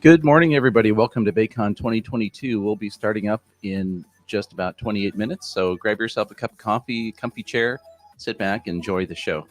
Good morning, everybody. Welcome to BayCon 2022. We'll be starting up in just about 28 minutes, so grab yourself a cup of coffee, comfy chair, sit back, enjoy the show.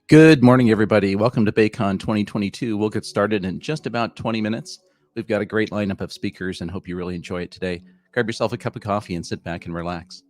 Good morning, everybody. Welcome to BayCon 2022. We'll get started in just about 20 minutes. We've got a great lineup of speakers and hope you really enjoy it today. Grab yourself a cup of coffee and sit back and relax.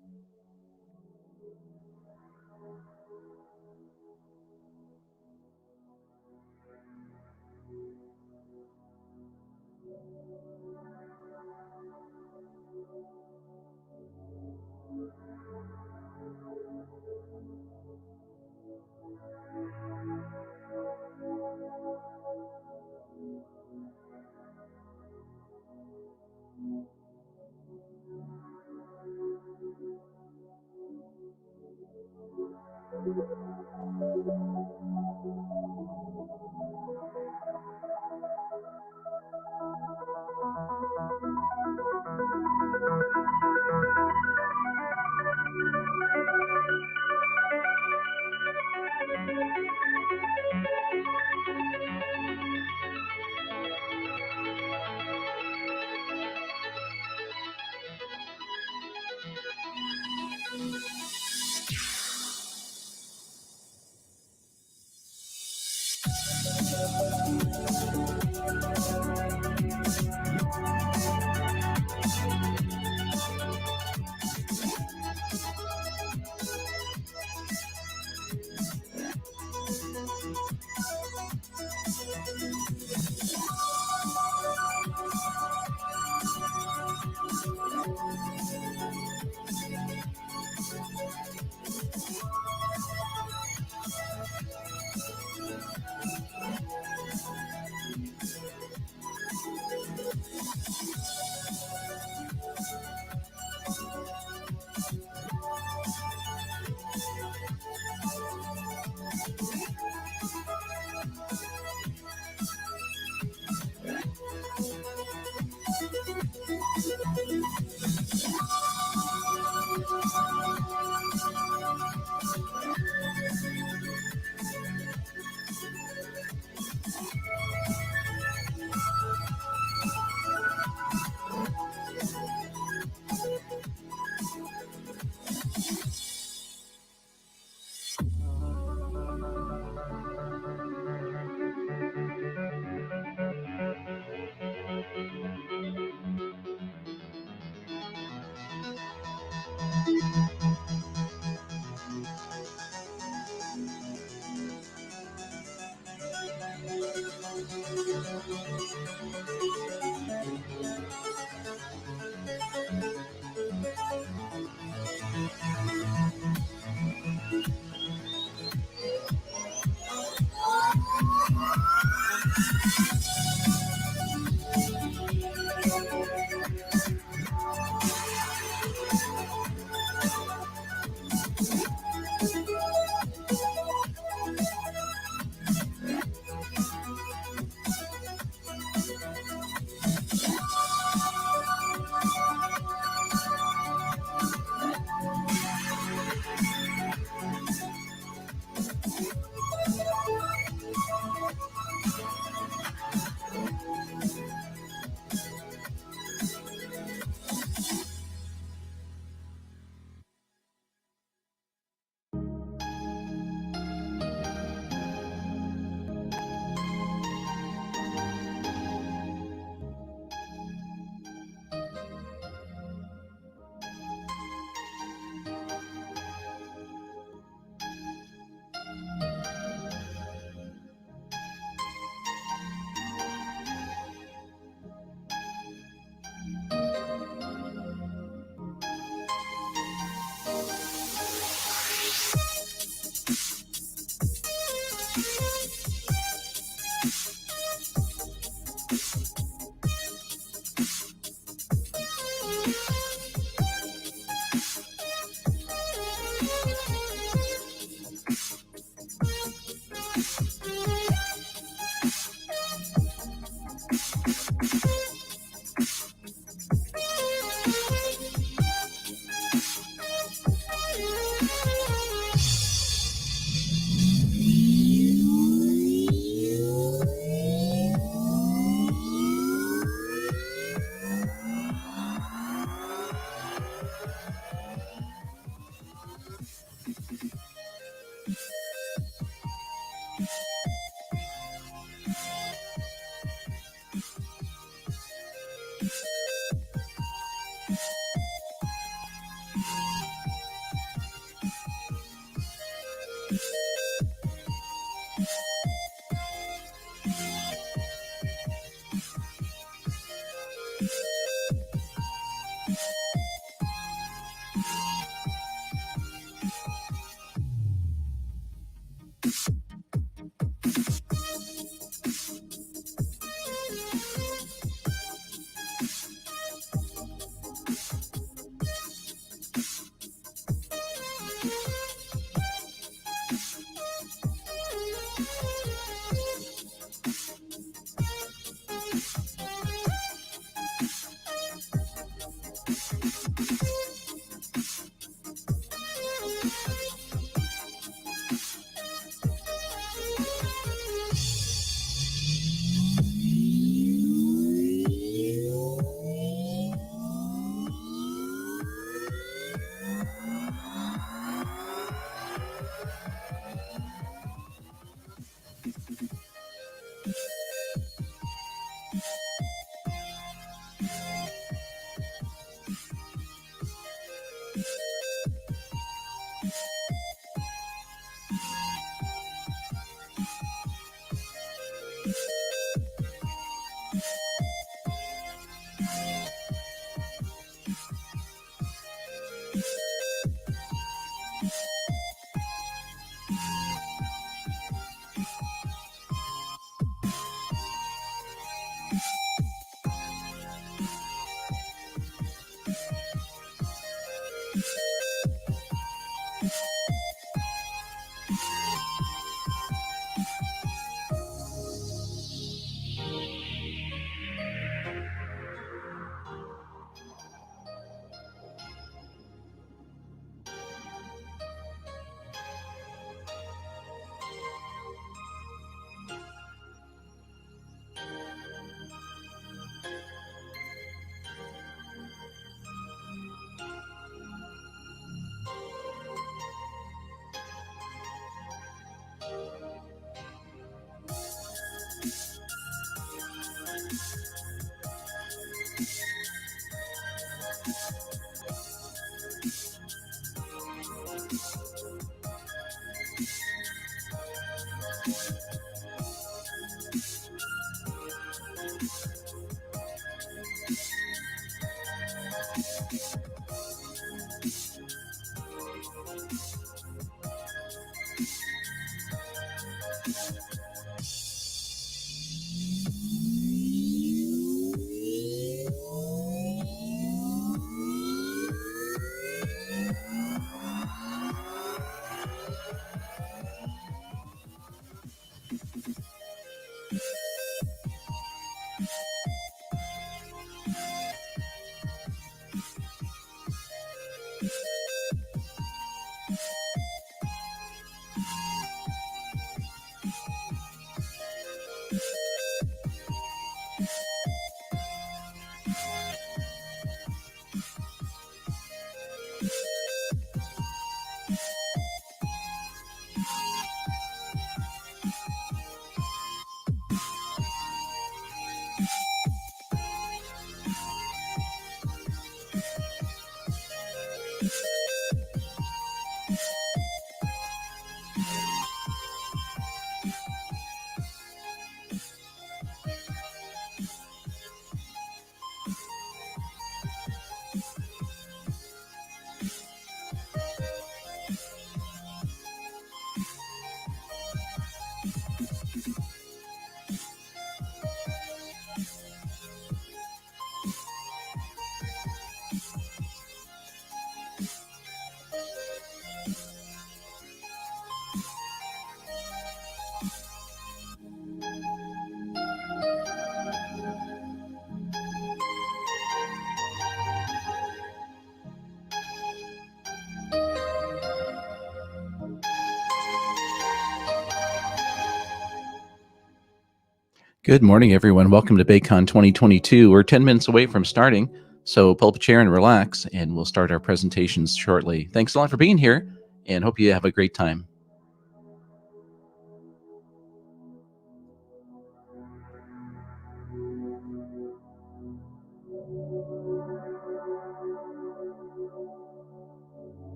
Good morning, everyone. Welcome to BayCon 2022. We're 10 minutes away from starting, so pull up a chair and relax, and we'll start our presentations shortly. Thanks a lot for being here, and hope you have a great time.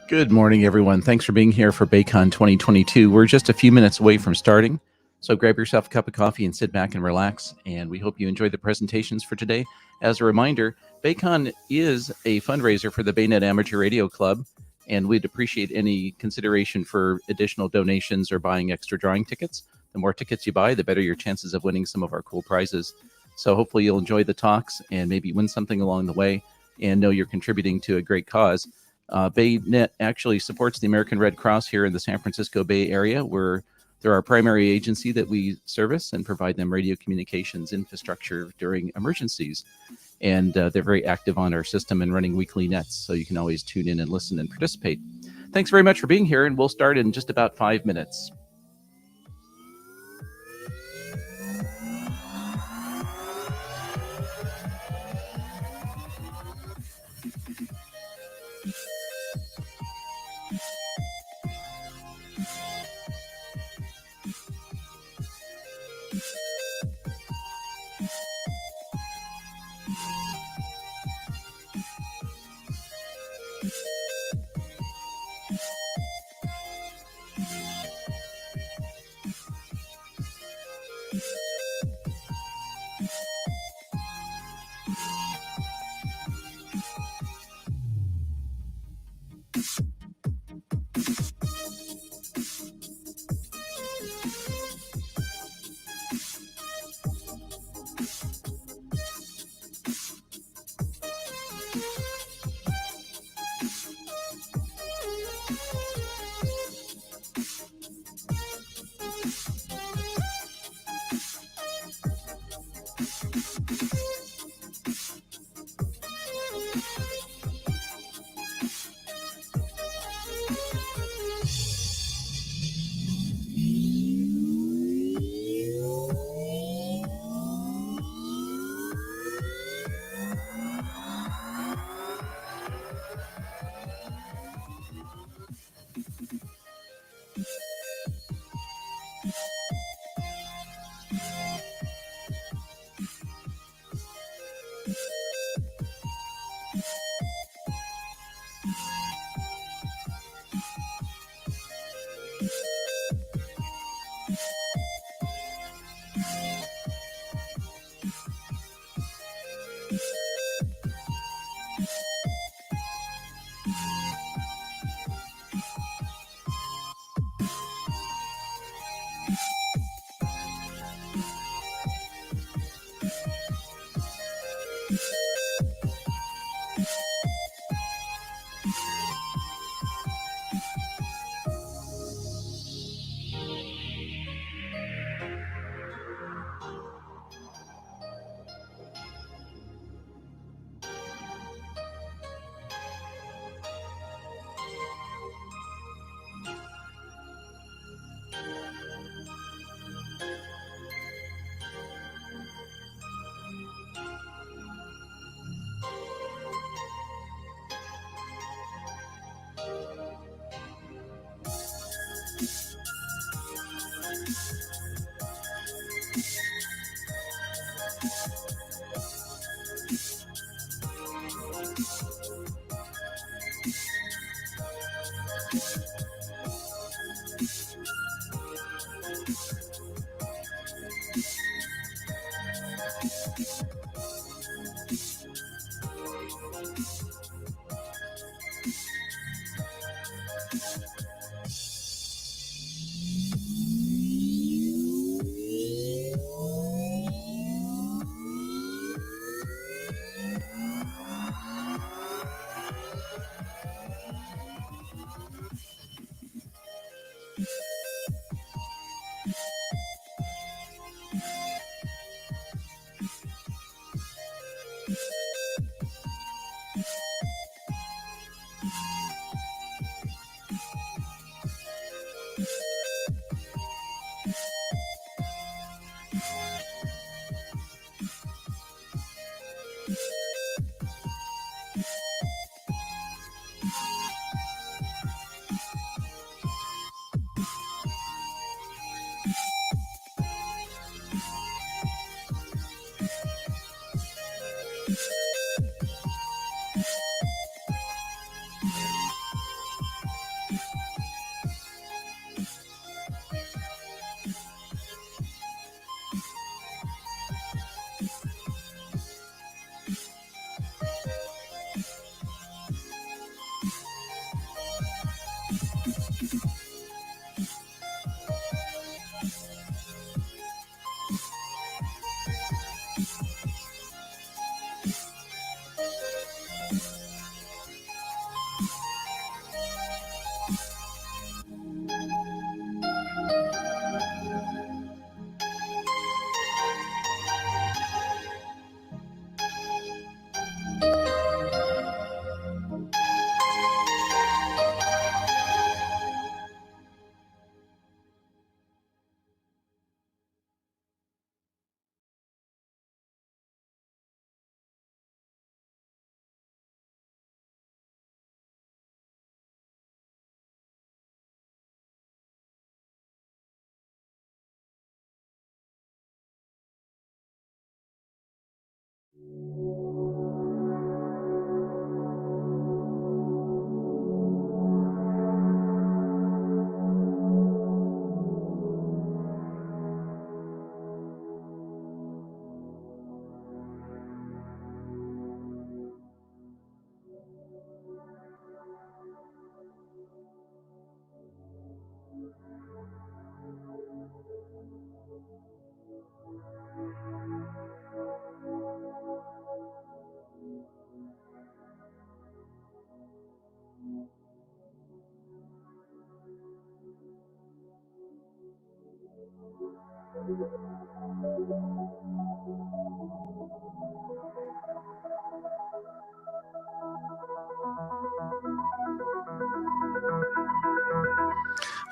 Good morning, everyone. Thanks for being here for BayCon 2022. We're just a few minutes away from starting, so grab yourself a cup of coffee and sit back and relax, and we hope you enjoy the presentations for today. As a reminder, BayCon is a fundraiser for the BayNet Amateur Radio Club, and we'd appreciate any consideration for additional donations or buying extra drawing tickets. The more tickets you buy, the better your chances of winning some of our cool prizes. So hopefully you'll enjoy the talks and maybe win something along the way and know you're contributing to a great cause. BayNet actually supports the American Red Cross here in the San Francisco Bay Area. They're our primary agency that we service and provide them radio communications infrastructure during emergencies. And they're very active on our system and running weekly nets, so you can always tune in and listen and participate. Thanks very much for being here, and we'll start in just about 5 minutes.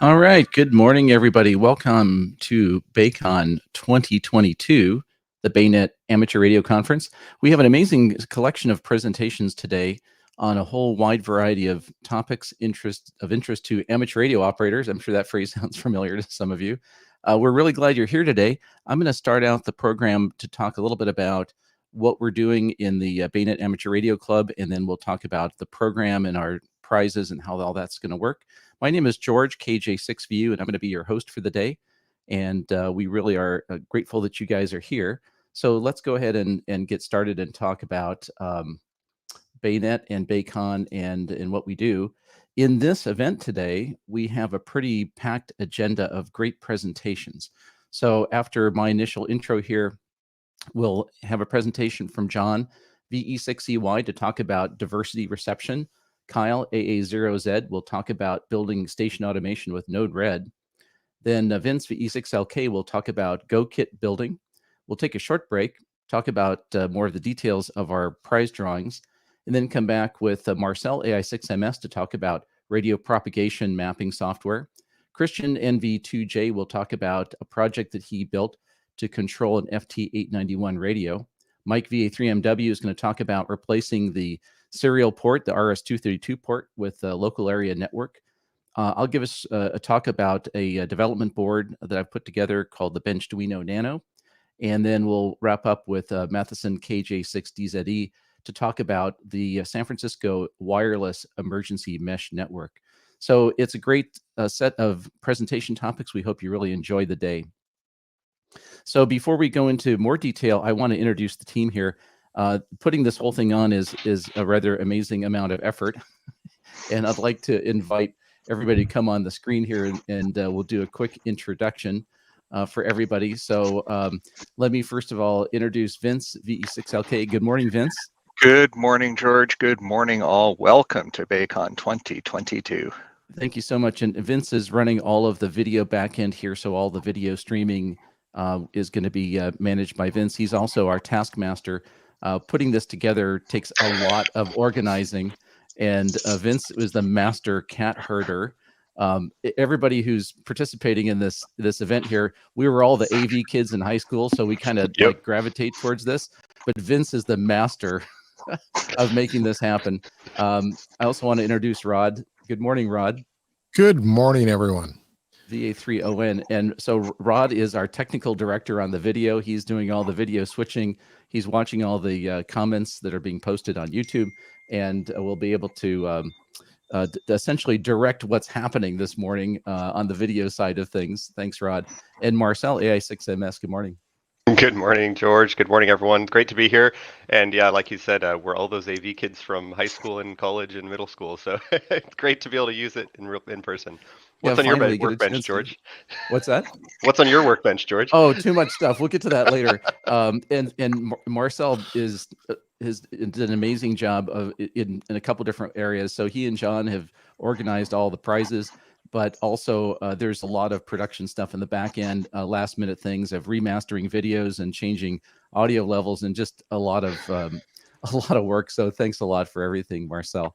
All right. Good morning, everybody. Welcome to BayCon 2022, the BayNet Amateur Radio Conference. We have an amazing collection of presentations today on a whole wide variety of topics of interest to amateur radio operators. I'm sure that phrase sounds familiar to some of you. We're really glad you're here today. I'm going to start out the program to talk a little bit about what we're doing in the BayNet Amateur Radio Club, and then we'll talk about the program and our prizes and how all that's going to work. My name is George, KJ6VU, and I'm going to be your host for the day. And we really are grateful that you guys are here. So let's go ahead and get started and talk about BayNet and BayCon and what we do. In this event today, we have a pretty packed agenda of great presentations. So after my initial intro here, we'll have a presentation from John, VE6EY, to talk about diversity reception. Kyle, AA0Z, will talk about building station automation with Node-RED. Then Vince, VE6LK, will talk about GoKit building. We'll take a short break, talk about more of the details of our prize drawings, and then come back with Marcel, AI6MS, to talk about radio propagation mapping software. Christian, NV2J, will talk about a project that he built to control an FT891 radio. Mike, VA3MW, is going to talk about replacing the serial port, the RS-232 port, with a local area network. I'll give us a talk about a development board that I've put together called the Benchduino Nano. And then we'll wrap up with Matheson KJ6DZE to talk about the San Francisco Wireless Emergency Mesh Network. So it's a great set of presentation topics. We hope you really enjoy the day. So before we go into more detail, I want to introduce the team here. Putting this whole thing on is a rather amazing amount of effort. And I'd like to invite everybody to come on the screen here, and we'll do a quick introduction for everybody. So let me first of all introduce Vince, VE6LK. Good morning, Vince. Good morning, George. Good morning, all. Welcome to BayCon 2022. Thank you so much. And Vince is running all of the video backend here, so all the video streaming is going to be managed by Vince. He's also our taskmaster. Putting this together takes a lot of organizing, and Vince was the master cat herder. Everybody who's participating in this event here, we were all the AV kids in high school, so we kind of like gravitate towards this. But Vince is the master of making this happen. I also want to introduce Rod. Good morning, Rod. Good morning, everyone. VA3ON. And so Rod is our technical director on the video. He's doing all the video switching. He's watching all the comments that are being posted on YouTube, and we'll be able to essentially direct what's happening this morning on the video side of things. Thanks, Rod. And Marcel, AI6MS, good morning. Good morning, George. Good morning, everyone. Great to be here. And yeah, like you said, we're all those AV kids from high school and college and middle school. So it's great to be able to use it in person. What's on your workbench, George? What's that? What's on your workbench, George? Oh, too much stuff. We'll get to that later. And Marcel has done an amazing job in a couple different areas. So he and John have organized all the prizes, but also there's a lot of production stuff in the back end, last minute things of remastering videos and changing audio levels, and just a lot of work. So thanks a lot for everything, Marcel.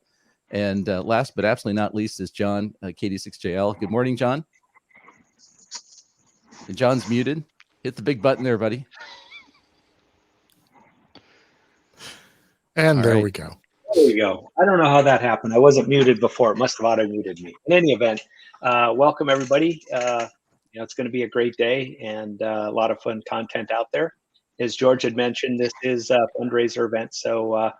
And last but absolutely not least is John, KD6JL. Good morning, John. And John's muted. Hit the big button there, buddy. And there we go. There we go. I don't know how that happened. I wasn't muted before. It must have auto-muted me. In any event, welcome, everybody. It's going to be a great day and a lot of fun content out there. As George had mentioned, this is a fundraiser event, so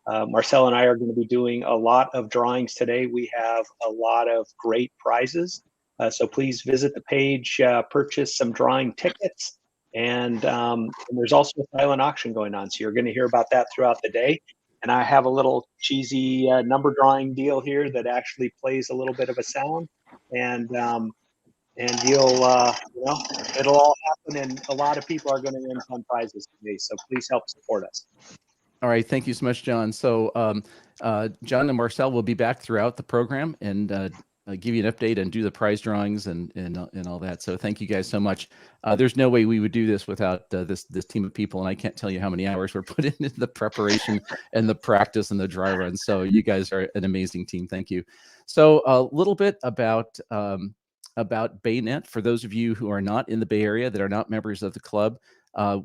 Marcel and I are going to be doing a lot of drawings today. We have a lot of great prizes, so please visit the page, purchase some drawing tickets, and there's also a silent auction going on, so you're going to hear about that throughout the day. And I have a little cheesy number drawing deal here that actually plays a little bit of a sound, and you'll it'll all happen, and a lot of people are going to win fun prizes today, so please help support us. All right, thank you so much, John. So John and Marcel will be back throughout the program and give you an update and do the prize drawings and all that. So thank you guys so much. There's no way we would do this without this team of people, and I can't tell you how many hours we're putting into the preparation and the practice and the dry runs. So you guys are an amazing team. Thank you. So a little bit about about BayNet. For those of you who are not in the Bay Area, that are not members of the club,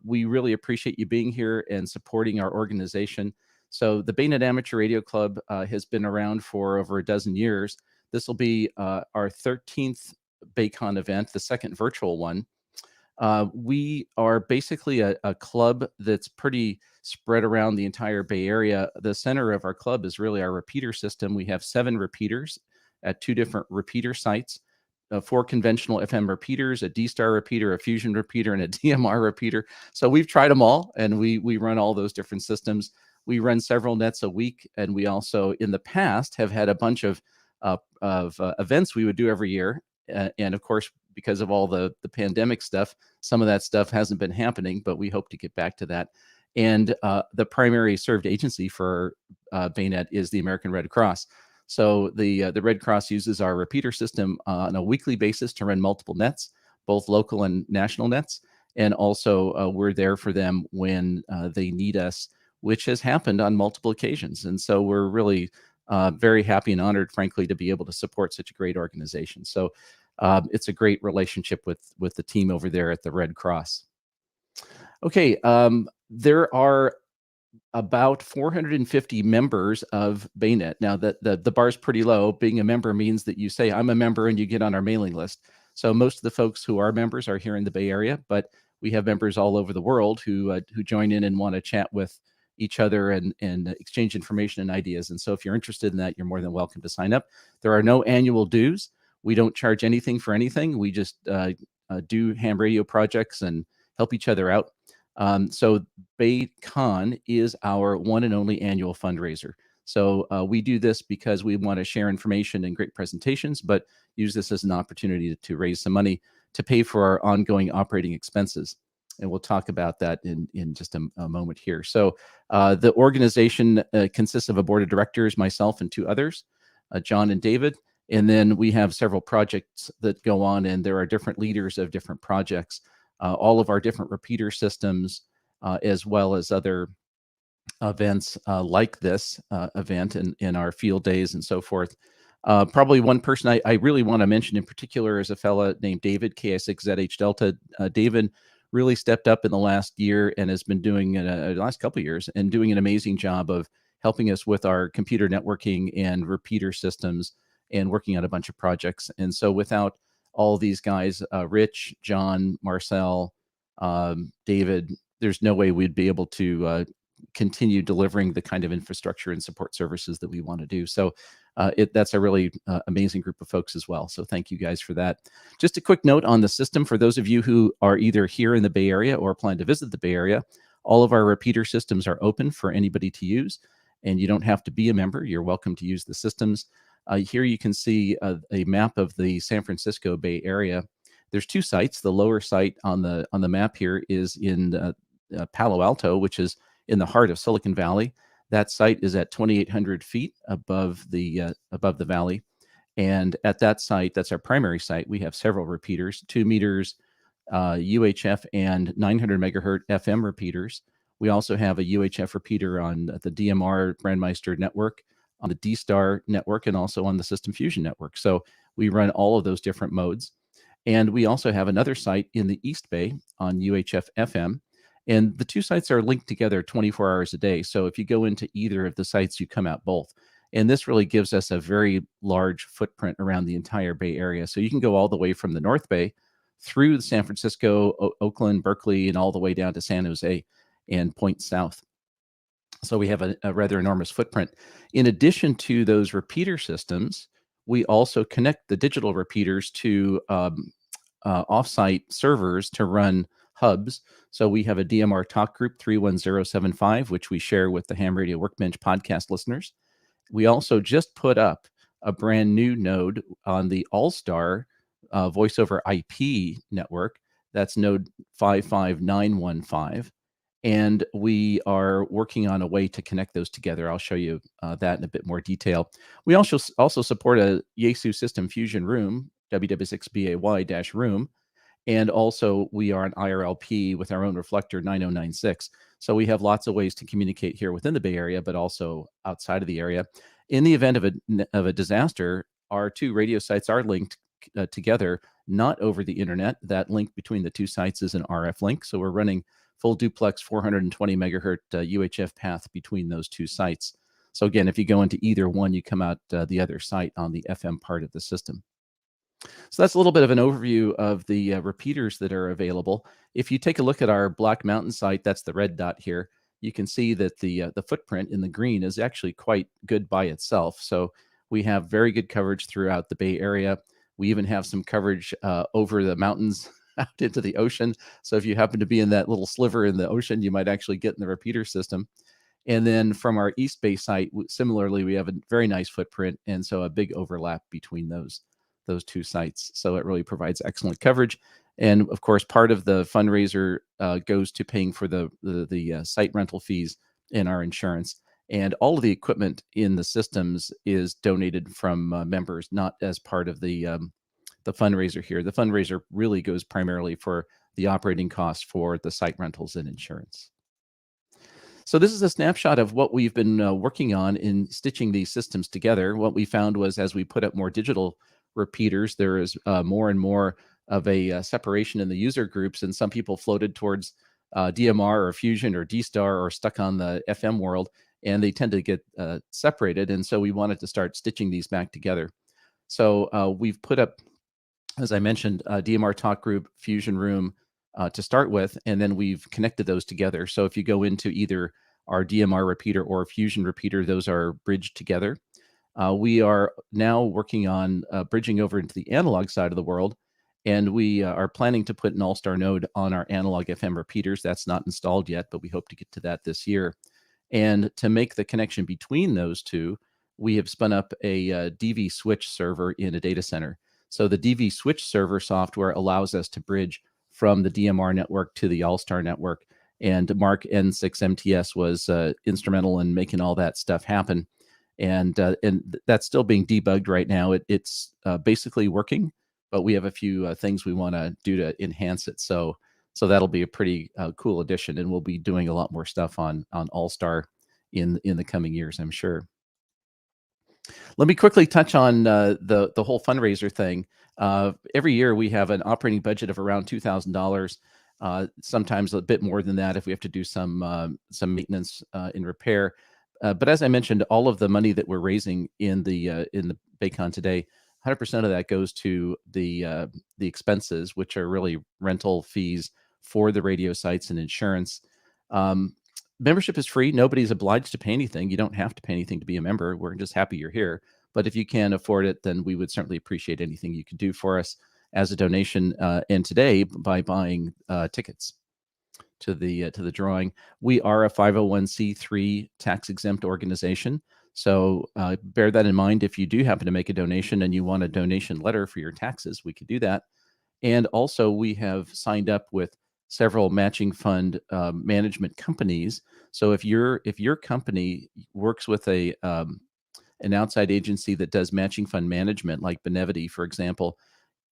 we really appreciate you being here and supporting our organization. So the BayNet Amateur Radio Club has been around for over a dozen years. This will be our 13th BayCon event, the second virtual one. We are basically a club that's pretty spread around the entire Bay Area. The center of our club is really our repeater system. We have 7 repeaters at 2 different repeater sites, 4 conventional FM repeaters, a D-Star repeater, a Fusion repeater, and a DMR repeater. So we've tried them all, and we run all those different systems. We run several nets a week, and we also, in the past, have had a bunch of events we would do every year. And of course, because of all the pandemic stuff, some of that stuff hasn't been happening, but we hope to get back to that. And the primary served agency for BayNet is the American Red Cross. So the Red Cross uses our repeater system on a weekly basis to run multiple nets, both local and national nets. And also we're there for them when they need us, which has happened on multiple occasions. And so we're really very happy and honored, frankly, to be able to support such a great organization. So it's a great relationship with the team over there at the Red Cross. Okay, there are about 450 members of BayNet. Now, the bar's pretty low. Being a member means that you say, I'm a member, and you get on our mailing list. So most of the folks who are members are here in the Bay Area, but we have members all over the world who join in and want to chat with each other and exchange information and ideas. And so if you're interested in that, you're more than welcome to sign up. There are no annual dues. We don't charge anything for anything. We just do ham radio projects and help each other out. So BayCon is our one and only annual fundraiser. So we do this because we want to share information and great presentations, but use this as an opportunity to raise some money to pay for our ongoing operating expenses. And we'll talk about that in just a moment here. So the organization consists of a board of directors, myself and 2 others, John and David. And then we have several projects that go on, and there are different leaders of different projects. All of our different repeater systems, as well as other events like this event in our field days and so forth. Probably one person I really want to mention in particular is a fella named David, KI6ZH Delta. David really stepped up in the last year and has been doing the last couple of years and doing an amazing job of helping us with our computer networking and repeater systems and working on a bunch of projects. And so without all these guys, Rich, John, Marcel, David, there's no way we'd be able to continue delivering the kind of infrastructure and support services that we want to do. So that's a really amazing group of folks as well. So thank you guys for that. Just a quick note on the system for those of you who are either here in the Bay Area or plan to visit the Bay Area. All of our repeater systems are open for anybody to use, and you don't have to be a member. You're welcome to use the systems. Here you can see a map of the San Francisco Bay Area. There's 2 sites. The lower site on the map here is in Palo Alto, which is in the heart of Silicon Valley. That site is at 2,800 feet above the valley. And at that site, that's our primary site, we have several repeaters, 2 meters, UHF and 900 megahertz FM repeaters. We also have a UHF repeater on the DMR Brandmeister network, on the D-Star network, and also on the System Fusion network. So we run all of those different modes. And we also have another site in the East Bay on UHF FM. And the 2 sites are linked together 24 hours a day. So if you go into either of the sites, you come out both. And this really gives us a very large footprint around the entire Bay Area. So you can go all the way from the North Bay through San Francisco, Oakland, Berkeley, and all the way down to San Jose and point south. So we have a rather enormous footprint. In addition to those repeater systems, we also connect the digital repeaters to offsite servers to run hubs. So we have a DMR talk group 31075, which we share with the Ham Radio Workbench podcast listeners. We also just put up a brand new node on the All-Star voice over IP network. That's node 55915. And we are working on a way to connect those together. I'll show you that in a bit more detail. We also support a Yaesu System Fusion room, WW6BAY-room. And also we are an IRLP with our own reflector 9096. So we have lots of ways to communicate here within the Bay Area, but also outside of the area. In the event of a disaster, our 2 radio sites are linked together, not over the internet. That link between the two sites is an RF link. So we're running full duplex 420 megahertz UHF path between those two sites. So again, if you go into either one, you come out the other site on the FM part of the system. So that's a little bit of an overview of the repeaters that are available. If you take a look at our Black Mountain site, that's the red dot here, you can see that the footprint in the green is actually quite good by itself. So we have very good coverage throughout the Bay Area. We even have some coverage over the mountains out into the ocean. So if you happen to be in that little sliver in the ocean, you might actually get in the repeater system. And then from our East Bay site, similarly, we have a very nice footprint, and so a big overlap between those two sites. So it really provides excellent coverage. And of course, part of the fundraiser goes to paying for the site rental fees and our insurance. And all of the equipment in the systems is donated from members, not as part of the fundraiser here. The fundraiser really goes primarily for the operating costs for the site rentals and insurance. So this is a snapshot of what we've been working on in stitching these systems together. What we found was as we put up more digital repeaters, there is more and more of a separation in the user groups, and some people floated towards DMR or Fusion or D-Star or stuck on the FM world, and they tend to get separated. And so we wanted to start stitching these back together. So we've put up, as I mentioned, DMR Talk Group, Fusion Room to start with, and then we've connected those together. So if you go into either our DMR repeater or Fusion repeater, those are bridged together. We are now working on bridging over into the analog side of the world, and we are planning to put an all-star node on our analog FM repeaters. That's not installed yet, but we hope to get to that this year. And to make the connection between those two, we have spun up a DV switch server in a data center. So the DV switch server software allows us to bridge from the DMR network to the all-star network. And Mark N6MTS was instrumental in making all that stuff happen. And that's still being debugged right now. It's basically working, but we have a few things we want to do to enhance it. So that'll be a pretty cool addition, and we'll be doing a lot more stuff on All-Star in the coming years, I'm sure. Let me quickly touch on the whole fundraiser thing. Every year we have an operating budget of around $2,000. Sometimes a bit more than that if we have to do some maintenance and repair. But as I mentioned, all of the money that we're raising in the BayCon today, 100% of that goes to the expenses, which are really rental fees for the radio sites and insurance. Membership is free. Nobody's obliged to pay anything. You don't have to pay anything to be a member. We're just happy you're here. But if you can afford it, then we would certainly appreciate anything you could do for us as a donation. And today, by buying tickets to the drawing. We are a 501c3 tax-exempt organization. So bear that in mind. If you do happen to make a donation and you want a donation letter for your taxes, we could do that. And also, we have signed up with several matching fund management companies. So if your company works with an outside agency that does matching fund management, like Benevity, for example,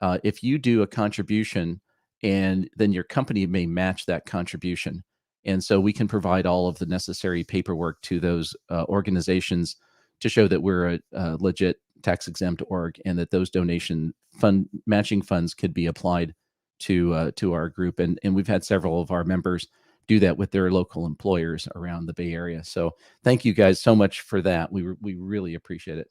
if you do a contribution, and then your company may match that contribution. And so we can provide all of the necessary paperwork to those organizations to show that we're a legit tax-exempt org, and that those donation fund matching funds could be applied to our group. And we've had several of our members do that with their local employers around the Bay Area. So thank you guys so much for that. We really appreciate it.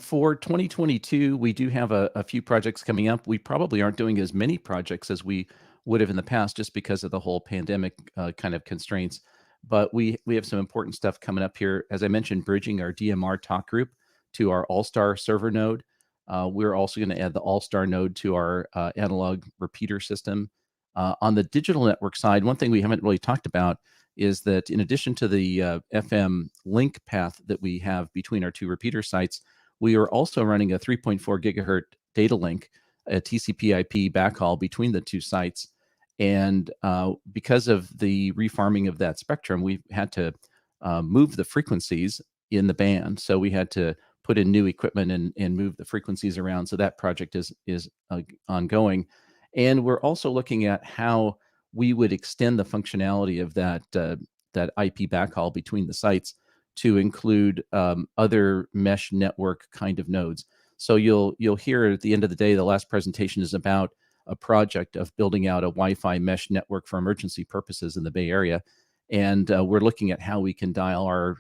For 2022, we do have a few projects coming up. We probably aren't doing as many projects as we would have in the past, just because of the whole pandemic kind of constraints. But we have some important stuff coming up here. As I mentioned, bridging our DMR talk group to our All-Star server node. We're also going to add the All-Star node to our analog repeater system. On the digital network side, one thing we haven't really talked about is that in addition to the FM link path that we have between our two repeater sites, we are also running a 3.4 gigahertz data link, a TCP/IP backhaul between the two sites. And because of the refarming of that spectrum, we've had to move the frequencies in the band. So we had to put in new equipment and move the frequencies around. So that project is ongoing. And we're also looking at how we would extend the functionality of that IP backhaul between the sites to include other mesh network kind of nodes. So you'll hear at the end of the day, the last presentation is about a project of building out a Wi-Fi mesh network for emergency purposes in the Bay Area. And we're looking at how we can dial our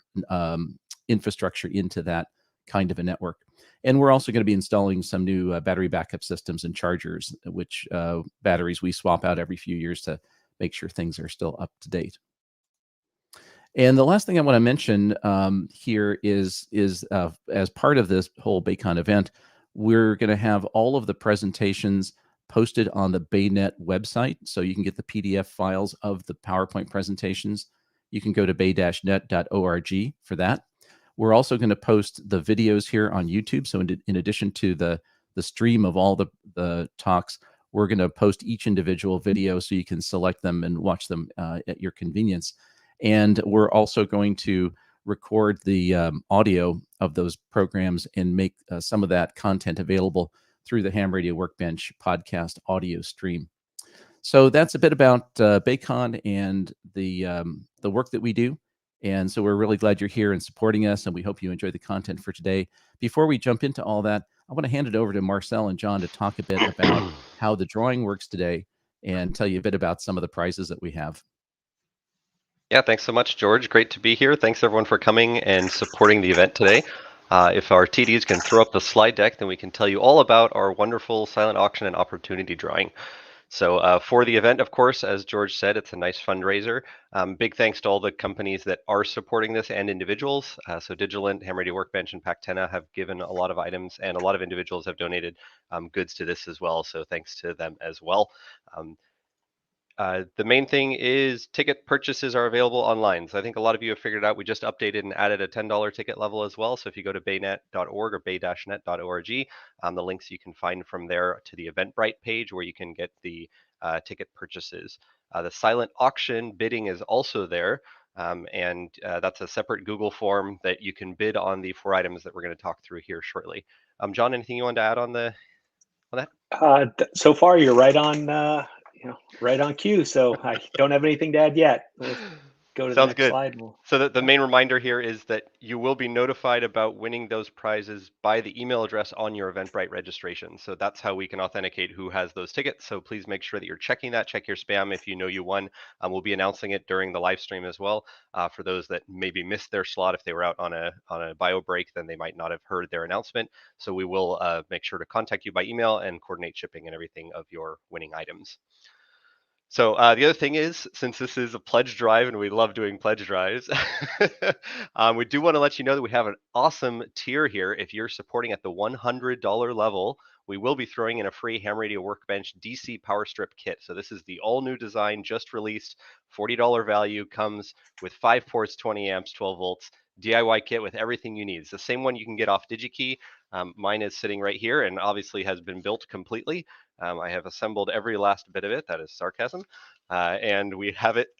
infrastructure into that kind of a network. And we're also going to be installing some new battery backup systems and chargers, which batteries we swap out every few years to make sure things are still up to date. And the last thing I want to mention here is as part of this whole BayCon event, we're going to have all of the presentations posted on the BayNet website. So you can get the PDF files of the PowerPoint presentations. You can go to bay-net.org for that. We're also going to post the videos here on YouTube. So in addition to the stream of all the talks, we're going to post each individual video so you can select them and watch them at your convenience. And we're also going to record the audio of those programs and make some of that content available through the Ham Radio Workbench podcast audio stream. So that's a bit about BayCon and the work that we do. And so we're really glad you're here and supporting us, and we hope you enjoy the content for today. Before we jump into all that, I want to hand it over to Marcel and John to talk a bit about how the drawing works today and tell you a bit about some of the prizes that we have. Yeah, thanks so much, George. Great to be here. Thanks, everyone, for coming and supporting the event today. If our TDs can throw up the slide deck, then we can tell you all about our wonderful silent auction and opportunity drawing. So for the event, of course, as George said, it's a nice fundraiser. Big thanks to all the companies that are supporting this and individuals. So Digilent, Ham Radio Workbench, and Pactena have given a lot of items, and a lot of individuals have donated goods to this as well. So thanks to them as well. The main thing is ticket purchases are available online. So I think a lot of you have figured out we just updated and added a $10 ticket level as well. So if you go to baynet.org or bay-net.org, the links you can find from there to the Eventbrite page where you can get the ticket purchases. The silent auction bidding is also there. And that's a separate Google form that you can bid on the 4 items that we're going to talk through here shortly. John, anything you want to add on that? So far, you're right on, right on cue. So I don't have anything to add yet. We'll go to the next slide. So the main reminder here is that you will be notified about winning those prizes by the email address on your Eventbrite registration. So that's how we can authenticate who has those tickets. So please make sure that you're checking that. Check your spam if you know you won. We'll be announcing it during the live stream as well. For those that maybe missed their slot, if they were out on a bio break, then they might not have heard their announcement. So we will make sure to contact you by email and coordinate shipping and everything of your winning items. So the other thing is, since this is a pledge drive and we love doing pledge drives, we do want to let you know that we have an awesome tier here. If you're supporting at the $100 level, we will be throwing in a free Ham Radio Workbench DC Power Strip kit. So this is the all new design, just released, $40 value, comes with 5 ports, 20 amps, 12 volts, DIY kit with everything you need. It's the same one you can get off DigiKey. Mine is sitting right here and obviously has been built completely. I have assembled every last bit of it. That is sarcasm. And we have it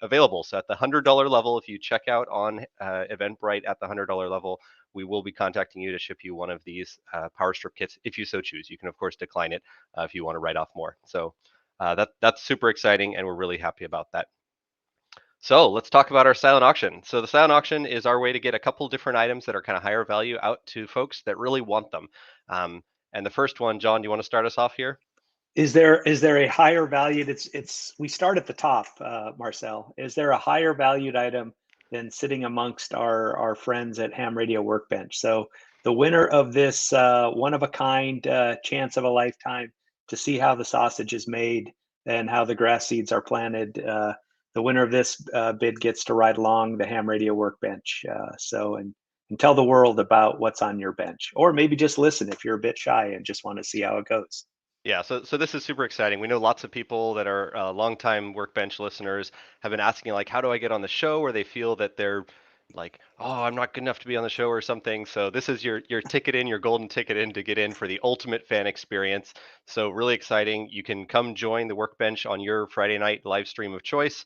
available. So at the $100 level, if you check out on Eventbrite at the $100 level, we will be contacting you to ship you one of these Power Strip kits if you so choose. You can, of course, decline it if you want to write off more. So that's super exciting, and we're really happy about that. So let's talk about our silent auction. So the silent auction is our way to get a couple different items that are kind of higher value out to folks that really want them. And the first one, John, do you want to start us off here? Is there a higher valued? We start at the top, Marcel. Is there a higher valued item than sitting amongst our friends at Ham Radio Workbench? So the winner of this one of a kind chance of a lifetime to see how the sausage is made and how the grass seeds are planted. The winner of this bid gets to ride along the Ham Radio Workbench. And tell the world about what's on your bench, or maybe just listen if you're a bit shy and just want to see how it goes. Yeah, so this is super exciting. We know lots of people that are longtime Workbench listeners have been asking, like, how do I get on the show? Or they feel that they're like, oh, I'm not good enough to be on the show or something. So this is your ticket in, your golden ticket in to get in for the ultimate fan experience. So really exciting. You can come join the Workbench on your Friday night live stream of choice,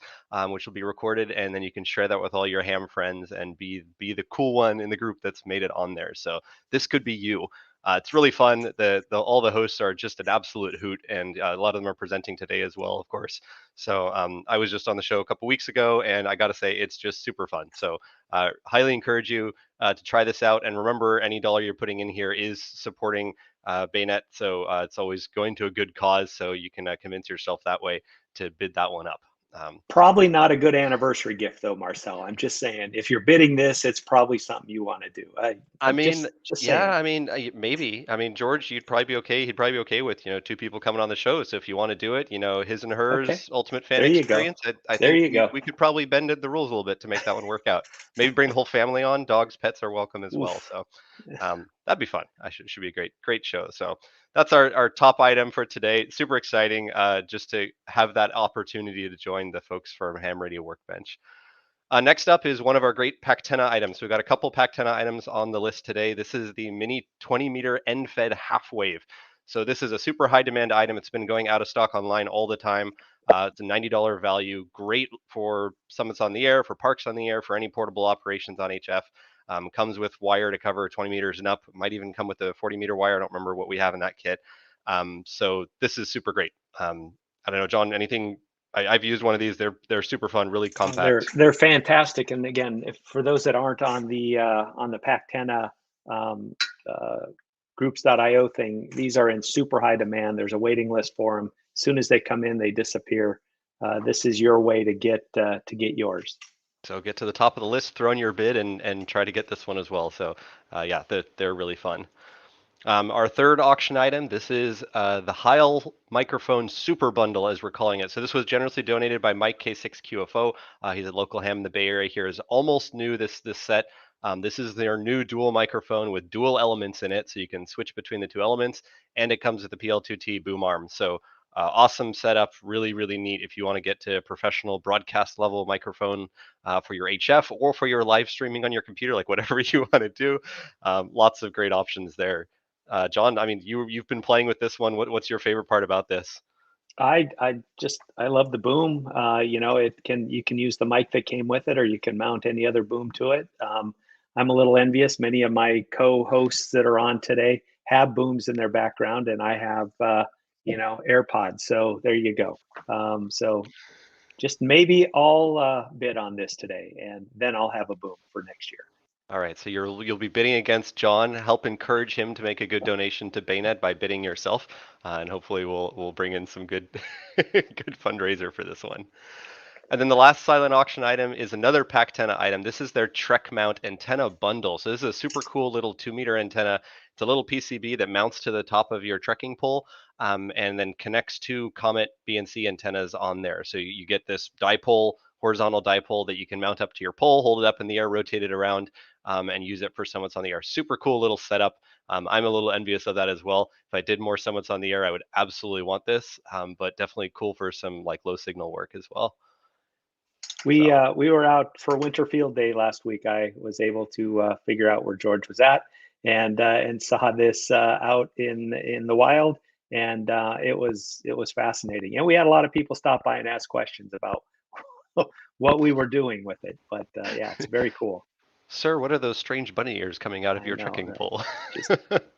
which will be recorded, and then you can share that with all your ham friends and be the cool one in the group that's made it on there. So this could be you. It's really fun. All the hosts are just an absolute hoot, and a lot of them are presenting today as well, of course. So I was just on the show a couple weeks ago, and I got to say it's just super fun. So highly encourage you to try this out. And remember, any dollar you're putting in here is supporting BayNet, so it's always going to a good cause. So you can convince yourself that way to bid that one up. Probably not a good anniversary gift, though, Marcel. I'm just saying, if you're bidding this, it's probably something you want to do. I mean, just yeah, saying. I mean, maybe. I mean, George, you'd probably be okay. He'd probably be okay with, two people coming on the show. So if you want to do it, his and hers Okay. ultimate fan There you go. experience, I There think you go. we could probably bend the rules a little bit to make that one work out. Maybe bring the whole family on. Dogs, pets are welcome as well. Oof. So that'd be fun. Should be a great show. So that's our top item for today. Super exciting, just to have that opportunity to join the folks from Ham Radio Workbench. Next up is one of our great Pactena items. We've got a couple Pactena items on the list today. This is the mini 20-meter Nfed half wave. So this is a super high demand item. It's been going out of stock online all the time. It's a $90 value. Great for summits on the air, for parks on the air, for any portable operations on HF. Comes with wire to cover 20 meters and up. Might even come with a 40-meter wire. I don't remember what we have in that kit. So this is super great. I don't know, John, anything? I've used one of these. They're super fun, really compact. They're fantastic. And again, for those that aren't on the Pactena groups.io thing, these are in super high demand. There's a waiting list for them. As soon as they come in, they disappear. This is your way to get yours. So get to the top of the list, throw in your bid, and try to get this one as well. So yeah, they're really fun. Our third auction item, this is the Heil Microphone Super Bundle, as we're calling it. So this was generously donated by Mike K6QFO. He's a local ham in the Bay Area here. Is almost new, this set. This is their new dual microphone with dual elements in it, so you can switch between the two elements, and it comes with the PL2T boom arm. So awesome setup, really, really neat if you want to get to a professional broadcast level microphone for your HF or for your live streaming on your computer, like whatever you want to do. Lots of great options there. John, I mean, you've been playing with this one. What's your favorite part about this? I love the boom. You can use the mic that came with it, or you can mount any other boom to it. I'm a little envious. Many of my co-hosts that are on today have booms in their background, and I have AirPods. So there you go. So just maybe I'll bid on this today, and then I'll have a boom for next year. All right, so you'll be bidding against John. Help encourage him to make a good donation to BayNet by bidding yourself, and hopefully we'll bring in some good good fundraiser for this one. And then the last silent auction item is another Pactena item. This is their Trek Mount antenna bundle. So this is a super cool little 2-meter antenna. It's a little PCB that mounts to the top of your trekking pole, and then connects to Comet BNC antennas on there. So you get this dipole, horizontal dipole that you can mount up to your pole, hold it up in the air, rotate it around, and use it for summits on the air. Super cool little setup. I'm a little envious of that as well. If I did more summits on the air, I would absolutely want this, but definitely cool for some like low signal work as well. We were out for Winter Field Day last week. I was able to figure out where George was at, and saw this out in the wild, and it was fascinating. And we had a lot of people stop by and ask questions about what we were doing with it. But yeah, it's very cool. Sir, what are those strange bunny ears coming out of your trekking pole? Just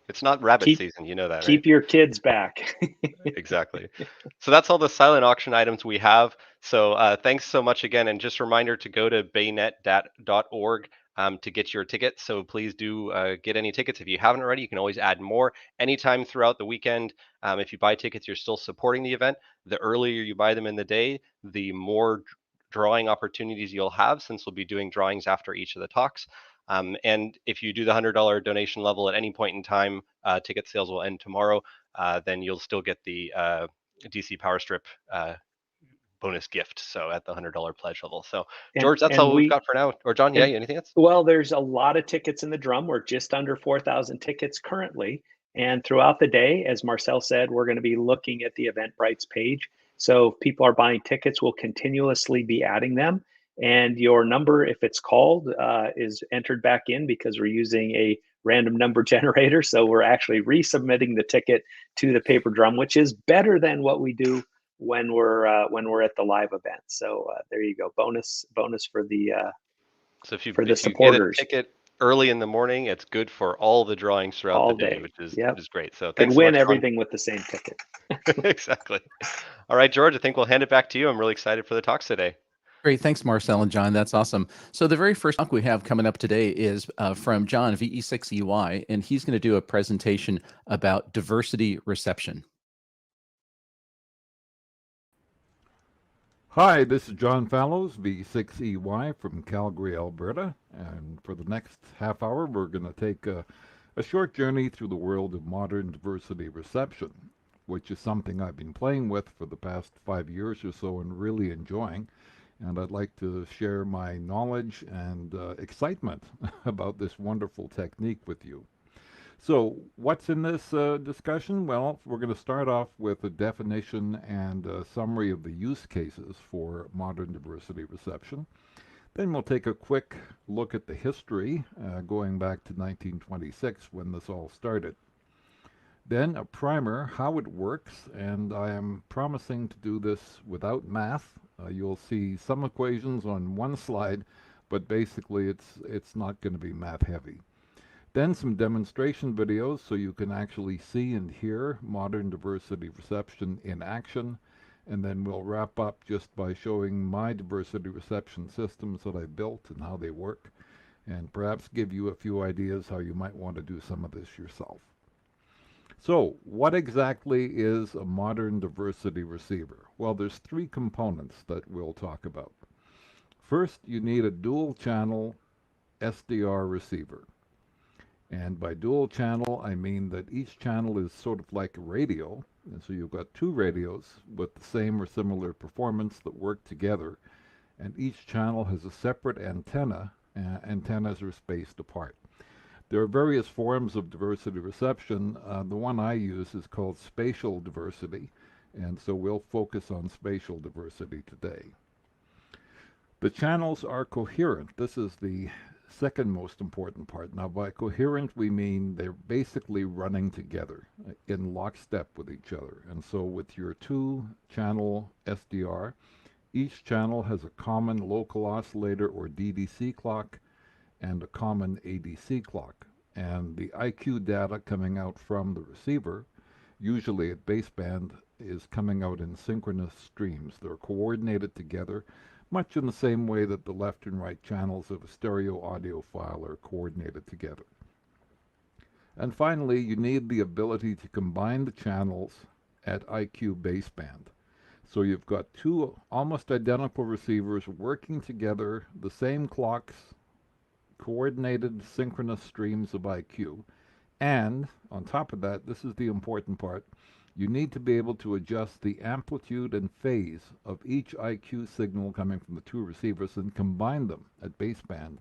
It's not rabbit season, you know that, keep right? your kids back. Exactly. So that's all the silent auction items we have. So thanks so much again. And just a reminder to go to baynet.org to get your tickets. So please do get any tickets. If you haven't already, you can always add more anytime throughout the weekend. If you buy tickets, you're still supporting the event. The earlier you buy them in the day, the more drawing opportunities you'll have, since we'll be doing drawings after each of the talks. And if you do the $100 donation level at any point in time, ticket sales will end tomorrow, then you'll still get the DC Power Strip bonus gift. So at the $100 pledge level. So George, that's all we've got for now. Or John, yeah, anything else? Well, there's a lot of tickets in the drum. We're just under 4,000 tickets currently. And throughout the day, as Marcel said, we're going to be looking at the Eventbrite's page. So if people are buying tickets, we'll continuously be adding them. And your number, if it's called, is entered back in, because we're using a random number generator. So we're actually resubmitting the ticket to the paper drum, which is better than what we do when we're at the live event. So there you go, bonus for the so if you supporters. Get a ticket early in the morning. It's good for all the drawings throughout All the day, day. which is Yep. great. So Could thanks so win much, Fun. everything with the same ticket. Exactly. All right, George, I think we'll hand it back to you. I'm really excited for the talks today. Great. Thanks, Marcel and John. That's awesome. So the very first talk we have coming up today is from John, VE6EY, and he's going to do a presentation about diversity reception. Hi, this is John Fallows, V6EY from Calgary, Alberta. And for the next half hour, we're going to take a short journey through the world of modern diversity reception, which is something I've been playing with for the past 5 years or so and really enjoying. And I'd like to share my knowledge and excitement about this wonderful technique with you. So what's in this discussion? Well, we're going to start off with a definition and a summary of the use cases for modern diversity reception. Then we'll take a quick look at the history, going back to 1926 when this all started. Then a primer, how it works, and I am promising to do this without math. You'll see some equations on one slide, but basically it's not going to be math heavy. Then some demonstration videos so you can actually see and hear modern diversity reception in action. And then we'll wrap up just by showing my diversity reception systems that I built and how they work, and perhaps give you a few ideas how you might want to do some of this yourself. So what exactly is a modern diversity receiver? Well, there's 3 components that we'll talk about. First, you need a dual channel SDR receiver. And by dual channel, I mean that each channel is sort of like a radio. And so you've got 2 radios with the same or similar performance that work together. And each channel has a separate antenna. Antennas are spaced apart. There are various forms of diversity reception. The one I use is called spatial diversity. And so we'll focus on spatial diversity today. The channels are coherent. This is the second most important part. Now, by coherent, we mean they're basically running together in lockstep with each other. And so with your 2-channel SDR, each channel has a common local oscillator or DDC clock and a common ADC clock. And the IQ data coming out from the receiver, usually at baseband, is coming out in synchronous streams. They're coordinated together, much in the same way that the left and right channels of a stereo audio file are coordinated together. And finally, you need the ability to combine the channels at IQ baseband. So you've got 2 almost identical receivers working together, the same clocks, coordinated synchronous streams of IQ. And on top of that, this is the important part, you need to be able to adjust the amplitude and phase of each IQ signal coming from the 2 receivers and combine them at baseband,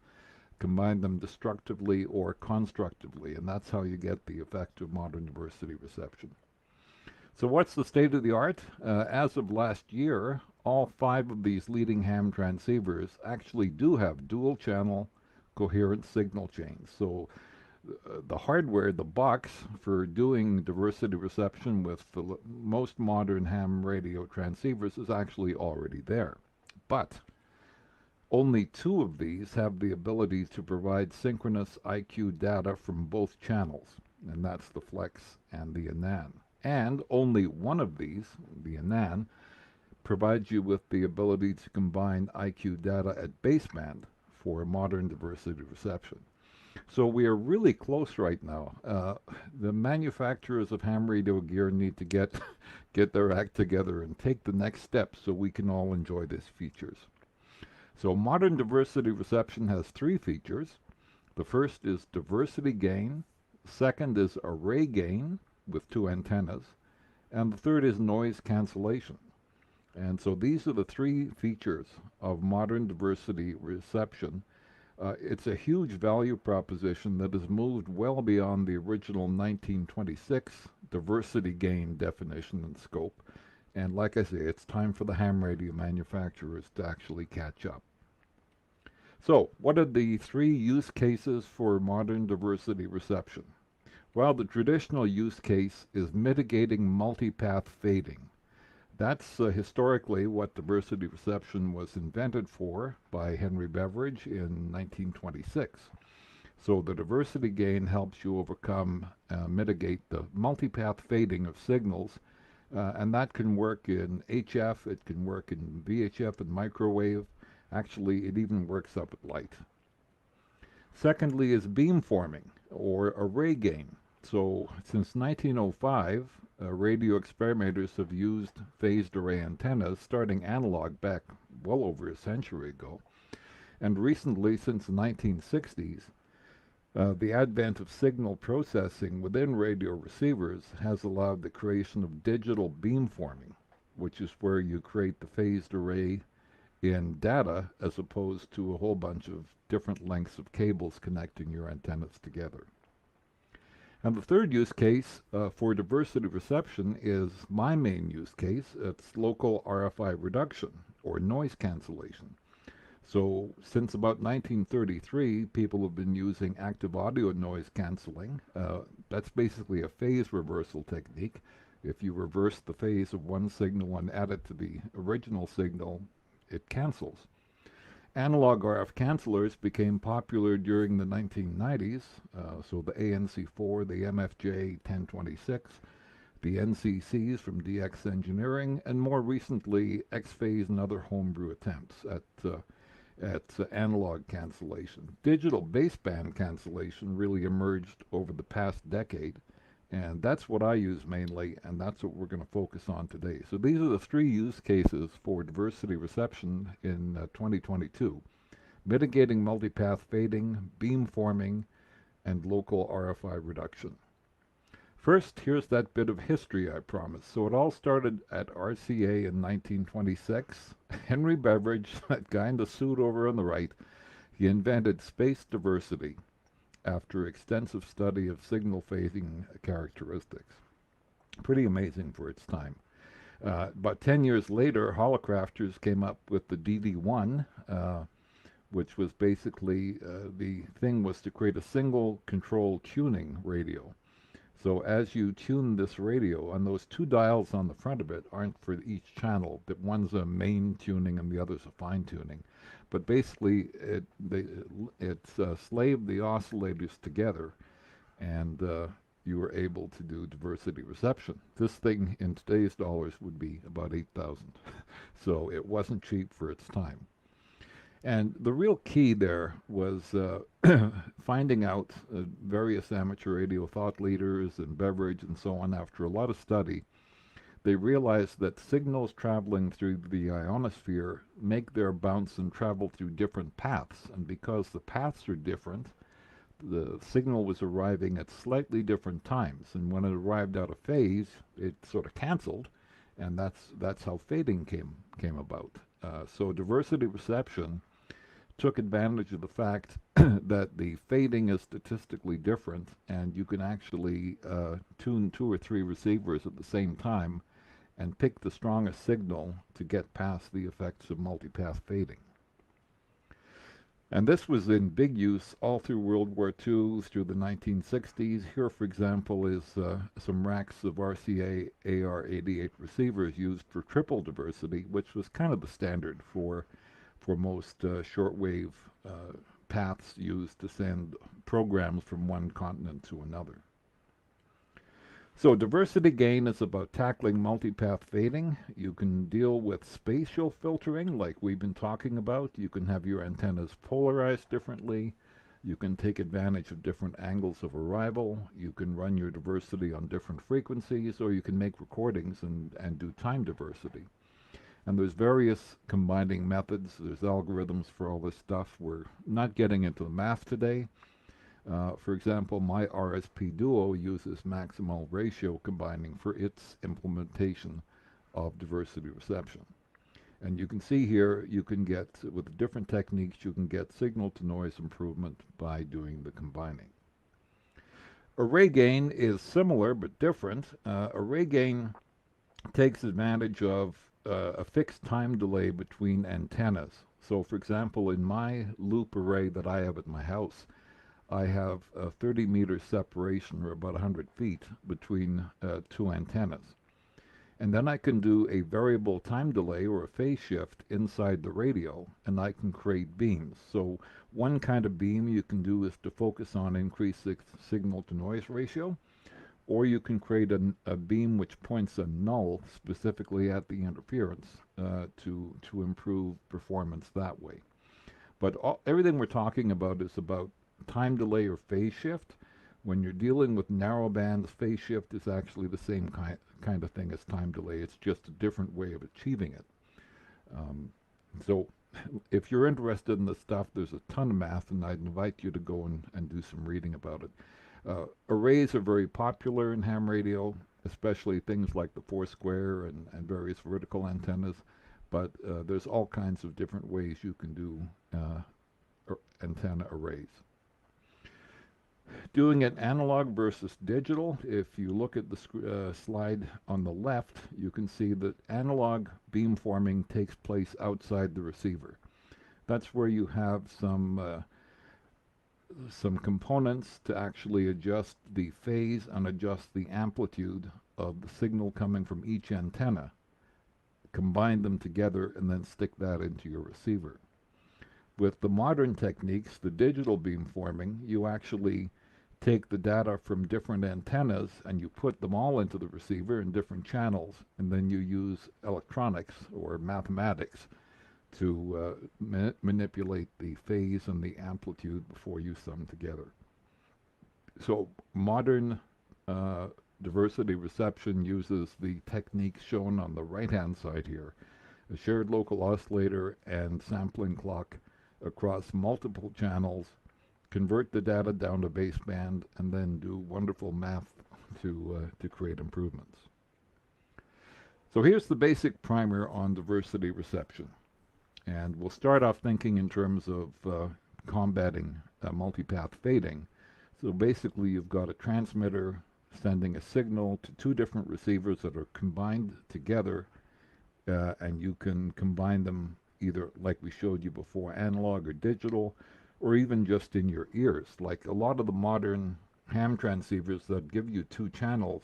combine them destructively or constructively, and that's how you get the effect of modern diversity reception. So what's the state of the art? As of last year, all 5 of these leading ham transceivers actually do have dual channel coherent signal chains. So the hardware, the box for doing diversity reception with the most modern ham radio transceivers is actually already there. But only 2 of these have the ability to provide synchronous IQ data from both channels, and that's the flex and the anan. And only one of these, the anan, provides you with the ability to combine IQ data at baseband for modern diversity reception. So we are really close right now. The manufacturers of ham radio gear need to get their act together and take the next step so we can all enjoy these features. So modern diversity reception has 3 features. The first is diversity gain. Second is array gain with 2 antennas. And the third is noise cancellation. And so these are the 3 features of modern diversity reception. It's a huge value proposition that has moved well beyond the original 1926 diversity gain definition and scope. And like I say, it's time for the ham radio manufacturers to actually catch up. So what are the 3 use cases for modern diversity reception? Well, the traditional use case is mitigating multipath fading. That's historically what diversity reception was invented for by Henry Beveridge in 1926. So the diversity gain helps you overcome, mitigate the multipath fading of signals, and that can work in HF, it can work in VHF and microwave. Actually, it even works up at light. Secondly is beamforming, or array gain. So since 1905, radio experimenters have used phased array antennas, starting analog back well over a century ago. And recently, since the 1960s, the advent of signal processing within radio receivers has allowed the creation of digital beamforming, which is where you create the phased array in data as opposed to a whole bunch of different lengths of cables connecting your antennas together. And the third use case for diversity reception is my main use case. It's local RFI reduction, or noise cancellation. So since about 1933, people have been using active audio noise canceling. That's basically a phase reversal technique. If you reverse the phase of one signal and add it to the original signal, it cancels. Analog RF cancelers became popular during the 1990s, so the ANC4, the MFJ 1026, the NCCs from DX Engineering, and more recently X-Phase and other homebrew attempts at analog cancellation. Digital baseband cancellation really emerged over the past decade, and that's what I use mainly, and that's what we're going to focus on today. So these are the three use cases for diversity reception in 2022. Mitigating multipath fading, beamforming, and local RFI reduction. First, here's that bit of history I promised. So it all started at RCA in 1926. Henry Beveridge, that guy in the suit over on the right, he invented space diversity after extensive study of signal fading characteristics. Pretty amazing for its time. About 10 years later, holocrafters came up with the DD1, which was basically, the thing was to create a single control tuning radio. So as you tune this radio, and those two dials on the front of it aren't for each channel, that one's a main tuning and the other's a fine tuning. But basically, it slaved the oscillators together, and you were able to do diversity reception. This thing in today's dollars would be about $8,000. So it wasn't cheap for its time. And the real key there was finding out various amateur radio thought leaders and Beveridge and so on. After a lot of study, they realized that signals traveling through the ionosphere make their bounce and travel through different paths. And because the paths are different, the signal was arriving at slightly different times. And when it arrived out of phase, it sort of canceled. And that's how fading came about. So diversity reception took advantage of the fact that the fading is statistically different, and you can actually tune 2 or 3 receivers at the same time and pick the strongest signal to get past the effects of multipath fading. And this was in big use all through World War II, through the 1960s. Here, for example, is some racks of RCA AR88 receivers used for triple diversity, which was kind of the standard for most shortwave paths used to send programs from one continent to another. So diversity gain is about tackling multipath fading. You can deal with spatial filtering like we've been talking about. You can have your antennas polarized differently. You can take advantage of different angles of arrival. You can run your diversity on different frequencies, or you can make recordings and do time diversity. And there's various combining methods. There's algorithms for all this stuff. We're not getting into the math today. For example, my RSP Duo uses maximal ratio combining for its implementation of diversity reception. And you can see here, you can get, with different techniques, you can get signal to noise improvement by doing the combining. Array gain is similar but different. Array gain takes advantage of a fixed time delay between antennas. So for example, in my loop array that I have at my house, I have a 30-meter separation, or about 100 feet, between 2 antennas. And then I can do a variable time delay or a phase shift inside the radio, and I can create beams. So one kind of beam you can do is to focus on increased signal to noise ratio, or you can create a beam which points a null specifically at the interference to improve performance that way. But everything we're talking about is about time delay or phase shift. When you're dealing with narrow bands, phase shift is actually the same kind of thing as time delay. It's just a different way of achieving it. So if you're interested in this stuff, there's a ton of math, and I'd invite you to go and do some reading about it. Arrays are very popular in ham radio, especially things like the four-square and various vertical antennas, but there's all kinds of different ways you can do antenna arrays. Doing it analog versus digital, if you look at the slide on the left, you can see that analog beamforming takes place outside the receiver. That's where you have some components to actually adjust the phase and adjust the amplitude of the signal coming from each antenna, combine them together, and then stick that into your receiver. With the modern techniques, the digital beamforming, you actually take the data from different antennas and you put them all into the receiver in different channels, and then you use electronics or mathematics to manipulate the phase and the amplitude before you sum together. So modern diversity reception uses the techniques shown on the right-hand side here, a shared local oscillator and sampling clock across multiple channels, convert the data down to baseband, and then do wonderful math to create improvements. So here's the basic primer on diversity reception. And we'll start off thinking in terms of combating multipath fading. So basically you've got a transmitter sending a signal to two different receivers that are combined together, and you can combine them either, like we showed you before, analog or digital, or even just in your ears. Like a lot of the modern ham transceivers that give you two channels,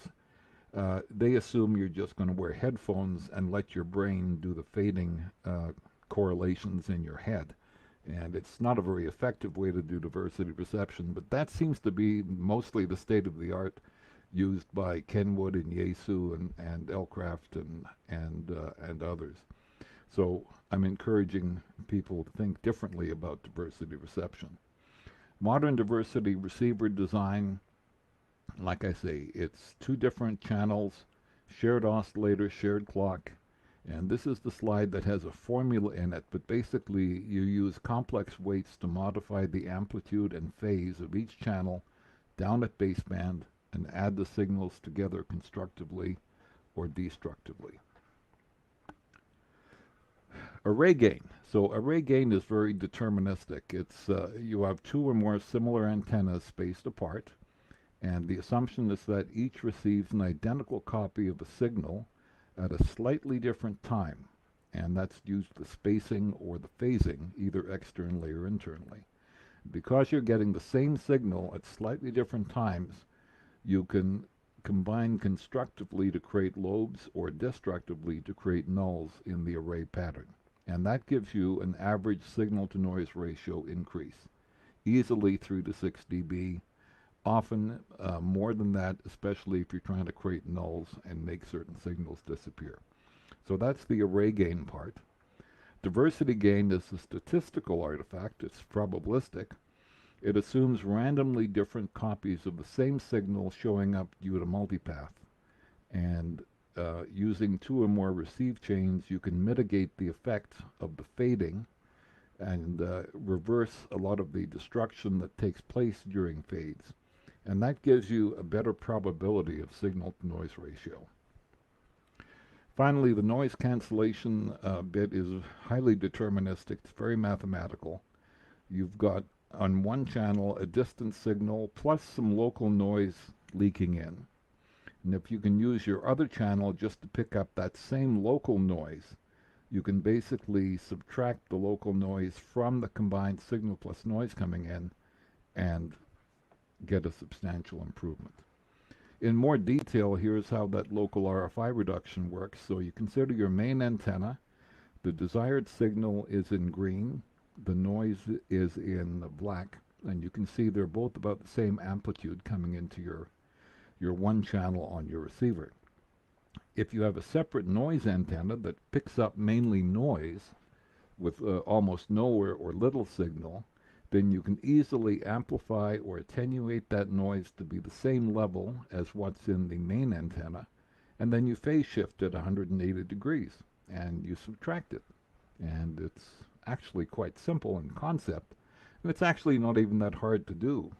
they assume you're just going to wear headphones and let your brain do the fading correlations in your head. And it's not a very effective way to do diversity reception, but that seems to be mostly the state of the art used by Kenwood and Yaesu and Elcraft and others. So I'm encouraging people to think differently about diversity reception. Modern diversity receiver design, like I say, it's two different channels, shared oscillator, shared clock, and this is the slide that has a formula in it, but basically you use complex weights to modify the amplitude and phase of each channel down at baseband and add the signals together constructively or destructively. Array gain. So array gain is very deterministic. It's you have two or more similar antennas spaced apart, and the assumption is that each receives an identical copy of a signal at a slightly different time, and that's due to the spacing or the phasing, either externally or internally. Because you're getting the same signal at slightly different times, you can combine constructively to create lobes or destructively to create nulls in the array pattern. And that gives you an average signal-to-noise ratio increase, easily 3 to 6 dB, often more than that, especially if you're trying to create nulls and make certain signals disappear. So that's the array gain part. Diversity gain is a statistical artifact. It's probabilistic. It assumes randomly different copies of the same signal showing up due to multipath. And using two or more receive chains, you can mitigate the effect of the fading and reverse a lot of the destruction that takes place during fades. And that gives you a better probability of signal-to-noise ratio. Finally, the noise cancellation bit is highly deterministic. It's very mathematical. You've got on one channel a distant signal plus some local noise leaking in. And if you can use your other channel just to pick up that same local noise, you can basically subtract the local noise from the combined signal plus noise coming in and get a substantial improvement. In more detail, here's how that local RFI reduction works. So you consider your main antenna. The desired signal is in green. The noise is in black. And you can see they're both about the same amplitude coming into your one channel on your receiver. If you have a separate noise antenna that picks up mainly noise with almost no or little signal, then you can easily amplify or attenuate that noise to be the same level as what's in the main antenna, and then you phase shift it 180 degrees, and you subtract it. And it's actually quite simple in concept, and it's actually not even that hard to do.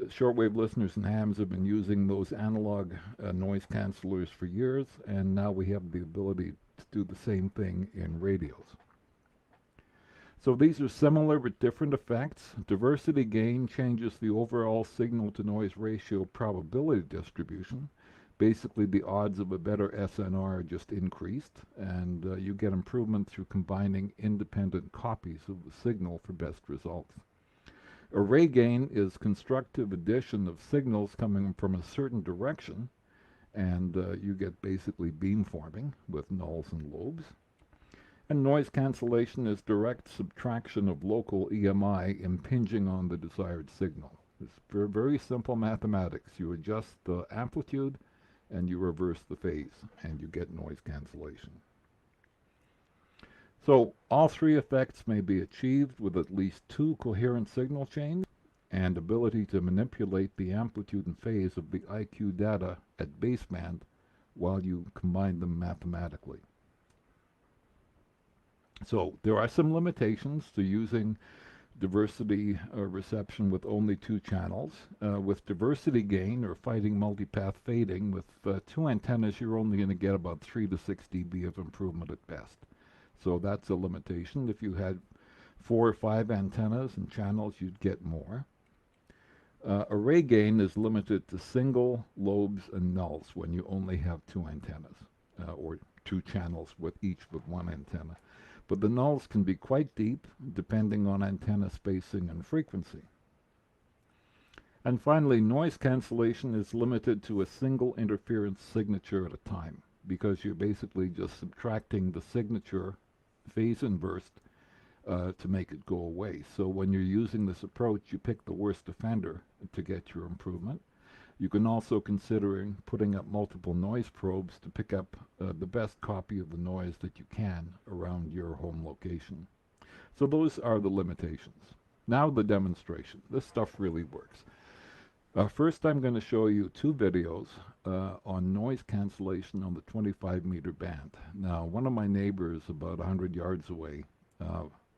Shortwave listeners and hams have been using those analog noise cancelers for years, and now we have the ability to do the same thing in radios. So these are similar but different effects. Diversity gain changes the overall signal-to-noise ratio probability distribution. Basically, the odds of a better SNR are just increased, and you get improvement through combining independent copies of the signal for best results. Array gain is constructive addition of signals coming from a certain direction, and you get basically beamforming with nulls and lobes. And noise cancellation is direct subtraction of local EMI impinging on the desired signal. It's very simple mathematics. You adjust the amplitude and you reverse the phase, and you get noise cancellation. So all three effects may be achieved with at least two coherent signal chains and ability to manipulate the amplitude and phase of the IQ data at baseband while you combine them mathematically. So there are some limitations to using diversity reception with only two channels. With diversity gain or fighting multipath fading, with two antennas you're only going to get about 3 to 6 dB of improvement at best. So that's a limitation. If you had 4 or 5 antennas and channels, you'd get more. Array gain is limited to single lobes and nulls when you only have two antennas or two channels with each with one antenna. But the nulls can be quite deep depending on antenna spacing and frequency. And finally, noise cancellation is limited to a single interference signature at a time, because you're basically just subtracting the signature phase inverse to make it go away. So when you're using this approach, you pick the worst offender to get your improvement. You can also consider putting up multiple noise probes to pick up the best copy of the noise that you can around your home location. So those are the limitations. Now the demonstration. This stuff really works. First, I'm going to show you two videos on noise cancellation on the 25-meter band. Now, one of my neighbors about 100 yards away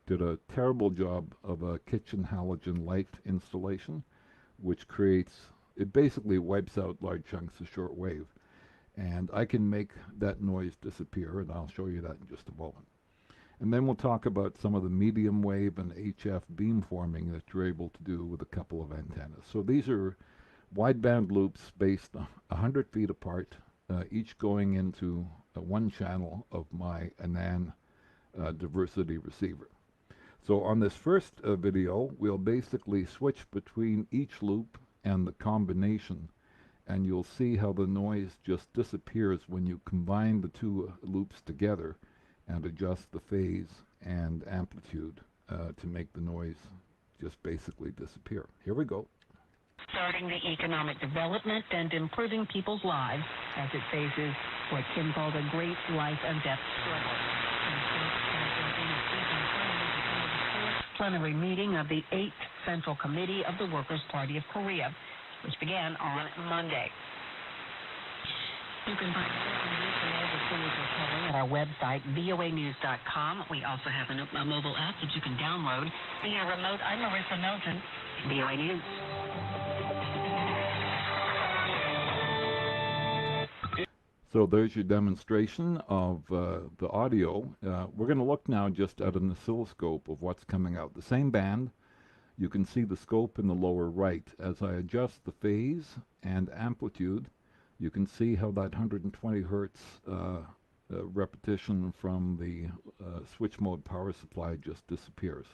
did a terrible job of a kitchen halogen light installation, which creates, it basically wipes out large chunks of shortwave. And I can make that noise disappear, and I'll show you that in just a moment. And then we'll talk about some of the medium wave and HF beamforming that you're able to do with a couple of antennas. So these are wideband loops based 100 feet apart, each going into one channel of my ANAN diversity receiver. So on this first video, we'll basically switch between each loop and the combination, and you'll see how the noise just disappears when you combine the two loops together and adjust the phase and amplitude to make the noise just basically disappear. Here we go. Starting the economic development and improving people's lives as it faces what Kim called a great life and death struggle. Plenary meeting of the 8th Central Committee of the Workers' Party of Korea, which began on Monday. You can find at our website, voanews.com. We also have a mobile app that you can download via remote. I'm Marissa Milton, VOA News. So there's your demonstration of the audio. We're going to look now just at an oscilloscope of what's coming out. The same band. You can see the scope in the lower right. As I adjust the phase and amplitude, you can see how that 120 hertz repetition from the switch mode power supply just disappears.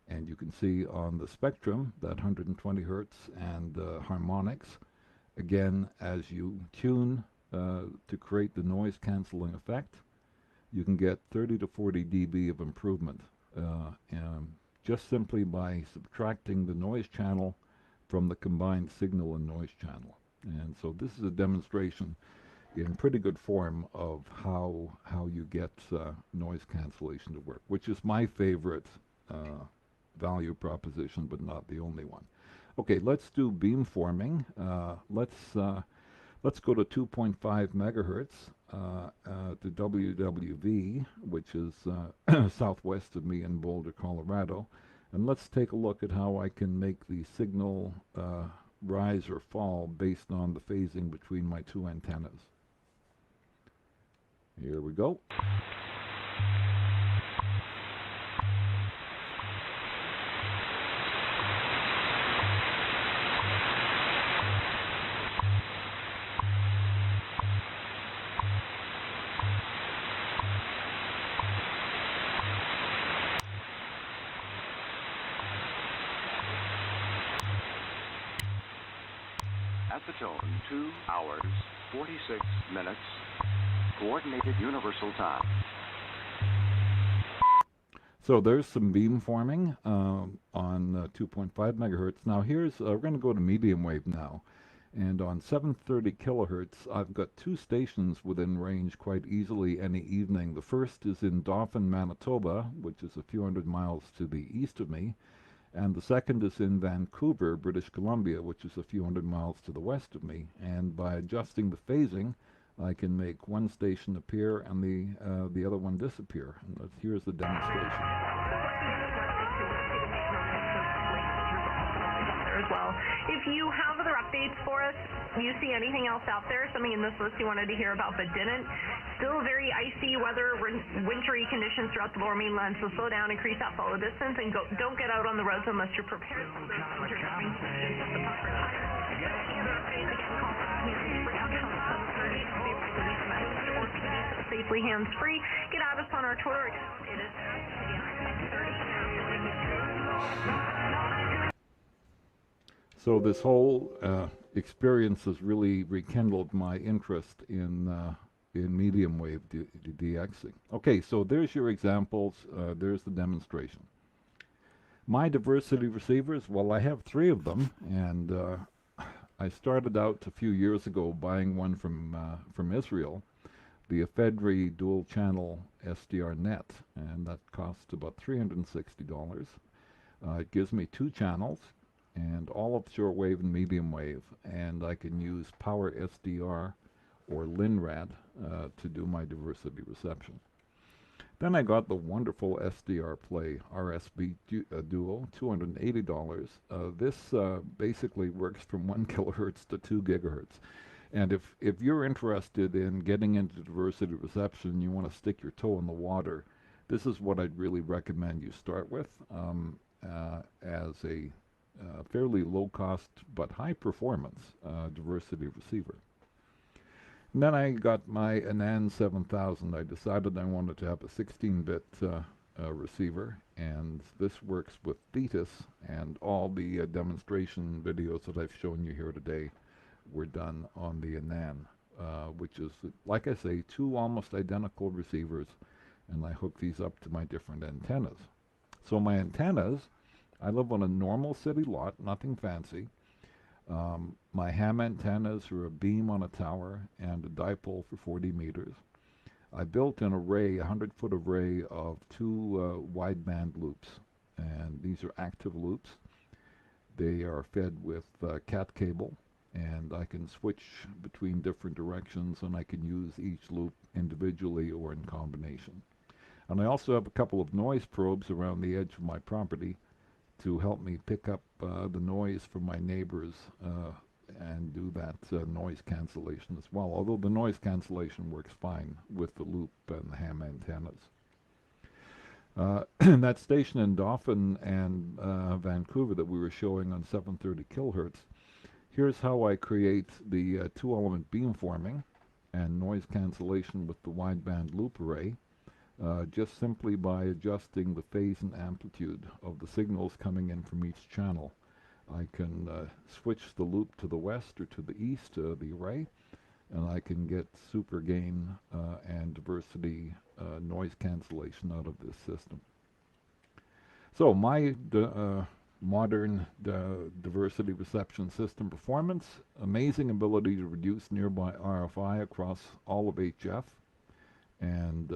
And you can see on the spectrum that 120 hertz and harmonics Again, as you tune to create the noise canceling effect, you can get 30 to 40 dB of improvement just simply by subtracting the noise channel from the combined signal and noise channel. And so this is a demonstration in pretty good form of how you get noise cancellation to work, which is my favorite value proposition, but not the only one. Okay, let's do beamforming. Let's go to 2.5 megahertz to WWV, which is southwest of me in Boulder, Colorado. And let's take a look at how I can make the signal rise or fall based on the phasing between my two antennas. Here we go. At the tone, 2 hours, 46 minutes, coordinated universal time. So there's some beamforming on 2.5 megahertz. Now here's, we're going to go to medium wave now. And on 730 kilohertz, I've got two stations within range quite easily any evening. The first is in Dauphin, Manitoba, which is a few hundred miles to the east of me. And the second is in Vancouver, British Columbia, which is a few hundred miles to the west of me. And by adjusting the phasing, I can make one station appear and the other one disappear. And here's the demonstration. As well. If you have other updates for us, you see anything else out there, something in this list you wanted to hear about but didn't, still very icy weather, wintry conditions throughout the lower mainland, so slow down, increase that follow distance, and don't get out on the roads unless you're prepared. Safely hands-free. Get at us on our Twitter account. It is So this whole experience has really rekindled my interest in medium wave DXing. Okay, so there's your examples. There's the demonstration. My diversity receivers, well, I have 3 of them, and I started out a few years ago buying one from Israel, the Ephedri dual channel SDR net, and that cost about $360. It gives me 2 channels, and all of shortwave and medium wave, and I can use Power SDR or LINRAD to do my diversity reception. Then I got the wonderful SDR Play RSB Duo, $280. This basically works from 1 kilohertz to 2 gigahertz. And if you're interested in getting into diversity reception, you want to stick your toe in the water, this is what I'd really recommend you start with as a fairly low-cost but high-performance diversity receiver. And then I got my Anand 7000. I decided I wanted to have a 16-bit receiver, and this works with Thetis, and all the demonstration videos that I've shown you here today were done on the Anand, which is, like I say, 2 almost identical receivers, and I hook these up to my different antennas. So my antennas, I live on a normal city lot, nothing fancy. My ham antennas are a beam on a tower and a dipole for 40 meters. I built an array, a 100-foot array of 2 wideband loops, and these are active loops. They are fed with cat cable, and I can switch between different directions, and I can use each loop individually or in combination. And I also have a couple of noise probes around the edge of my property to help me pick up the noise from my neighbors and do that noise cancellation as well, although the noise cancellation works fine with the loop and the ham antennas. That station in Dauphin and Vancouver that we were showing on 730 kilohertz, here's how I create the 2-element beamforming and noise cancellation with the wideband loop array. Just simply by adjusting the phase and amplitude of the signals coming in from each channel. I can switch the loop to the west or to the east, the array, and I can get super gain and diversity noise cancellation out of this system. So my modern diversity reception system performance, amazing ability to reduce nearby RFI across all of HF, and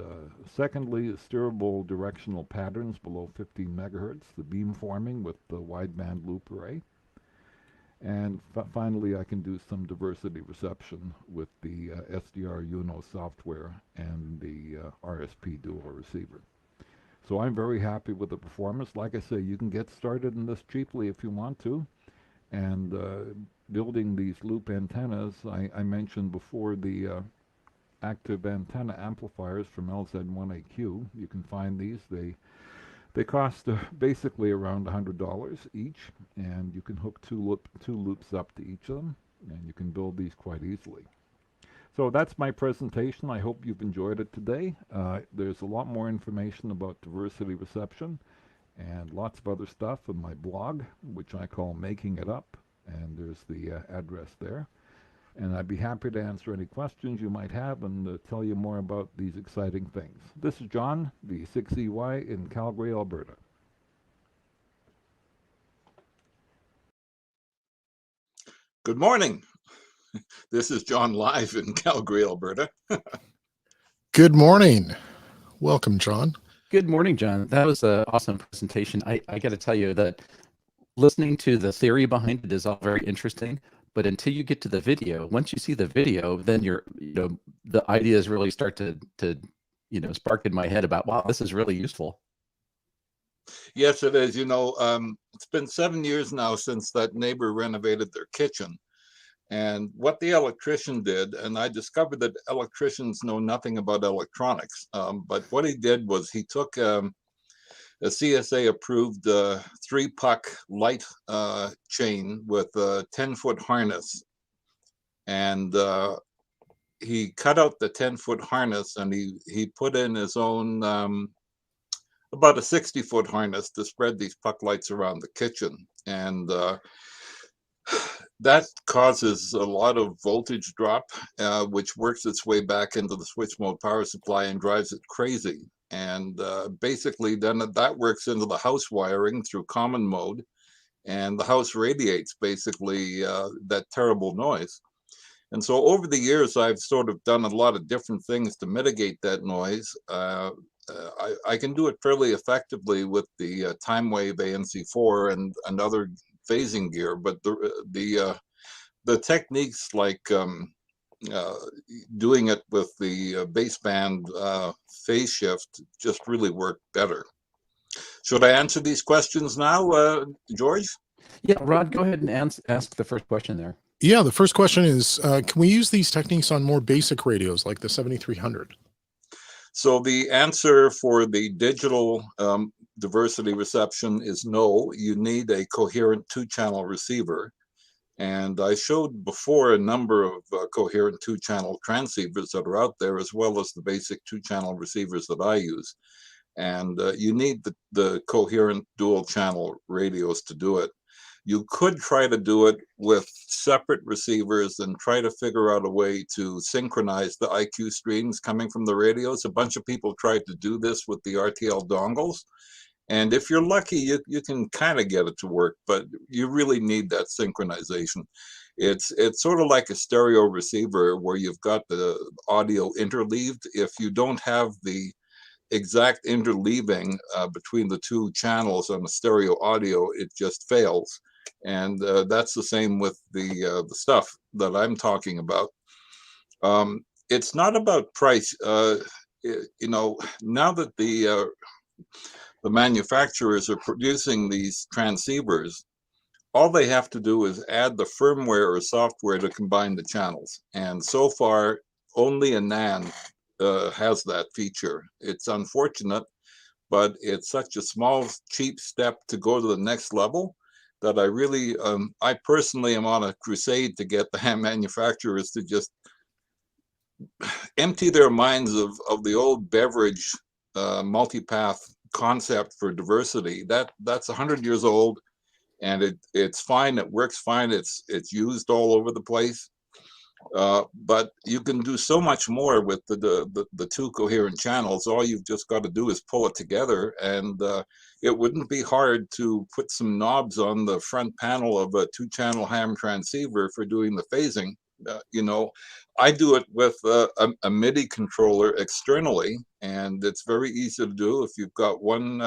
secondly, steerable directional patterns below 15 megahertz, the beamforming with the wideband loop array. And finally, I can do some diversity reception with the SDR UNO software and the RSP dual receiver. So I'm very happy with the performance. Like I say, you can get started in this cheaply if you want to. And building these loop antennas, I mentioned before the active antenna amplifiers from LZ1AQ. You can find these. They cost basically around $100 each, and you can hook two loops up to each of them, and you can build these quite easily. So that's my presentation. I hope you've enjoyed it today. There's a lot more information about diversity reception and lots of other stuff in my blog, which I call Making It Up, and there's the address there. And I'd be happy to answer any questions you might have and tell you more about these exciting things. This is John, the 6EY in Calgary, Alberta. Good morning. This is John live in Calgary, Alberta. Good morning. Welcome, John. Good morning, John. That was an awesome presentation. I got to tell you that listening to the theory behind it is all very interesting. But until you get to the video, once you see the video, then the ideas really start to spark in my head about, wow, this is really useful. Yes, it is. It's been 7 years now since that neighbor renovated their kitchen. And what the electrician did, and I discovered that electricians know nothing about electronics, but what he did was he took a CSA-approved 3-puck light chain with a 10-foot harness. And he cut out the 10-foot harness, and he put in his own, about a 60-foot harness to spread these puck lights around the kitchen. And that causes a lot of voltage drop, which works its way back into the switch mode power supply and drives it crazy. And basically then that works into the house wiring through common mode, and the house radiates basically that terrible noise. And so over the years, I've sort of done a lot of different things to mitigate that noise. I can do it fairly effectively with the time wave ANC4 and other phasing gear, but the techniques like doing it with the baseband phase shift just really work better. Should I answer these questions now, George? Yeah, Rod, go ahead and ask the first question there. Yeah, the first question is, can we use these techniques on more basic radios like the 7300? So the answer for the digital diversity reception is no. You need a coherent 2-channel receiver. And I showed before a number of coherent 2-channel transceivers that are out there, as well as the basic 2-channel receivers that I use. And you need the coherent dual-channel radios to do it. You could try to do it with separate receivers and try to figure out a way to synchronize the IQ streams coming from the radios. A bunch of people tried to do this with the RTL dongles. And if you're lucky, you can kind of get it to work, but you really need that synchronization. It's sort of like a stereo receiver where you've got the audio interleaved. If you don't have the exact interleaving between the two channels on the stereo audio, it just fails. And that's the same with the stuff that I'm talking about. It's not about price. Now that the manufacturers are producing these transceivers, all they have to do is add the firmware or software to combine the channels. And so far, only a NAND has that feature. It's unfortunate, but it's such a small, cheap step to go to the next level that I really, I personally am on a crusade to get the manufacturers to just empty their minds of the old beverage multipath concept for diversity. That's 100 years old. and it's fine. It works fine. It's used all over the place. But you can do so much more with the two coherent channels. All you've just got to do is pull it together, and it wouldn't be hard to put some knobs on the front panel of a 2-channel ham transceiver for doing the phasing. You know, I do it with a MIDI controller externally, and it's very easy to do. If you've got one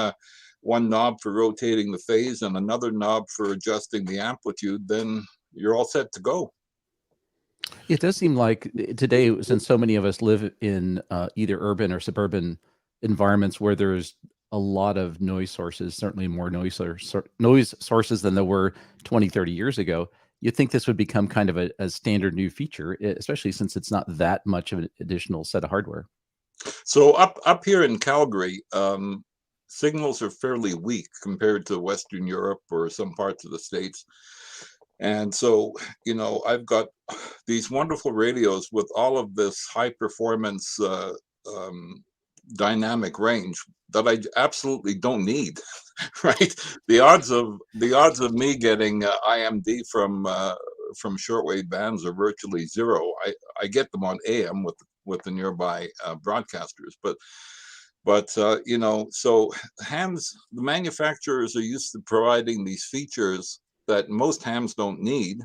knob for rotating the phase and another knob for adjusting the amplitude, then you're all set to go. It does seem like today, since so many of us live in either urban or suburban environments where there's a lot of noise sources, certainly more noise sources than there were 20, 30 years ago, you'd think this would become kind of a standard new feature, especially since it's not that much of an additional set of hardware. So up here in Calgary, signals are fairly weak compared to Western Europe or some parts of the States. And so, you know, I've got these wonderful radios with all of this high performance dynamic range that I absolutely don't need, right? The odds of me getting IMD from shortwave bands are virtually zero. I get them on AM with the nearby broadcasters, but you know, so hams, the manufacturers are used to providing these features that most hams don't need,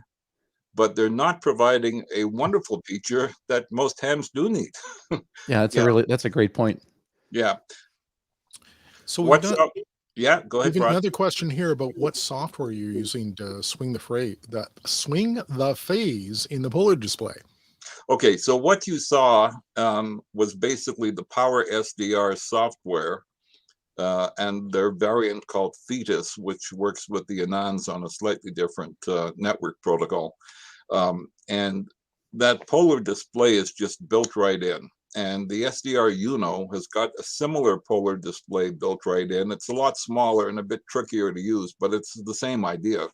but they're not providing a wonderful feature that most hams do need. Yeah, that's a great point. Yeah. So what's up? Yeah, go ahead. We've got another question here about what software you're using to swing the phase in the polar display. Okay, so what you saw was basically the Power SDR software and their variant called Thetis, which works with the Anons on a slightly different network protocol. And that polar display is just built right in. And the SDR Uno has got a similar polar display built right in. It's a lot smaller and a bit trickier to use, but it's the same idea.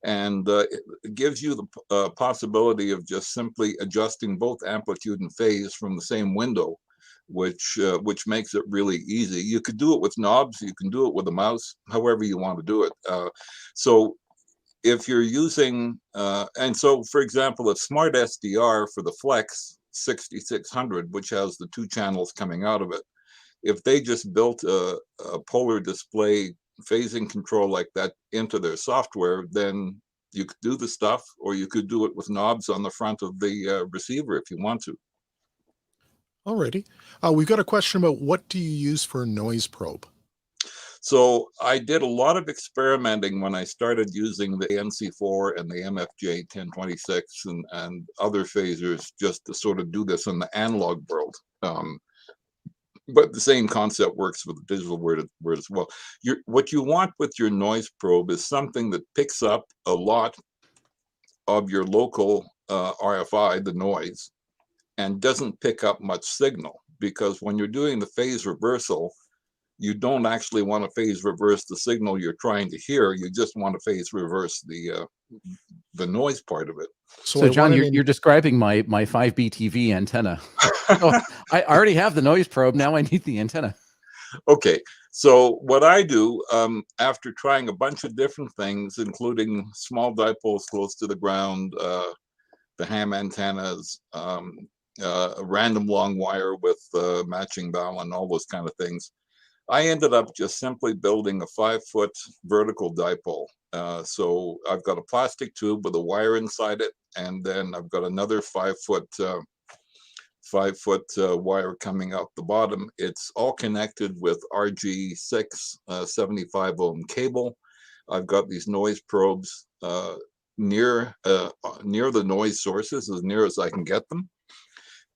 And it gives you the possibility of just simply adjusting both amplitude and phase from the same window, which makes it really easy. You could do it with knobs, you can do it with a mouse, however you want to do it. So if you're using, and so for example, a Smart SDR for the Flex 6600, which has the 2 channels coming out of it, if they just built a polar display phasing control like that into their software, then you could do the stuff, or you could do it with knobs on the front of the receiver if you want to. Alrighty. We've got a question about what do you use for a noise probe? So I did a lot of experimenting when I started using the NC4 and the MFJ 1026 and other phasers just to sort of do this in the analog world. But the same concept works with the digital world as well. What you want with your noise probe is something that picks up a lot of your local RFI, the noise, and doesn't pick up much signal, because when you're doing the phase reversal, you don't actually want to phase reverse the signal you're trying to hear. You just want to phase reverse the noise part of it. So John, you're describing my 5B TV antenna. Oh, I already have the noise probe. Now I need the antenna. Okay, so what I do after trying a bunch of different things, including small dipoles close to the ground, the ham antennas, a random long wire with matching bow and all those kind of things, I ended up just simply building a 5-foot vertical dipole. So I've got a plastic tube with a wire inside it, and then I've got another 5-foot wire coming out the bottom. It's all connected with RG6 75 ohm cable. I've got these noise probes near the noise sources, as near as I can get them,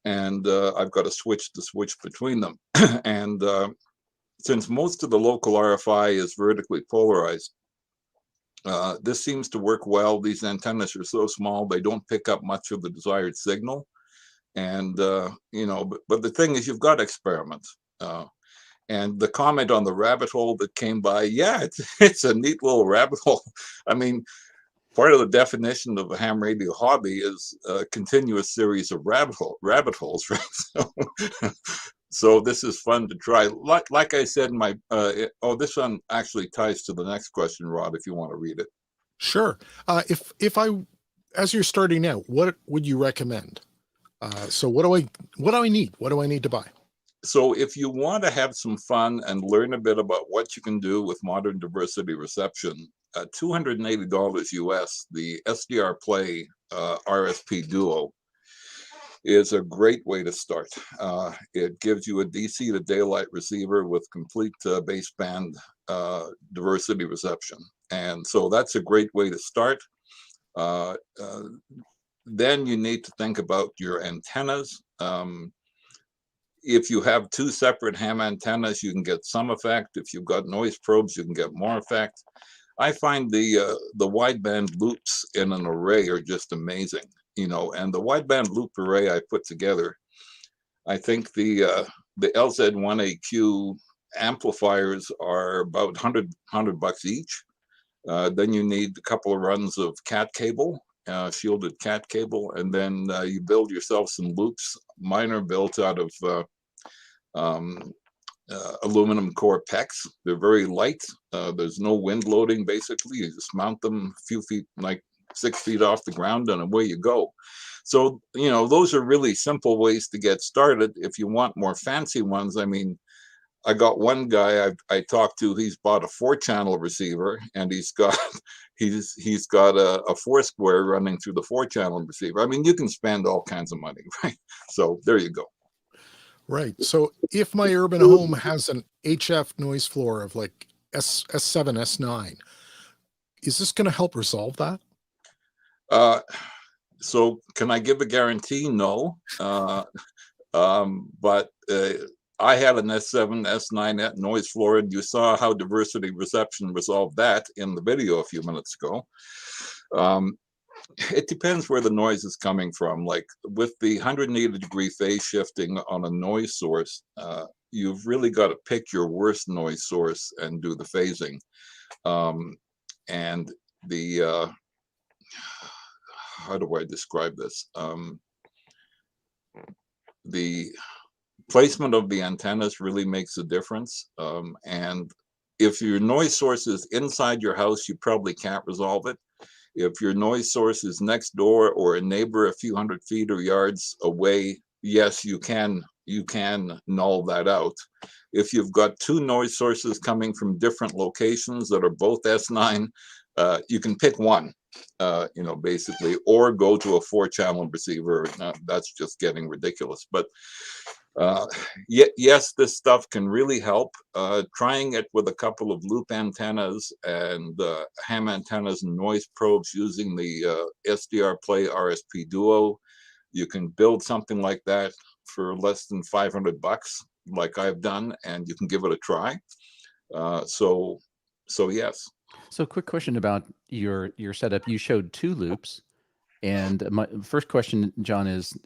and I've got a switch to switch between them. And since most of the local RFI is vertically polarized, this seems to work well. These antennas are so small, they don't pick up much of the desired signal. And, you know, but the thing is, you've got to experiment. And the comment on the rabbit hole that came by, yeah, it's a neat little rabbit hole. I mean, part of the definition of a ham radio hobby is a continuous series of rabbit holes, right? So this is fun to try. Like I said, this one actually ties to the next question, Rod, if you want to read it. Sure. As you're starting out, what would you recommend? So what do I need? What do I need to buy? So if you want to have some fun and learn a bit about what you can do with modern diversity reception, $280 US, the SDR Play RSP Duo is a great way to start. It gives you a DC to daylight receiver with complete baseband diversity reception. And so that's a great way to start. Then you need to think about your antennas. If you have two separate ham antennas, you can get some effect. If you've got noise probes, you can get more effect. I find the wideband loops in an array are just amazing, and the wideband loop array I put together, I think the LZ1AQ amplifiers are about $100 each. Then you need a couple of runs of cat cable, shielded cat cable, and then you build yourself some loops. Mine are built out of aluminum core PEX. They're very light. There's no wind loading, basically. You just mount them a few feet, like 6 feet off the ground, and away you go. So, those are really simple ways to get started. If you want more fancy ones, I got one guy I talked to. He's bought a 4-channel receiver, and he's got a 4-square running through the 4-channel receiver. You can spend all kinds of money, right? So there you go. Right. So if my urban home has an HF noise floor of like S7, S9, is this going to help resolve that? So can I give a guarantee? No. But I had an S7, S9 noise floor, and you saw how diversity reception resolved that in the video a few minutes ago. It depends where the noise is coming from. Like with the 180-degree phase shifting on a noise source, you've really got to pick your worst noise source and do the phasing. And the, how do I describe this? The placement of the antennas really makes a difference. And if your noise source is inside your house, you probably can't resolve it. If your noise source is next door or a neighbor a few hundred feet or yards away, yes, you can null that out. If you've got two noise sources coming from different locations that are both S9, you can pick one, basically, or go to a 4-channel receiver. That's just getting ridiculous. But yes, this stuff can really help. Trying it with a couple of loop antennas and ham antennas and noise probes using the SDR Play RSP Duo, you can build something like that for less than $500, like I've done, and you can give it a try. So yes. So quick question about your setup. You showed 2 loops, and my first question, John, is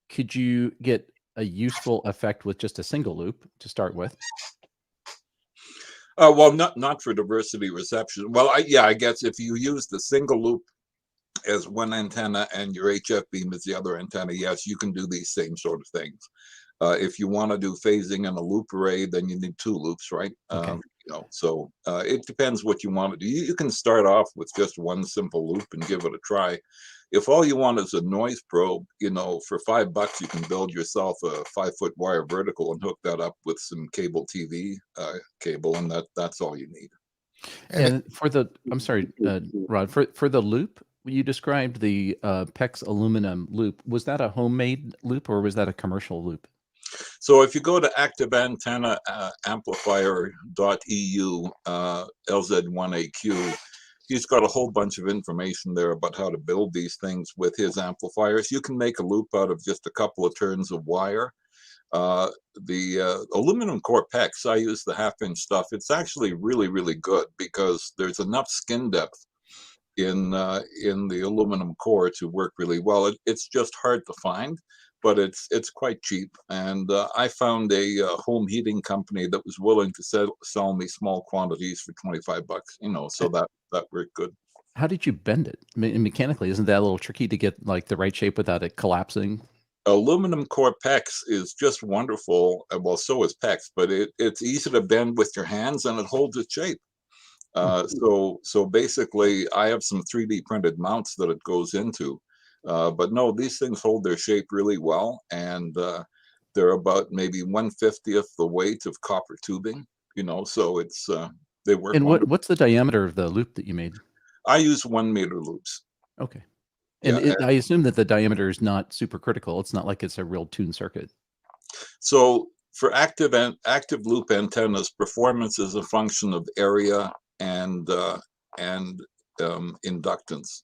could you get a useful effect with just a single loop to start with? Well, not for diversity reception. Well, I guess if you use the single loop as one antenna and your HF beam is the other antenna, yes, you can do these same sort of things. If you want to do phasing in a loop array, then you need 2 loops, right? Okay. So it depends what you want to do. You can start off with just one simple loop and give it a try. If all you want is a noise probe, for $5 you can build yourself a 5-foot wire vertical and hook that up with some cable TV cable, and that's all you need. And for the, I'm sorry, Rod, for the loop, you described the PEX aluminum loop. Was that a homemade loop or was that a commercial loop? So if you go to activeantenna amplifier.eu, LZ1AQ, he's got a whole bunch of information there about how to build these things with his amplifiers. You can make a loop out of just a couple of turns of wire. The aluminum core PEX, I use the 1/2-inch stuff. It's actually really, really good because there's enough skin depth in the aluminum core to work really well. It's just hard to find, but it's quite cheap. And I found a home heating company that was willing to sell me small quantities for $25. So that worked good. How did you bend it? Mechanically, isn't that a little tricky to get like the right shape without it collapsing? Aluminum core PEX is just wonderful. Well, so is PEX, but it's easy to bend with your hands and it holds its shape. So basically, I have some 3D printed mounts that it goes into. But no, these things hold their shape really well, and they're about maybe 1/50th the weight of copper tubing. So it's they work. And what's the diameter of the loop that you made? I use 1 meter loops. Okay. And I assume that the diameter is not super critical. It's not like it's a real tuned circuit. So for active loop antennas, performance is a function of area and inductance.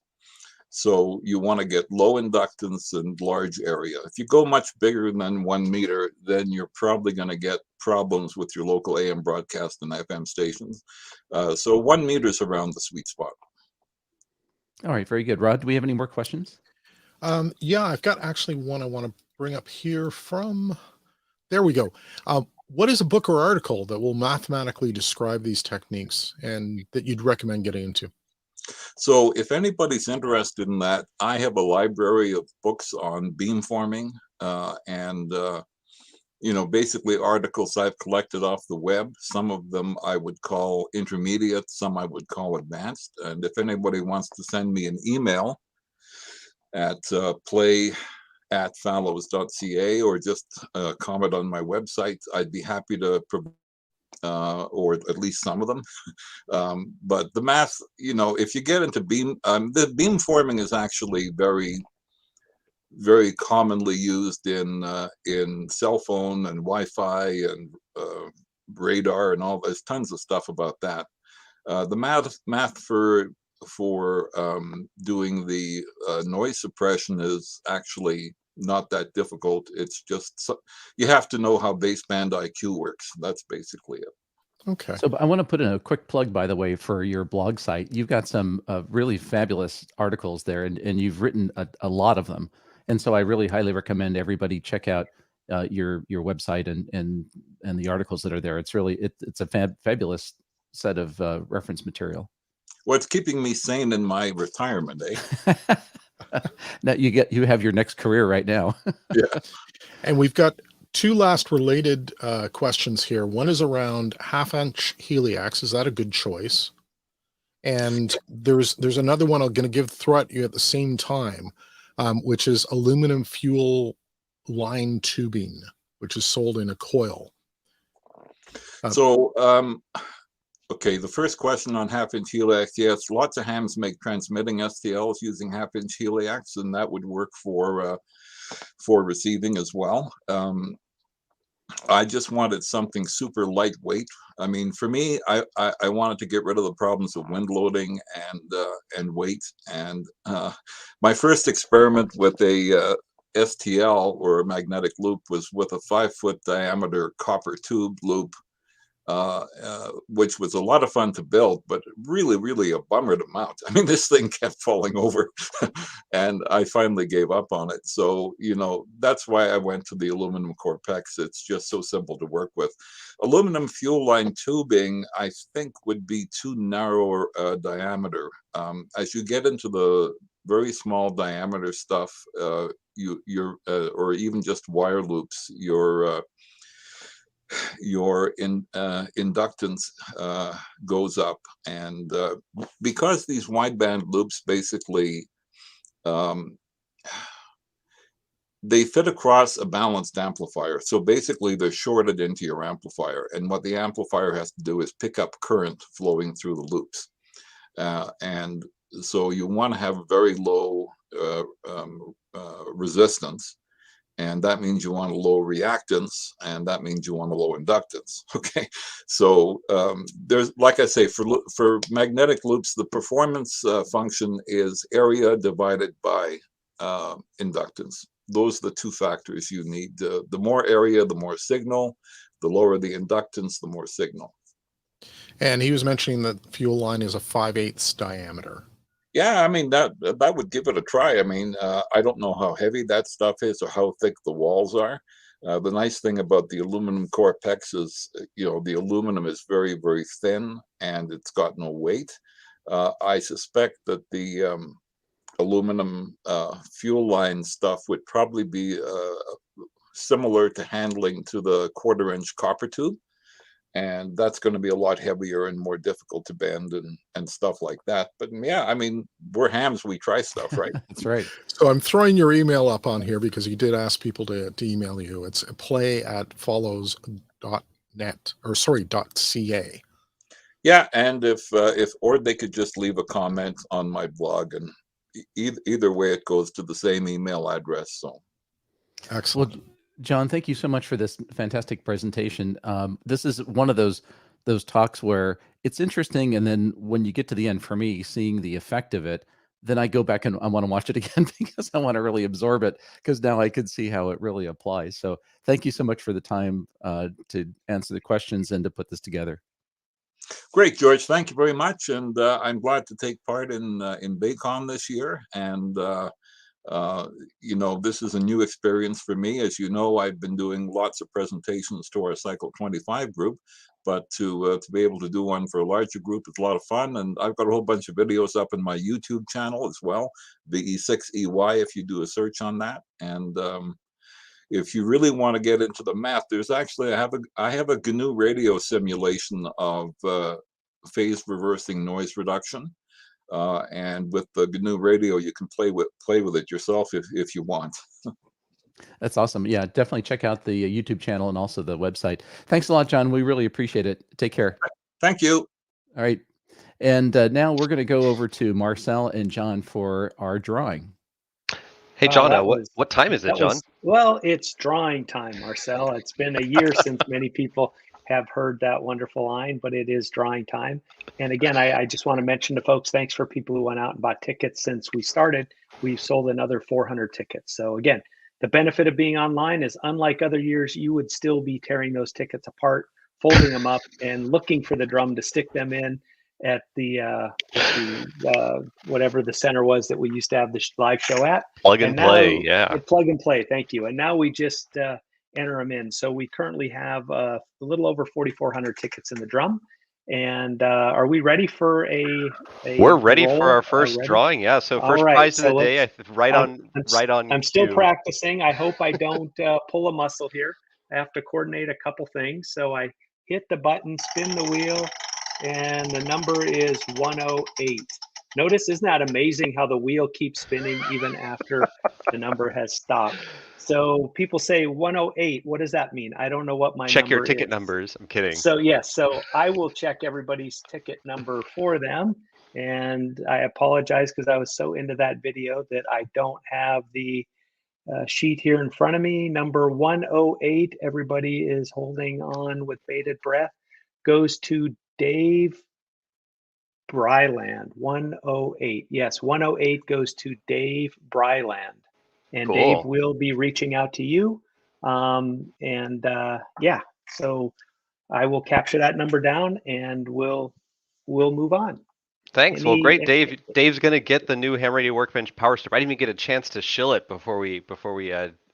So you want to get low inductance and large area. If you go much bigger than 1 meter, then you're probably going to get problems with your local AM broadcast and FM stations. So 1 meter is around the sweet spot. All right, very good. Rod, do we have any more questions? Yeah, I've got actually one I want to bring up here from, there we go. What is a book or article that will mathematically describe these techniques and that you'd recommend getting into? So if anybody's interested in that, I have a library of books on beamforming and basically articles I've collected off the web. Some of them I would call intermediate, some I would call advanced. And if anybody wants to send me an email at play@fallows.ca or just comment on my website, I'd be happy to provide or at least some of them. But the math, if you get into the beamforming is actually very, very commonly used in cell phone and Wi-Fi and radar and all. There's tons of stuff about that. The math for doing the noise suppression is actually not that difficult. It's just you have to know how baseband IQ works. That's basically it. Okay. So I want to put in a quick plug, by the way, for your blog site. You've got some really fabulous articles there, and you've written a lot of them. And so I really highly recommend everybody check out your website and the articles that are there. It's really it's a fabulous set of reference material. Well, it's keeping me sane in my retirement, eh? Now you have your next career right now. Yeah. And we've got two last related questions here. One is around 1/2-inch Heliax. Is that a good choice? And there's another one I'm going to throw at you at the same time, which is aluminum fuel line tubing, which is sold in a coil. Okay, the first question on 1/2-inch Heliax, yes, lots of hams make transmitting STLs using 1/2-inch Heliax, and that would work for receiving as well. I just wanted something super lightweight. I mean, for me, I wanted to get rid of the problems of wind loading and weight. And my first experiment with a STL or a magnetic loop was with a 5-foot diameter copper tube loop. Which was a lot of fun to build, but really, really a bummer to mount. I mean, this thing kept falling over and I finally gave up on it. So, that's why I went to the aluminum core PEX. It's just so simple to work with. Aluminum fuel line tubing, I think, would be too narrow a diameter. As you get into the very small diameter stuff, or even just wire loops, your inductance goes up, and because these wideband loops basically they fit across a balanced amplifier, so basically they're shorted into your amplifier, and what the amplifier has to do is pick up current flowing through the loops, and so you want to have very low resistance. And that means you want a low reactance, and that means you want a low inductance. Okay, so there's, like I say, for magnetic loops, the performance function is area divided by inductance. Those are the two factors you need. The more area, the more signal. The lower the inductance, the more signal. And he was mentioning that the fuel line is a 5/8 diameter. Yeah, I mean, that would give it a try. I mean, I don't know how heavy that stuff is or how thick the walls are. The nice thing about the aluminum core PEX is, the aluminum is very, very thin and it's got no weight. I suspect that the aluminum fuel line stuff would probably be similar to handling to the 1/4-inch copper tube. And that's going to be a lot heavier and more difficult to bend and stuff like that. But yeah, I mean, we're hams, we try stuff, right? That's right. So I'm throwing your email up on here because you did ask people to email you. It's play@follows.net or sorry, .ca. Yeah, and if or they could just leave a comment on my blog, and either way it goes to the same email address. So excellent. Well, John, thank you so much for this fantastic presentation. This is one of those talks where it's interesting, and then when you get to the end, for me, seeing the effect of it, then I go back and I want to watch it again because I want to really absorb it, because now I could see how it really applies. So thank you so much for the time to answer the questions and to put this together. Great, George. Thank you very much, and I'm glad to take part in BayCon this year. And you know, this is a new experience for me. As you know, I've been doing lots of presentations to our Cycle 25 group, but to be able to do one for a larger group is a lot of fun. And I've got a whole bunch of videos up in my YouTube channel as well, the E6EY, if you do a search on that. And if you really want to get into the math, there's actually I have a GNU radio simulation of phase reversing noise reduction, and with the GNU radio, you can play with it yourself if you want. That's awesome. Yeah, definitely check out the YouTube channel and also the website. Thanks a lot, John. We really appreciate it. Take care. Thank you. All right. And now we're going to go over to Marcel and John for our drawing. Hey, John, what time is it, John? Well, it's drawing time, Marcel. It's been a year since many people have heard that wonderful line, but it is drawing time. And again, I just want to mention to folks, thanks for people who went out and bought tickets since we started. We've sold another 400 tickets. So again, the benefit of being online is, unlike other years, you would still be tearing those tickets apart, folding them up, and looking for the drum to stick them in at the whatever the center was that we used to have the live show at. Plug and play, yeah. Plug and play, thank you. And now we just enter them in. So we currently have a little over 4,400 tickets in the drum. And are we ready for a We're ready for our first drawing, yeah. So first prize of the day, right on. I'm still practicing. I hope I don't pull a muscle here. I have to coordinate a couple things. So I hit the button, spin the wheel, and the number is 108. Notice, isn't that amazing how the wheel keeps spinning even after the number has stopped? So people say 108. What does that mean? I don't know what my check number your ticket is. Numbers. I'm kidding. So yes, so I will check everybody's ticket number for them. And I apologize because I was so into that video that I don't have the sheet here in front of me. Number 108, everybody is holding on with bated breath, goes to Dave Bryland. 108. Yes, 108 goes to Dave Bryland. And cool. Dave will be reaching out to you. Yeah, so I will capture that number down and we'll move on. Thanks. Well, great, Dave. Dave's gonna get the new Ham Radio Workbench Power Strip. I didn't even get a chance to shill it before we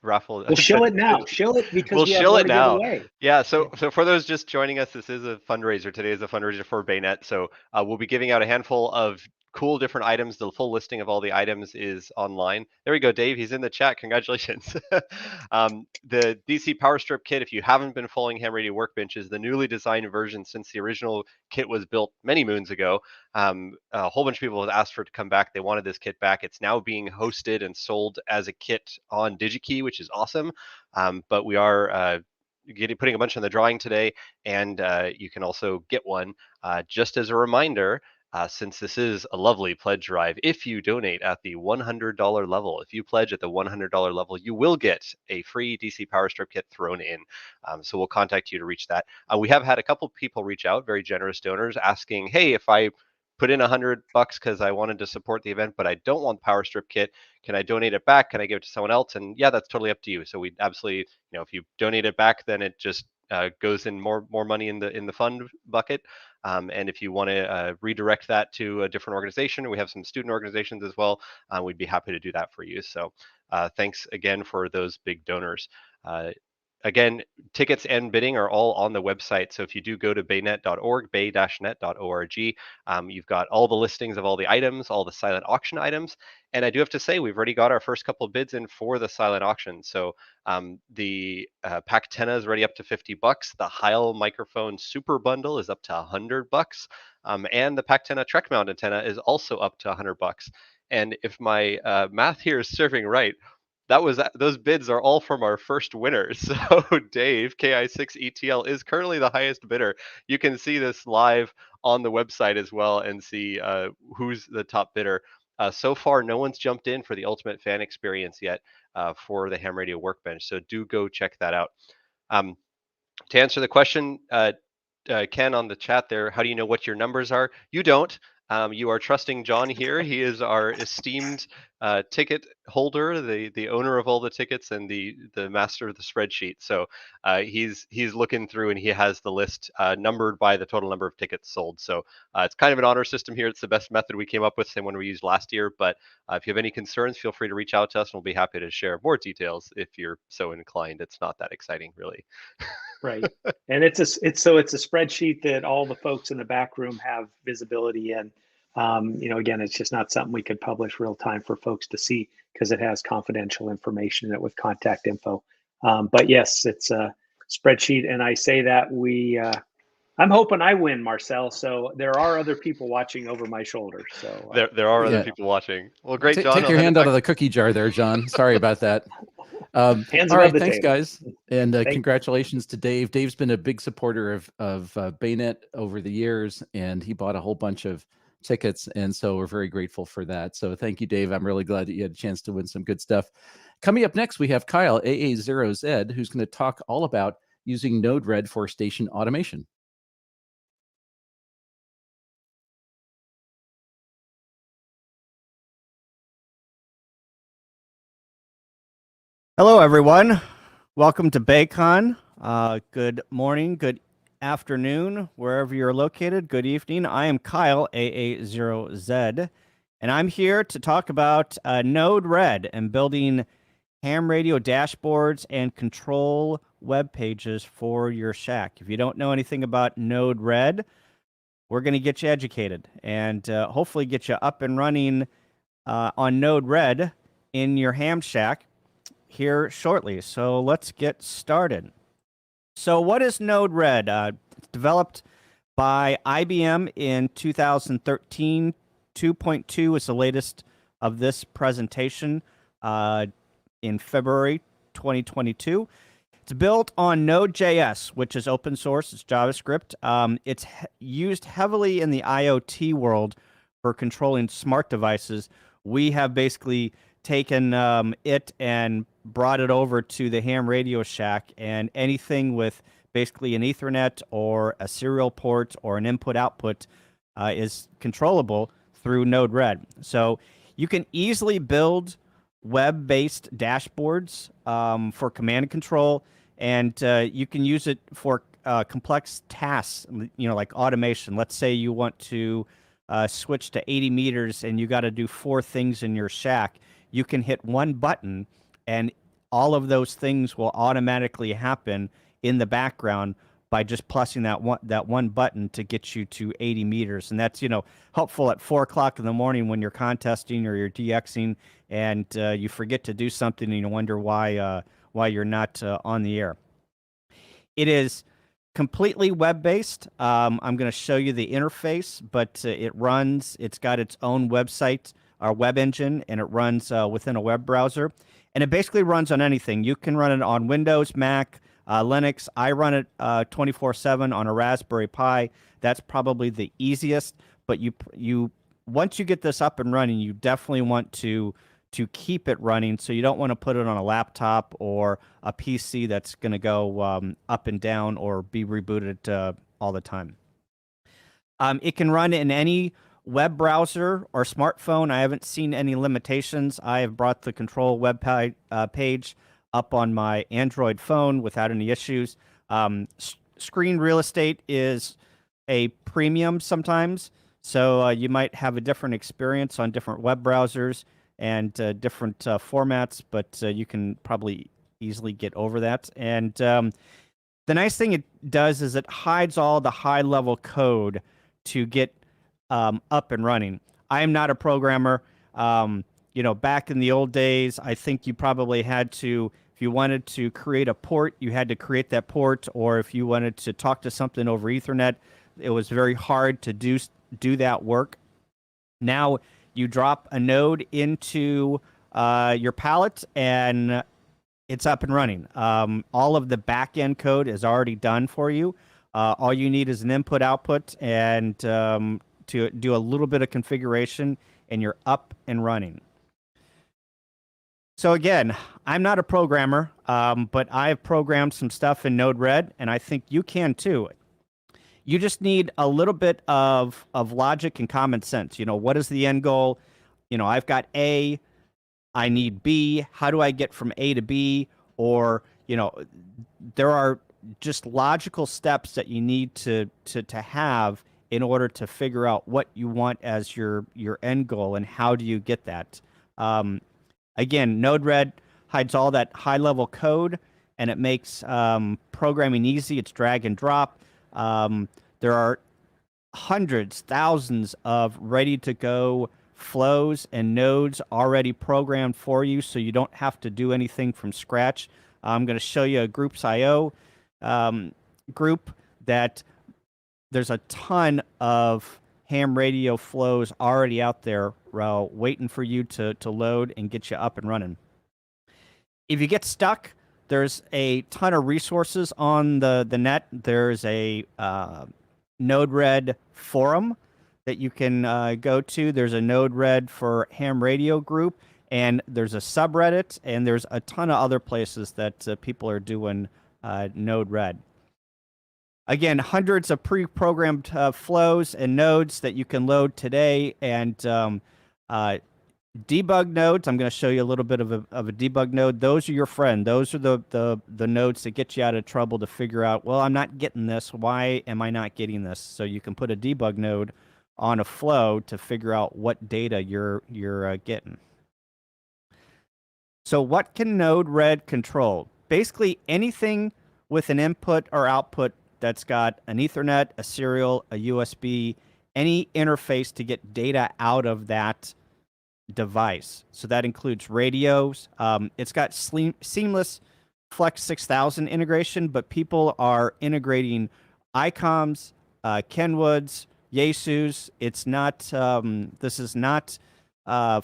raffle. We'll shill it now. Shill it because we'll shill it now. Away. Yeah. So for those just joining us, this is a fundraiser. Today is a fundraiser for BayNet. So we'll be giving out a handful of cool different items. The full listing of all the items is online. There we go, Dave. He's in the chat. Congratulations. The DC Power Strip kit, if you haven't been following Ham Radio Workbench, is the newly designed version since the original kit was built many moons ago. A whole bunch of people have asked for it to come back. They wanted this kit back. It's now being hosted and sold as a kit on DigiKey, which is awesome. But we are putting a bunch in the drawing today, and you can also get one. Just as a reminder, since this is a lovely pledge drive, if you donate at the $100 level, if you pledge at the $100 level, you will get a free DC Power Strip kit thrown in. So we'll contact you to reach that. We have had a couple people reach out, very generous donors, asking, hey, if I put in $100 because I wanted to support the event, but I don't want the Power Strip kit, can I donate it back? Can I give it to someone else? And yeah, that's totally up to you. So we absolutely, if you donate it back, then it just goes in more money in the fund bucket. And if you want to redirect that to a different organization, we have some student organizations as well, we'd be happy to do that for you. So thanks again for those big donors. again, tickets and bidding are all on the website. So if you do go to baynet.org, bay-net.org, you've got all the listings of all the items, all the silent auction items. And I do have to say, we've already got our first couple of bids in for the silent auction. So the Pactena is already up to $50. The Heil Microphone Super Bundle is up to $100. And the Pactena Trek Mount antenna is also up to $100. And if my math here is serving right, those bids are all from our first winner. So Dave, KI6ETL, is currently the highest bidder. You can see this live on the website as well and see who's the top bidder. So far, no one's jumped in for the ultimate fan experience yet for the Ham Radio Workbench. So do go check that out. To answer the question, Ken, on the chat there, how do you know what your numbers are? You don't. You are trusting John here. He is our esteemed ticket holder, the owner of all the tickets and the master of the spreadsheet. So he's looking through and he has the list numbered by the total number of tickets sold. So it's kind of an honor system here. It's the best method we came up with, same one we used last year. But if you have any concerns, feel free to reach out to us and we'll be happy to share more details if you're so inclined. It's not that exciting, really. Right. And it's a spreadsheet that all the folks in the back room have visibility in. Again, it's just not something we could publish real time for folks to see because it has confidential information in it with contact info. But yes, it's a spreadsheet. And I say that I'm hoping I win, Marcel. So there are other people watching over my shoulder. So there are other people watching. Well, great, John. Take your hand out of the cookie jar there, John. Sorry about that. All right, thanks, guys, and congratulations to Dave. Dave's been a big supporter of BayNet over the years, and he bought a whole bunch of tickets, and so we're very grateful for that. So thank you, Dave. I'm really glad that you had a chance to win some good stuff. Coming up next, we have Kyle, AA0Z, who's going to talk all about using Node-RED for station automation. Hello, everyone. Welcome to BayCon. Good morning, good afternoon, wherever you're located. Good evening. I am Kyle, AA0Z, and I'm here to talk about Node-RED and building ham radio dashboards and control web pages for your shack. If you don't know anything about Node-RED, we're going to get you educated and hopefully get you up and running on Node-RED in your ham shack here shortly. So let's get started. So what is Node-RED? Developed by IBM in 2013. 2.2 is the latest of this presentation in February 2022. It's built on Node.js, which is open source. It's JavaScript. It's used heavily in the IoT world for controlling smart devices. We have basically taken it and brought it over to the ham radio shack, and anything with basically an Ethernet or a serial port or an input-output is controllable through Node-RED. So you can easily build web-based dashboards for command and control, and you can use it for complex tasks, like automation. Let's say you want to switch to 80 meters and you got to do 4 things in your shack. You can hit one button and all of those things will automatically happen in the background by just pressing that one button to get you to 80 meters. And that's, helpful at 4 o'clock in the morning when you're contesting or you're DXing and you forget to do something and you wonder why you're not on the air. It is completely web-based. I'm going to show you the interface, but it's got its own website, our web engine, and it runs within a web browser. And it basically runs on anything. You can run it on Windows, Mac, Linux. I run it 24/7 on a Raspberry Pi. That's probably the easiest. But once you get this up and running, you definitely want to keep it running. So you don't want to put it on a laptop or a PC that's going to go up and down or be rebooted all the time. It can run in any web browser or smartphone. I haven't seen any limitations. I have brought the control web page up on my Android phone without any issues. Screen real estate is a premium sometimes, so you might have a different experience on different web browsers and different formats, but you can probably easily get over that. And the nice thing it does is it hides all the high-level code to get up and running. I am not a programmer. Back in the old days, I think you probably had to, if you wanted to create a port, you had to create that port, or if you wanted to talk to something over Ethernet, it was very hard to do that work. Now you drop a node into your palette and it's up and running. All of the back-end code is already done for you. All you need is an input-output and to do a little bit of configuration, and you're up and running. So again, I'm not a programmer, but I've programmed some stuff in Node-RED, and I think you can too. You just need a little bit of logic and common sense. What is the end goal? I've got A, I need B. How do I get from A to B? Or, there are just logical steps that you need to have in order to figure out what you want as your end goal and how do you get that. Again, Node-RED hides all that high-level code, and it makes programming easy. It's drag and drop. There are hundreds, thousands of ready-to-go flows and nodes already programmed for you, so you don't have to do anything from scratch. I'm going to show you a groups.io group that there's a ton of ham radio flows already out there waiting for you to load and get you up and running. If you get stuck, there's a ton of resources on the net. There's a Node-RED forum that you can go to. There's a Node-RED for ham radio group, and there's a subreddit, and there's a ton of other places that people are doing Node-RED. Again, hundreds of pre-programmed flows and nodes that you can load today, and debug nodes. I'm going to show you a little bit of a debug node. Those are your friend. Those are the nodes that get you out of trouble to figure out, well, I'm not getting this. Why am I not getting this? So you can put a debug node on a flow to figure out what data you're getting. So what can Node-RED control? Basically anything with an input or output that's got an Ethernet, a serial, a USB, any interface to get data out of that device. So that includes radios. It's got seamless Flex 6000 integration, but people are integrating ICOMs, Kenwoods, Yaesus. It's not. This is not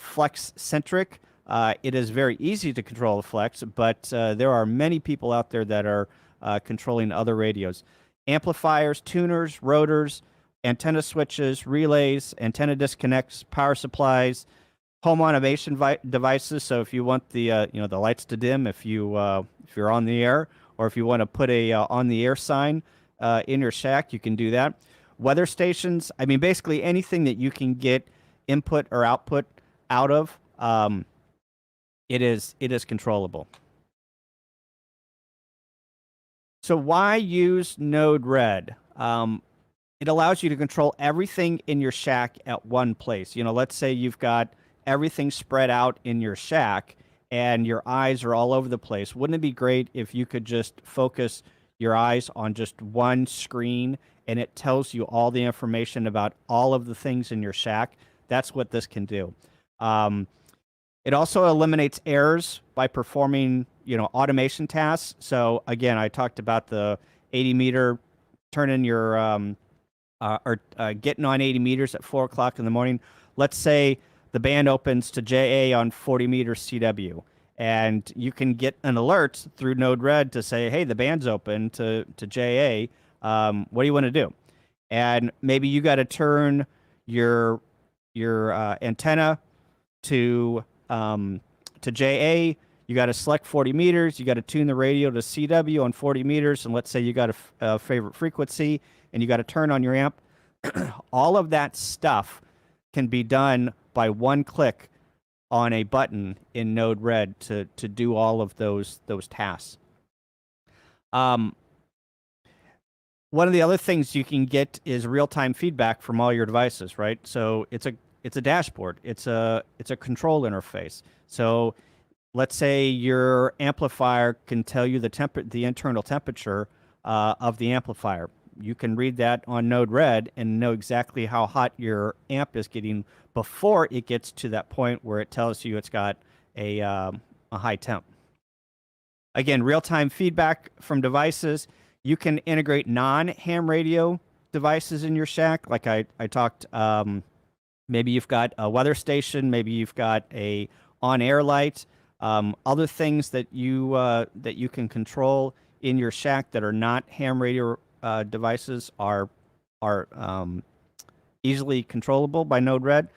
Flex centric. It is very easy to control the Flex, but there are many people out there that are controlling other radios. Amplifiers, tuners, rotors, antenna switches, relays, antenna disconnects, power supplies, home automation devices. So if you want the the lights to dim if you're on the air, or if you want to put a on the air sign in your shack, you can do that. Weather stations. I mean, basically anything that you can get input or output out of, it is controllable. So why use Node-RED? It allows you to control everything in your shack at one place. Let's say you've got everything spread out in your shack and your eyes are all over the place. Wouldn't it be great if you could just focus your eyes on just one screen and it tells you all the information about all of the things in your shack? That's what this can do. It also eliminates errors by performing automation tasks. So again, I talked about the 80 meter, turning your getting on 80 meters at 4 o'clock in the morning. Let's say the band opens to JA on 40 meters CW, and you can get an alert through Node-RED to say, hey, the band's open to JA. What do you want to do? And maybe you got to turn your antenna to JA. You got to select 40 meters. You got to tune the radio to CW on 40 meters. And let's say you got a favorite frequency and you got to turn on your amp. All of that stuff can be done by one click on a button in Node-RED to do all of those tasks. One of the other things you can get is real-time feedback from all your devices, right? So it's a dashboard. It's a control interface. So let's say your amplifier can tell you the internal temperature of the amplifier. You can read that on Node Red and know exactly how hot your amp is getting before it gets to that point where it tells you it's got a high temp. Again, real-time feedback from devices. You can integrate non-ham radio devices in your shack. Like I talked, maybe you've got a weather station, maybe you've got a on-air light, other things that you can control in your shack that are not ham radio devices are easily controllable by Node Red.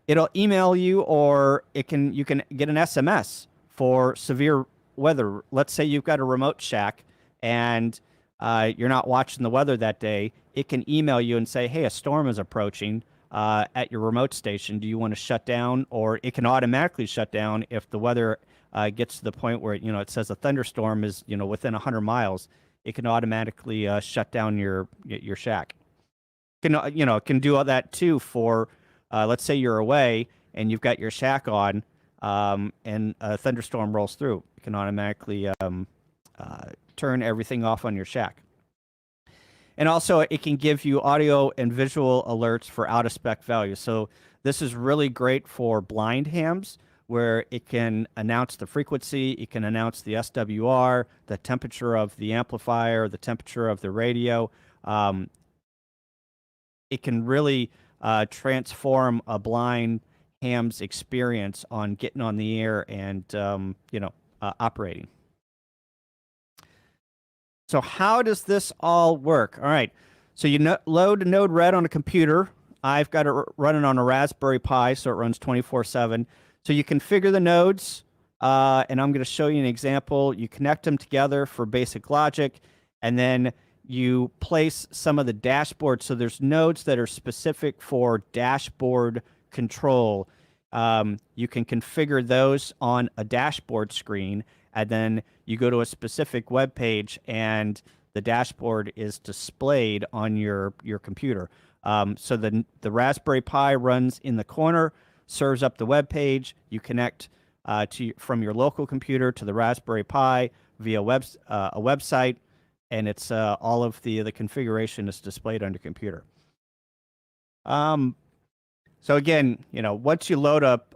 It'll email you, or you can get an SMS for severe weather. Let's say you've got a remote shack and you're not watching the weather that day. It can email you and say, hey, a storm is approaching at your remote station. Do you want to shut down? Or it can automatically shut down if the weather gets to the point where it says a thunderstorm is within 100 miles. It can automatically shut down your shack. It can do all that too for let's say you're away and you've got your shack on and a thunderstorm rolls through. You can automatically turn everything off on your shack. And also it can give you audio and visual alerts for out of spec values. So this is really great for blind hams, where it can announce the frequency, it can announce the SWR, the temperature of the amplifier, the temperature of the radio. It can really transform a blind ham's experience on getting on the air and operating. So how does this all work? All right, so you load Node Red on a computer. I've got it running on a Raspberry Pi, so it runs 24/7. So you configure the nodes, and I'm going to show you an example. You connect them together for basic logic, and then you place some of the dashboard. So there's nodes that are specific for dashboard control. You can configure those on a dashboard screen, and then you go to a specific web page, and the dashboard is displayed on your computer. So the Raspberry Pi runs in the corner, serves up the web page. You connect from your local computer to the Raspberry Pi via a website, and it's all of the configuration is displayed on your computer. So again, once you load up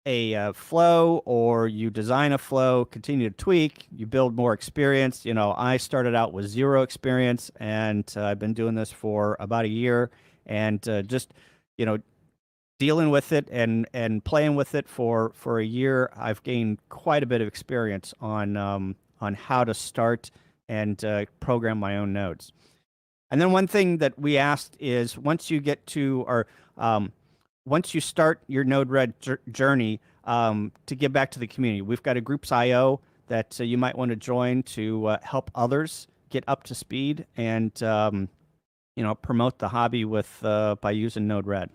a flow, or you design a flow, continue to tweak, you build more experience. I started out with 0 experience, and I've been doing this for about a year, and just dealing with it and playing with it for a year, I've gained quite a bit of experience on how to start and program my own nodes. And then one thing that we asked is, once you get to, or once you start your Node Red journey, to give back to the community, we've got a groups IO that you might want to join to help others get up to speed and promote the hobby by using Node Red.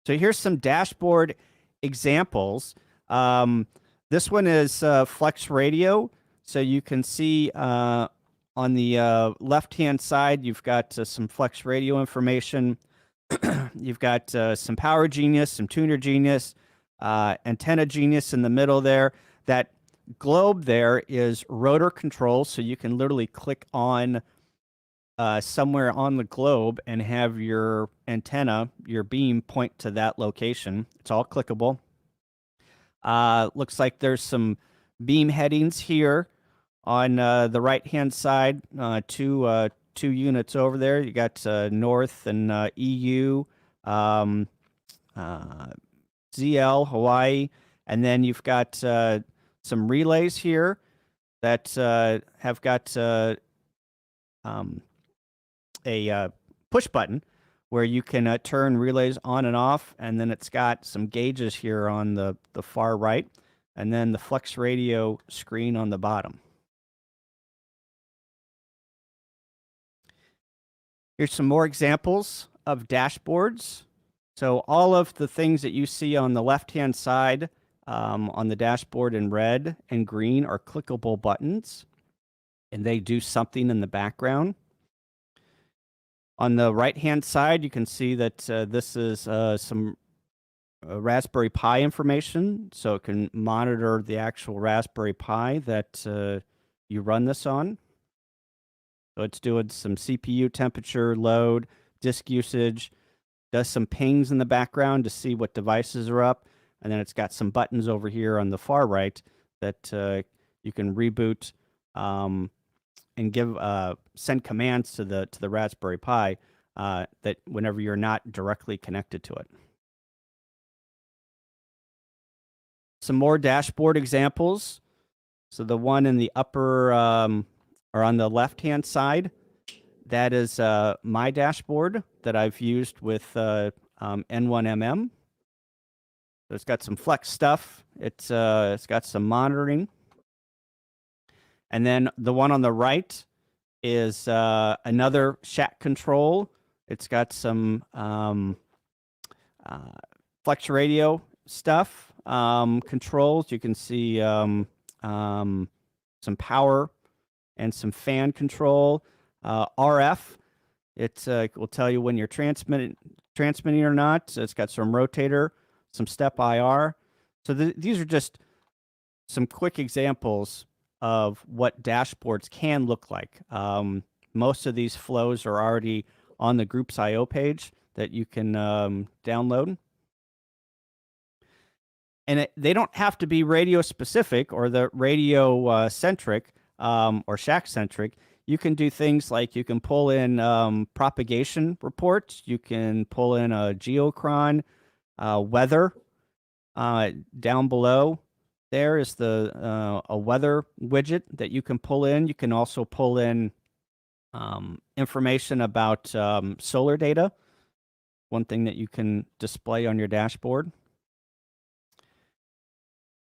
So here's some dashboard examples. This one is Flex Radio. So you can see on the left-hand side, you've got some Flex Radio information. You've got some Power Genius, some Tuner Genius, Antenna Genius in the middle there. That globe there is rotor control, so you can literally click on somewhere on the globe and have your antenna, your beam, point to that location. It's all clickable. Looks like there's some beam headings here on the right-hand side, two units over there. You got North and EU, ZL, Hawaii, and then you've got some relays here that have got a push button where you can turn relays on and off, and then it's got some gauges here on the far right, and then the Flex Radio screen on the bottom. Here's some more examples of dashboards. So all of the things that you see on the left-hand side on the dashboard in red and green are clickable buttons, and they do something in the background. On the right-hand side, you can see that this is some Raspberry Pi information, so it can monitor the actual Raspberry Pi that you run this on. So it's doing some CPU temperature, load, disk usage, does some pings in the background to see what devices are up, and then it's got some buttons over here on the far right that you can reboot and give send commands to the Raspberry Pi that whenever you're not directly connected to it. Some more dashboard examples. So the one in the upper or on the left-hand side, that is my dashboard that I've used with N1mm. So it's got some flex stuff. It's got some monitoring. And then the one on the right is another shack control. It's got some flex radio stuff, controls. You can see some power and some fan control. RF, it will tell you when you're transmitting or not. So it's got some rotator, some step IR. So these are just some quick examples of what dashboards can look like. Most of these flows are already on the Groups IO page that you can download. And they don't have to be radio specific or the radio centric or shack centric. You can do things like you can pull in propagation reports. You can pull in a geochron, weather. Down below there is a weather widget that you can pull in. You can also pull in information about solar data. One thing that you can display on your dashboard.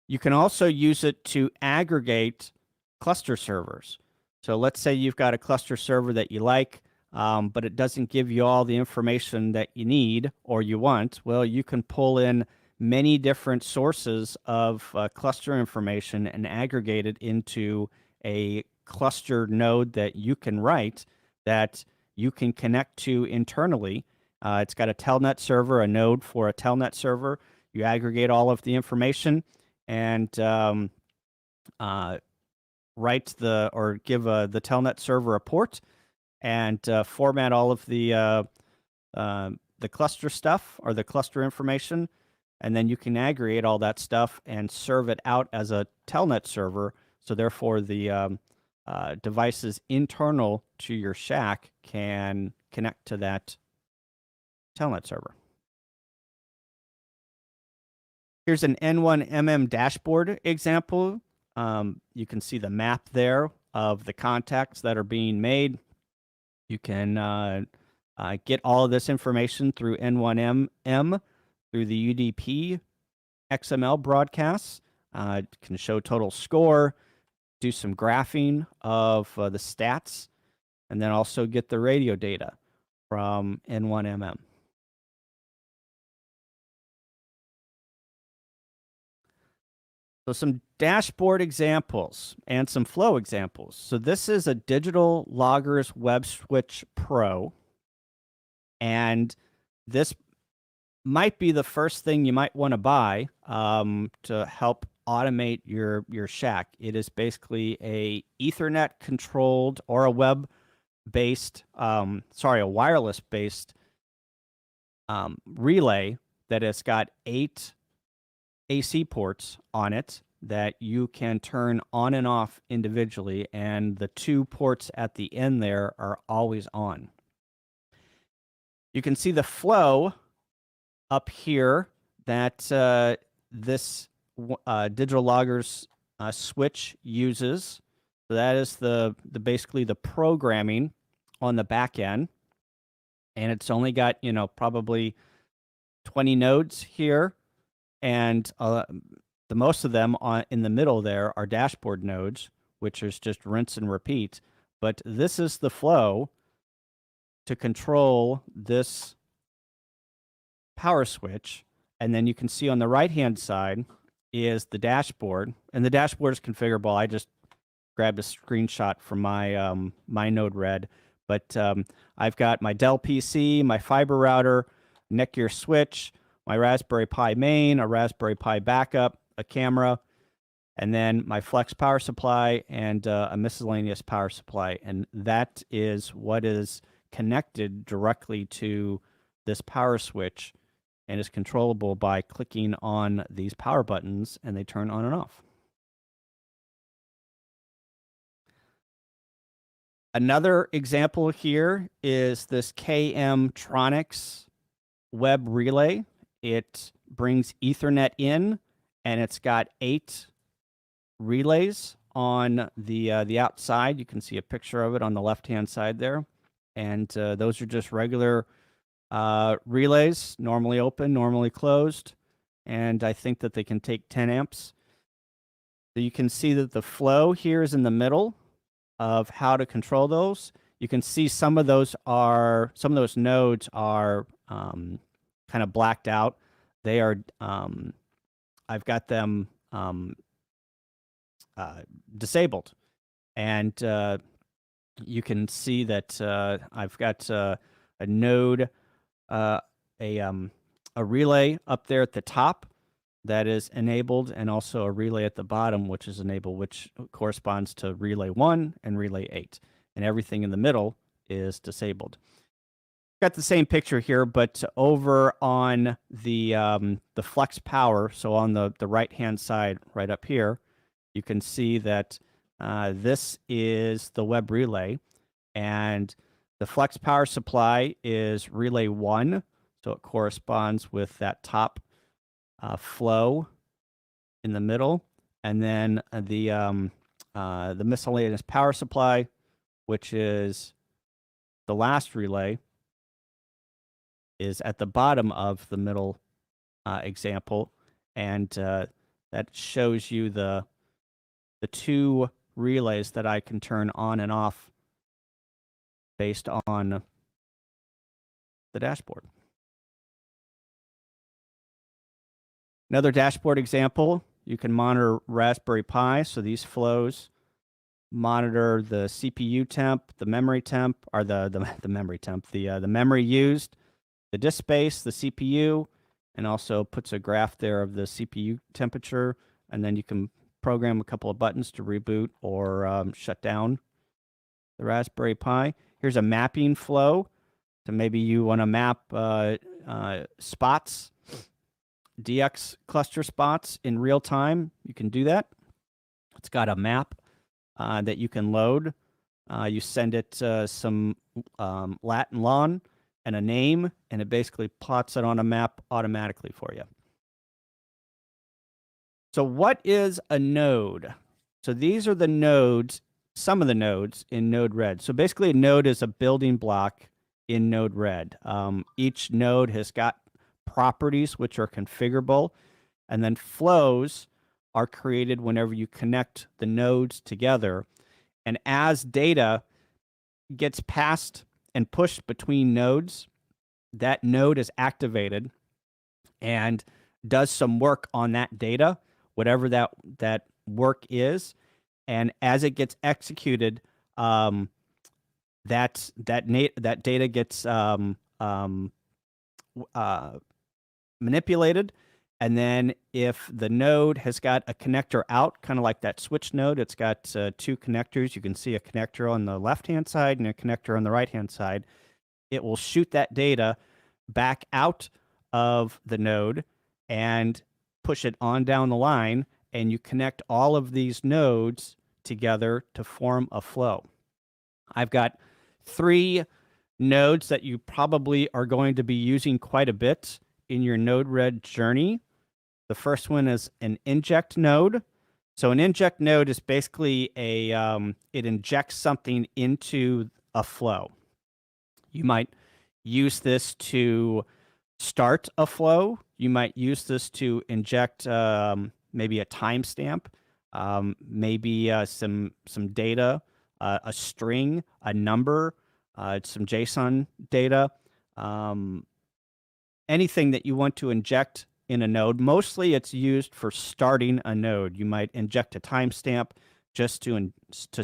You can also use it to aggregate cluster servers. So let's say you've got a cluster server that you like, but it doesn't give you all the information that you need or you want. Well, you can pull in many different sources of cluster information and aggregate it into a cluster node that you can write that you can connect to internally. It's got a telnet server, a node for a telnet server. You aggregate all of the information and write or give the telnet server a port and format all of the cluster stuff or the cluster information, and then you can aggregate all that stuff and serve it out as a telnet server. So therefore, the devices internal to your shack can connect to that telnet server. Here's an N1mm Dashboard example. You can see the map there of the contacts that are being made. You can get all of this information through N1mm, through the UDP XML broadcasts. It can show total score, do some graphing of the stats, and then also get the radio data from N1mm. So some dashboard examples and some flow examples. So this is a Digital Loggers Web Switch Pro. And this might be the first thing you might want to buy to help automate your shack. It is basically a Ethernet controlled or a web-based, a wireless-based relay that has got 8 AC ports on it that you can turn on and off individually, and the 2 ports at the end there are always on. You can see the flow up here that this Digital Loggers switch uses. So that is the basically the programming on the back end, and it's only got probably 20 nodes here. And the most of them in the middle there are dashboard nodes, which is just rinse and repeat. But this is the flow to control this power switch. And then you can see on the right-hand side is the dashboard. And the dashboard is configurable. I just grabbed a screenshot from my, my Node-RED. But I've got my Dell PC, my fiber router, Netgear switch, my Raspberry Pi main, a Raspberry Pi backup, a camera, and then my flex power supply and a miscellaneous power supply. And that is what is connected directly to this power switch and is controllable by clicking on these power buttons, and they turn on and off. Another example here is this KM Tronics web relay. It brings Ethernet in, and it's got 8 relays on the outside. You can see a picture of it on the left-hand side there. And those are just regular relays, normally open, normally closed. And I think that they can take 10 amps. So you can see that the flow here is in the middle of how to control those. You can see some of those nodes are kind of blacked out. They are, I've got them disabled. And you can see that I've got a node, a relay up there at the top that is enabled, and also a relay at the bottom, which is enabled, which corresponds to relay 1 and relay 8. And everything in the middle is disabled. Got the same picture here, but over on the flex power, so on the right-hand side right up here, you can see that this is the web relay, and the flex power supply is relay 1, so it corresponds with that top flow in the middle, and then the miscellaneous power supply, which is the last relay, is at the bottom of the middle example, and that shows you the 2 relays that I can turn on and off based on the dashboard. Another dashboard example, you can monitor Raspberry Pi. So these flows monitor the CPU temp, the memory temp, or the memory temp, the memory used, the disk space, the CPU, and also puts a graph there of the CPU temperature. And then you can program a couple of buttons to reboot or shut down the Raspberry Pi. Here's a mapping flow. So maybe you want to map spots, DX cluster spots in real time. You can do that. It's got a map that you can load. You send it some lat and lon and a name, and it basically plots it on a map automatically for you. So what is a node? So these are the nodes, some of the nodes in Node-RED. So basically a node is a building block in Node-RED. Each node has got properties which are configurable, and then flows are created whenever you connect the nodes together. And as data gets passed and pushed between nodes, that node is activated and does some work on that data, whatever that work is. And as it gets executed, that data gets manipulated. And then if the node has got a connector out, kind of like that switch node, it's got 2 connectors. You can see a connector on the left-hand side and a connector on the right-hand side. It will shoot that data back out of the node and push it on down the line, and you connect all of these nodes together to form a flow. I've got 3 nodes that you probably are going to be using quite a bit in your Node-RED journey. The first one is an inject node. So an inject node is basically it injects something into a flow. You might use this to start a flow. You might use this to inject maybe a timestamp, maybe some data, a string, a number, some JSON data, anything that you want to inject in a node. Mostly it's used for starting a node. You might inject a timestamp just to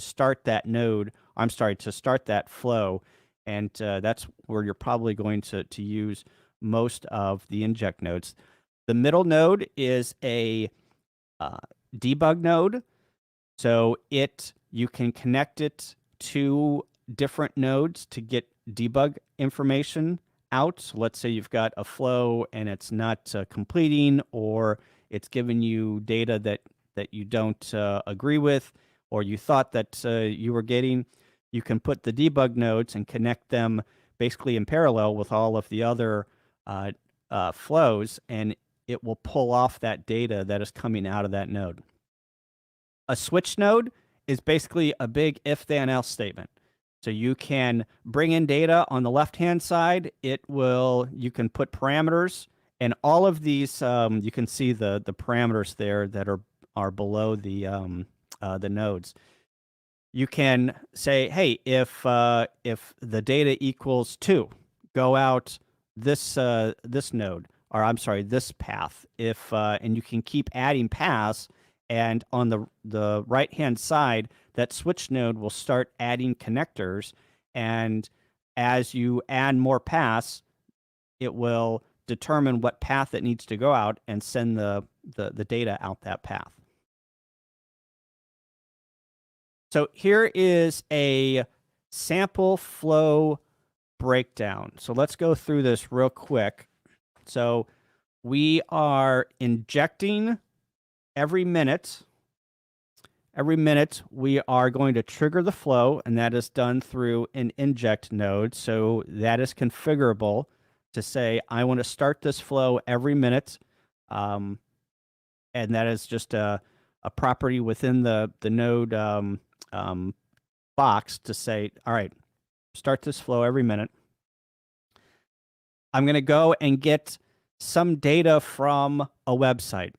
start that node. To start that flow. And that's where you're probably going to use most of the inject nodes. The middle node is a debug node. So you can connect it to different nodes to get debug information out. So let's say you've got a flow and it's not completing, or it's giving you data that you don't agree with, or you thought that you were getting. You can put the debug nodes and connect them basically in parallel with all of the other flows, and it will pull off that data that is coming out of that node. A switch node is basically a big if-then-else statement. So you can bring in data on the left-hand side. You can put parameters, and all of these, you can see the parameters there that are below the nodes. You can say, hey, if the data equals 2, go out this node, or I'm sorry, this path. And you can keep adding paths. And on the right-hand side, that switch node will start adding connectors. And as you add more paths, it will determine what path it needs to go out and send the data out that path. So here is a sample flow breakdown. So let's go through this real quick. So we are injecting every minute we are going to trigger the flow, and that is done through an inject node. So that is configurable to say, I want to start this flow every minute. And that is just a property within the node box to say, all right, start this flow every minute. I'm going to go and get some data from a website.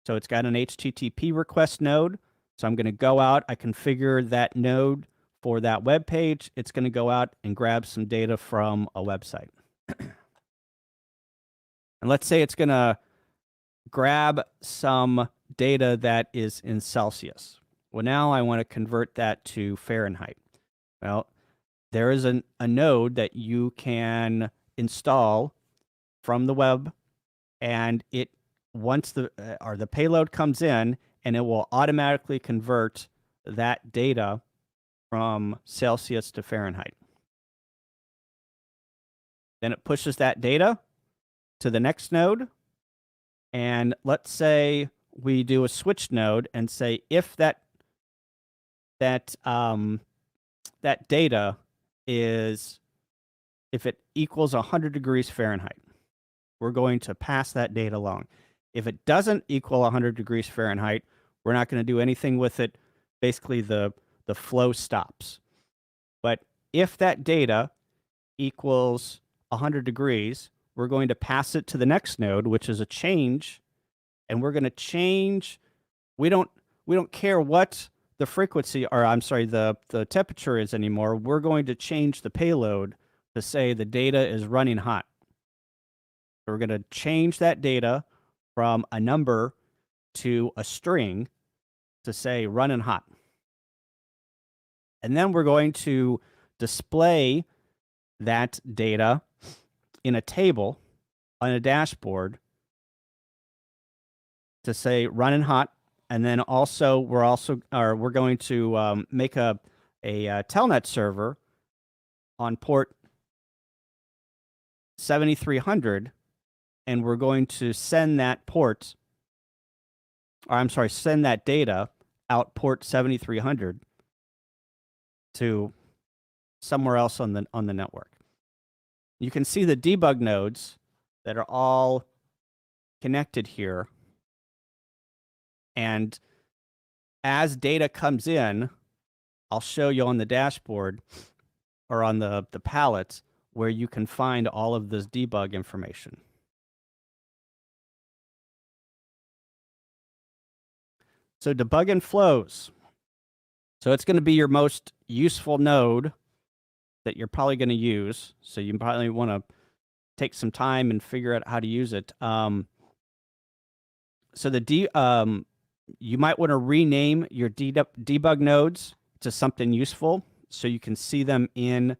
So it's got an HTTP request node. So I'm going to go out, I configure that node for that web page. It's going to go out and grab some data from a website. And let's say it's going to grab some data that is in Celsius. Well, now I want to convert that to Fahrenheit. Well, there is a node that you can install from the web, and once the payload comes in, and it will automatically convert that data from Celsius to Fahrenheit. Then it pushes that data to the next node. And let's say we do a switch node and say if that data if it equals 100 degrees Fahrenheit, we're going to pass that data along. If it doesn't equal 100 degrees Fahrenheit, we're not going to do anything with it. Basically, the flow stops. But if that data equals 100 degrees, we're going to pass it to the next node, which is a change, and we're going to change. We don't care what the frequency, or I'm sorry, the temperature is anymore. We're going to change the payload to say the data is running hot. So we're going to change that data from a number to a string to say running hot. And then we're going to display that data in a table on a dashboard to say running hot. And then also we're going to make a telnet server on port 7300, and we're going to send that send that data out port 7300 to somewhere else on the network. You can see the debug nodes that are all connected here. And as data comes in, I'll show you on the dashboard or on the palette where you can find all of this debug information. So debugging flows. So it's going to be your most useful node that you're probably going to use. So you probably want to take some time and figure out how to use it. So you might want to rename your debug nodes to something useful so you can see them in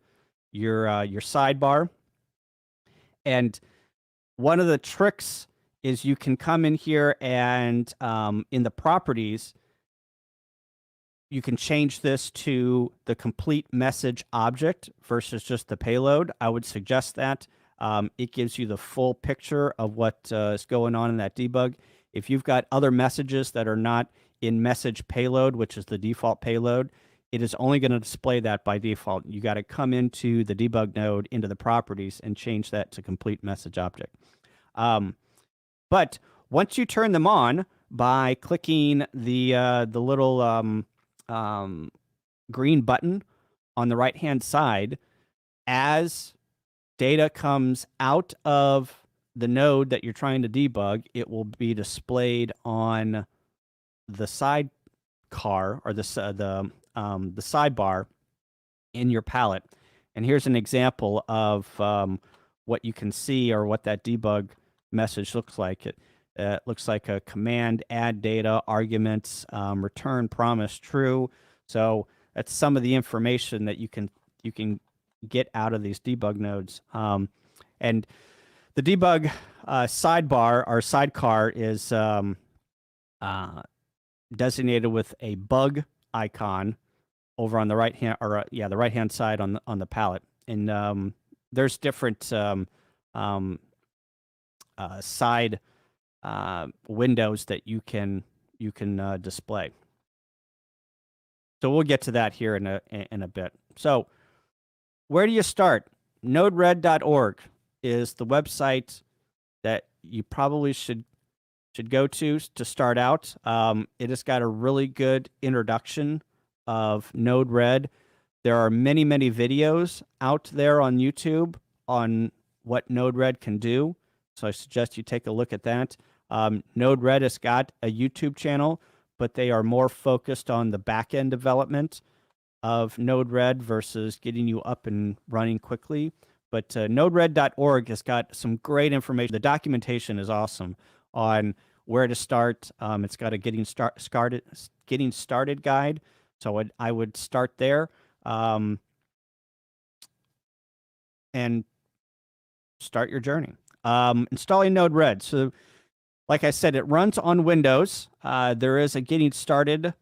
your sidebar. And one of the tricks is you can come in here and in the properties, you can change this to the complete message object versus just the payload. I would suggest that. It gives you the full picture of what is going on in that debug. If you've got other messages that are not in message payload, which is the default payload, it is only going to display that by default. You got to come into the debug node, into the properties, and change that to complete message object. But once you turn them on by clicking the little green button on the right-hand side, as data comes out of the node that you're trying to debug, it will be displayed on the sidecar or the sidebar in your palette. And here's an example of what you can see or what that debug message looks like. It looks like a command: add data, arguments, return promise true. So that's some of the information that you can get out of these debug nodes. And the debug sidebar or sidecar is designated with a bug icon over on the right hand, or the right hand side on the palette. And there's different side windows that you can display. So we'll get to that here in a bit. So where do you start? Nodered.org is the website that you probably should go to start out. It has got a really good introduction of Node-RED. There are many videos out there on YouTube on what Node-RED can do. So I suggest you take a look at that. Node-RED has got a YouTube channel, but they are more focused on the back-end development of Node-RED versus getting you up and running quickly. But nodered.org has got some great information. The documentation is awesome on where to start. It's got a getting started guide. So I would start there and start your journey. Installing Node-RED. So like I said, it runs on Windows. There is a getting started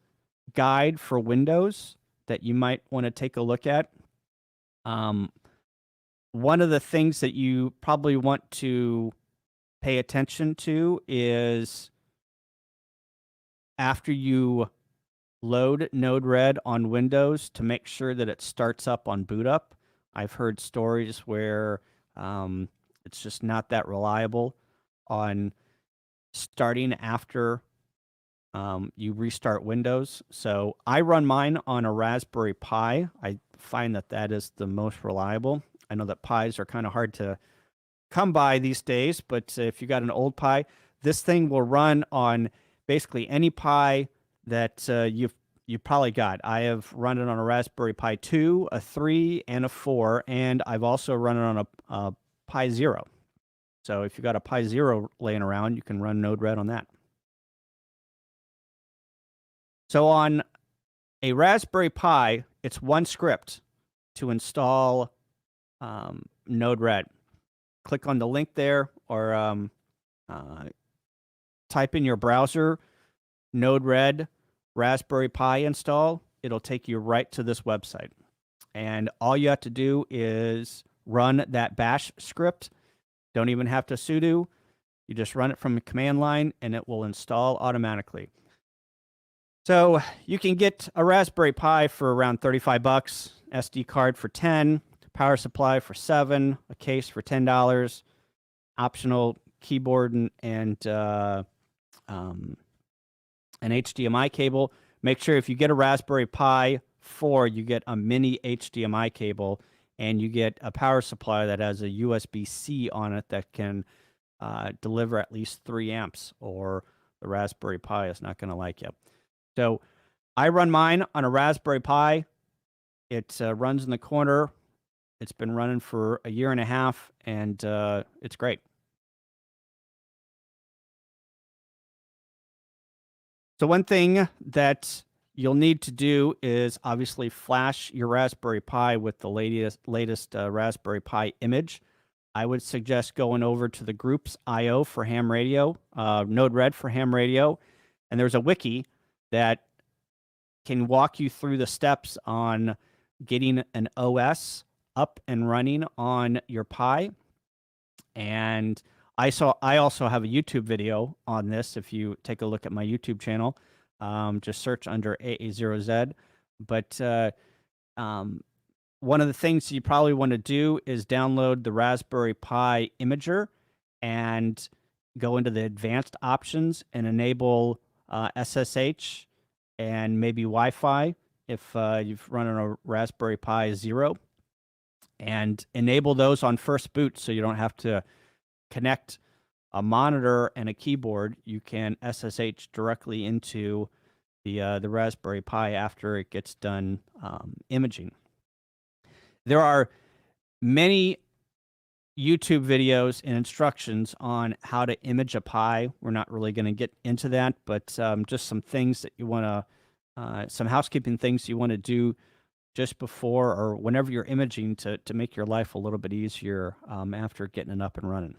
guide for Windows that you might want to take a look at. One of the things that you probably want to pay attention to is after you load Node-RED on Windows, to make sure that it starts up on boot up. I've heard stories where it's just not that reliable on starting after you restart Windows. So I run mine on a Raspberry Pi. I find that is the most reliable. I know that Pis are kind of hard to come by these days, but if you got an old Pi, this thing will run on basically any Pi that you've probably got. I have run it on a Raspberry Pi 2, a 3, and a 4, and I've also run it on a Pi 0. So if you've got a Pi 0 laying around, you can run Node-RED on that. So on a Raspberry Pi, it's one script to install Node-RED. Click on the link there, or type in your browser Node-RED Raspberry Pi install. It'll take you right to this website. And all you have to do is run that bash script. Don't even have to sudo. You just run it from the command line and it will install automatically. So you can get a Raspberry Pi for around 35 bucks, SD card for 10, power supply for 7, a case for $10, optional keyboard and an HDMI cable. Make sure if you get a Raspberry Pi 4, you get a mini HDMI cable, and you get a power supply that has a USB-C on it that can deliver at least 3 amps, or the Raspberry Pi is not going to like you. So I run mine on a Raspberry Pi. It runs in the corner. It's been running for a year and a half, and it's great. So one thing that you'll need to do is obviously flash your Raspberry Pi with the latest Raspberry Pi image. I would suggest going over to the groups IO for ham radio, Node-RED for ham radio, and there's a wiki that can walk you through the steps on getting an OS up and running on your Pi. And I also have a YouTube video on this. If you take a look at my YouTube channel, just search under AA0Z. But one of the things you probably want to do is download the Raspberry Pi imager and go into the advanced options and enable SSH and maybe Wi-Fi if you've run on a Raspberry Pi 0, and enable those on first boot so you don't have to connect a monitor and a keyboard. You can SSH directly into the Raspberry Pi after it gets done imaging. There are many YouTube videos and instructions on how to image a Pi. We're not really going to get into that, but just some things that you want to, some housekeeping things you want to do just before or whenever you're imaging to make your life a little bit easier after getting it up and running.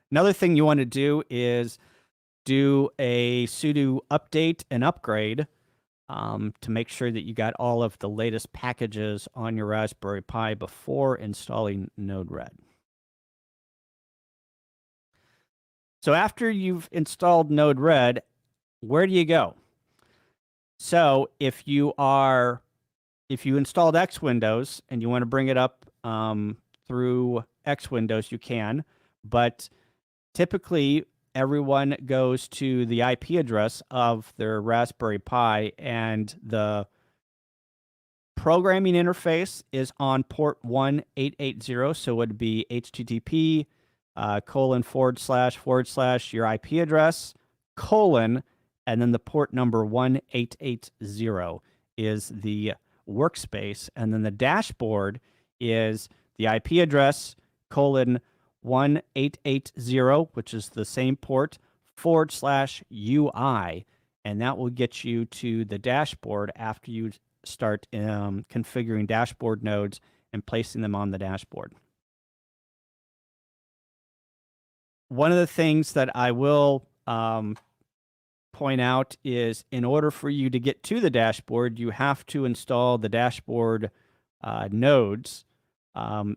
Another thing you want to do is do a sudo update and upgrade to make sure that you got all of the latest packages on your Raspberry Pi before installing Node-RED. So after you've installed Node-RED, where do you go? So if you installed X Windows and you want to bring it up through X Windows, you can, but typically everyone goes to the IP address of their Raspberry Pi, and the programming interface is on port 1880. So it would be HTTP :// your IP address :, and then the port number 1880 is the workspace, and then the dashboard is the IP address :1880, which is the same port /UI, and that will get you to the dashboard after you start configuring dashboard nodes and placing them on the dashboard. One of the things that I will point out is, in order for you to get to the dashboard, you have to install the dashboard nodes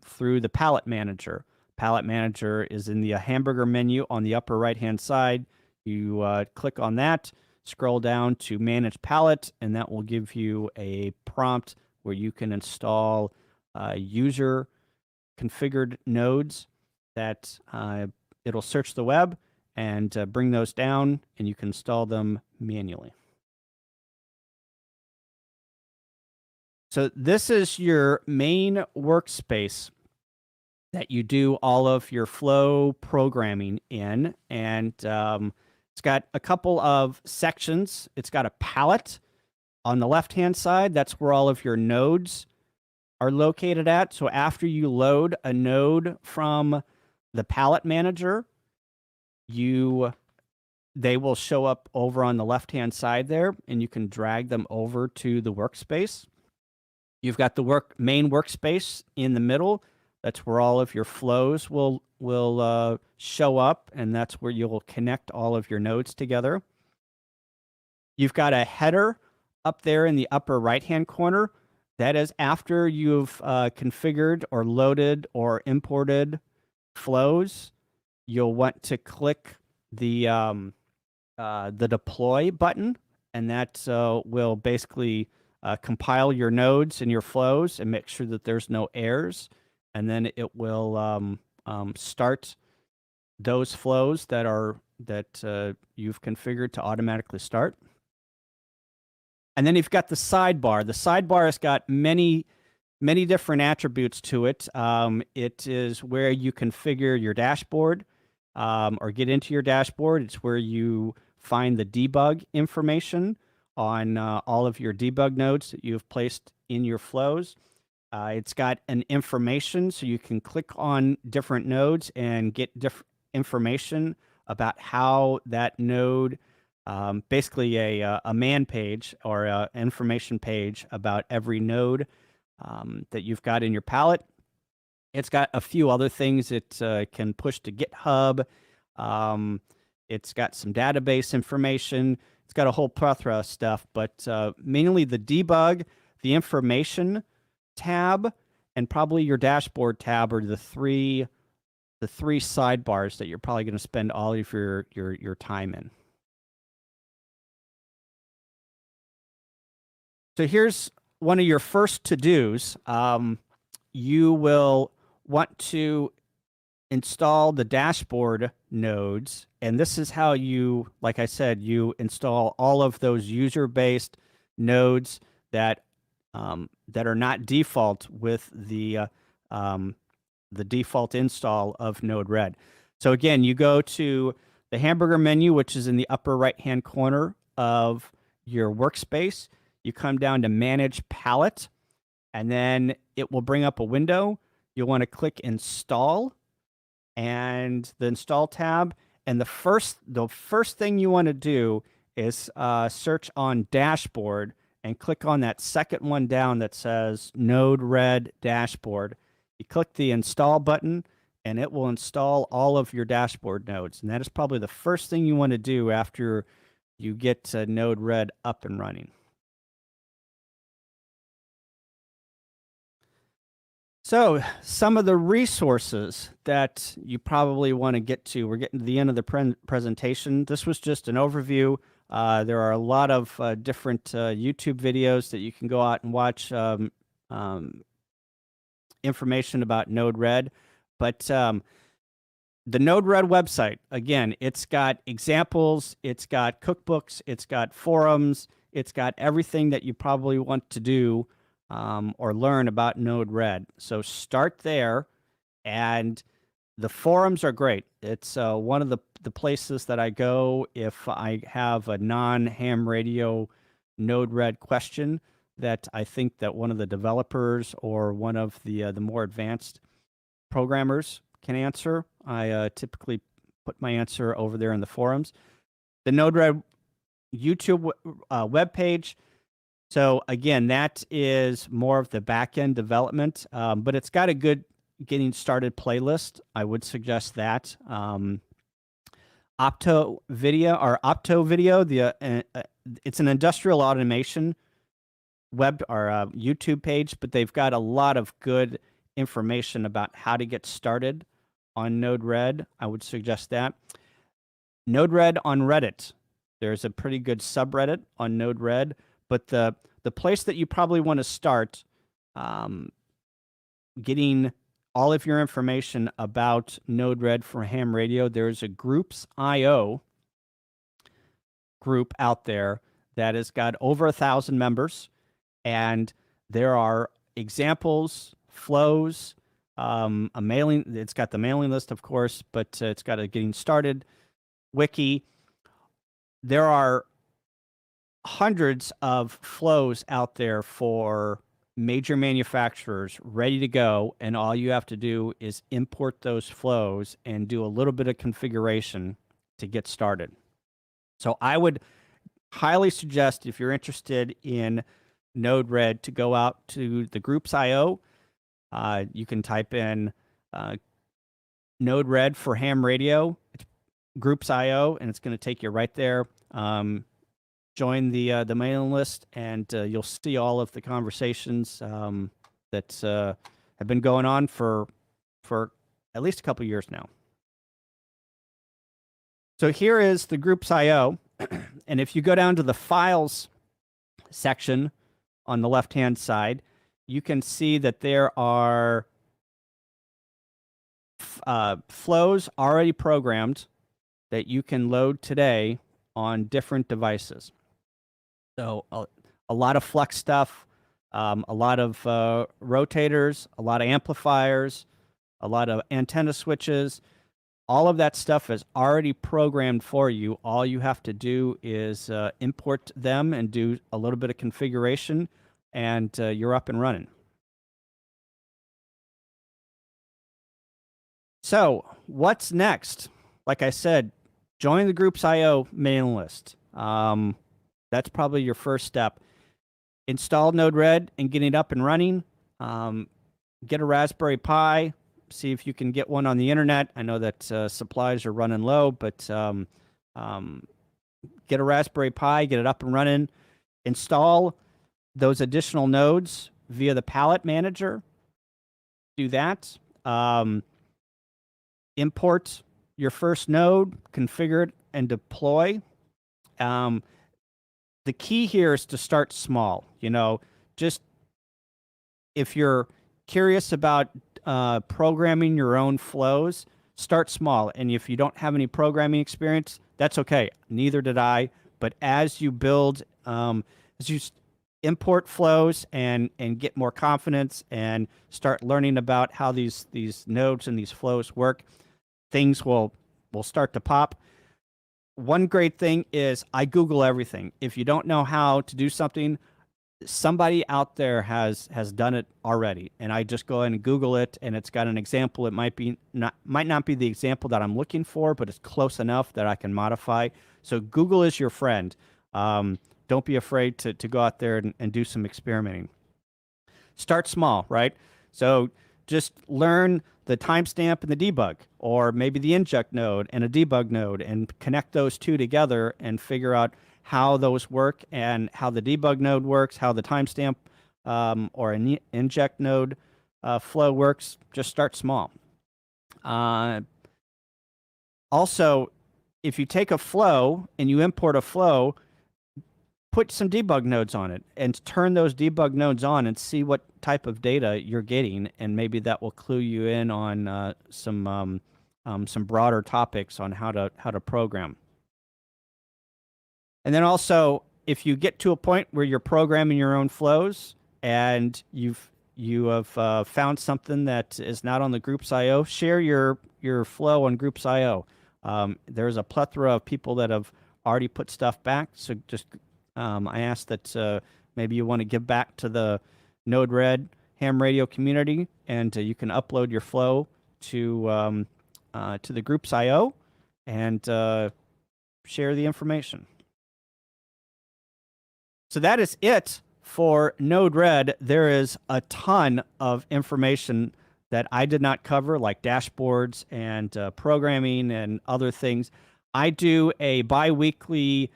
through the palette manager. Palette manager is in the hamburger menu on the upper right-hand side. You click on that, scroll down to Manage Palette, and that will give you a prompt where you can install user configured nodes that it'll search the web and bring those down, and you can install them manually. So this is your main workspace that you do all of your flow programming in, and it's got a couple of sections. It's got a palette on the left-hand side. That's where all of your nodes are located at. So after you load a node from the palette manager, they will show up over on the left-hand side there, and you can drag them over to the workspace. You've got the main workspace in the middle. That's where all of your flows will show up, and that's where you'll connect all of your nodes together. You've got a header up there in the upper right-hand corner. That is after you've configured or loaded or imported flows. You'll want to click the deploy button, and that will basically compile your nodes and your flows and make sure that there's no errors. And then it will start those flows that you've configured to automatically start. And then you've got the sidebar. The sidebar has got many different attributes to it. It is where you configure your dashboard or get into your dashboard. It's where you find the debug information on all of your debug nodes that you've placed in your flows. It's got an information, so you can click on different nodes and get different information about how that node, basically a man page or an information page about every node that you've got in your palette. It's got a few other things it can push to GitHub. It's got some database information. It's got a whole plethora of stuff, but mainly the debug, the information tab, and probably your dashboard tab are the three sidebars that you're probably going to spend all of your time in. So here's one of your first to-dos. You will want to install the dashboard nodes, and this is how you, like I said, you install all of those user-based nodes that are not default with the default install of Node-RED. So again, you go to the hamburger menu, which is in the upper right-hand corner of your workspace. You come down to Manage Palette, and then it will bring up a window. You'll want to click Install and the Install tab. And the first thing you want to do is search on Dashboard and click on that second one down that says Node-RED Dashboard. You click the Install button, and it will install all of your dashboard nodes. And that is probably the first thing you want to do after you get Node-RED up and running. So some of the resources that you probably want to get to, we're getting to the end of the presentation. This was just an overview. There are a lot of different YouTube videos that you can go out and watch information about Node-RED. But the Node-RED website, again, it's got examples, it's got cookbooks, it's got forums, it's got everything that you probably want to do or learn about Node-RED. So start there, and the forums are great. It's one of the places that I go if I have a non-ham radio Node-RED question that I think that one of the developers or one of the more advanced programmers can answer. I typically put my answer over there in the forums. The Node-RED YouTube webpage. So again, that is more of the back-end development, but it's got a good getting started playlist. I would suggest that. Opto Video, it's an industrial automation web or YouTube page, but they've got a lot of good information about how to get started on Node-RED. I would suggest that. Node-RED on Reddit. There's a pretty good subreddit on Node-RED. But the place that you probably want to start getting all of your information about Node-RED for ham radio, there's a Groups.io group out there that has got over 1,000 members, and there are examples, flows, a mailing. It's got the mailing list, of course, but it's got a getting started wiki. There are hundreds of flows out there for major manufacturers ready to go, and all you have to do is import those flows and do a little bit of configuration to get started. So I would highly suggest, if you're interested in Node-RED, to go out to the Groups.io. You can type in Node-RED for ham radio. It's Groups.io, and it's going to take you right there. Join the mailing list, and you'll see all of the conversations that have been going on for at least a couple years now. So here is the Groups.io, and if you go down to the Files section on the left-hand side, you can see that there are flows already programmed that you can load today on different devices. So a lot of flex stuff, a lot of rotators, a lot of amplifiers, a lot of antenna switches. All of that stuff is already programmed for you. All you have to do is import them and do a little bit of configuration, and you're up and running. So what's next? Like I said, join the Groups.io mailing list. That's probably your first step. Install Node-RED and get it up and running. Get a Raspberry Pi, see if you can get one on the internet. I know that supplies are running low, but get a Raspberry Pi, get it up and running, install those additional nodes via the palette manager. Do that. Import your first node, configure it, and deploy. The key here is to start small. Just if you're curious about programming your own flows, start small. And if you don't have any programming experience, that's okay. Neither did I. But as you build, as you import flows and get more confidence and start learning about how these nodes and these flows work, things will start to pop. One great thing is I Google everything. If you don't know how to do something, somebody out there has done it already, and I just go in and Google it, and it's got an example. It might not be the example that I'm looking for, but it's close enough that I can modify. So Google is your friend. Don't be afraid to go out there and do some experimenting. Start small, right? So just learn the timestamp and the debug, or maybe the inject node and a debug node, and connect those two together and figure out how those work and how the debug node works, how the timestamp or an inject node flow works. Just start small. Also, if you take a flow and you import a flow, put some debug nodes on it and turn those debug nodes on and see what type of data you're getting, and maybe that will clue you in on some broader topics on how to program. And then also, if you get to a point where you're programming your own flows and you have found something that is not on the group's I/O, share your flow on group's I/O. There's a plethora of people that have already put stuff back, so just I ask that maybe you want to give back to the Node-RED ham radio community, and you can upload your flow to the group's I/O and share the information. So that is it for Node-RED. There is a ton of information that I did not cover, like dashboards and programming and other things. I do a bi-weekly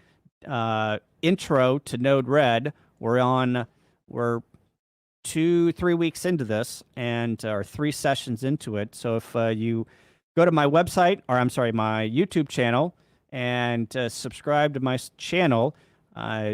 intro to Node-RED. We're 2-3 weeks into this, and or 3 sessions into it. So if you go to my website, or I'm sorry, my YouTube channel, and subscribe to my channel,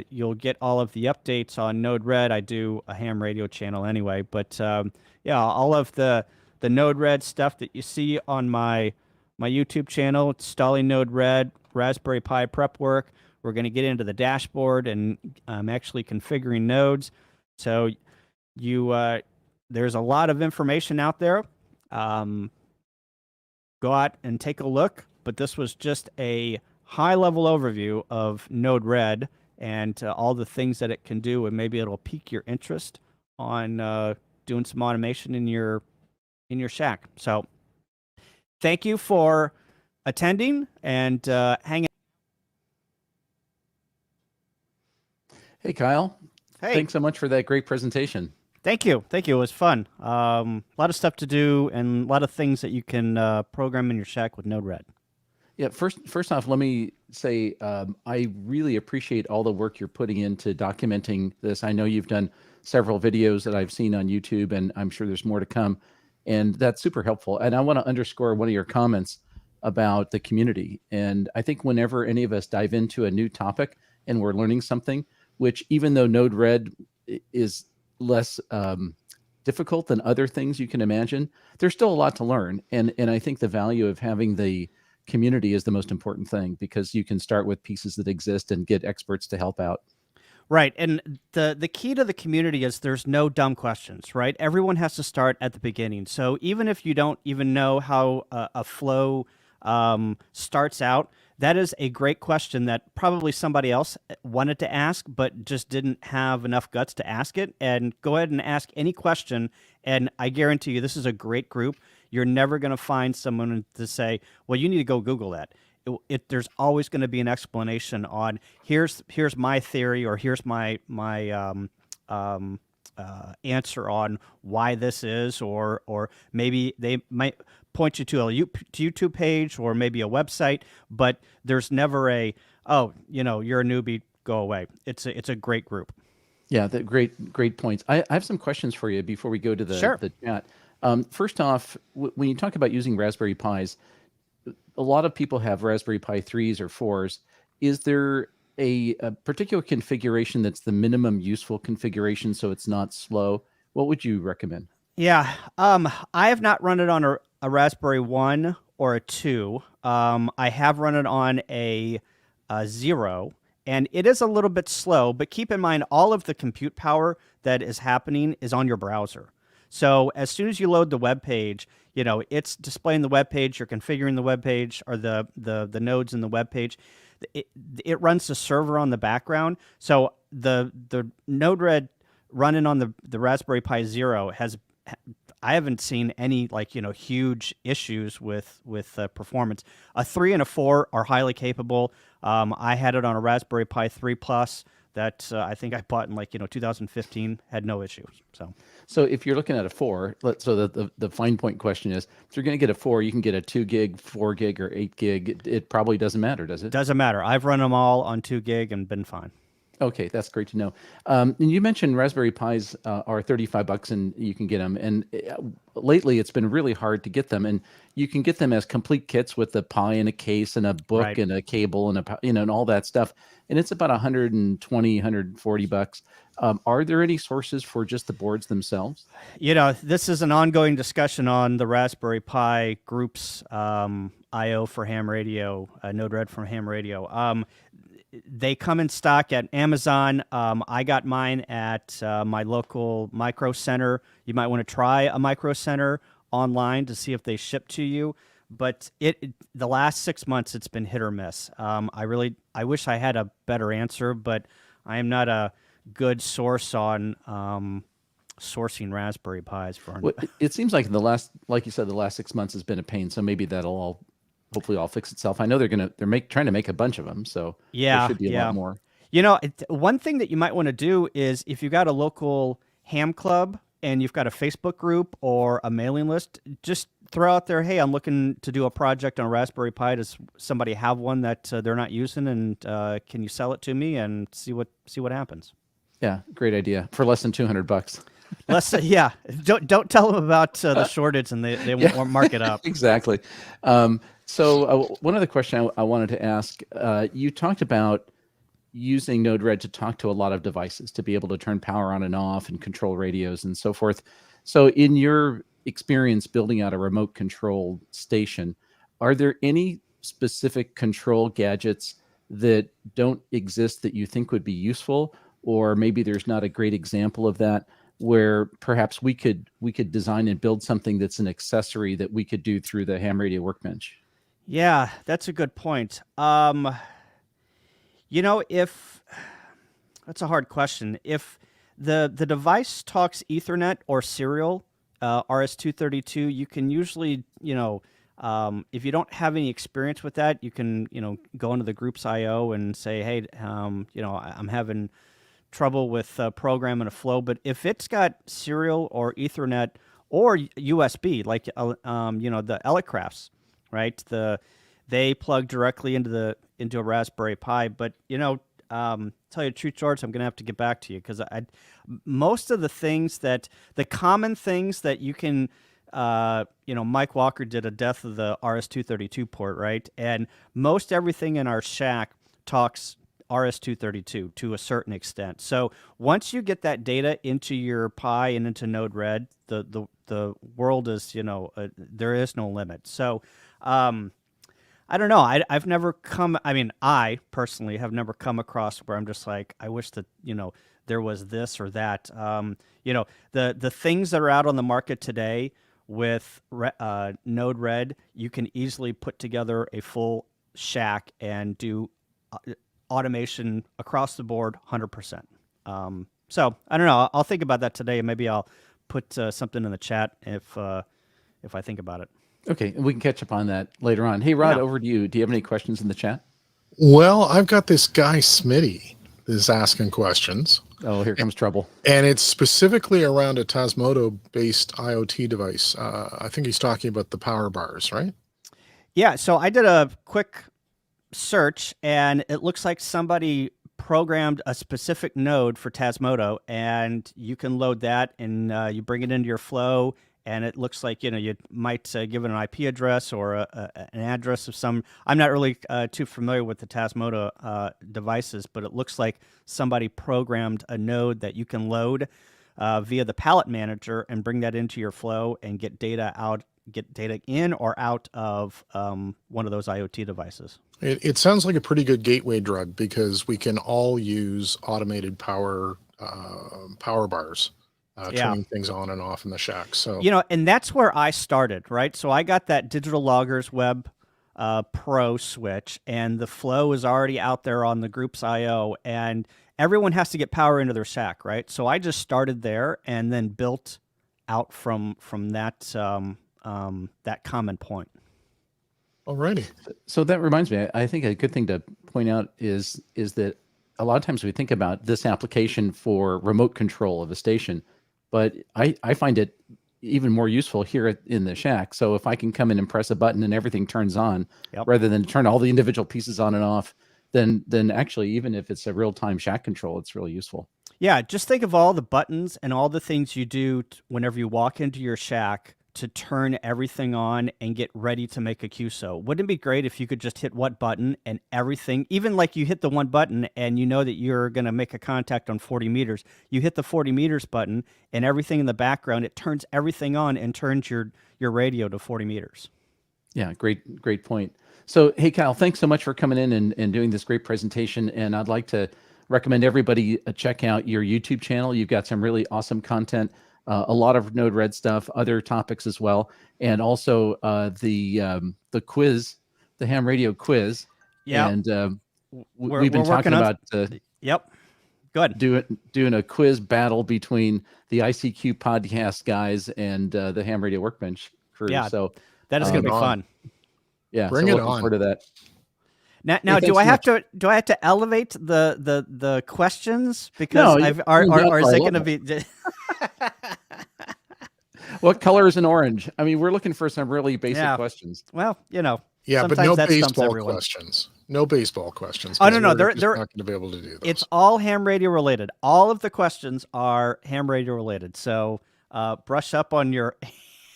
you'll get all of the updates on Node-RED. I do a ham radio channel anyway, but yeah, all of the Node-RED stuff that you see on my YouTube channel, installing Node-RED, Raspberry Pi prep work. We're going to get into the dashboard and actually configuring nodes. So there's a lot of information out there. Go out and take a look, but this was just a high-level overview of Node-RED and all the things that it can do, and maybe it'll pique your interest on doing some automation in your shack. So thank you for attending and hanging. Hey, Kyle. Hey. Thanks so much for that great presentation. Thank you. Thank you. It was fun. A lot of stuff to do and a lot of things that you can program in your shack with Node-RED. Yeah, first off, let me say I really appreciate all the work you're putting into documenting this. I know you've done several videos that I've seen on YouTube, and I'm sure there's more to come, and that's super helpful. And I want to underscore one of your comments about the community. And I think whenever any of us dive into a new topic and we're learning something, which even though Node-RED is less difficult than other things you can imagine, there's still a lot to learn. And I think the value of having the community is the most important thing, because you can start with pieces that exist and get experts to help out. Right. And the key to the community is there's no dumb questions, right? Everyone has to start at the beginning. So even if you don't even know how a flow starts out, that is a great question that probably somebody else wanted to ask, but just didn't have enough guts to ask it. And go ahead and ask any question. And I guarantee you, this is a great group. You're never going to find someone to say, well, you need to go Google that. There's always going to be an explanation on here's my theory, or here's my answer on why this is, or maybe they might point you to a YouTube page or maybe a website, but there's never a, oh, you're a newbie, go away. It's a great group. Yeah, great points. I have some questions for you before we go to the chat. First off, when you talk about using Raspberry Pis, a lot of people have Raspberry Pi 3s or 4s. Is there a particular configuration that's the minimum useful configuration so it's not slow? What would you recommend? Yeah, I have not run it on a Raspberry 1 or a 2. I have run it on a 0, and it is a little bit slow, but keep in mind all of the compute power that is happening is on your browser. So as soon as you load the web page, it's displaying the web page, you're configuring the web page or the nodes in the web page. It runs the server on the background. So the Node-RED running on the Raspberry Pi Zero I haven't seen any huge issues with performance. A 3 and a 4 are highly capable. I had it on a Raspberry Pi 3 Plus that I think I bought in 2015, had no issues. So if you're looking at a 4, so the fine point question is, if you're going to get a 4, you can get a 2 gig, 4 gig, or 8 gig. It probably doesn't matter, does it? Doesn't matter. I've run them all on 2 gig and been fine. Okay, that's great to know. And you mentioned Raspberry Pis are $35 and you can get them. And lately it's been really hard to get them. And you can get them as complete kits with the Pi and a case and a book and a cable and and all that stuff. And it's about $120, $140. Are there any sources for just the boards themselves? This is an ongoing discussion on the Raspberry Pi groups, IO for ham radio, Node-RED from ham radio. They come in stock at Amazon. I got mine at my local Micro Center. You might want to try a Micro Center online to see if they ship to you. But the last 6 months, it's been hit or miss. I wish I had a better answer, but I am not a good source on sourcing Raspberry Pis for. Well, it seems like like you said, the last 6 months has been a pain. So maybe that'll hopefully all fix itself. I know they're trying to make a bunch of them, so there should be a lot more. One thing that you might want to do is if you've got a local ham club and you've got a Facebook group or a mailing list, just throw out there, hey, I'm looking to do a project on a Raspberry Pi. Does somebody have one that they're not using, and can you sell it to me and see what happens? Yeah, great idea. For less than $200. Yeah. Don't tell them about the shortage, and they won't mark it up. Exactly. So one other question I wanted to ask, you talked about using Node-RED to talk to a lot of devices, to be able to turn power on and off and control radios and so forth. So in your experience building out a remote control station, are there any specific control gadgets that don't exist that you think would be useful? Or maybe there's not a great example of that, where perhaps we could design and build something that's an accessory that we could do through the ham radio workbench? Yeah, that's a good point. If that's a hard question. If the device talks Ethernet or serial, RS-232, you can usually, if you don't have any experience with that, you can, go into the group's IO and say, hey, I'm having trouble with programming a flow. But if it's got serial or Ethernet or USB, like the Elecrafts, right? They plug directly into a Raspberry Pi. But tell you the truth, George, I'm going to have to get back to you, because most of the common things that you can, Mike Walker did a death of the RS-232 port, right? And most everything in our shack talks RS-232 to a certain extent. So once you get that data into your Pi and into Node-RED, the world is, there is no limit. So I don't know. I personally have never come across where I'm just like, I wish that, there was this or that. The things that are out on the market today with Node-RED, you can easily put together a full shack and do automation across the board 100%. So I don't know. I'll think about that today, and maybe I'll put something in the chat if I think about it. Okay, and we can catch up on that later on. Hey, Rod, over to you. Do you have any questions in the chat? Well, I've got this guy Smitty. is asking questions. Oh, here comes trouble. And it's specifically around a Tasmodo-based IoT device. I think he's talking about the power bars, right? Yeah, so I did a quick search, and it looks like somebody programmed a specific node for Tasmodo, and you can load that, and you bring it into your flow, and it looks like, you know, you might give it an IP address or an address of some. I'm not really too familiar with the Tasmodo devices, but it looks like somebody programmed a node that you can load via the palette manager and bring that into your flow and get data in or out of one of those IoT devices. It sounds like a pretty good gateway drug, because we can all use automated power bars, turning things on and off in the shack. So, you know, and that's where I started, right? So I got that Digital Loggers Web Pro switch, and the flow is already out there on the group's IO, and everyone has to get power into their shack, right? So I just started there and then built out from that that common point. Alrighty. So that reminds me, I think a good thing to point out is that a lot of times we think about this application for remote control of a station, but I find it even more useful here in the shack. So if I can come in and press a button and everything turns on, rather than turn all the individual pieces on and off, then actually, even if it's a real-time shack control, it's really useful. Yeah, just think of all the buttons and all the things you do whenever you walk into your shack to turn everything on and get ready to make a QSO. Wouldn't it be great if you could just hit what button and everything, even like you hit the one button and you know that you're going to make a contact on 40 meters, you hit the 40 meters button and everything in the background, it turns everything on and turns your radio to 40 meters. Yeah, great point. So, hey, Kyle, thanks so much for coming in and doing this great presentation. And I'd like to recommend everybody check out your YouTube channel. You've got some really awesome content. A lot of Node-RED stuff, other topics as well, and also the quiz, the ham radio quiz. Yeah, and we've been talking about good doing a quiz battle between the ICQ podcast guys and the ham radio workbench crew. Yeah, so that is going to be fun. Yeah, bring so it looking on. forward to that. Now, Hey, do I have to elevate the questions, because or is it going to be? What color is an orange? I mean, we're looking for some really basic questions. Well, you know. Yeah, but no baseball questions. No baseball questions. Oh no, they're not going to be able to do those. It's all ham radio related. All of the questions are ham radio related. So brush up on your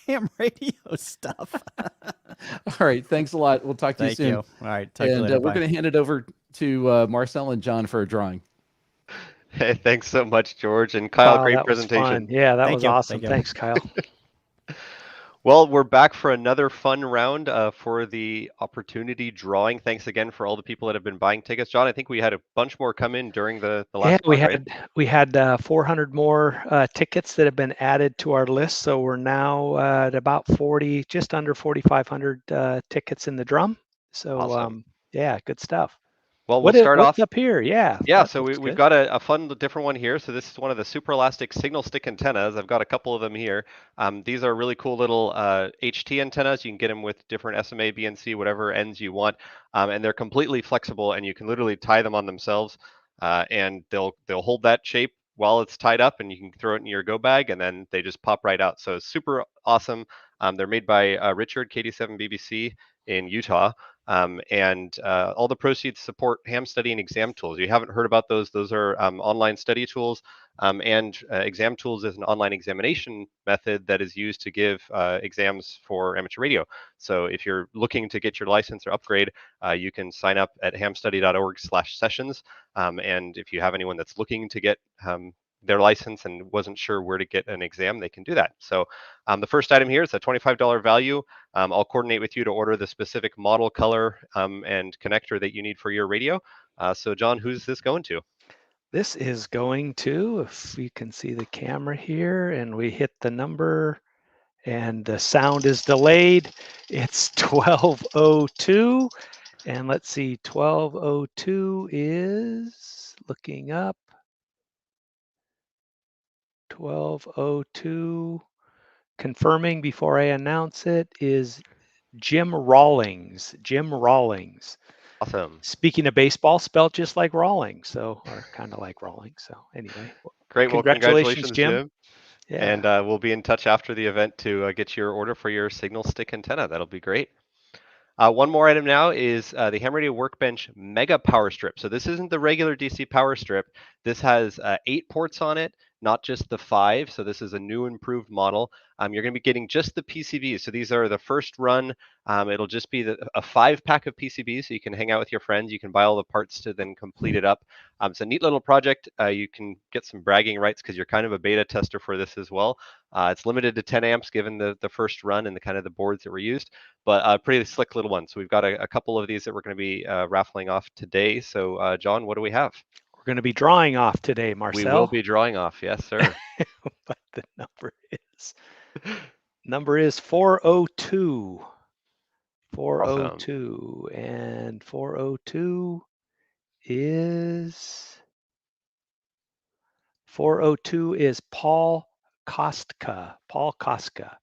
ham radio stuff. All right, thanks a lot. We'll talk to you soon. You. All right, talk to you later. We're going to hand it over to Marcel and John for a drawing. Hey, thanks so much, George and Kyle. Great presentation. Yeah, that was awesome. Thanks, Kyle. Well, we're back for another fun round for the opportunity drawing. Thanks again for all the people that have been buying tickets. John, I think we had a bunch more come in during the last one, we had 400 more tickets that have been added to our list. So we're now at about 40, just under 4,500 tickets in the drum. So awesome. Yeah, good stuff. Well, we'll start off up here. Yeah. So we've got a fun, different one here. So this is one of the super elastic signal stick antennas. I've got a couple of them here. These are really cool little HT antennas. You can get them with different SMA, BNC, whatever ends you want. And they're completely flexible, and you can literally tie them on themselves. And they'll hold that shape while it's tied up, and you can throw it in your go bag, and then they just pop right out. So it's super awesome. They're made by Richard, KD7 BBC in Utah. And all the proceeds support ham study and exam tools. You haven't heard about those. Those are online study tools, and exam tools is an online examination method that is used to give exams for amateur radio. So if you're looking to get your license or upgrade, you can sign up at hamstudy.org/sessions. And if you have anyone that's looking to get their license and wasn't sure where to get an exam, they can do that. So the first item here is a $25 value. I'll coordinate with you to order the specific model, color, and connector that you need for your radio. So John, who's this going to? This is going to, if you can see the camera here, and we hit the number and the sound is delayed, it's 1202. And let's see, 1202 is, looking up, 1202, confirming before I announce it, is Jim Rawlings. Jim Rawlings. Awesome. Speaking of baseball, spelled just like Rawlings, so or kind of like Rawlings. So anyway, Great. Well, congratulations, Jim. Yeah. And we'll be in touch after the event to get your order for your signal stick antenna. That'll be great. One more item now is the Ham Radio Workbench Mega Power Strip. So this isn't the regular DC Power Strip. This has 8 ports on it, not just the 5. So this is a new improved model. You're going to be getting just the PCBs. So these are the first run. It'll just be a 5-pack of PCBs, so you can hang out with your friends. You can buy all the parts to then complete it up. It's a neat little project. You can get some bragging rights because you're kind of a beta tester for this as well. It's limited to 10 amps given the first run and the kind of the boards that were used, but a pretty slick little one. So we've got a couple of these that we're going to be raffling off today. So John, what do we have? We're going to be drawing off today, Marcel. We will be drawing off, yes, sir. But the number is 402. 402. Awesome. And 402 is Paul Kostka. Paul Kostka.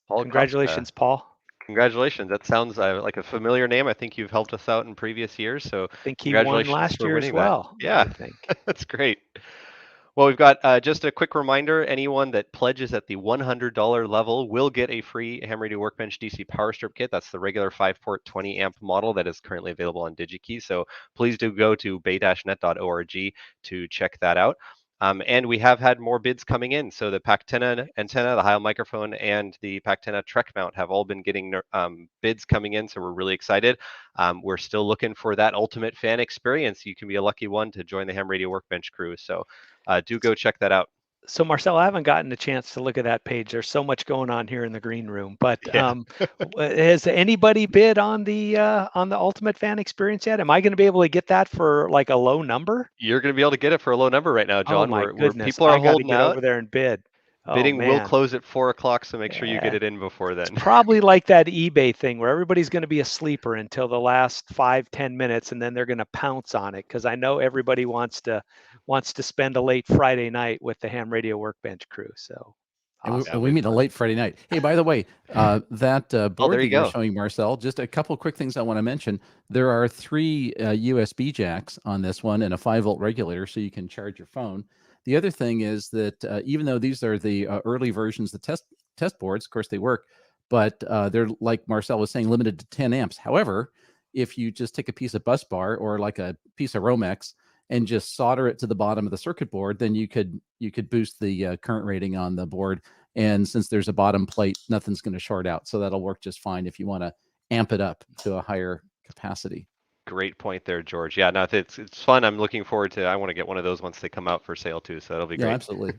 Congratulations, Paul. Congratulations. That sounds like a familiar name. I think you've helped us out in previous years. So I think he won last year as well. That. Yeah, I think. That's great. Well, we've got just a quick reminder. Anyone that pledges at the $100 level will get a free Ham Radio Workbench DC Power Strip Kit. That's the regular 5-port 20 amp model that is currently available on DigiKey. So please do go to bay-net.org to check that out. And we have had more bids coming in. So the Pactena antenna, the Heil Microphone, and the Pactena Trek mount have all been getting bids coming in. So we're really excited. We're still looking for that ultimate fan experience. You can be a lucky one to join the Ham Radio Workbench crew. So do go check that out. So Marcel, I haven't gotten a chance to look at that page. There's so much going on here in the green room. But yeah. Has anybody bid on the ultimate fan experience yet? Am I going to be able to get that for like a low number? You're going to be able to get it for a low number right now, John. Oh my goodness! People are holding out. Over there and bid. Bidding will close at 4 o'clock, so make sure you get it in before then. It's probably like that eBay thing where everybody's going to be a sleeper until the last 5-10 minutes, and then they're going to pounce on it because I know everybody wants to spend a late Friday night with the Ham Radio Workbench crew. So awesome. we meet a late Friday night. Hey, by the way, that board that you're showing, Marcel, just a couple quick things I want to mention. There are 3 USB jacks on this one and a 5-volt regulator, so you can charge your phone. The other thing is that even though these are the early versions, the test boards, of course they work, but they're, like Marcel was saying, limited to 10 amps. However, if you just take a piece of bus bar or like a piece of Romex and just solder it to the bottom of the circuit board, then you could boost the current rating on the board. And since there's a bottom plate, nothing's going to short out. So that'll work just fine if you want to amp it up to a higher capacity. Great point there, George. Yeah, no, it's fun. I'm looking forward to. I want to get one of those once they come out for sale too. So that'll be great. Yeah, absolutely.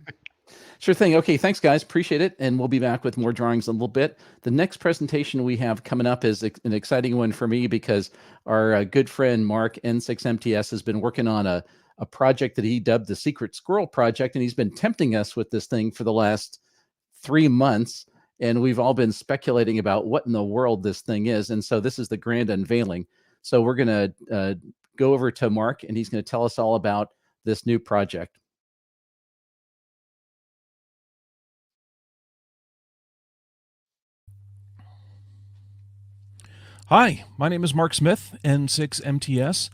Sure thing. Okay, thanks guys. Appreciate it. And we'll be back with more drawings in a little bit. The next presentation we have coming up is an exciting one for me because our good friend Mark N6MTS has been working on a project that he dubbed the Secret Squirrel Project, and he's been tempting us with this thing for the last 3 months. And we've all been speculating about what in the world this thing is. And so this is the grand unveiling. So we're going to go over to Mark, and he's going to tell us all about this new project. Hi, my name is Mark Smith, N6MTS.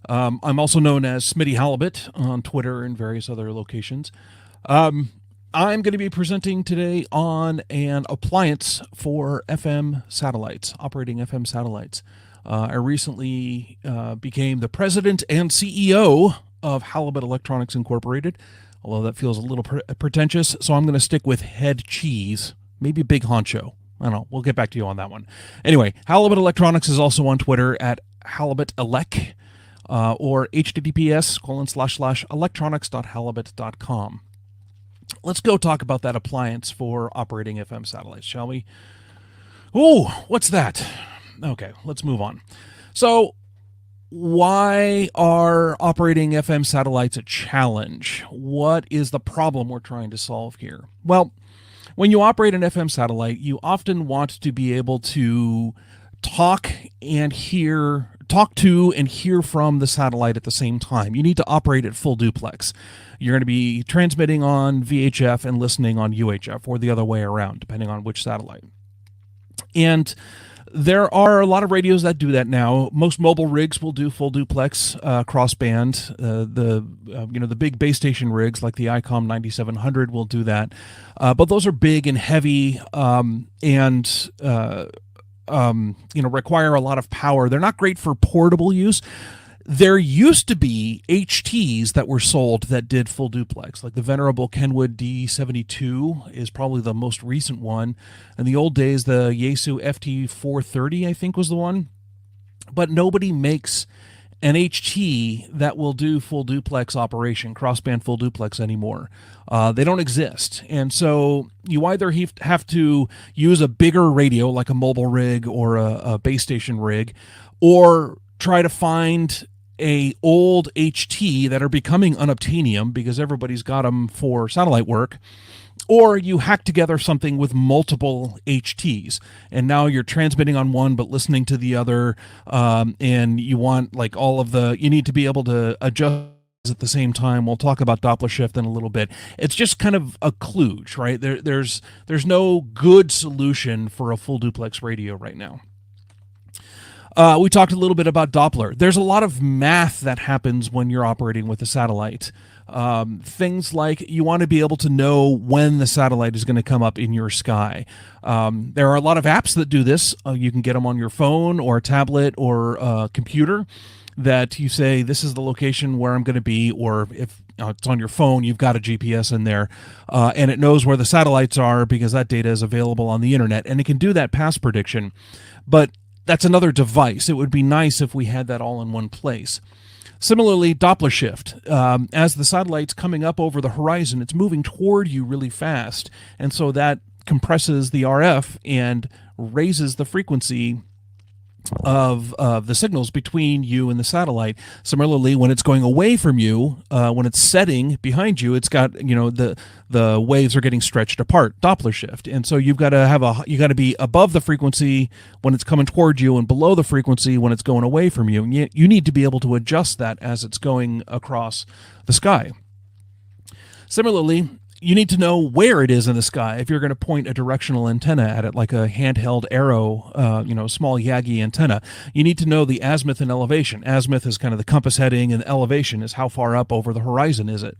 I'm also known as Smitty Halibut on Twitter and various other locations. I'm going to be presenting today on an appliance for FM satellites, operating FM satellites. I recently became the president and CEO of Halibut Electronics Incorporated, although that feels a little pretentious, so I'm going to stick with head cheese, maybe big honcho. I don't know. We'll get back to you on that one. Anyway, Halibut Electronics is also on Twitter at HalibutElec or https://electronics.halibut.com. Let's go talk about that appliance for operating FM satellites, shall we? Oh, what's that? Okay, let's move on. So, why are operating FM satellites a challenge? What is the problem we're trying to solve here? Well, when you operate an FM satellite, you often want to be able to talk to and hear from the satellite at the same time. You need to operate at full duplex. You're going to be transmitting on VHF and listening on UHF, or the other way around, depending on which satellite. And There are a lot of radios that do that now. Most mobile rigs will do full duplex crossband. The big base station rigs like the ICOM 9700 will do that, but those are big and heavy and require a lot of power. They're not great for portable use. There used to be HTs that were sold that did full duplex, like the venerable Kenwood D72 is probably the most recent one. In the old days, the Yaesu FT430, I think, was the one. But nobody makes an HT that will do full duplex operation, crossband full duplex anymore. They don't exist. And so you either have to use a bigger radio, like a mobile rig or a base station rig, or try to find a old HT that are becoming unobtainium because everybody's got them for satellite work, or you hack together something with multiple HTs and now you're transmitting on one but listening to the other, and you want like you need to be able to adjust at the same time. We'll talk about Doppler shift in a little bit. It's just kind of a kludge, right? There's no good solution for a full duplex radio right now. We talked a little bit about Doppler. There's a lot of math that happens when you're operating with a satellite. Things like you want to be able to know when the satellite is going to come up in your sky. There are a lot of apps that do this. You can get them on your phone or a tablet or a computer that you say, this is the location where I'm going to be, or if it's on your phone, you've got a GPS in there, and it knows where the satellites are because that data is available on the internet, and it can do that past prediction. But that's another device. It would be nice if we had that all in one place. Similarly, Doppler shift. As the satellite's coming up over the horizon, it's moving toward you really fast, and so that compresses the RF and raises the frequency of the signals between you and the satellite. Similarly, when it's going away from you, when it's setting behind you, it's got, the waves are getting stretched apart, Doppler shift. And so you've got to be above the frequency when it's coming toward you and below the frequency when it's going away from you. And you need to be able to adjust that as it's going across the sky. Similarly, you need to know where it is in the sky if you're going to point a directional antenna at it, like a handheld arrow, small Yagi antenna. You need to know the azimuth and elevation. Azimuth is kind of the compass heading, and elevation is how far up over the horizon is it.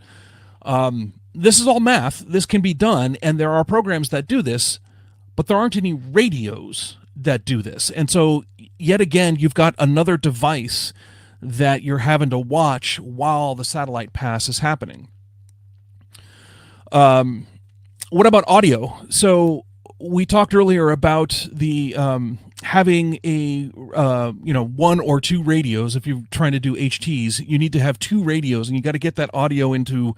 This is all math. This can be done, and there are programs that do this, but there aren't any radios that do this. And so, yet again, you've got another device that you're having to watch while the satellite pass is happening. What about audio? So we talked earlier about the having a one or two radios. If you're trying to do HTs, you need to have two radios, and you got to get that audio into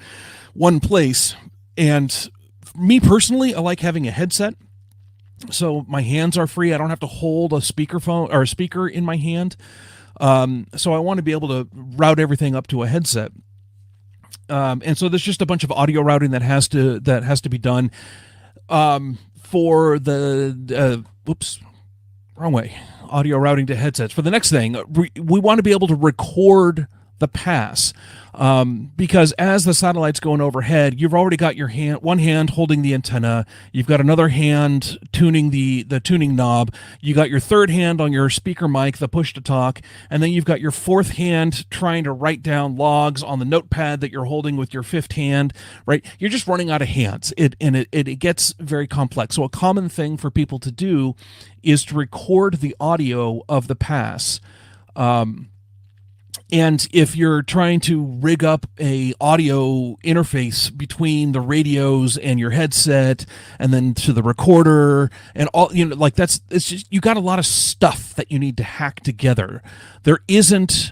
one place. And me personally, I like having a headset, so my hands are free. I don't have to hold a speakerphone or a speaker in my hand. So I want to be able to route everything up to a headset. And so there's just a bunch of audio routing that has to be done for the wrong way, audio routing to headsets. For the next thing, we want to be able to record the pass, because as the satellite's going overhead, you've already got your one hand holding the antenna, you've got another hand tuning the tuning knob, you got your third hand on your speaker mic, the push to talk, and then you've got your fourth hand trying to write down logs on the notepad that you're holding with your fifth hand, right? You're just running out of hands. It gets very complex. So a common thing for people to do is to record the audio of the pass. And if you're trying to rig up a audio interface between the radios and your headset and then to the recorder and all, it's just, you got a lot of stuff that you need to hack together. There isn't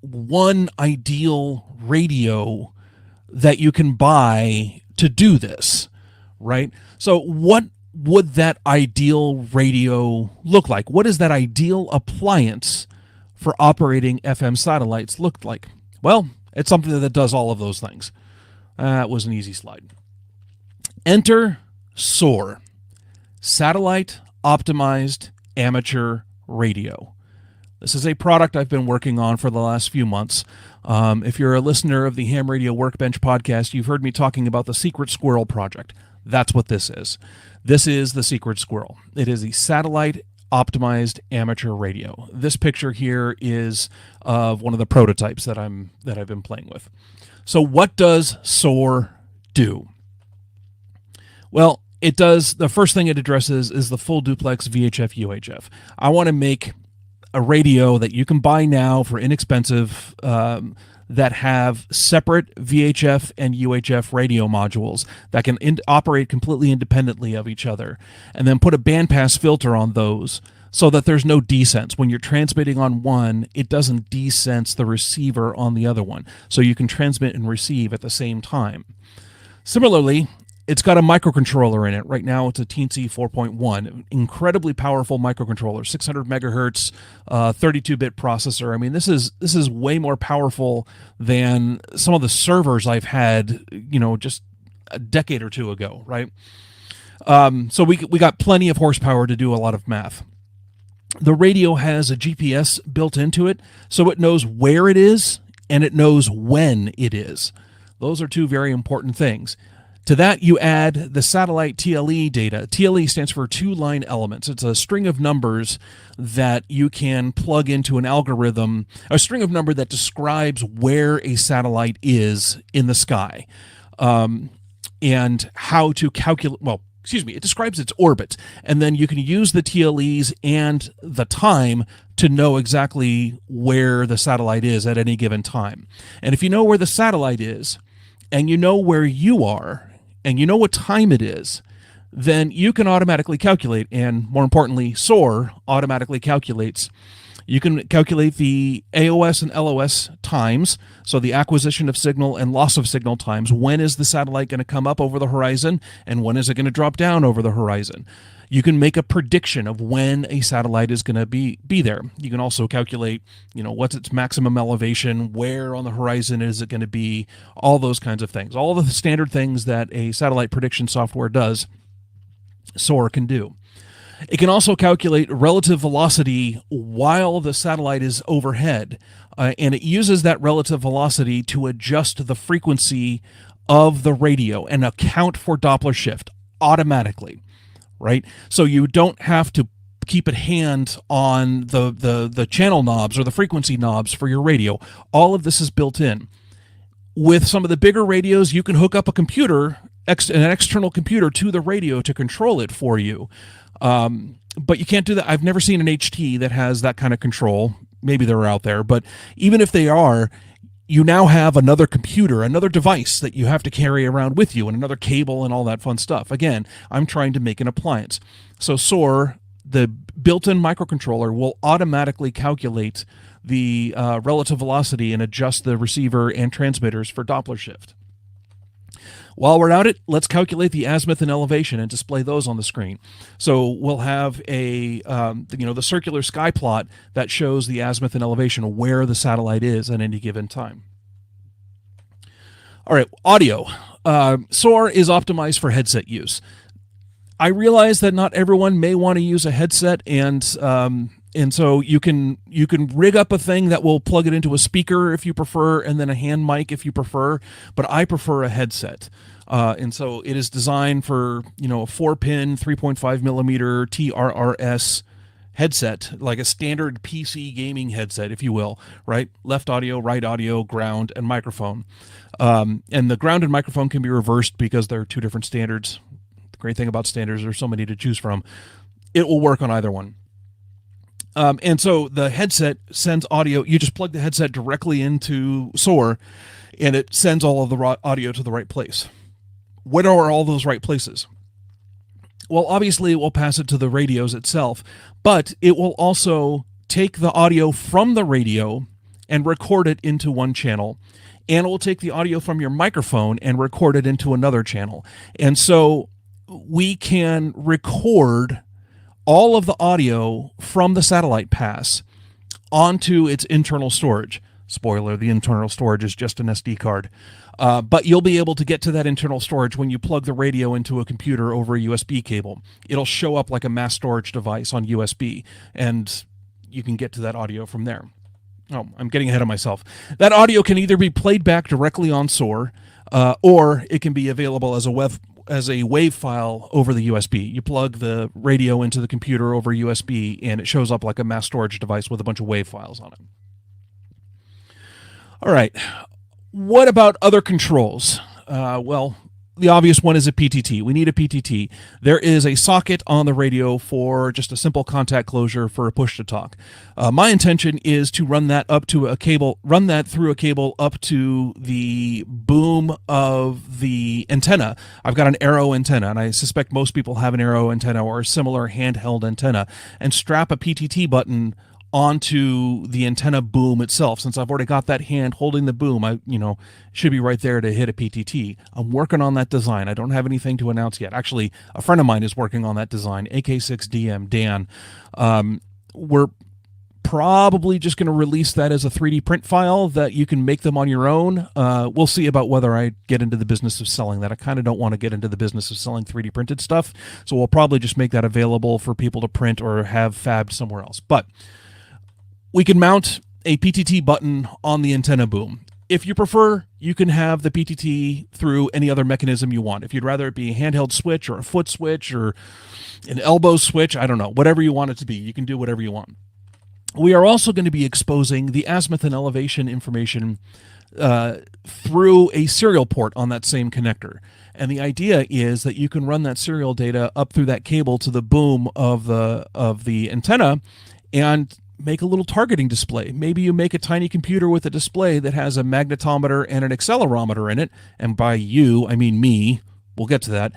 one ideal radio that you can buy to do this, right? So what would that ideal radio look like? What is that ideal appliance for operating FM satellites looked like? Well, it's something that does all of those things. That was an easy slide. Enter SOAR, Satellite Optimized Amateur Radio. This is a product I've been working on for the last few months. If you're a listener of the Ham Radio Workbench podcast, you've heard me talking about the Secret Squirrel project. That's what this is. This is the Secret Squirrel. It is a satellite optimized amateur radio. This picture here is of one of the prototypes that I've been playing with. So what does SOAR do? Well, it does, the first thing it addresses is the full duplex VHF UHF. I want to make a radio that you can buy now for inexpensive, that have separate VHF and UHF radio modules that can operate completely independently of each other, and then put a bandpass filter on those so that there's no desense. When you're transmitting on one, it doesn't desense the receiver on the other one, so you can transmit and receive at the same time. Similarly, it's got a microcontroller in it. Right now, it's a Teensy 4.1, incredibly powerful microcontroller, 600 megahertz, 32-bit processor. I mean, this is way more powerful than some of the servers I've had, just a decade or two ago, right? So we got plenty of horsepower to do a lot of math. The radio has a GPS built into it, so it knows where it is and it knows when it is. Those are two very important things. To that, you add the satellite TLE data. TLE stands for two-line elements. It's a string of numbers that you can plug into an algorithm, a string of number that describes where a satellite is in the sky, and how to calculate, it describes its orbit. And then you can use the TLEs and the time to know exactly where the satellite is at any given time. And if you know where the satellite is, and you know where you are, and you know what time it is, then you can automatically calculate, and more importantly, SOAR automatically calculates. You can calculate the AOS and LOS times, so the acquisition of signal and loss of signal times. When is the satellite going to come up over the horizon, and when is it going to drop down over the horizon? You can make a prediction of when a satellite is going to be there. You can also calculate, what's its maximum elevation, where on the horizon is it going to be, all those kinds of things. All the standard things that a satellite prediction software does, SOAR can do. It can also calculate relative velocity while the satellite is overhead, and it uses that relative velocity to adjust the frequency of the radio and account for Doppler shift automatically. Right? So you don't have to keep a hand on the channel knobs or the frequency knobs for your radio. All of this is built in. With some of the bigger radios, you can hook up a computer, an external computer to the radio to control it for you. But you can't do that. I've never seen an HT that has that kind of control. Maybe they're out there, but even if they are, you now have another computer, another device that you have to carry around with you, and another cable and all that fun stuff. Again, I'm trying to make an appliance. So SOAR, the built-in microcontroller, will automatically calculate the relative velocity and adjust the receiver and transmitters for Doppler shift. While we're at it, let's calculate the azimuth and elevation and display those on the screen. So we'll have the circular sky plot that shows the azimuth and elevation, where the satellite is at any given time. All right, audio. SOAR is optimized for headset use. I realize that not everyone may want to use a headset, and so you can rig up a thing that will plug it into a speaker if you prefer, and then a hand mic if you prefer. But I prefer a headset, and so it is designed for a 4-pin 3.5 millimeter TRRS headset, like a standard PC gaming headset, if you will. Right, left audio, right audio, ground, and microphone. And the ground and microphone can be reversed because they're two different standards. The great thing about standards, there's so many to choose from. It will work on either one. And so the headset sends audio. You just plug the headset directly into SOAR, and it sends all of the audio to the right place. What are all those right places? Well, obviously, it will pass it to the radios itself, but it will also take the audio from the radio and record it into one channel, and it will take the audio from your microphone and record it into another channel. And so we can record all of the audio from the satellite pass onto its internal storage. Spoiler, the internal storage is just an SD card. But you'll be able to get to that internal storage when you plug the radio into a computer over a USB cable. It'll show up like a mass storage device on USB, and you can get to that audio from there. Oh, I'm getting ahead of myself. That audio can either be played back directly on SOAR, or it can be available as a WAV file over the USB. You plug the radio into the computer over USB, and it shows up like a mass storage device with a bunch of WAV files on it. All right. What about other controls? Well, the obvious one is a PTT. We need a PTT. There is a socket on the radio for just a simple contact closure for a push to talk. My intention is to run that up to a cable, run that through a cable up to the boom of the antenna. I've got an Arrow antenna, and I suspect most people have an Arrow antenna or a similar handheld antenna, and strap a PTT button onto the antenna boom itself. Since I've already got that hand holding the boom, I should be right there to hit a PTT. I'm working on that design. I don't have anything to announce yet. Actually, a friend of mine is working on that design, AK6DM Dan. We're probably just going to release that as a 3D print file that you can make them on your own. We'll see about whether I get into the business of selling that. I kind of don't want to get into the business of selling 3D printed stuff, so we'll probably just make that available for people to print or have fabbed somewhere else. But we can mount a PTT button on the antenna boom. If you prefer, you can have the PTT through any other mechanism you want. If you'd rather it be a handheld switch or a foot switch or an elbow switch, I don't know, whatever you want it to be, you can do whatever you want. We are also going to be exposing the azimuth and elevation information through a serial port on that same connector. And the idea is that you can run that serial data up through that cable to the boom of the antenna and make a little targeting display. Maybe you make a tiny computer with a display that has a magnetometer and an accelerometer in it. And by you, I mean me. We'll get to that.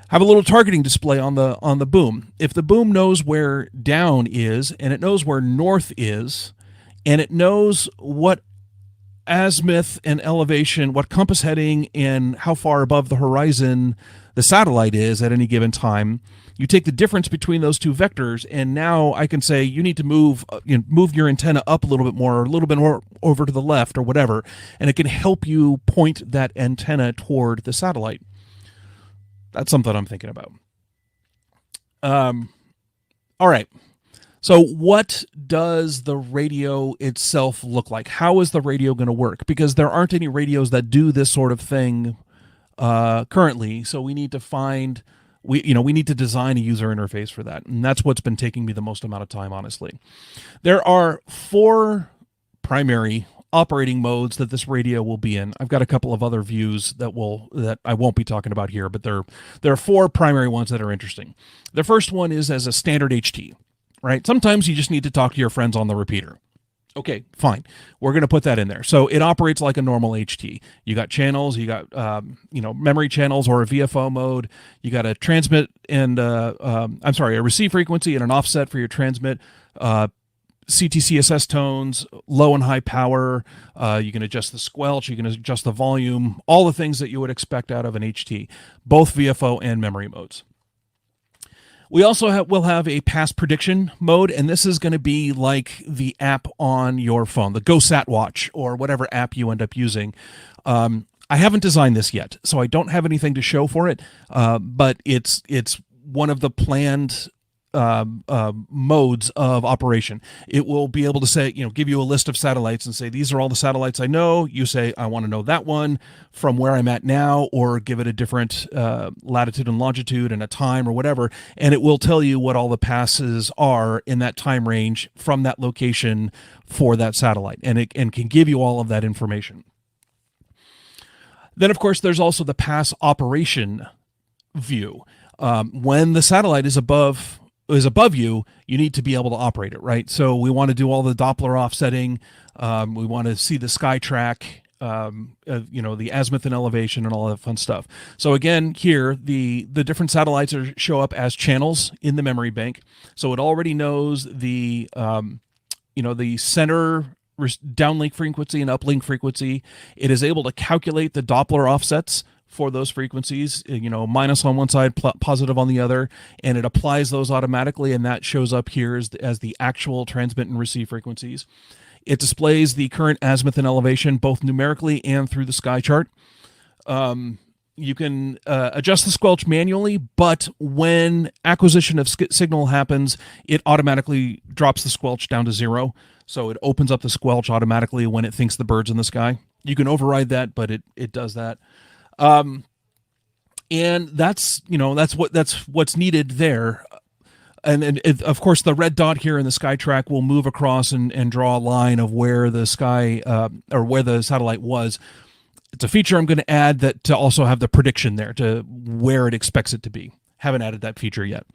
Have a little targeting display on the boom. If the boom knows where down is, and it knows where north is, and it knows what azimuth and elevation, what compass heading and how far above the horizon the satellite is at any given time, you take the difference between those two vectors, and now I can say you need to move your antenna up a little bit more, or a little bit more over to the left, or whatever, and it can help you point that antenna toward the satellite. That's something I'm thinking about. All right. So what does the radio itself look like? How is the radio going to work? Because there aren't any radios that do this sort of thing currently, so we need to find... We need to design a user interface for that, and that's what's been taking me the most amount of time, honestly. There are 4 primary operating modes that this radio will be in. I've got a couple of other views that I won't be talking about here, but there are 4 primary ones that are interesting. The first one is as a standard HT, right? Sometimes you just need to talk to your friends on the repeater. Okay, fine. We're going to put that in there. So it operates like a normal HT. You got channels, you got memory channels or a VFO mode. You got a transmit and a receive frequency and an offset for your transmit. CTCSS tones, low and high power. You can adjust the squelch. You can adjust the volume. All the things that you would expect out of an HT, both VFO and memory modes. We also will have a pass prediction mode, and this is going to be like the app on your phone, the GoSat Watch or whatever app you end up using. I haven't designed this yet, so I don't have anything to show for it, but it's one of the planned modes of operation. It will be able to say, give you a list of satellites and say, these are all the satellites I know. You say, I want to know that one from where I'm at now, or give it a different latitude and longitude and a time or whatever. And it will tell you what all the passes are in that time range from that location for that satellite. And it can give you all of that information. Then, of course, there's also the pass operation view. When the satellite is above you, you need to be able to operate it, right? So we want to do all the Doppler offsetting. We want to see the sky track, the azimuth and elevation and all that fun stuff. So again, here, the different satellites show up as channels in the memory bank. So it already knows the center downlink frequency and uplink frequency. It is able to calculate the Doppler offsets for those frequencies, minus on one side, positive on the other, and it applies those automatically, and that shows up here as the actual transmit and receive frequencies. It displays the current azimuth and elevation, both numerically and through the sky chart. You can adjust the squelch manually, but when acquisition of signal happens, it automatically drops the squelch down to 0. So it opens up the squelch automatically when it thinks the bird's in the sky. You can override that, but it does that. And that's what's needed there. And of course, the red dot here in the sky track will move across and draw a line of where the sky or where the satellite was. It's a feature I'm going to add that to also have the prediction there to where it expects it to be. Haven't added that feature yet.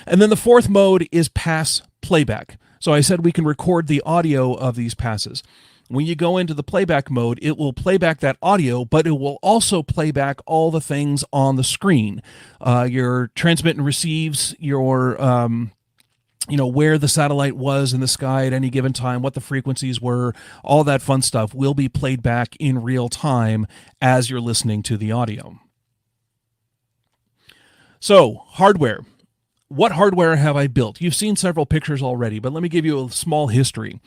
And then the fourth mode is pass playback. So I said we can record the audio of these passes. When you go into the playback mode, it will play back that audio, but it will also play back all the things on the screen. Your transmit and receives, your where the satellite was in the sky at any given time, what the frequencies were, all that fun stuff will be played back in real time as you're listening to the audio. So, hardware. What hardware have I built? You've seen several pictures already, but let me give you a small history.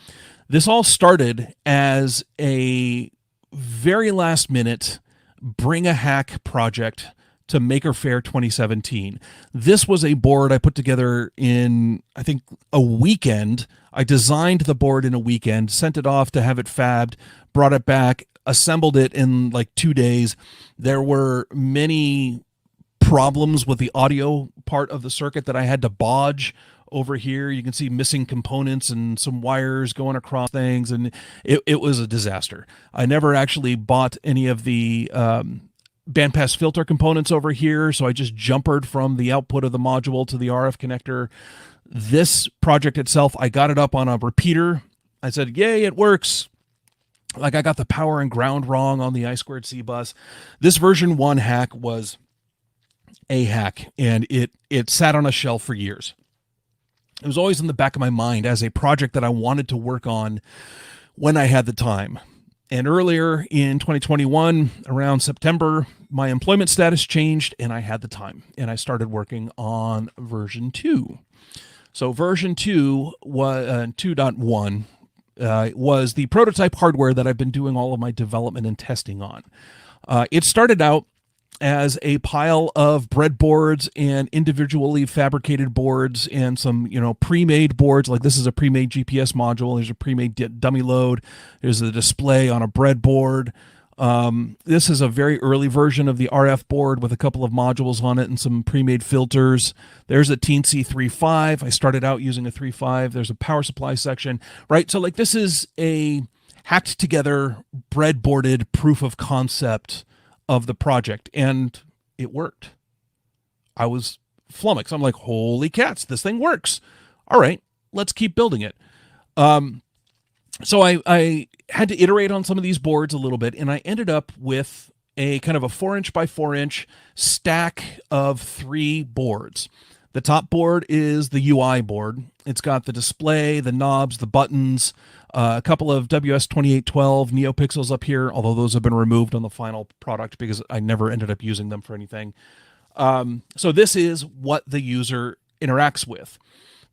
This all started as a very last minute bring a hack project to Maker Faire 2017. This was a board I put together in, I think, a weekend. I designed the board in a weekend, sent it off to have it fabbed, brought it back, assembled it in like 2 days. There were many problems with the audio part of the circuit that I had to bodge. Over here, you can see missing components and some wires going across things, and it was a disaster. I never actually bought any of the bandpass filter components over here, so I just jumpered from the output of the module to the RF connector. This project itself, I got it up on a repeater. I said, yay, it works. Like I got the power and ground wrong on the I2C bus. This version 1 hack was a hack, and it sat on a shelf for years. It was always in the back of my mind as a project that I wanted to work on when I had the time. And earlier in 2021, around September, my employment status changed and I had the time. And I started working on version 2. So version 2 was 2.1 was the prototype hardware that I've been doing all of my development and testing on. It started out as a pile of breadboards and individually fabricated boards and some, pre-made boards. Like this is a pre-made GPS module. There's a pre-made dummy load. There's a display on a breadboard. This is a very early version of the RF board with a couple of modules on it and some pre-made filters. There's a Teensy 3.5. I started out using a 3.5. There's a power supply section, right? So like this is a hacked together breadboarded proof of concept of the project, and it worked. I was flummoxed. I'm like, holy cats, this thing works. All right, let's keep building it. So I had to iterate on some of these boards a little bit, and I ended up with a kind of a 4-inch by 4-inch stack of 3 boards. The top board is the UI board. It's got the display, the knobs, the buttons, a couple of WS2812 NeoPixels up here, although those have been removed on the final product because I never ended up using them for anything. So this is what the user interacts with.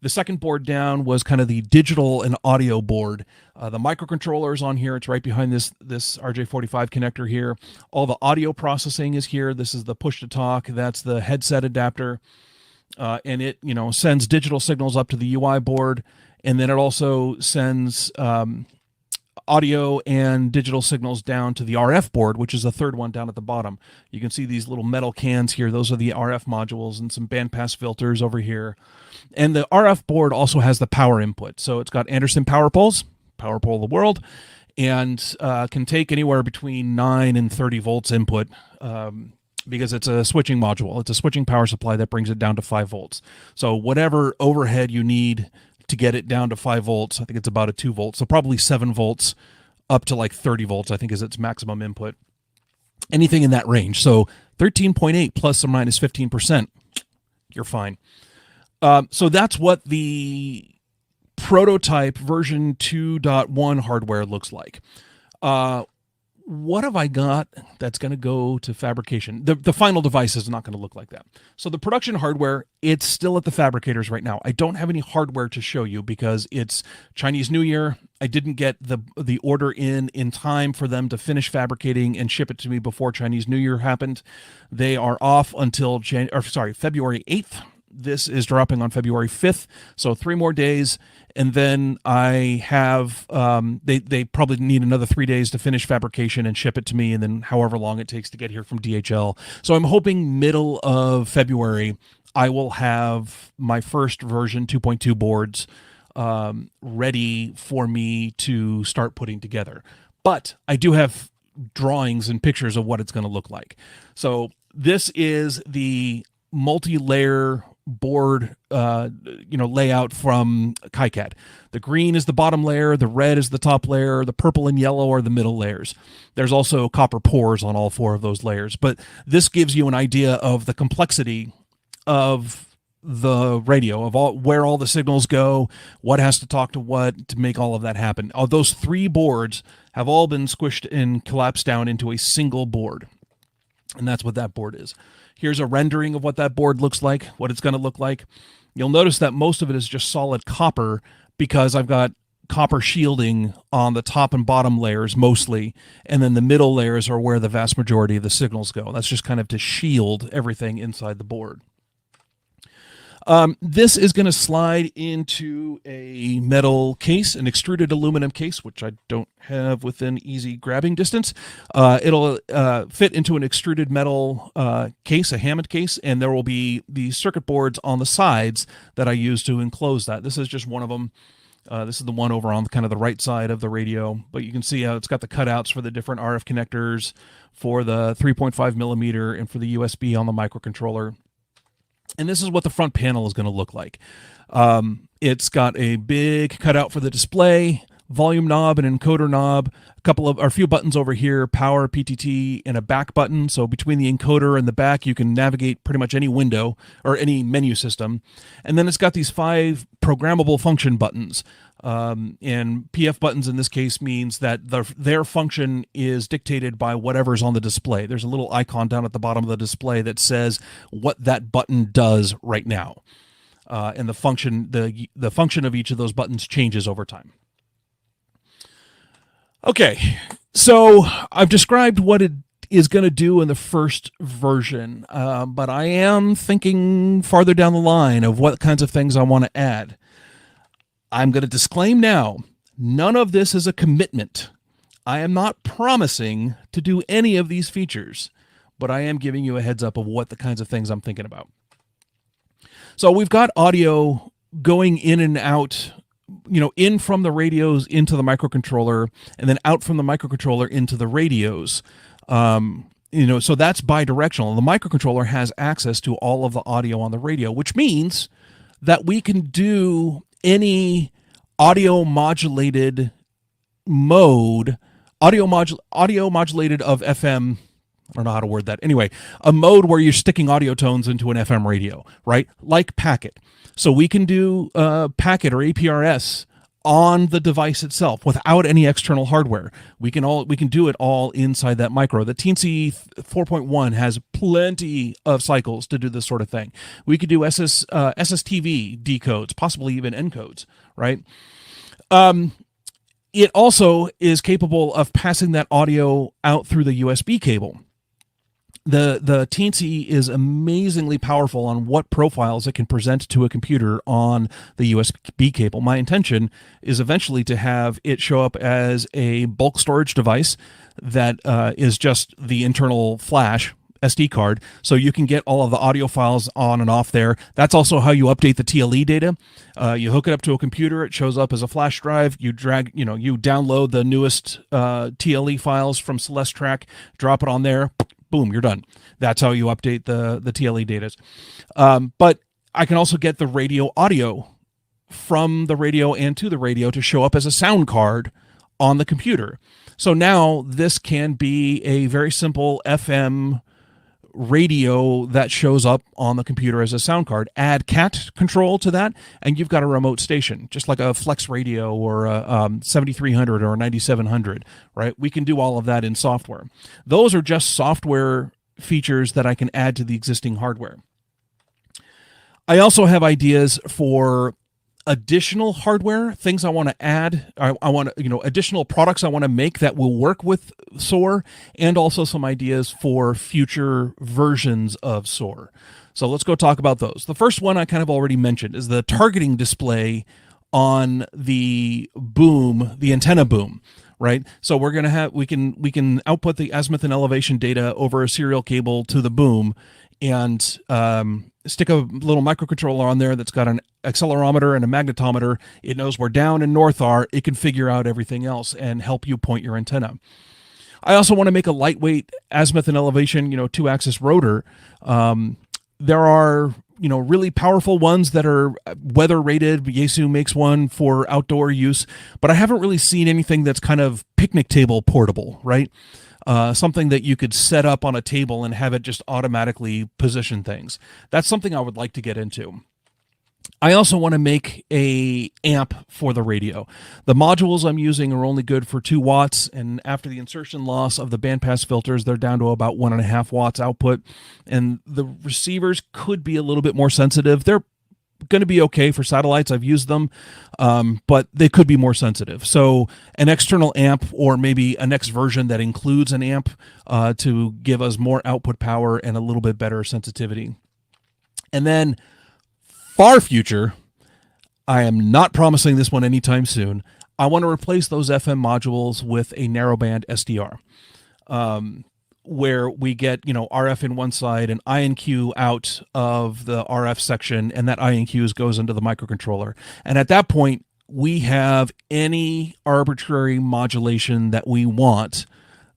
The second board down was kind of the digital and audio board. The microcontroller is on here. It's right behind this RJ45 connector here. All the audio processing is here. This is the push to talk. That's the headset adapter. And it, sends digital signals up to the UI board. And then it also sends audio and digital signals down to the RF board, which is the third one down at the bottom. You can see these little metal cans here. Those are the RF modules and some bandpass filters over here. And the RF board also has the power input. So it's got Anderson power poles, power pole of the world, and can take anywhere between 9 and 30 volts input because it's a switching module. It's a switching power supply that brings it down to 5 volts. So whatever overhead you need to get it down to 5 volts, I think it's about a 2 volts, so probably 7 volts up to like 30 volts, I think is its maximum input. Anything in that range. So 13.8 plus or minus 15%, you're fine. So that's what the prototype version 2.1 hardware looks like. What have I got that's going to go to fabrication? The final device is not going to look like that. So the production hardware, it's still at the fabricators right now. I don't have any hardware to show you because it's Chinese New Year. I didn't get the order in time for them to finish fabricating and ship it to me before Chinese New Year happened. They are off until February 8th. This is dropping on February 5th, so 3 more days. And then I have, they probably need another 3 days to finish fabrication and ship it to me, and then however long it takes to get here from DHL. So I'm hoping middle of February, I will have my first version 2.2 boards ready for me to start putting together. But I do have drawings and pictures of what it's going to look like. So this is the multi-layer board layout from KiCad. The green is the bottom layer, the red is the top layer, the purple and yellow are the middle layers. There's also copper pores on all 4 of those layers, but this gives you an idea of the complexity of the radio, of where all the signals go, what has to talk to what to make all of that happen. Those 3 boards have all been squished and collapsed down into a single board, and that's what that board is. Here's a rendering of what that board looks like, what it's going to look like. You'll notice that most of it is just solid copper because I've got copper shielding on the top and bottom layers mostly, and then the middle layers are where the vast majority of the signals go. That's just kind of to shield everything inside the board. This is going to slide into a metal case, an extruded aluminum case, which I don't have within easy grabbing distance. It'll fit into an extruded metal case, a Hammond case, and there will be the circuit boards on the sides that I use to enclose that. This is just one of them. This is the one over on kind of the right side of the radio, but you can see how it's got the cutouts for the different RF connectors, for the 3.5 millimeter, and for the USB on the microcontroller. And this is what the front panel is going to look like. It's got a big cutout for the display, volume knob, and encoder knob, a few buttons over here, power, PTT, and a back button. So between the encoder and the back, you can navigate pretty much any window or any menu system. And then it's got these 5 programmable function buttons. And PF buttons in this case means that their function is dictated by whatever's on the display. There's a little icon down at the bottom of the display that says what that button does right now. And the function of each of those buttons changes over time. Okay, so I've described what it is going to do in the first version, but I am thinking farther down the line of what kinds of things I want to add. I'm going to disclaim now, none of this is a commitment. I am not promising to do any of these features, but I am giving you a heads up of what the kinds of things I'm thinking about. So we've got audio going in and out, in from the radios into the microcontroller, and then out from the microcontroller into the radios. So that's bi-directional. The microcontroller has access to all of the audio on the radio, which means that we can do any audio modulated mode, audio modulated of FM. I don't know how to word that. Anyway, a mode where you're sticking audio tones into an FM radio, right? Like packet. So we can do packet or APRS on the device itself without any external hardware. We can do it all inside that micro. The Teensy 4.1 has plenty of cycles to do this sort of thing. We could do SSTV decodes, possibly even encodes, right? It also is capable of passing that audio out through the USB cable. The Teensy is amazingly powerful on what profiles it can present to a computer on the USB cable. My intention is eventually to have it show up as a bulk storage device that is just the internal flash SD card, so you can get all of the audio files on and off there. That's also how you update the TLE data. You hook it up to a computer, it shows up as a flash drive. You download the newest TLE files from Celestrack, drop it on there. Boom, you're done. That's how you update the TLE data. But I can also get the radio audio from the radio and to the radio to show up as a sound card on the computer. So now this can be a very simple FM radio that shows up on the computer as a sound card. Add CAT control to that, and you've got a remote station, just like a Flex radio or a 7300 or a 9700, right? We can do all of that in software. Those are just software features that I can add to the existing hardware. I also have ideas for additional hardware, things I want to add. I want to, additional products I want to make that will work with SOAR, and also some ideas for future versions of SOAR. So let's go talk about those. The first one I kind of already mentioned is the targeting display on the boom, the antenna boom, right? So we're going to have, we can output the azimuth and elevation data over a serial cable to the boom, and stick a little microcontroller on there that's got an accelerometer and a magnetometer. It knows where down and north are. It can figure out everything else and help you point your antenna. I also want to make a lightweight azimuth and elevation, 2-axis rotor. There are, really powerful ones that are weather rated. Yaesu makes one for outdoor use, but I haven't really seen anything that's kind of picnic table portable, right? Something that you could set up on a table and have it just automatically position things. That's something I would like to get into. I also want to make a amp for the radio. The modules I'm using are only good for 2 watts, and after the insertion loss of the bandpass filters, they're down to about 1.5 watts output, and the receivers could be a little bit more sensitive. They're going to be okay for satellites. I've used them, but they could be more sensitive. So an external amp, or maybe a next version that includes an amp to give us more output power and a little bit better sensitivity. And then far future, I am not promising this one anytime soon, I want to replace those FM modules with a narrowband SDR, where we get, RF in one side and INQ out of the RF section, and that INQ goes into the microcontroller. And at that point, we have any arbitrary modulation that we want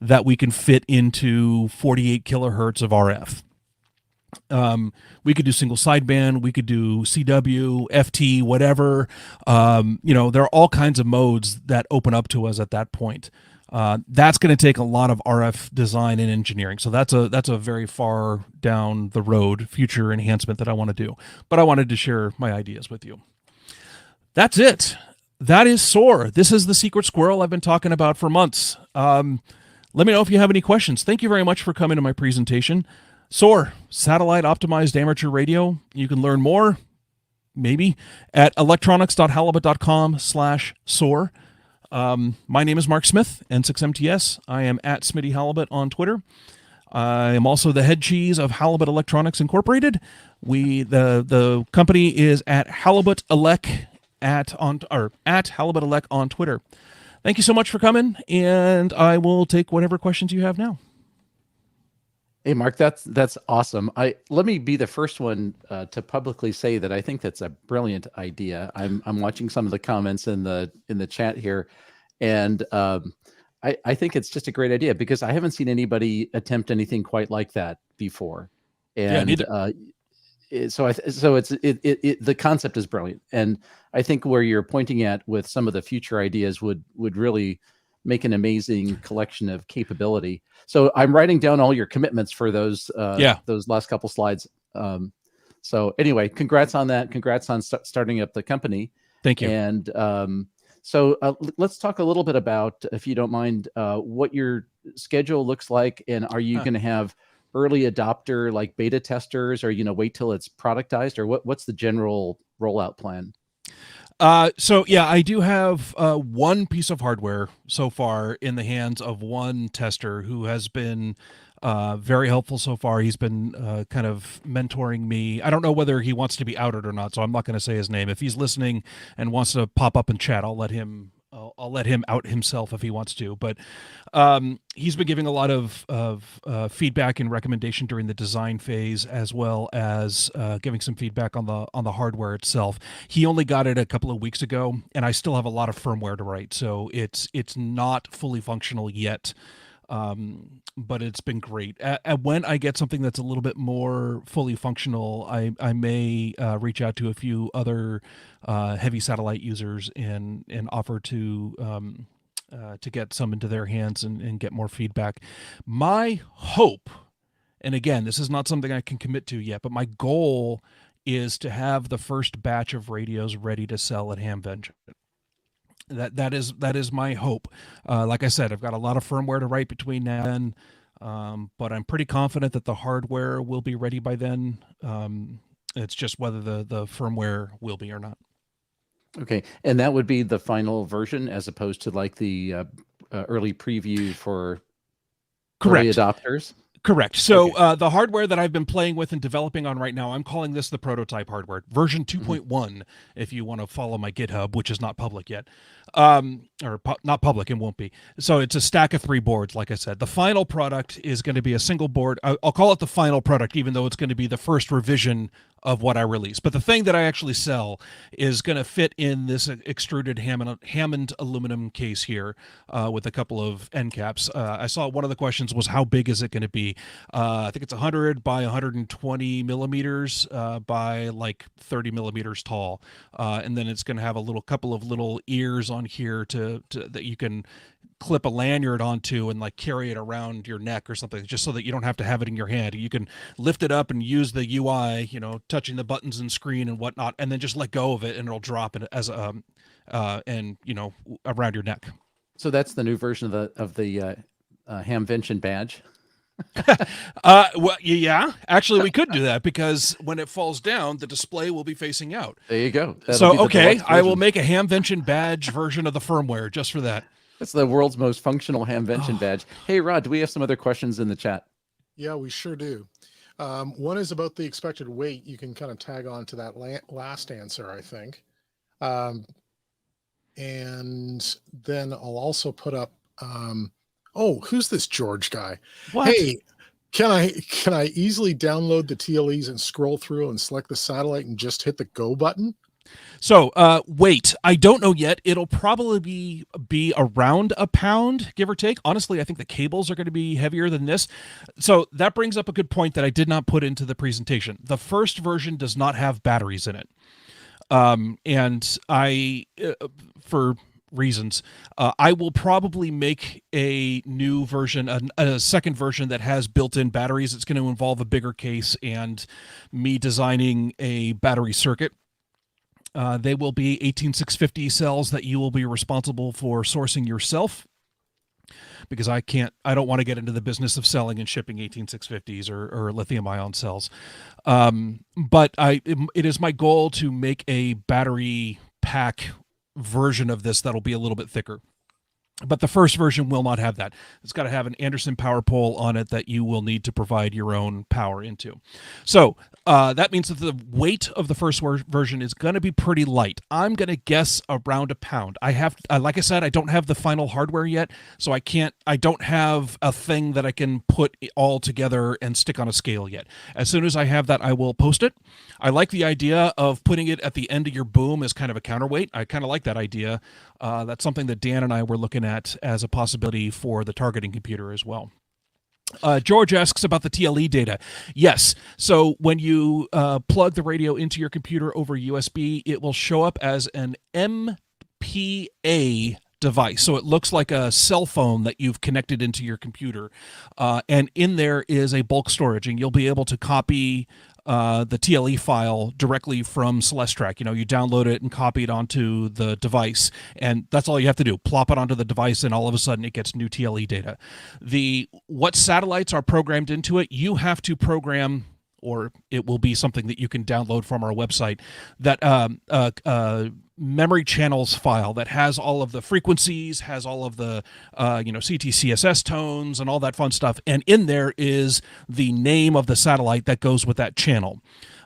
that we can fit into 48 kilohertz of RF. We could do single sideband, we could do CW, FT, whatever. There are all kinds of modes that open up to us at that point. That's going to take a lot of RF design and engineering. So that's a very far down the road future enhancement that I want to do. But I wanted to share my ideas with you. That's it. That is SOAR. This is the secret squirrel I've been talking about for months. Let me know if you have any questions. Thank you very much for coming to my presentation. SOAR, Satellite Optimized Amateur Radio. You can learn more, maybe, at electronics.halibut.com/SOAR. My name is Mark Smith, N6MTS. I am at Smitty Halibut on Twitter. I am also the head cheese of Halibut Electronics Incorporated. The company is at Halibut Elec at Halibut Elec on Twitter. Thank you so much for coming, and I will take whatever questions you have now. Hey, Mark, that's awesome. Let me be the first one to publicly say that I think that's a brilliant idea. I'm watching some of the comments in the chat here, and I think it's just a great idea because I haven't seen anybody attempt anything quite like that before. And yeah, the concept is brilliant, and I think where you're pointing at with some of the future ideas would really make an amazing collection of capability. So I'm writing down all your commitments for those last couple slides. So anyway, congrats on that. Congrats on starting up the company. Thank you. And so let's talk a little bit about, if you don't mind, what your schedule looks like, and are you going to have early adopter like beta testers, or wait till it's productized, or what's the general rollout plan? So yeah, I do have one piece of hardware so far in the hands of one tester who has been very helpful so far. He's been kind of mentoring me. I don't know whether he wants to be outed or not, so I'm not going to say his name. If he's listening and wants to pop up and chat, I'll let him out himself if he wants to. But he's been giving a lot of feedback and recommendation during the design phase, as well as giving some feedback on the hardware itself. He only got it a couple of weeks ago, and I still have a lot of firmware to write, so it's not fully functional yet. But it's been great. When I get something that's a little bit more fully functional, I may reach out to a few other heavy satellite users and offer to get some into their hands and get more feedback. My hope, and again, this is not something I can commit to yet, but my goal is to have the first batch of radios ready to sell at Hamvention. That is my hope. Like I said, I've got a lot of firmware to write between now and then, but I'm pretty confident that the hardware will be ready by then. It's just whether the firmware will be or not. Okay, and that would be the final version as opposed to like the early preview for early Correct. adopters? Correct. So the hardware that I've been playing with and developing on right now, I'm calling this the prototype hardware, version 2.1, if you want to follow my GitHub, which is not public yet, not public and won't be. So it's a stack of 3 boards, like I said. The final product is going to be a single board. I'll call it the final product, even though it's going to be the first revision of what I release. But the thing that I actually sell is going to fit in this extruded Hammond aluminum case here with a couple of end caps. I saw one of the questions was how big is it going to be? I think it's 100 by 120 millimeters by like 30 millimeters tall. And then it's going to have a couple of little ears on here to that you can clip a lanyard onto and like carry it around your neck or something, just so that you don't have to have it in your hand. You can lift it up and use the UI, touching the buttons and screen and whatnot, and then just let go of it and it'll drop it as around your neck. So that's the new version of the Hamvention badge. Well, yeah, actually we could do that, because when it falls down, the display will be facing out. There you go. Okay, I will make a Hamvention badge version of the firmware just for that. That's the world's most functional Hamvention badge. Hey, Rod, do we have some other questions in the chat? Yeah, we sure do. One is about the expected weight. You can kind of tag on to that last answer, I think. And then I'll also put up, who's this George guy? What? Hey, can I easily download the TLEs and scroll through and select the satellite and just hit the go button? So weight, I don't know yet. It'll probably be around a pound, give or take. Honestly, I think the cables are going to be heavier than this. So that brings up a good point that I did not put into the presentation. The first version does not have batteries in it. And I, for reasons, I will probably make a new version, a second version that has built-in batteries. It's going to involve a bigger case and me designing a battery circuit. They will be 18650 cells that you will be responsible for sourcing yourself, because I don't want to get into the business of selling and shipping 18650s or lithium-ion cells. But it is my goal to make a battery pack version of this that'll be a little bit thicker. But the first version will not have that. It's got to have an Anderson power pole on it that you will need to provide your own power into. So that means that the weight of the first version is going to be pretty light. I'm going to guess around a pound. Like I said, I don't have the final hardware yet, so I don't have a thing that I can put all together and stick on a scale yet. As soon as I have that, I will post it. I like the idea of putting it at the end of your boom as kind of a counterweight. I kind of like that idea. That's something that Dan and I were looking at as a possibility for the targeting computer as well. George asks about the TLE data. Yes. So when you plug the radio into your computer over USB, it will show up as an MPA device. So it looks like a cell phone that you've connected into your computer. And in there is a bulk storage, and you'll be able to copy the TLE file directly from Celestrak. You download it and copy it onto the device, and that's all you have to do. Plop it onto the device, and all of a sudden it gets new TLE data. What satellites are programmed into it, you have to program, or it will be something that you can download from our website, that memory channels file that has all of the frequencies, has all of the CTCSS tones and all that fun stuff, and in there is the name of the satellite that goes with that channel,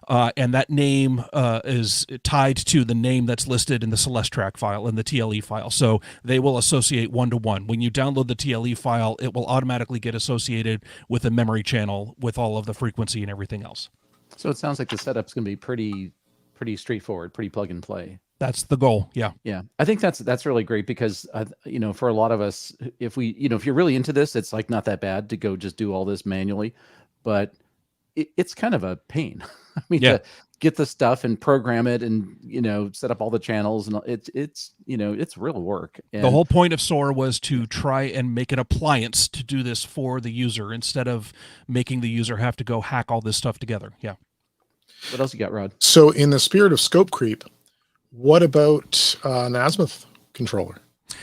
and that name is tied to the name that's listed in the Celestrak file, in the TLE file. So they will associate one-to-one. When you download the TLE file, it will automatically get associated with a memory channel with all of the frequency and everything else. So it sounds like the setup's going to be pretty straightforward, pretty plug and play. That's the goal. Yeah. Yeah. I think that's really great, because, for a lot of us, if you're really into this, it's like not that bad to go just do all this manually, but it's kind of a pain. I mean, to get the stuff and program it and, set up all the channels, and it's real work. And the whole point of SOAR was to try and make an appliance to do this for the user, instead of making the user have to go hack all this stuff together. Yeah. What else you got, Rod? So in the spirit of scope creep, what about an azimuth controller?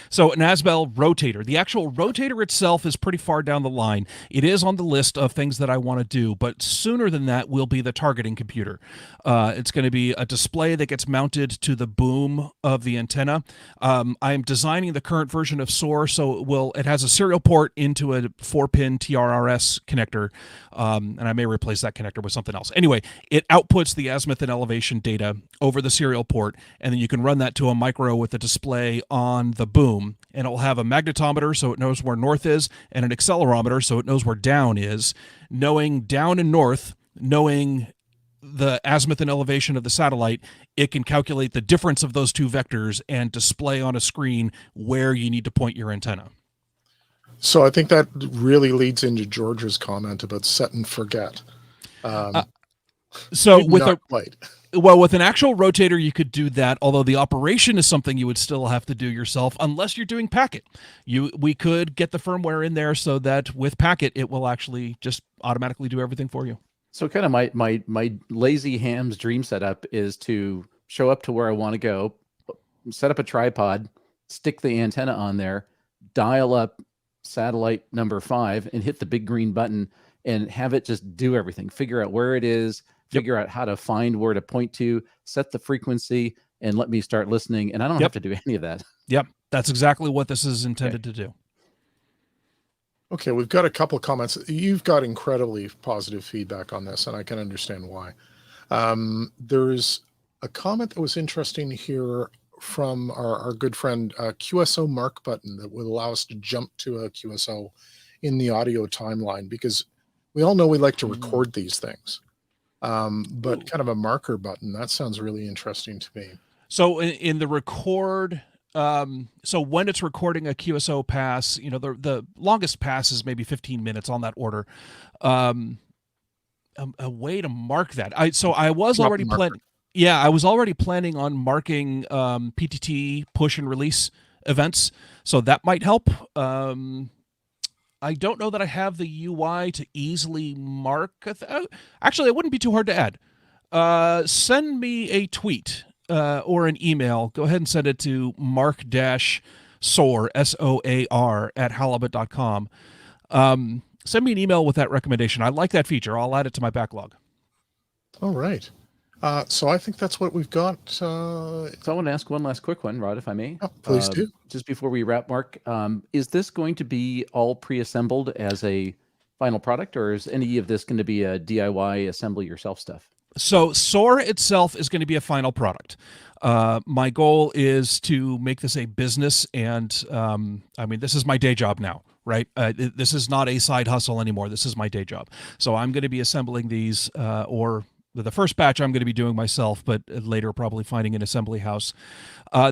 So an Asbel rotator. The actual rotator itself is pretty far down the line. It is on the list of things that I want to do, but sooner than that will be the targeting computer. It's going to be a display that gets mounted to the boom of the antenna. I'm designing the current version of SOAR, so it has a serial port into a 4-pin TRRS connector, and I may replace that connector with something else. Anyway, it outputs the azimuth and elevation data over the serial port, and then you can run that to a micro with a display on the boom, and it will have a magnetometer so it knows where north is, and an accelerometer so it knows where down is. Knowing down and north, knowing the azimuth and elevation of the satellite, it can calculate the difference of those two vectors and display on a screen where you need to point your antenna. So I think that really leads into George's comment about set and forget. So with with an actual rotator, you could do that, although the operation is something you would still have to do yourself unless you're doing packet. We could get the firmware in there so that with packet, it will actually just automatically do everything for you. So kind of my lazy ham's dream setup is to show up to where I want to go, set up a tripod, stick the antenna on there, dial up satellite number 5 and hit the big green button and have it just do everything. Figure out where it is, figure out how to find where to point to, set the frequency, and let me start listening. And I don't have to do any of that. Yep. That's exactly what this is intended to do. Okay, we've got a couple of comments. You've got incredibly positive feedback on this, and I can understand why. There's a comment that was interesting here from our good friend QSO Mark Button that will allow us to jump to a QSO in the audio timeline, because we all know we like to record these things. But kind of a marker button, that sounds really interesting to me. So in the record, so when it's recording a QSO pass, the longest pass is maybe 15 minutes on that order. A way to mark that. I was already planning. Yeah, I was already planning on marking PTT push and release events, so that might help. I don't know that I have the UI to easily mark. Actually, it wouldn't be too hard to add. Send me a tweet or an email. Go ahead and send it to mark-soar, SOAR, @halibut.com. Send me an email with that recommendation. I like that feature. I'll add it to my backlog. All right. So I think that's what we've got. So I want to ask one last quick one, Rod, if I may. Oh, please do. Just before we wrap, Mark, is this going to be all pre-assembled as a final product, or is any of this going to be a DIY assemble yourself stuff? So SOAR itself is going to be a final product. My goal is to make this a business, and this is my day job now, right? This is not a side hustle anymore. This is my day job. So I'm going to be assembling these, or the first batch I'm going to be doing myself, but later probably finding an assembly house.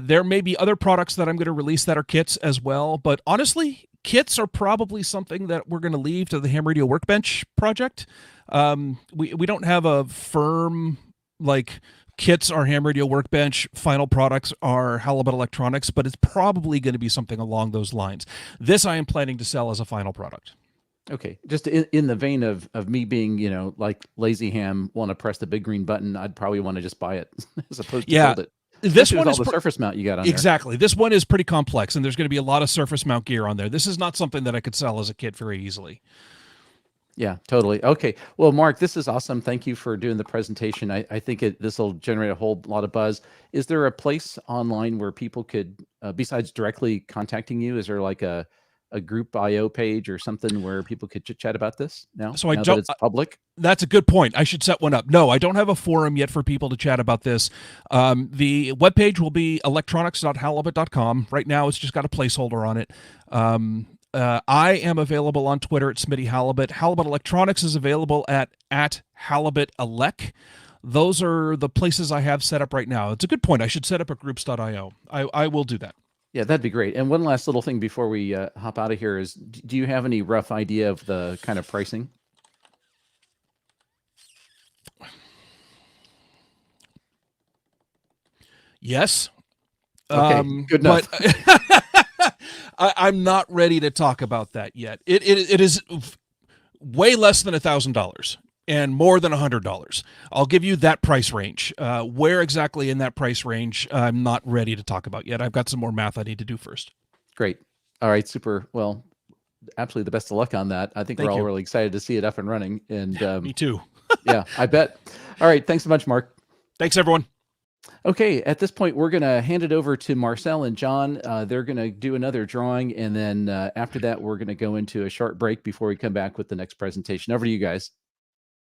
There may be other products that I'm going to release that are kits as well, but honestly, kits are probably something that we're going to leave to the Ham Radio Workbench project. We don't have a firm, kits are Ham Radio Workbench, final products are Halibut Electronics, but it's probably going to be something along those lines. This I am planning to sell as a final product. Okay, just in the vein of me being, like lazy ham, want to press the big green button, I'd probably want to just buy it as opposed to build it. This one is all the surface mount you got on exactly. This one is pretty complex, and there's going to be a lot of surface mount gear on there. This is not something that I could sell as a kit very easily. Yeah, totally. Okay. Well, Mark, this is awesome. Thank you for doing the presentation. I think this will generate a whole lot of buzz. Is there a place online where people could, besides directly contacting you, is there like a group IO page or something where people could chit chat about this now? So that it's public. That's a good point. I should set one up. No, I don't have a forum yet for people to chat about this. The webpage will be electronics.halibut.com. Right now, it's just got a placeholder on it. I am available on Twitter at Smitty Halibut. Halibut Electronics is available at HalibutElec. Those are the places I have set up right now. It's a good point. I should set up a groups.io. I will do that. Yeah, that'd be great. And one last little thing before we hop out of here is, do you have any rough idea of the kind of pricing? Yes. Okay, good enough. But I'm not ready to talk about that yet. It is way less than $1,000 and more than $100. I'll give you that price range. Where exactly in that price range, I'm not ready to talk about yet. I've got some more math I need to do first. Great. All right, super. Well, absolutely the best of luck on that. I think we're all really excited to see it up and running. And me too. Yeah, I bet. All right, thanks so much, Mark. Thanks, everyone. Okay, at this point, we're going to hand it over to Marcel and John. They're going to do another drawing, and then after that, we're going to go into a short break before we come back with the next presentation. Over to you guys.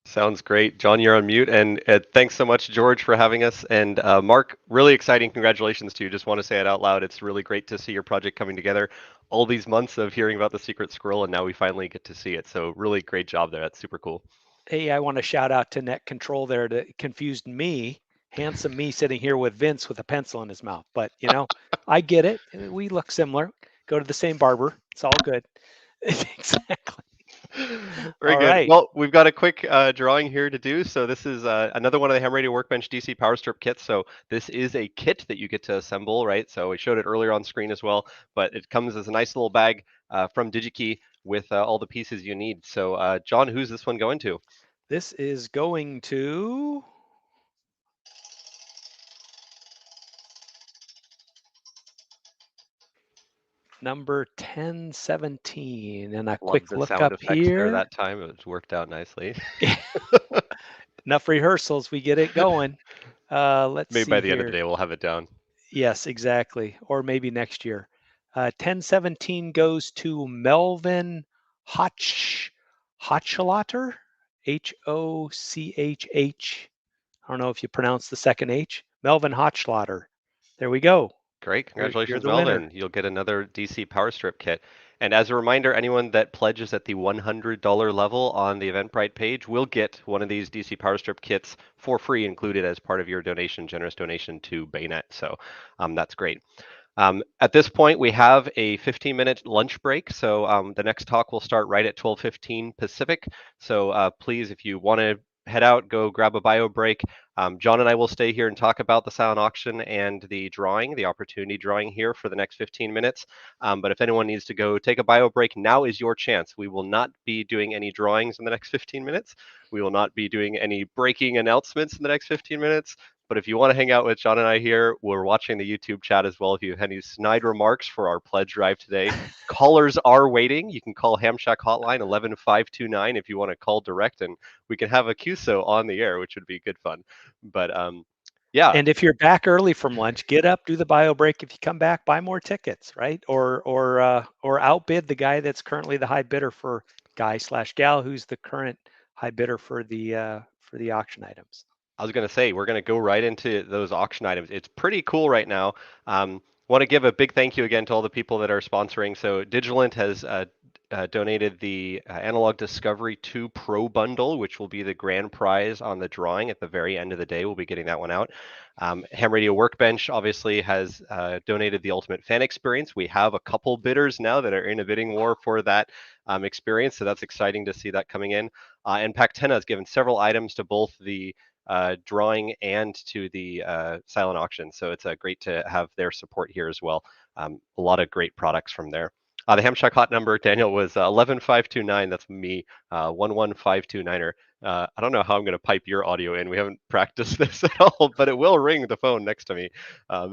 Sounds great. John, you're on mute. And thanks so much, George, for having us. And Mark, really exciting. Congratulations to you. Just want to say it out loud. It's really great to see your project coming together. All these months of hearing about the secret squirrel, and now we finally get to see it. So really great job there. That's super cool. Hey, I want to shout out to Net Control there that confused me, handsome me sitting here with Vince with a pencil in his mouth. But, you know, I get it. We look similar. Go to the same barber. It's all good. Exactly. Very All good. right. Well, we've got a quick drawing here to do. So this is another one of the Ham Radio Workbench DC Power Strip kits. So this is a kit that you get to assemble, right? So we showed it earlier on screen as well, but it comes as a nice little bag from DigiKey with all the pieces you need. So John, who's this one going to? This is going to number 1017, and a quick the look sound up effects here. there that time. It's worked out nicely. Enough rehearsals, we get it going. Let's maybe see by the here. end of the day we'll have it down. Yes, exactly, or maybe next year. 1017 goes to Melvin Hochschlatter, Hochh. I don't know if you pronounce the second H. Melvin Hochschlatter. There we go. Great. Congratulations, You're the Melvin. winner. You'll get another DC Power Strip kit. And as a reminder, anyone that pledges at the $100 level on the Eventbrite page will get one of these DC Power Strip kits for free included as part of your donation, generous donation to BayNet. So that's great. At this point, we have a 15-minute lunch break. So the next talk will start right at 12:15 Pacific. So please, if you want to head out, go grab a bio break. John and I will stay here and talk about the silent auction and the drawing, the opportunity drawing here for the next 15 minutes. But if anyone needs to go take a bio break, now is your chance. We will not be doing any drawings in the next 15 minutes. We will not be doing any breaking announcements in the next 15 minutes. But if you want to hang out with John and I here, we're watching the YouTube chat as well. If you have any snide remarks for our pledge drive today, callers are waiting. You can call Ham Shack Hotline 11529 if you want to call direct, and we can have a QSO on the air, which would be good fun. But yeah. And if you're back early from lunch, get up, do the bio break. If you come back, buy more tickets, right? Or outbid the guy that's currently the high bidder for guy/gal who's the current high bidder for the auction items. I was going to say, we're going to go right into those auction items. It's pretty cool right now. Want to give a big thank you again to all the people that are sponsoring. So Digilent has donated the Analog Discovery 2 Pro Bundle, which will be the grand prize on the drawing at the very end of the day. We'll be getting that one out. Ham Radio Workbench obviously has donated the Ultimate Fan Experience. We have a couple bidders now that are in a bidding war for that experience, so that's exciting to see that coming in. And Pactena has given several items to both the drawing and to the silent auction. So it's great to have their support here as well. A lot of great products from there. The Ham Shack hot number, Daniel, was 11529. That's me, 11529er. I don't know how I'm going to pipe your audio in. We haven't practiced this at all, but it will ring the phone next to me.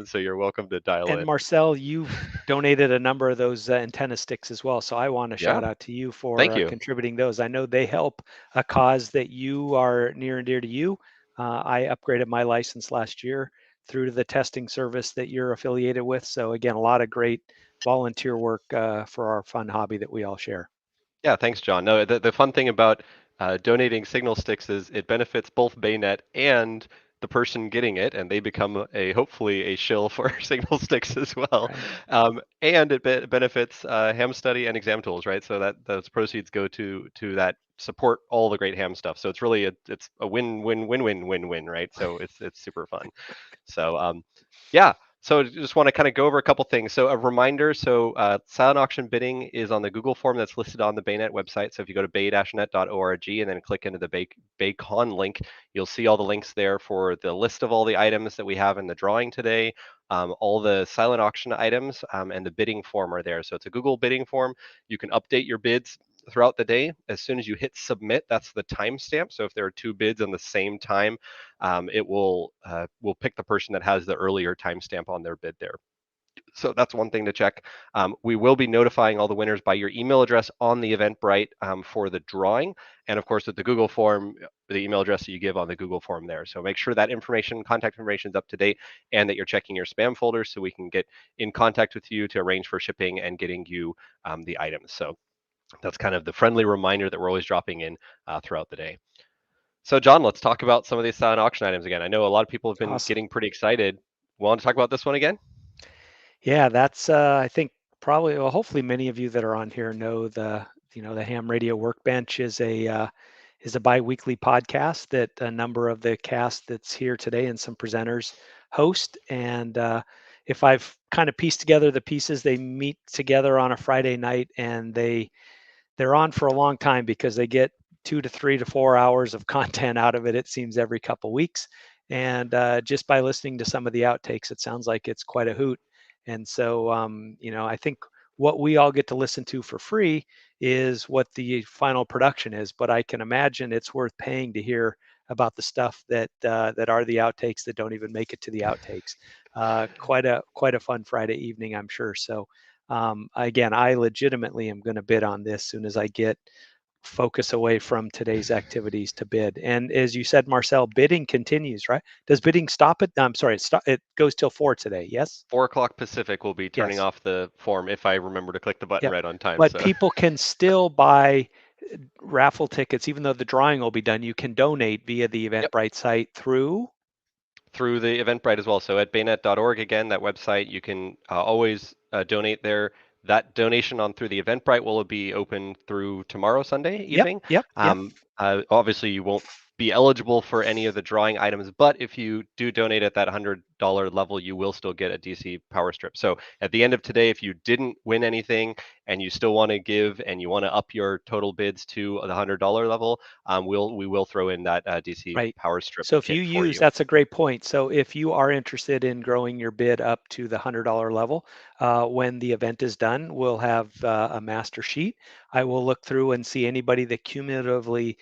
So you're welcome to dial in. And Marcel, you've donated a number of those antenna sticks as well. So I want to shout out to you for contributing those. I know they help a cause that you are near and dear to you. I upgraded my license last year through to the testing service that you're affiliated with. So again, a lot of great volunteer work for our fun hobby that we all share. Yeah, thanks, John. No, the fun thing about donating signal sticks is it benefits both BayNet and the person getting it, and they become hopefully a shill for signal sticks as well. Right. And it benefits ham study and exam tools, right? So that those proceeds go to that support all the great ham stuff. So it's really it's a win-win-win-win-win-win, right? So it's super fun. So yeah. So just want to kind of go over a couple things. So a reminder, silent auction bidding is on the Google form that's listed on the BayNet website. So if you go to bay-net.org and then click into the BayCon link, you'll see all the links there for the list of all the items that we have in the drawing today. All the silent auction items and the bidding form are there. So it's a Google bidding form. You can update your bids throughout the day. As soon as you hit submit, that's the timestamp. So if there are two bids on the same time, it will pick the person that has the earlier timestamp on their bid there. So that's one thing to check. We will be notifying all the winners by your email address on the Eventbrite for the drawing. And of course, with the Google form, the email address that you give on the Google form there. So make sure that information, contact information is up to date and that you're checking your spam folder so we can get in contact with you to arrange for shipping and getting you the items. So that's kind of the friendly reminder that we're always dropping in throughout the day. So John, let's talk about some of these silent auction items again. I know a lot of people have been getting pretty excited. Want to talk about this one again? Yeah, that's I think probably, well, hopefully many of you that are on here know the Ham Radio Workbench is a bi-weekly podcast that a number of the cast that's here today and some presenters host. And if I've kind of pieced together the pieces, they meet together on a Friday night and they're on for a long time because they get 2 to 3 to 4 hours of content out of it, it seems, every couple weeks. And just by listening to some of the outtakes, it sounds like it's quite a hoot. And so, I think what we all get to listen to for free is what the final production is. But I can imagine it's worth paying to hear about the stuff that are the outtakes that don't even make it to the outtakes. Quite a fun Friday evening, I'm sure. So again, I legitimately am going to bid on this as soon as I get focus away from today's activities to bid. And as you said, Marcel, bidding continues, right? Does bidding stop at, I'm sorry, it goes till 4 today, yes? 4 o'clock Pacific will be turning off the form if I remember to click the button right on time. But so. People can still buy raffle tickets, even though the drawing will be done. You can donate via the Eventbrite site through the Eventbrite as well. So at baynet.org, again, that website, you can always donate there. That donation on through the Eventbrite will be open through tomorrow, Sunday evening. Obviously, you won't be eligible for any of the drawing items, but if you do donate at that $100 level, you will still get a DC power strip. So at the end of today, if you didn't win anything and you still want to give and you want to up your total bids to the $100 level, we will throw in that DC power strip. So if you use, that's a great point. So if you are interested in growing your bid up to the $100 level, when the event is done, we'll have a master sheet. I will look through and see anybody that cumulatively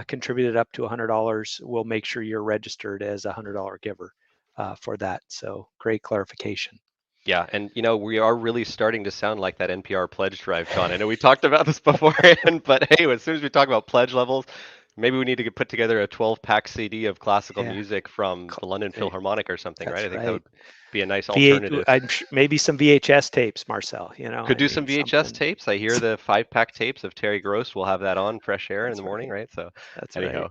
contributed up to $100. We'll make sure you're registered as a $100 giver for that. So great clarification. Yeah, and we are really starting to sound like that NPR pledge drive, John. I know we talked about this beforehand, but hey, as soon as we talk about pledge levels, maybe we need to put together a 12-pack CD of classical music from the London Philharmonic or something, right? I think that would be a nice alternative. Maybe some VHS tapes, Marcel. Could do some VHS tapes. I hear the 5-pack tapes of Terry Gross. We'll have that on fresh air in the morning, right? So that's anyhow,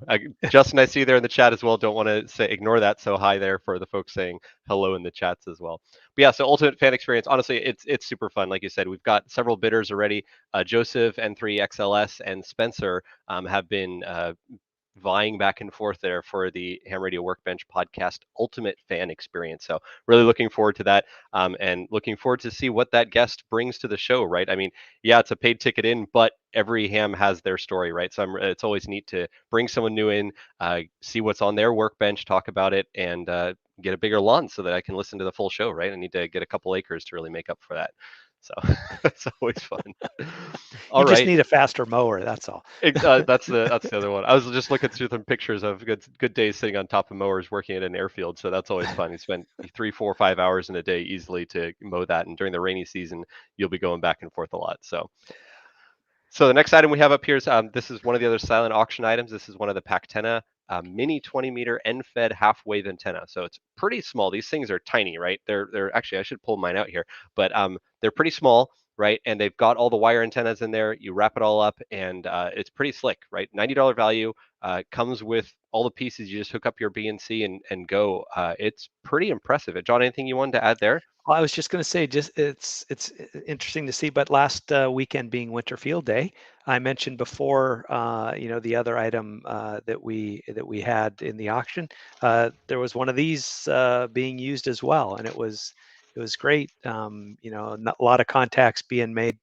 Justin, I see there in the chat as well. Don't want to ignore that. So hi there for the folks saying hello in the chats as well. But yeah, so Ultimate Fan Experience. Honestly, it's super fun. Like you said, we've got several bidders already. Joseph, N3 XLS, and Spencer have been vying back and forth there for the Ham Radio Workbench podcast Ultimate Fan Experience. So really looking forward to that and looking forward to see what that guest brings to the show, right? I mean, yeah, it's a paid ticket in, but every ham has their story, right? So it's always neat to bring someone new in, see what's on their workbench, talk about it, and get a bigger lawn so that I can listen to the full show, right? I need to get a couple acres to really make up for that. So that's always fun. You just need a faster mower. That's all. That's the other one. I was just looking through some pictures of good days sitting on top of mowers working at an airfield. So that's always fun. You spend 3, 4, 5 hours in a day easily to mow that. And during the rainy season, you'll be going back and forth a lot. So the next item we have up here is this is one of the other silent auction items. This is one of the Pactena mini 20-meter Nfed half-wave antenna. So it's pretty small. These things are tiny, right? They're actually, I should pull mine out here, but they're pretty small, right? And they've got all the wire antennas in there. You wrap it all up, and it's pretty slick, right? $90 value. Comes with all the pieces. You just hook up your BNC and go. It's pretty impressive. John, anything you wanted to add there? Well, I was just going to say, it's interesting to see. But last weekend being Winter Field Day, I mentioned before, the other item that we had in the auction. There was one of these being used as well, and it was great. A lot of contacts being made,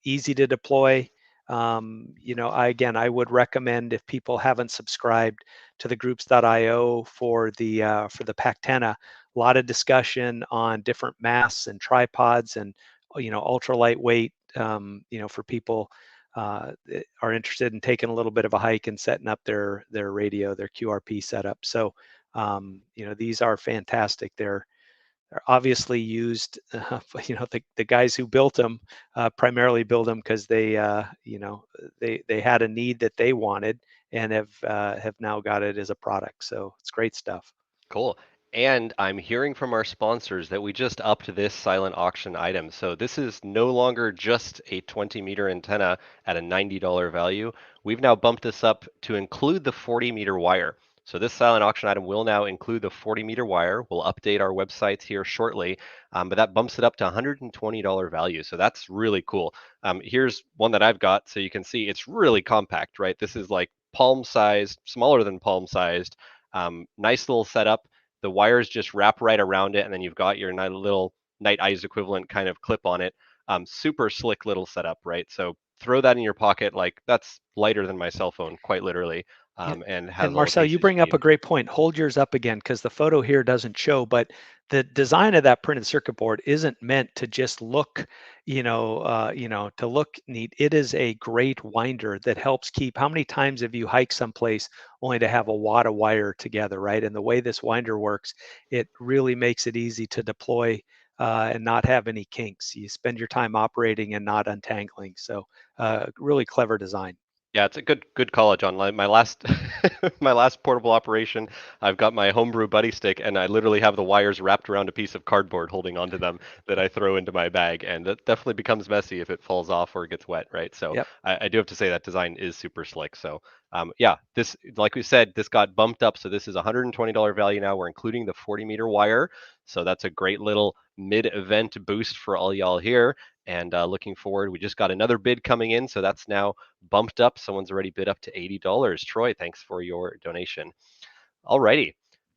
easy to deploy. I would recommend, if people haven't subscribed to the groups.io for the Pactena, a lot of discussion on different masts and tripods and ultra lightweight, for people that are interested in taking a little bit of a hike and setting up their radio, their QRP setup. So these are fantastic. They're They're obviously used, the guys who built them primarily build them because they, they had a need that they wanted and have now got it as a product. So it's great stuff. Cool. And I'm hearing from our sponsors that we just upped this silent auction item. So this is no longer just a 20-meter antenna at a $90 value. We've now bumped this up to include the 40-meter wire. So this silent auction item will now include the 40-meter wire. We'll update our websites here shortly, but that bumps it up to $120 value. So that's really cool. Here's one that I've got, so you can see it's really compact, right? This is like palm-sized, smaller than palm-sized. Nice little setup. The wires just wrap right around it, and then you've got your little Night Eyes equivalent kind of clip on it. Super slick little setup, right? So throw that in your pocket. Like, that's lighter than my cell phone, quite literally. And has And all the Marcel, you pieces bring up need. a great point. Hold yours up again, because the photo here doesn't show, but the design of that printed circuit board isn't meant to just look, to look neat. It is a great winder that helps keep. How many times have you hiked someplace only to have a wad of wire together, right? And the way this winder works, it really makes it easy to deploy and not have any kinks. You spend your time operating and not untangling. So really clever design. Yeah, it's a good call, John. My last my last portable operation, I've got my homebrew buddy stick, and I literally have the wires wrapped around a piece of cardboard holding onto them that I throw into my bag, and that definitely becomes messy if it falls off or gets wet, right? So Yep. I do have to say that design is super slick. So yeah, this, like we said, this got bumped up, so this is $120 value now. We're including the 40-meter wire, so that's a great little mid-event boost for all y'all here. And looking forward, we just got another bid coming in, so that's now bumped up. Someone's already bid up to $80. Troy, thanks for your donation. Alrighty.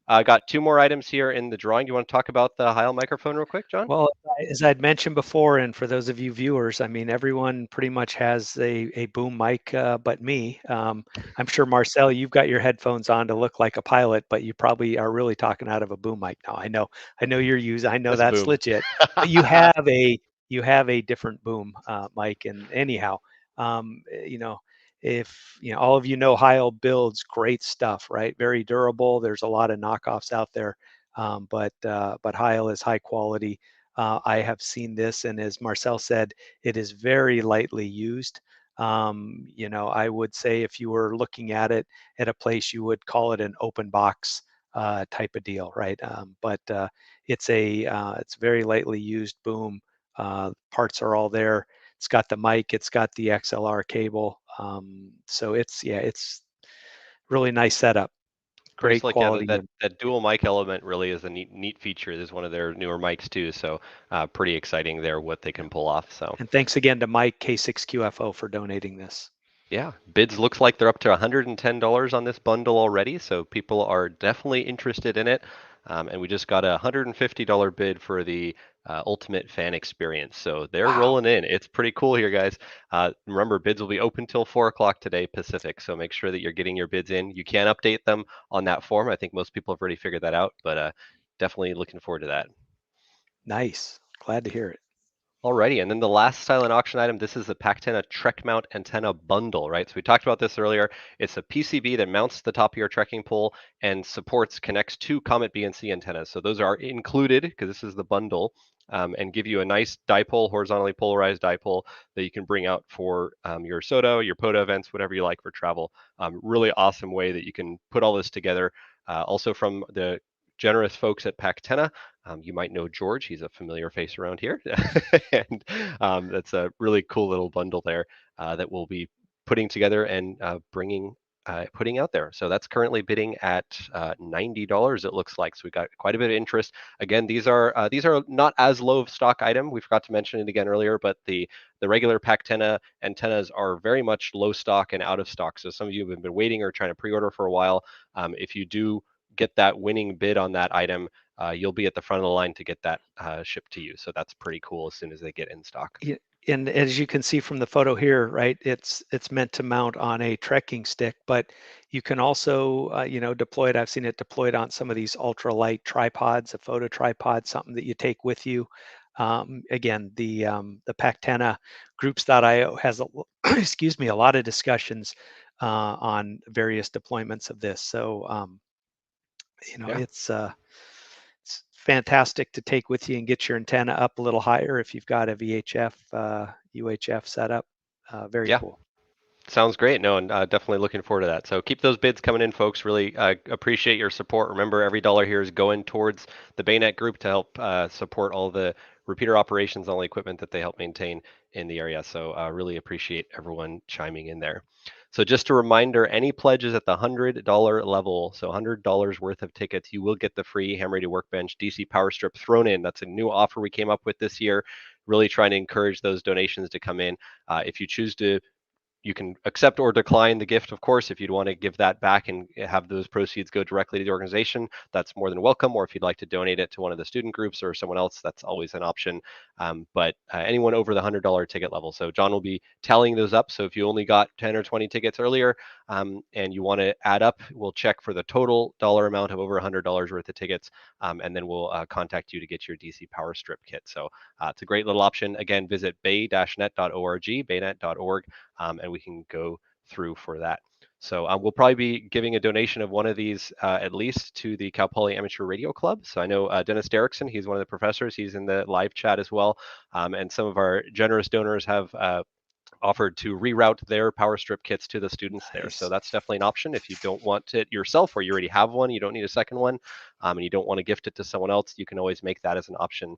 I got two more items here in the drawing. Do you want to talk about the Heil microphone real quick, John? Well, as I'd mentioned before, and for those of you viewers, I mean, everyone pretty much has a boom mic, but me. I'm sure, Marcel, you've got your headphones on to look like a pilot, but you probably are really talking out of a boom mic now. I know you're using. I know that's boom. legit, but you have a different boom mic. And anyhow, if all of Heil builds great stuff, right? Very durable. There's a lot of knockoffs out there. But Heil is high quality. I have seen this, and as Marcel said, it is very lightly used. I would say if you were looking at it at a place, you would call it an open box type of deal, right? But it's very lightly used boom. Parts are all there. It's got the mic. It's got the XLR cable. So it's really nice setup. Pretty Great slick. quality. Yeah, that dual mic element really is a neat feature. This is one of their newer mics too, so pretty exciting there what they can pull off. So. And thanks again to Mike K6QFO for donating this. Yeah, bids looks like they're up to $110 on this bundle already, so people are definitely interested in it. And we just got a $150 bid for the Ultimate Fan Experience, so they're rolling in. It's pretty cool here, guys. Remember, bids will be open till 4 o'clock today Pacific, so make sure that you're getting your bids in. You can update them on that form. I think most people have already figured that out, but definitely looking forward to that. Nice. Glad to hear it. Alrighty, and then the last silent auction item, this is the Pactena Trek Mount Antenna Bundle, right? So we talked about this earlier. It's a PCB that mounts to the top of your trekking pole and connects to Comet BNC antennas. So those are included, because this is the bundle, and give you a nice dipole, horizontally polarized dipole that you can bring out for your SOTA, your POTA events, whatever you like for travel. Really awesome way that you can put all this together. Also from the generous folks at Pactena. You might know George. He's a familiar face around here. And that's a really cool little bundle there that we'll be putting together and putting out there. So that's currently bidding at $90, it looks like. So we got quite a bit of interest. Again, these are not as low of stock item. We forgot to mention it again earlier, but the regular Pactena antennas are very much low stock and out of stock. So some of you have been waiting or trying to pre-order for a while. If you do get that winning bid on that item, you'll be at the front of the line to get that shipped to you. So that's pretty cool as soon as they get in stock. Yeah, and as you can see from the photo here, right, it's meant to mount on a trekking stick, but you can also, deploy it. I've seen it deployed on some of these ultralight tripods, a photo tripod, something that you take with you. Again, the Pactena groups.io has a lot of discussions on various deployments of this. So, it's fantastic to take with you and get your antenna up a little higher if you've got a VHF, UHF setup. Very cool. Sounds great. No, and definitely looking forward to that. So keep those bids coming in, folks. Really appreciate your support. Remember, every dollar here is going towards the BayNet group to help support all the repeater operations, all the equipment that they help maintain in the area. So really appreciate everyone chiming in there. So just a reminder, any pledges at the $100 level, so $100 worth of tickets, you will get the free Ham Radio Workbench DC Power Strip thrown in. That's a new offer we came up with this year, really trying to encourage those donations to come in. If you choose to, you can accept or decline the gift, of course. If you'd want to give that back and have those proceeds go directly to the organization, that's more than welcome. Or if you'd like to donate it to one of the student groups or someone else, that's always an option. But anyone over the $100 ticket level. So John will be tallying those up. So if you only got 10 or 20 tickets earlier and you want to add up, we'll check for the total dollar amount of over $100 worth of tickets. And then we'll contact you to get your DC Power Strip kit. So it's a great little option. Again, visit bay-net.org, baynet.org. And we can go through for that. So we'll probably be giving a donation of one of these at least to the Cal Poly Amateur Radio Club. So I know Dennis Derrickson, he's one of the professors. He's in the live chat as well. And some of our generous donors have offered to reroute their power strip kits to the students there. So that's definitely an option. If you don't want it yourself or you already have one, you don't need a second one, and you don't want to gift it to someone else, you can always make that as an option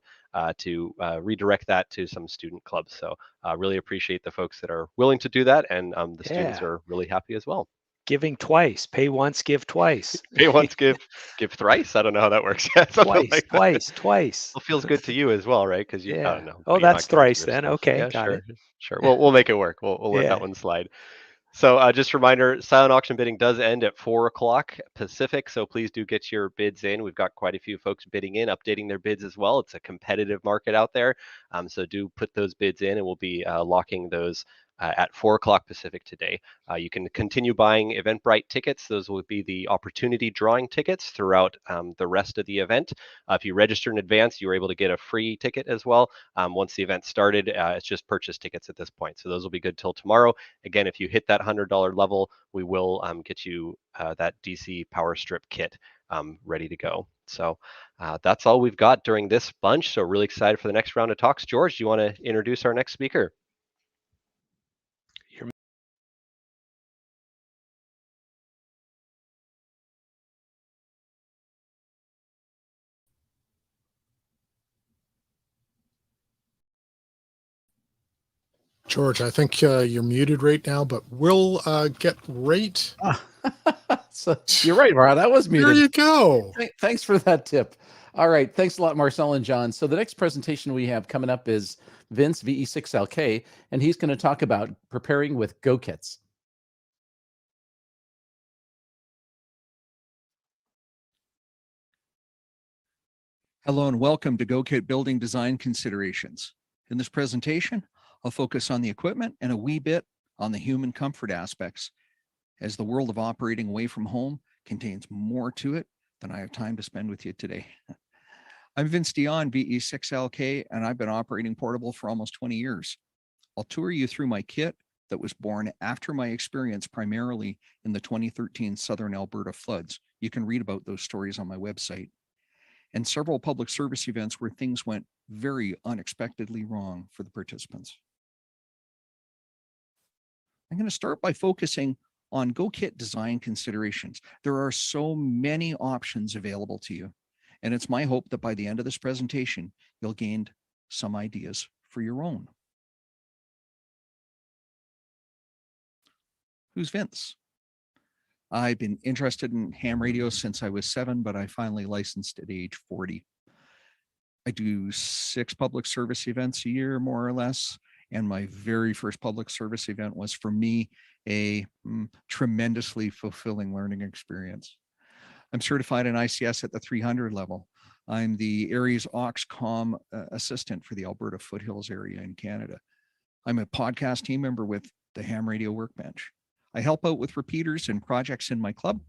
to redirect that to some student clubs. So really appreciate the folks that are willing to do that, and the students are really happy as well. Giving twice, pay once, give twice. Pay once, give thrice. I don't know how that works. Twice. It feels good to you as well, right? Because you, I don't know. Oh, that's thrice then. Okay, yeah, got it. Sure. We'll make it work. We'll let that one slide. So just a reminder, silent auction bidding does end at 4 o'clock Pacific. So please do get your bids in. We've got quite a few folks bidding in, updating their bids as well. It's a competitive market out there. So do put those bids in, and we'll be locking those at 4 o'clock Pacific today. You can continue buying Eventbrite tickets. Those will be the opportunity drawing tickets throughout the rest of the event. If you register in advance, you were able to get a free ticket as well. Once the event started, it's just purchase tickets at this point. So those will be good till tomorrow. Again, if you hit that $100 level, we will get you that DC Power Strip kit ready to go. So that's all we've got during this bunch. So really excited for the next round of talks. George, do you want to introduce our next speaker? George, I think you're muted right now, but we'll get right. So you're right, Mara. That was muted. There you go. Thanks for that tip. All right. Thanks a lot, Marcel and John. So the next presentation we have coming up is Vince, VE6LK, and he's going to talk about preparing with Go kits. Hello and welcome to GoKit Building Design Considerations. In this presentation, I'll focus on the equipment and a wee bit on the human comfort aspects, as the world of operating away from home contains more to it than I have time to spend with you today. I'm Vince Dion, VE6LK, and I've been operating portable for almost 20 years. I'll tour you through my kit that was born after my experience primarily in the 2013 Southern Alberta floods. You can read about those stories on my website. And several public service events where things went very unexpectedly wrong for the participants. I'm going to start by focusing on GoKit design considerations. There are so many options available to you, and it's my hope that by the end of this presentation, you'll gain some ideas for your own. Who's Vince? I've been interested in ham radio since I was 7, but I finally licensed at age 40. I do 6 public service events a year, more or less. And my very first public service event was, for me, a tremendously fulfilling learning experience. I'm certified in ICS at the 300 level. I'm the Aries Auxcom assistant for the Alberta Foothills area in Canada. I'm a podcast team member with the Ham Radio Workbench. I help out with repeaters and projects in my club.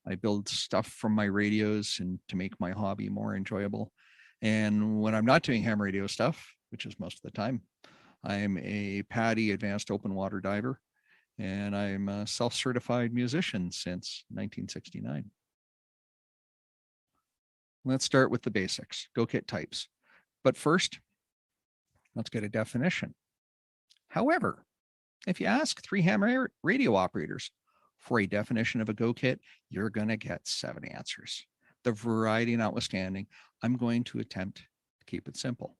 I build stuff from my radios and to make my hobby more enjoyable. And when I'm not doing ham radio stuff, which is most of the time, I'm a PADI advanced open water diver, and I'm a self-certified musician since 1969. Let's start with the basics, GoKit types. But first, let's get a definition. However, if you ask 3 ham radio operators for a definition of a GoKit, you're going to get 7 answers. The variety notwithstanding, I'm going to attempt to keep it simple.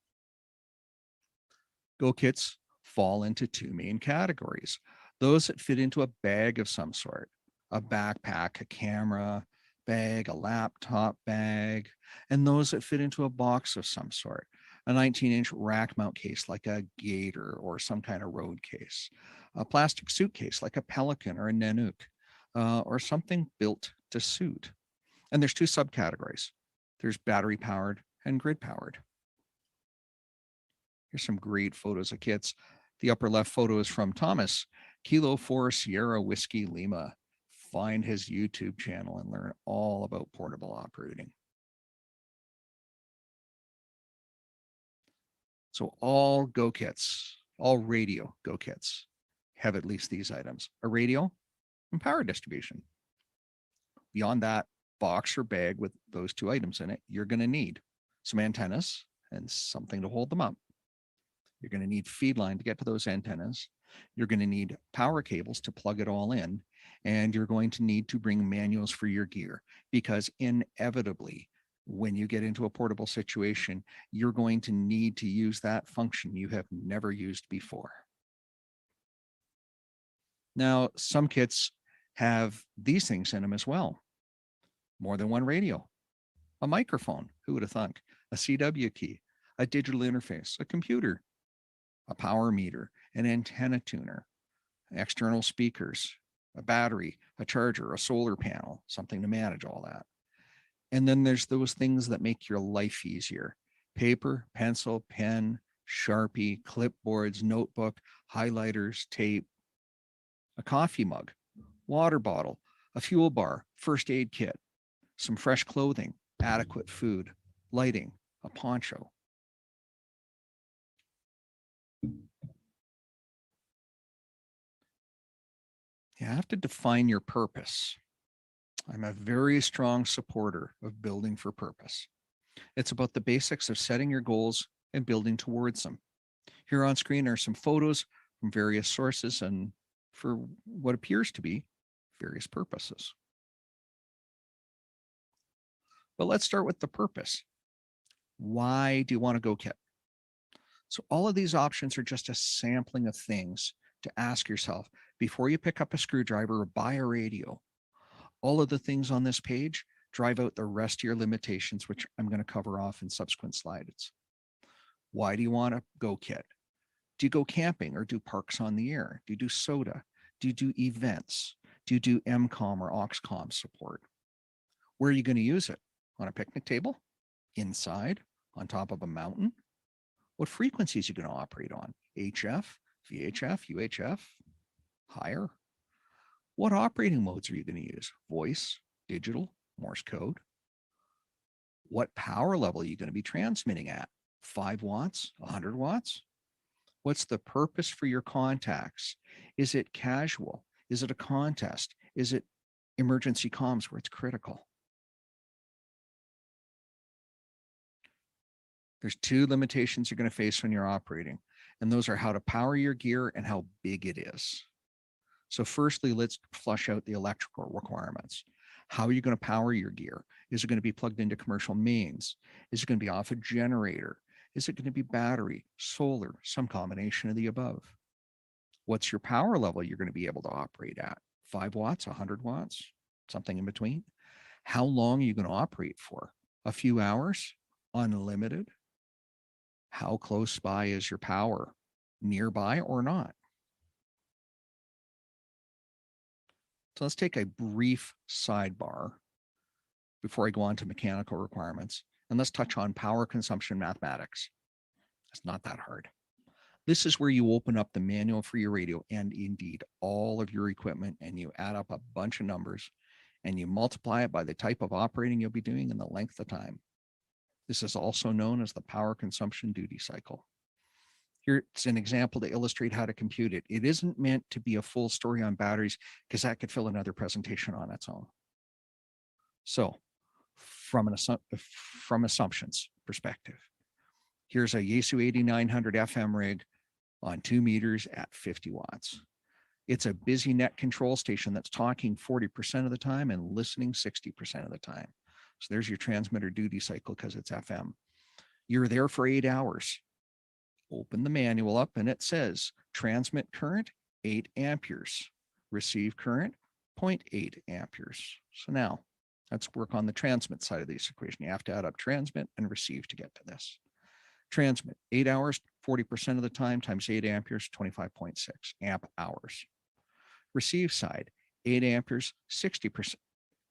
GoKits fall into 2 main categories. Those that fit into a bag of some sort, a backpack, a camera bag, a laptop bag, and those that fit into a box of some sort, a 19-inch rack mount case like a Gator or some kind of road case, a plastic suitcase like a Pelican or a Nanook, or something built to suit. And there's 2 subcategories. There's battery powered and grid powered. Here's some great photos of kits. The upper left photo is from Thomas, Kilo 4 Sierra Whiskey Lima. Find his YouTube channel and learn all about portable operating. So all GoKits, all radio GoKits have at least these items: a radio and power distribution. Beyond that box or bag with those 2 items in it, you're going to need some antennas and something to hold them up. You're going to need feed line to get to those antennas. You're going to need power cables to plug it all in. And you're going to need to bring manuals for your gear, because inevitably, when you get into a portable situation, you're going to need to use that function you have never used before. Now, some kits have these things in them as well. More than 1 radio, a microphone, who would have thunk, a CW key, a digital interface, a computer, a power meter, an antenna tuner, external speakers, a battery, a charger, a solar panel, something to manage all that. And then there's those things that make your life easier: paper, pencil, pen, Sharpie, clipboards, notebook, highlighters, tape, a coffee mug, water bottle, a fuel bar, first aid kit, some fresh clothing, adequate food, lighting, a poncho. You have to define your purpose. I'm a very strong supporter of building for purpose. It's about the basics of setting your goals and building towards them. Here on screen are some photos from various sources and for what appears to be various purposes. But let's start with the purpose. Why do you want to GoKit? So all of these options are just a sampling of things to ask yourself before you pick up a screwdriver or buy a radio. All of the things on this page drive out the rest of your limitations, which I'm going to cover off in subsequent slides. Why do you want to GoKit? Do you go camping or do parks on the air? Do you do SOTA? Do you do events? Do you do MCOM or AUXCOM support? Where are you going to use it? On a picnic table? Inside? On top of a mountain? What frequencies are you going to operate on? HF, VHF, UHF, higher? What operating modes are you going to use? Voice, digital, Morse code? What power level are you going to be transmitting at? 5 watts, 100 watts? What's the purpose for your contacts? Is it casual? Is it a contest? Is it emergency comms where it's critical? There's 2 limitations you're going to face when you're operating, and those are how to power your gear and how big it is. So firstly, let's flush out the electrical requirements. How are you going to power your gear? Is it going to be plugged into commercial mains? Is it going to be off a generator? Is it going to be battery, solar, some combination of the above? What's your power level you're going to be able to operate at? 5 watts, 100 watts, something in between? How long are you going to operate for? A few hours? Unlimited? How close by is your power? Nearby or not? So let's take a brief sidebar before I go on to mechanical requirements, and let's touch on power consumption mathematics. It's not that hard. This is where you open up the manual for your radio and indeed all of your equipment, and you add up a bunch of numbers and you multiply it by the type of operating you'll be doing and the length of time. This is also known as the power consumption duty cycle. Here's an example to illustrate how to compute it. It isn't meant to be a full story on batteries because that could fill another presentation on its own. So from assumptions perspective. Here's a Yaesu 8900 FM rig on 2 meters at 50 watts. It's a busy net control station that's talking 40% of the time and listening 60% of the time. So there's your transmitter duty cycle because it's FM. You're there for 8 hours. Open the manual up and it says transmit current 8 amperes, receive current 0.8 amperes. So now let's work on the transmit side of this equation. You have to add up transmit and receive to get to this. Transmit 8 hours, 40% of the time times 8 amperes, 25.6 amp hours. Receive side 8 amperes, 60%,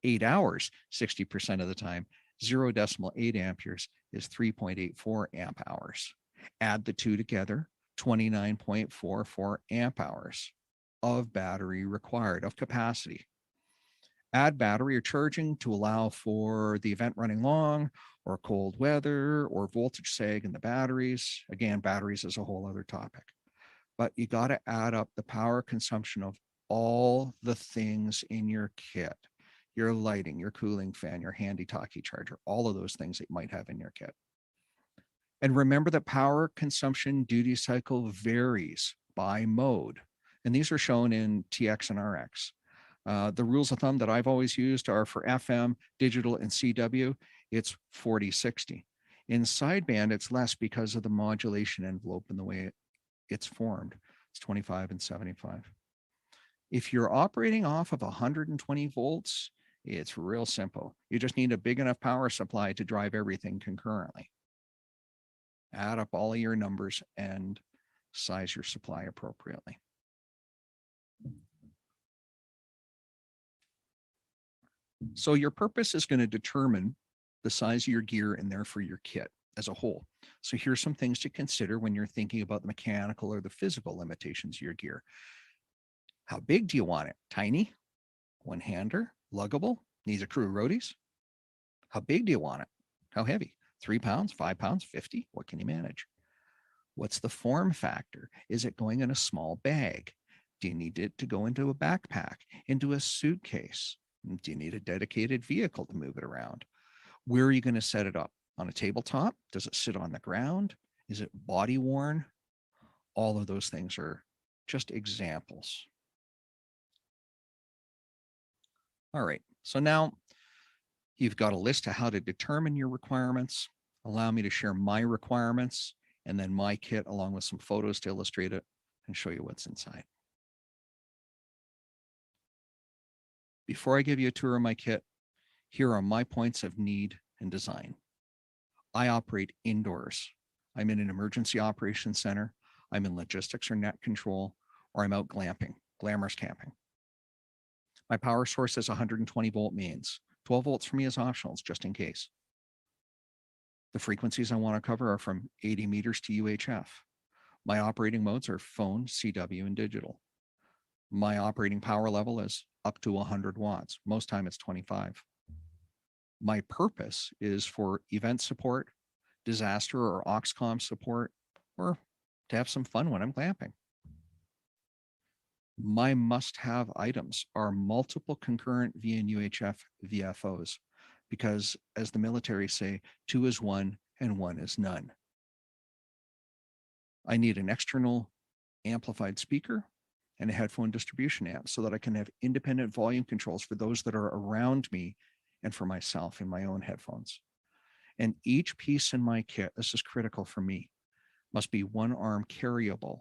8 hours, 60% of the time, 0.8 amperes is 3.84 amp hours. Add the two together, 29.44 amp hours of battery required, of capacity. Add battery or charging to allow for the event running long or cold weather or voltage sag in the batteries. Again, batteries is a whole other topic. But you got to add up the power consumption of all the things in your kit. Your lighting, your cooling fan, your handy talkie charger, all of those things that you might have in your kit. And remember that power consumption duty cycle varies by mode. And these are shown in TX and RX. The rules of thumb that I've always used are for FM, digital, and CW, it's 40-60. In sideband, it's less because of the modulation envelope and the way it's formed. It's 25 and 75. If you're operating off of 120 volts, it's real simple. You just need a big enough power supply to drive everything concurrently. Add up all of your numbers and size your supply appropriately. So your purpose is going to determine the size of your gear and therefore your kit as a whole. So here's some things to consider when you're thinking about the mechanical or the physical limitations of your gear. How big do you want it? Tiny, one-hander, luggable, needs a crew of roadies? How big do you want it? How heavy? 3 pounds, 5 pounds, 50? What can you manage? What's the form factor? Is it going in a small bag? Do you need it to go into a backpack, into a suitcase? Do you need a dedicated vehicle to move it around? Where are you going to set it up? On a tabletop? Does it sit on the ground? Is it body worn? All of those things are just examples. All right, so now you've got a list of how to determine your requirements. Allow me to share my requirements and then my kit along with some photos to illustrate it and show you what's inside. Before I give you a tour of my kit, here are my points of need and design. I operate indoors. I'm in an emergency operations center. I'm in logistics or net control, or I'm out glamping, glamorous camping. My power source is 120 volt mains. 12 volts for me is optional, just in case. The frequencies I want to cover are from 80 meters to UHF. My operating modes are phone, CW, and digital. My operating power level is up to 100 watts. Most time it's 25. My purpose is for event support, disaster or Oxcom support, or to have some fun when I'm glamping. My must-have items are multiple concurrent VN UHF VFOs, because as the military say, 2 is 1 and 1 is none. I need an external amplified speaker and a headphone distribution amp so that I can have independent volume controls for those that are around me and for myself in my own headphones. And each piece in my kit, this is critical for me, must be one arm carryable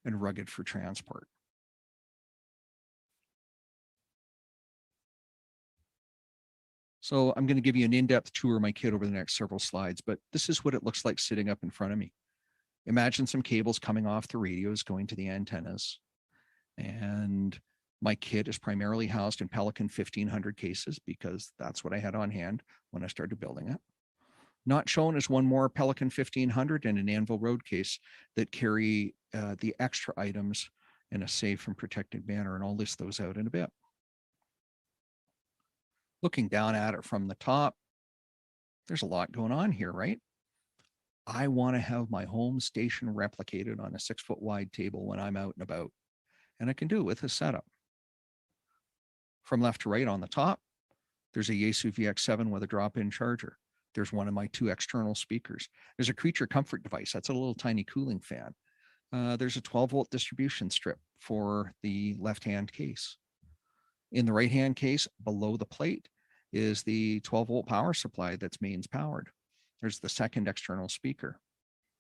and rugged for transport. So I'm going to give you an in-depth tour of my kit over the next several slides, but this is what it looks like sitting up in front of me. Imagine some cables coming off the radios going to the antennas. And my kit is primarily housed in Pelican 1500 cases because that's what I had on hand when I started building it. Not shown is one more Pelican 1500 and an Anvil Road case that carry the extra items in a safe and protected manner, and I'll list those out in a bit. Looking down at it from the top, there's a lot going on here, right? I want to have my home station replicated on a 6-foot wide table when I'm out and about, and I can do it with a setup. From left to right on the top, There's a Yaesu VX7 with a drop-in charger. There's one of my 2 external speakers. There's a creature comfort device. That's a little tiny cooling fan. There's a 12-volt distribution strip for the left-hand case. In the right-hand case, below the plate, is the 12-volt power supply that's mains powered. There's the second external speaker.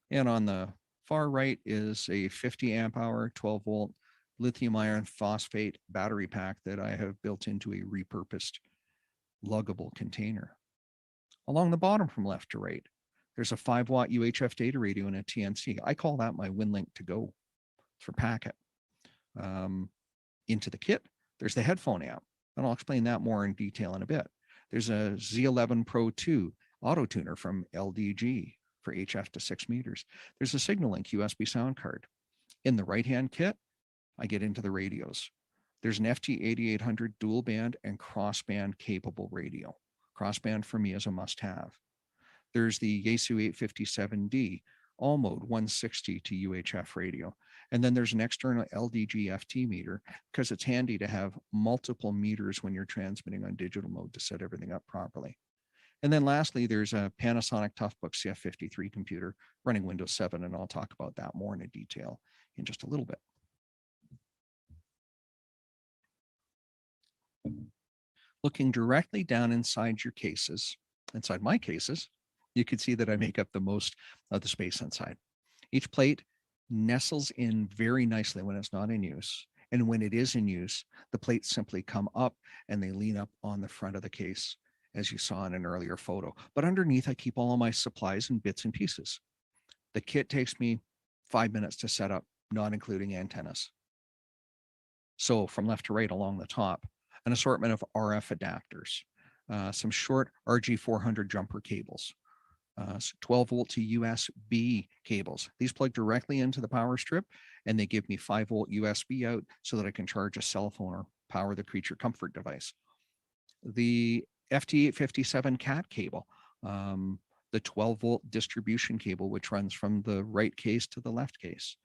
And on the far right is a 50 amp hour, 12-volt lithium iron phosphate battery pack that I have built into a repurposed luggable container. Along the bottom from left to right, there's a 5-watt UHF data radio and a TNC. I call that my WinLink to go for packet. Into the kit, there's the headphone amp, and I'll explain that more in detail in a bit. There's a Z11 Pro 2 auto tuner from LDG for HF to 6 meters. There's a SignalLink USB sound card. In the right-hand kit, I get into the radios. There's an FT8800 dual band and crossband capable radio. Crossband for me is a must-have. There's the Yaesu 857D all mode 160 to UHF radio. And then there's an external LDG FT meter because it's handy to have multiple meters when you're transmitting on digital mode to set everything up properly. And then lastly, there's a Panasonic Toughbook CF53 computer running Windows 7, and I'll talk about that more in detail in just a little bit. Looking directly down inside your cases, inside my cases, you can see that I make up the most of the space inside. Each plate nestles in very nicely when it's not in use. And when it is in use, the plates simply come up and they lean up on the front of the case, as you saw in an earlier photo. But underneath, I keep all of my supplies and bits and pieces. The kit takes me 5 minutes to set up, not including antennas. So from left to right along the top, an assortment of RF adapters, some short RG400 jumper cables, 12-volt to USB cables. These plug directly into the power strip, and they give me 5-volt USB out so that I can charge a cell phone or power the creature comfort device. The FT857 CAT cable, the 12-volt distribution cable, which runs from the right case to the left case,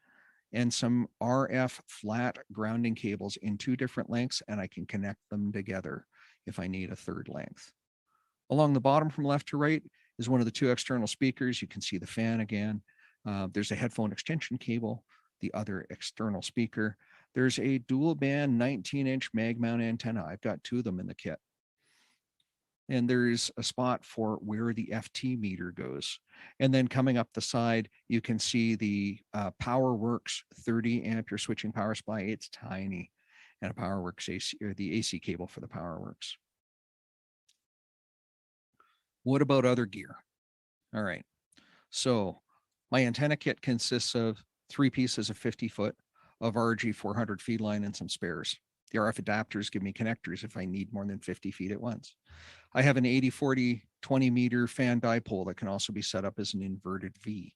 and some RF flat grounding cables in 2 different lengths, and I can connect them together if I need a 3rd length. Along the bottom from left to right is one of the 2 external speakers. You can see the fan again. There's a headphone extension cable, the other external speaker. There's a dual band 19-inch mag mount antenna. I've got 2 of them in the kit. And there's a spot for where the FT meter goes. And then coming up the side, you can see the PowerWorks 30 ampere switching power supply. It's tiny, and a PowerWorks AC, or the AC cable for the PowerWorks. What about other gear? All right. So my antenna kit consists of 3 pieces of 50 foot of RG400 feed line and some spares. The RF adapters give me connectors if I need more than 50 feet at once. I have an 80-40 20 meter fan dipole that can also be set up as an inverted V.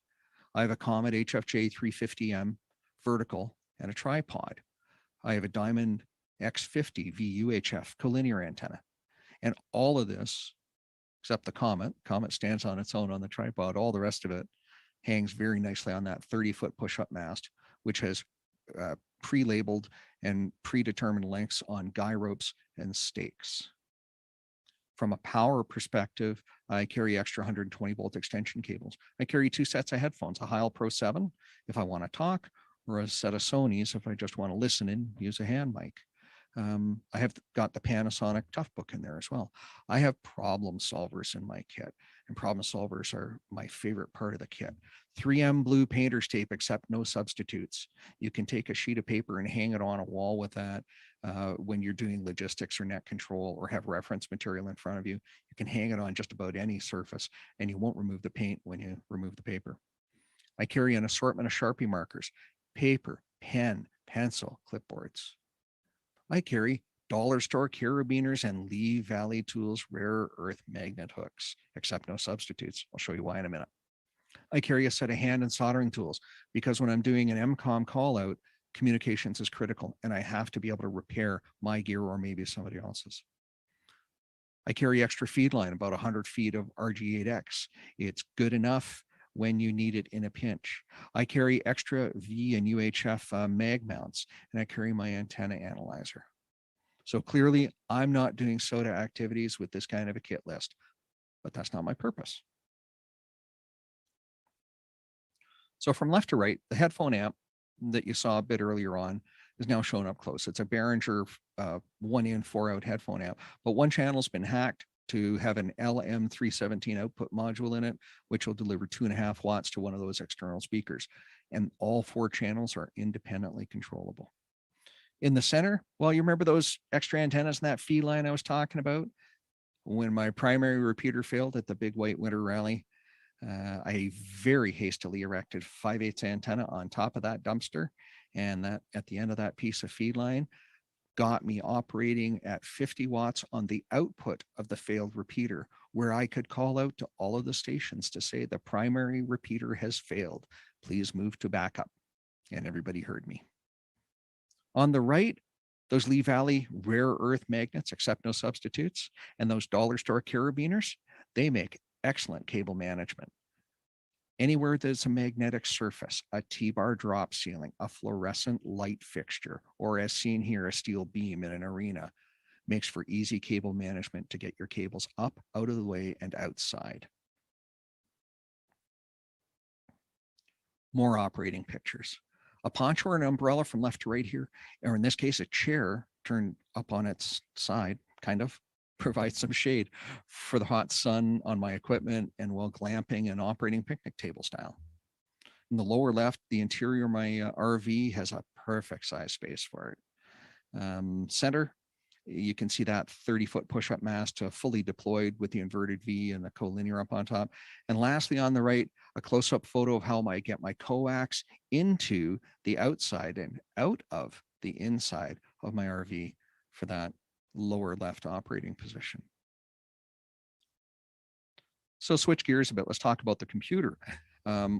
I have a Comet HFJ 350M vertical and a tripod. I have a Diamond X50 VUHF collinear antenna. And all of this, except the Comet stands on its own on the tripod. All the rest of it hangs very nicely on that 30-foot push-up mast, which has pre-labeled and predetermined lengths on guy ropes and stakes. From a power perspective, I carry extra 120 volt extension cables. I carry 2 sets of headphones, a Heil Pro 7 if I want to talk, or a set of Sonys if I just want to listen and use a hand mic. I have got the Panasonic Toughbook in there as well. I have problem solvers in my kit, and problem solvers are my favorite part of the kit. 3M blue painter's tape, except no substitutes. You can take a sheet of paper and hang it on a wall with that when you're doing logistics or net control or have reference material in front of you. You can hang it on just about any surface, and you won't remove the paint when you remove the paper. I carry an assortment of Sharpie markers, paper, pen, pencil, clipboards. I carry dollar store carabiners and Lee Valley Tools rare earth magnet hooks, except no substitutes. I'll show you why in a minute. I carry a set of hand and soldering tools because when I'm doing an MCOM call out, communications is critical and I have to be able to repair my gear or maybe somebody else's. I carry extra feed line, about 100 feet of RG8X. It's good enough when you need it in a pinch. I carry extra V and UHF mag mounts, and I carry my antenna analyzer. So clearly I'm not doing SOTA activities with this kind of a kit list, but that's not my purpose. So from left to right, the headphone amp that you saw a bit earlier on is now shown up close. It's a Behringer 1-in, 4-out headphone amp, but one channel's been hacked to have an LM317 output module in it, which will deliver 2.5 watts to one of those external speakers. And all 4 channels are independently controllable. In the center, well, you remember those extra antennas in that feed line I was talking about? When my primary repeater failed at the Big White Winter Rally, I very hastily erected 5/8 antenna on top of that dumpster. And that at the end of that piece of feed line got me operating at 50 watts on the output of the failed repeater, where I could call out to all of the stations to say the primary repeater has failed. Please move to backup. And everybody heard me. On the right, those Lee Valley rare earth magnets, accept no substitutes, and those dollar store carabiners, they make excellent cable management. Anywhere there's a magnetic surface, a T-bar drop ceiling, a fluorescent light fixture, or as seen here, a steel beam in an arena, makes for easy cable management to get your cables up, out of the way, and outside. More operating pictures. A poncho or an umbrella from left to right here, or in this case, a chair turned up on its side, kind of, provides some shade for the hot sun on my equipment and while glamping and operating picnic table style. In the lower left, the interior of my RV has a perfect size space for it. Center, you can see that 30-foot push-up mast fully deployed with the inverted V and the collinear up on top. And lastly, on the right, a close-up photo of how I get my coax into the outside and out of the inside of my RV for that lower left operating position. So switch gears a bit. Let's talk about the computer.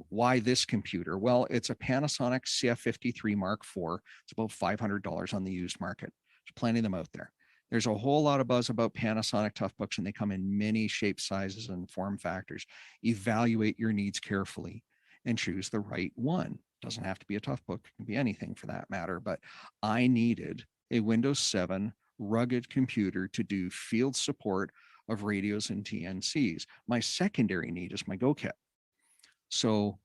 Why this computer? Well, it's a Panasonic CF53 Mark IV. It's about $500 on the used market. There's plenty of them out there. There's a whole lot of buzz about Panasonic Toughbooks, and they come in many shapes, sizes, and form factors. Evaluate your needs carefully and choose the right one. Doesn't have to be a Toughbook. It can be anything for that matter, but I needed a Windows 7 rugged computer to do field support of radios and TNCs. My secondary need is my Go kit. So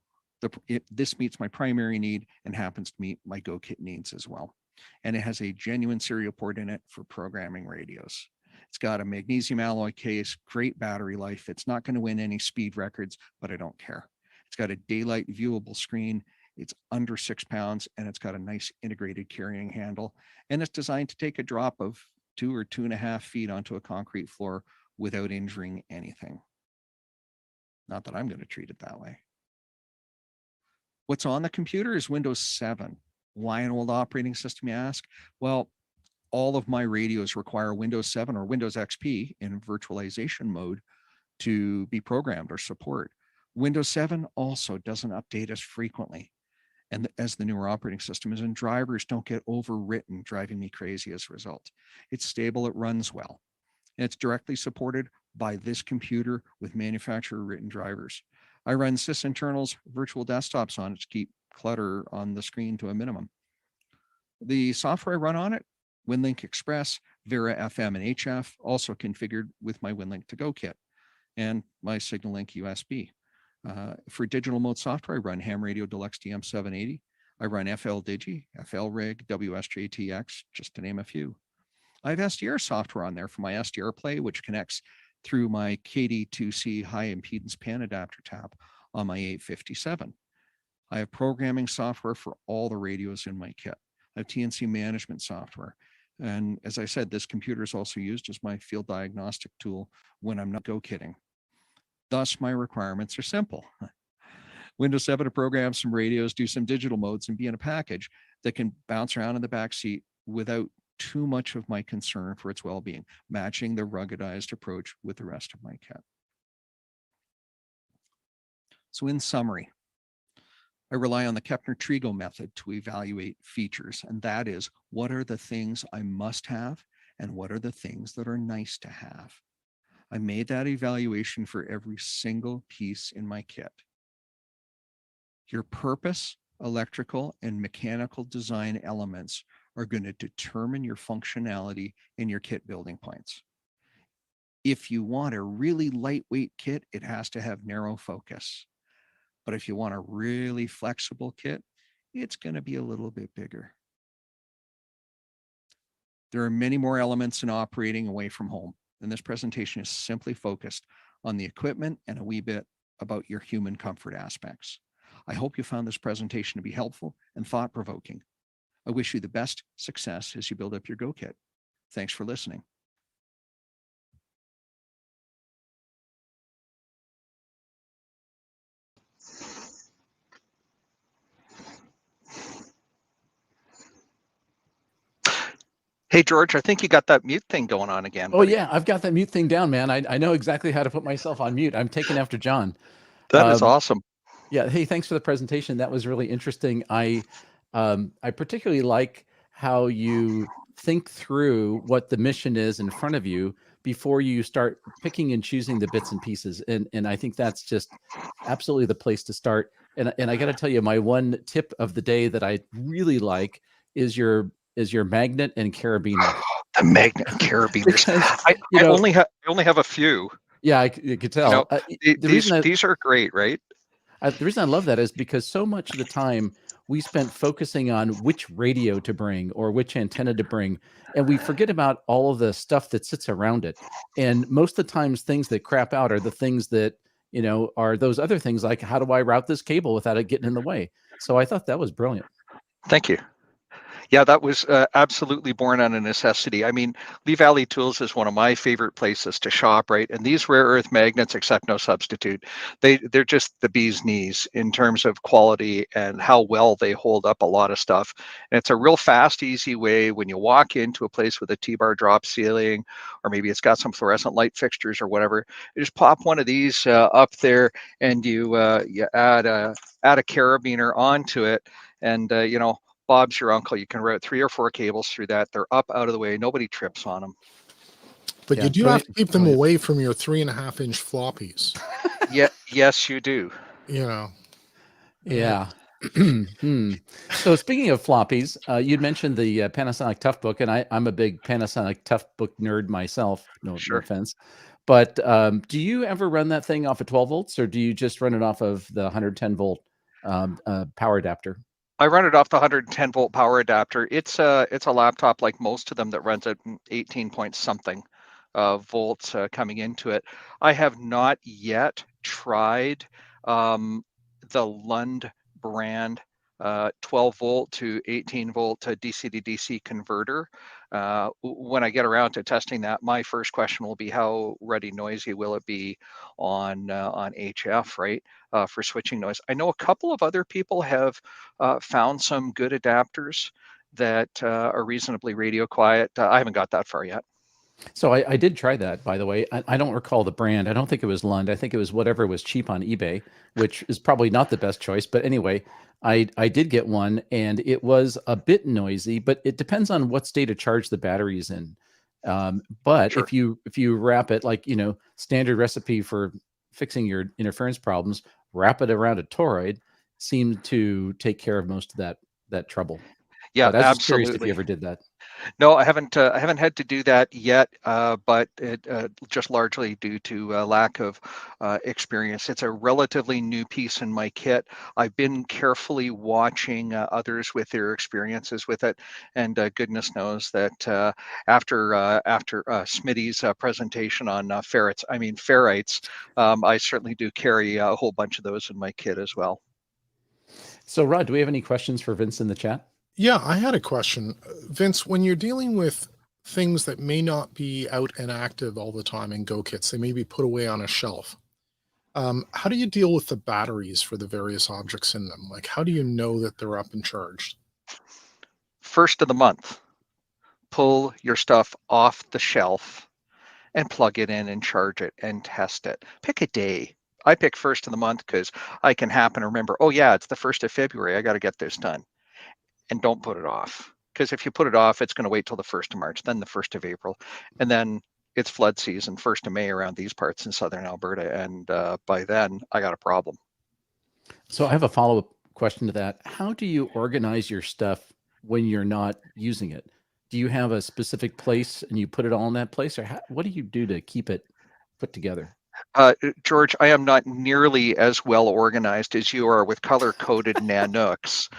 this meets my primary need and happens to meet my Go kit needs as well. And it has a genuine serial port in it for programming radios. It's got a magnesium alloy case, great battery life. It's not going to win any speed records, but I don't care. It's got a daylight viewable screen. It's under 6 pounds, and it's got a nice integrated carrying handle. And it's designed to take a drop of 2 or 2.5 feet onto a concrete floor without injuring anything. Not that I'm going to treat it that way. What's on the computer is Windows 7. Why an old operating system, you ask? Well, all of my radios require Windows 7 or Windows XP in virtualization mode to be programmed or support. Windows 7 also doesn't update as frequently, and as the newer operating system is, and drivers don't get overwritten, driving me crazy as a result. It's stable, it runs well, and it's directly supported by this computer with manufacturer written drivers. I run sysinternals virtual desktops on it to keep clutter on the screen to a minimum. The software I run on it, WinLink Express, Vera FM and HF, also configured with my WinLink to Go kit and my SignalLink USB. For digital mode software, I run Ham Radio Deluxe DM780. I run FL Digi, FL Rig, WSJTX, just to name a few. I have SDR software on there for my SDR Play, which connects through my KD2C high impedance pan adapter tab on my 857. I have programming software for all the radios in my kit. I have TNC management software. And as I said, this computer is also used as my field diagnostic tool when I'm not Go kitting. Thus, my requirements are simple. Windows 7 to program some radios, do some digital modes, and be in a package that can bounce around in the back seat without too much of my concern for its well-being, matching the ruggedized approach with the rest of my kit. So in summary, I rely on the Kepner-Trigo method to evaluate features, and that is, what are the things I must have and what are the things that are nice to have? I made that evaluation for every single piece in my kit. Your purpose, electrical, and mechanical design elements are going to determine your functionality in your kit building plans. If you want a really lightweight kit, it has to have narrow focus. But if you want a really flexible kit, it's going to be a little bit bigger. There are many more elements in operating away from home, and this presentation is simply focused on the equipment and a wee bit about your human comfort aspects. I hope you found this presentation to be helpful and thought-provoking. I wish you the best success as you build up your Go kit. Thanks for listening. Hey, George, I think you got that mute thing going on again. Oh, buddy. yeah, I've got that mute thing down, man. I know exactly how to put myself on mute. I'm taking after John. That is awesome. Yeah. Hey, thanks for the presentation. That was really interesting. I particularly like how you think through what the mission is in front of you before you start picking and choosing the bits and pieces. And I think that's just absolutely the place to start. And I got to tell you, my one tip of the day that I really like is your magnet and carabiner. The magnet and carabiners. I only have a few. Yeah, I could tell. These are great, right? The reason I love that is because so much of the time we spent focusing on which radio to bring or which antenna to bring, and we forget about all of the stuff that sits around it. And most of the times things that crap out are the things that, are those other things like, how do I route this cable without it getting in the way? So I thought that was brilliant. Thank you. Yeah, that was absolutely born on a necessity. I mean, Lee Valley Tools is one of my favorite places to shop, right? And these rare earth magnets, except no substitute, they're just the bee's knees in terms of quality and how well they hold up a lot of stuff. And it's a real fast, easy way when you walk into a place with a T-bar drop ceiling, or maybe it's got some fluorescent light fixtures or whatever. You just pop one of these up there, and you add a carabiner onto it, and Bob's your uncle. You can route 3 or 4 cables through that. They're up out of the way. Nobody trips on them. But you do have to keep them away from your 3.5-inch floppies. Yeah, yes, you do. Yeah. So speaking of floppies, you'd mentioned the Panasonic Toughbook, and I'm a big Panasonic Toughbook nerd myself. No offense. But do you ever run that thing off of 12 volts, or do you just run it off of the 110 volt power adapter? I run it off the 110 volt power adapter. It's a laptop like most of them that runs at 18 point something volts coming into it. I have not yet tried the Lund brand 12 volt to 18 volt to DC to DC converter. When I get around to testing that, my first question will be, how ruddy noisy will it be on HF, right? For switching noise. I know a couple of other people have found some good adapters that are reasonably radio quiet. I haven't got that far yet. So I did try that, by the way. I don't recall the brand. I don't think it was Lund. I think it was whatever was cheap on eBay, which is probably not the best choice. But anyway, I did get one, and it was a bit noisy, but it depends on what state of charge the battery is in. But if you wrap it like, standard recipe for fixing your interference problems, wrap it around a toroid, seemed to take care of most of that trouble. Yeah, but I was absolutely. just curious if you ever did that. No, I haven't had to do that yet, but it just largely due to lack of experience. It's a relatively new piece in my kit. I've been carefully watching others with their experiences with it, and goodness knows that after Smitty's presentation on ferrites, I certainly do carry a whole bunch of those in my kit as well. So, Rod, do we have any questions for Vince in the chat? Yeah, I had a question. Vince, when you're dealing with things that may not be out and active all the time in Go kits, they may be put away on a shelf. How do you deal with the batteries for the various objects in them? Like, how do you know that they're up and charged? First of the month, pull your stuff off the shelf and plug it in and charge it and test it. Pick a day. I pick first of the month because I can happen to remember, oh yeah, it's the 1st of February. I got to get this done. And don't put it off, because if you put it off, it's going to wait till the 1st of March, then the 1st of April, and then it's flood season, 1st of May around these parts in southern Alberta, and by then I got a problem. So I have a follow-up question to that. How do you organize your stuff when you're not using it? Do you have a specific place and you put it all in that place, or what do you do to keep it put together? George, I am not nearly as well organized as you are with color-coded nanooks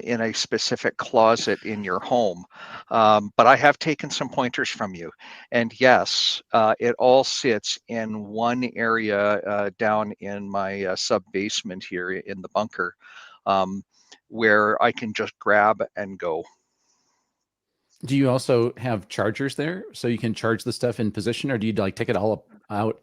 in a specific closet in your home. But I have taken some pointers from you. And yes, it all sits in one area down in my sub-basement here in the bunker, where I can just grab and go. Do you also have chargers there so you can charge the stuff in position, or do you like take it all out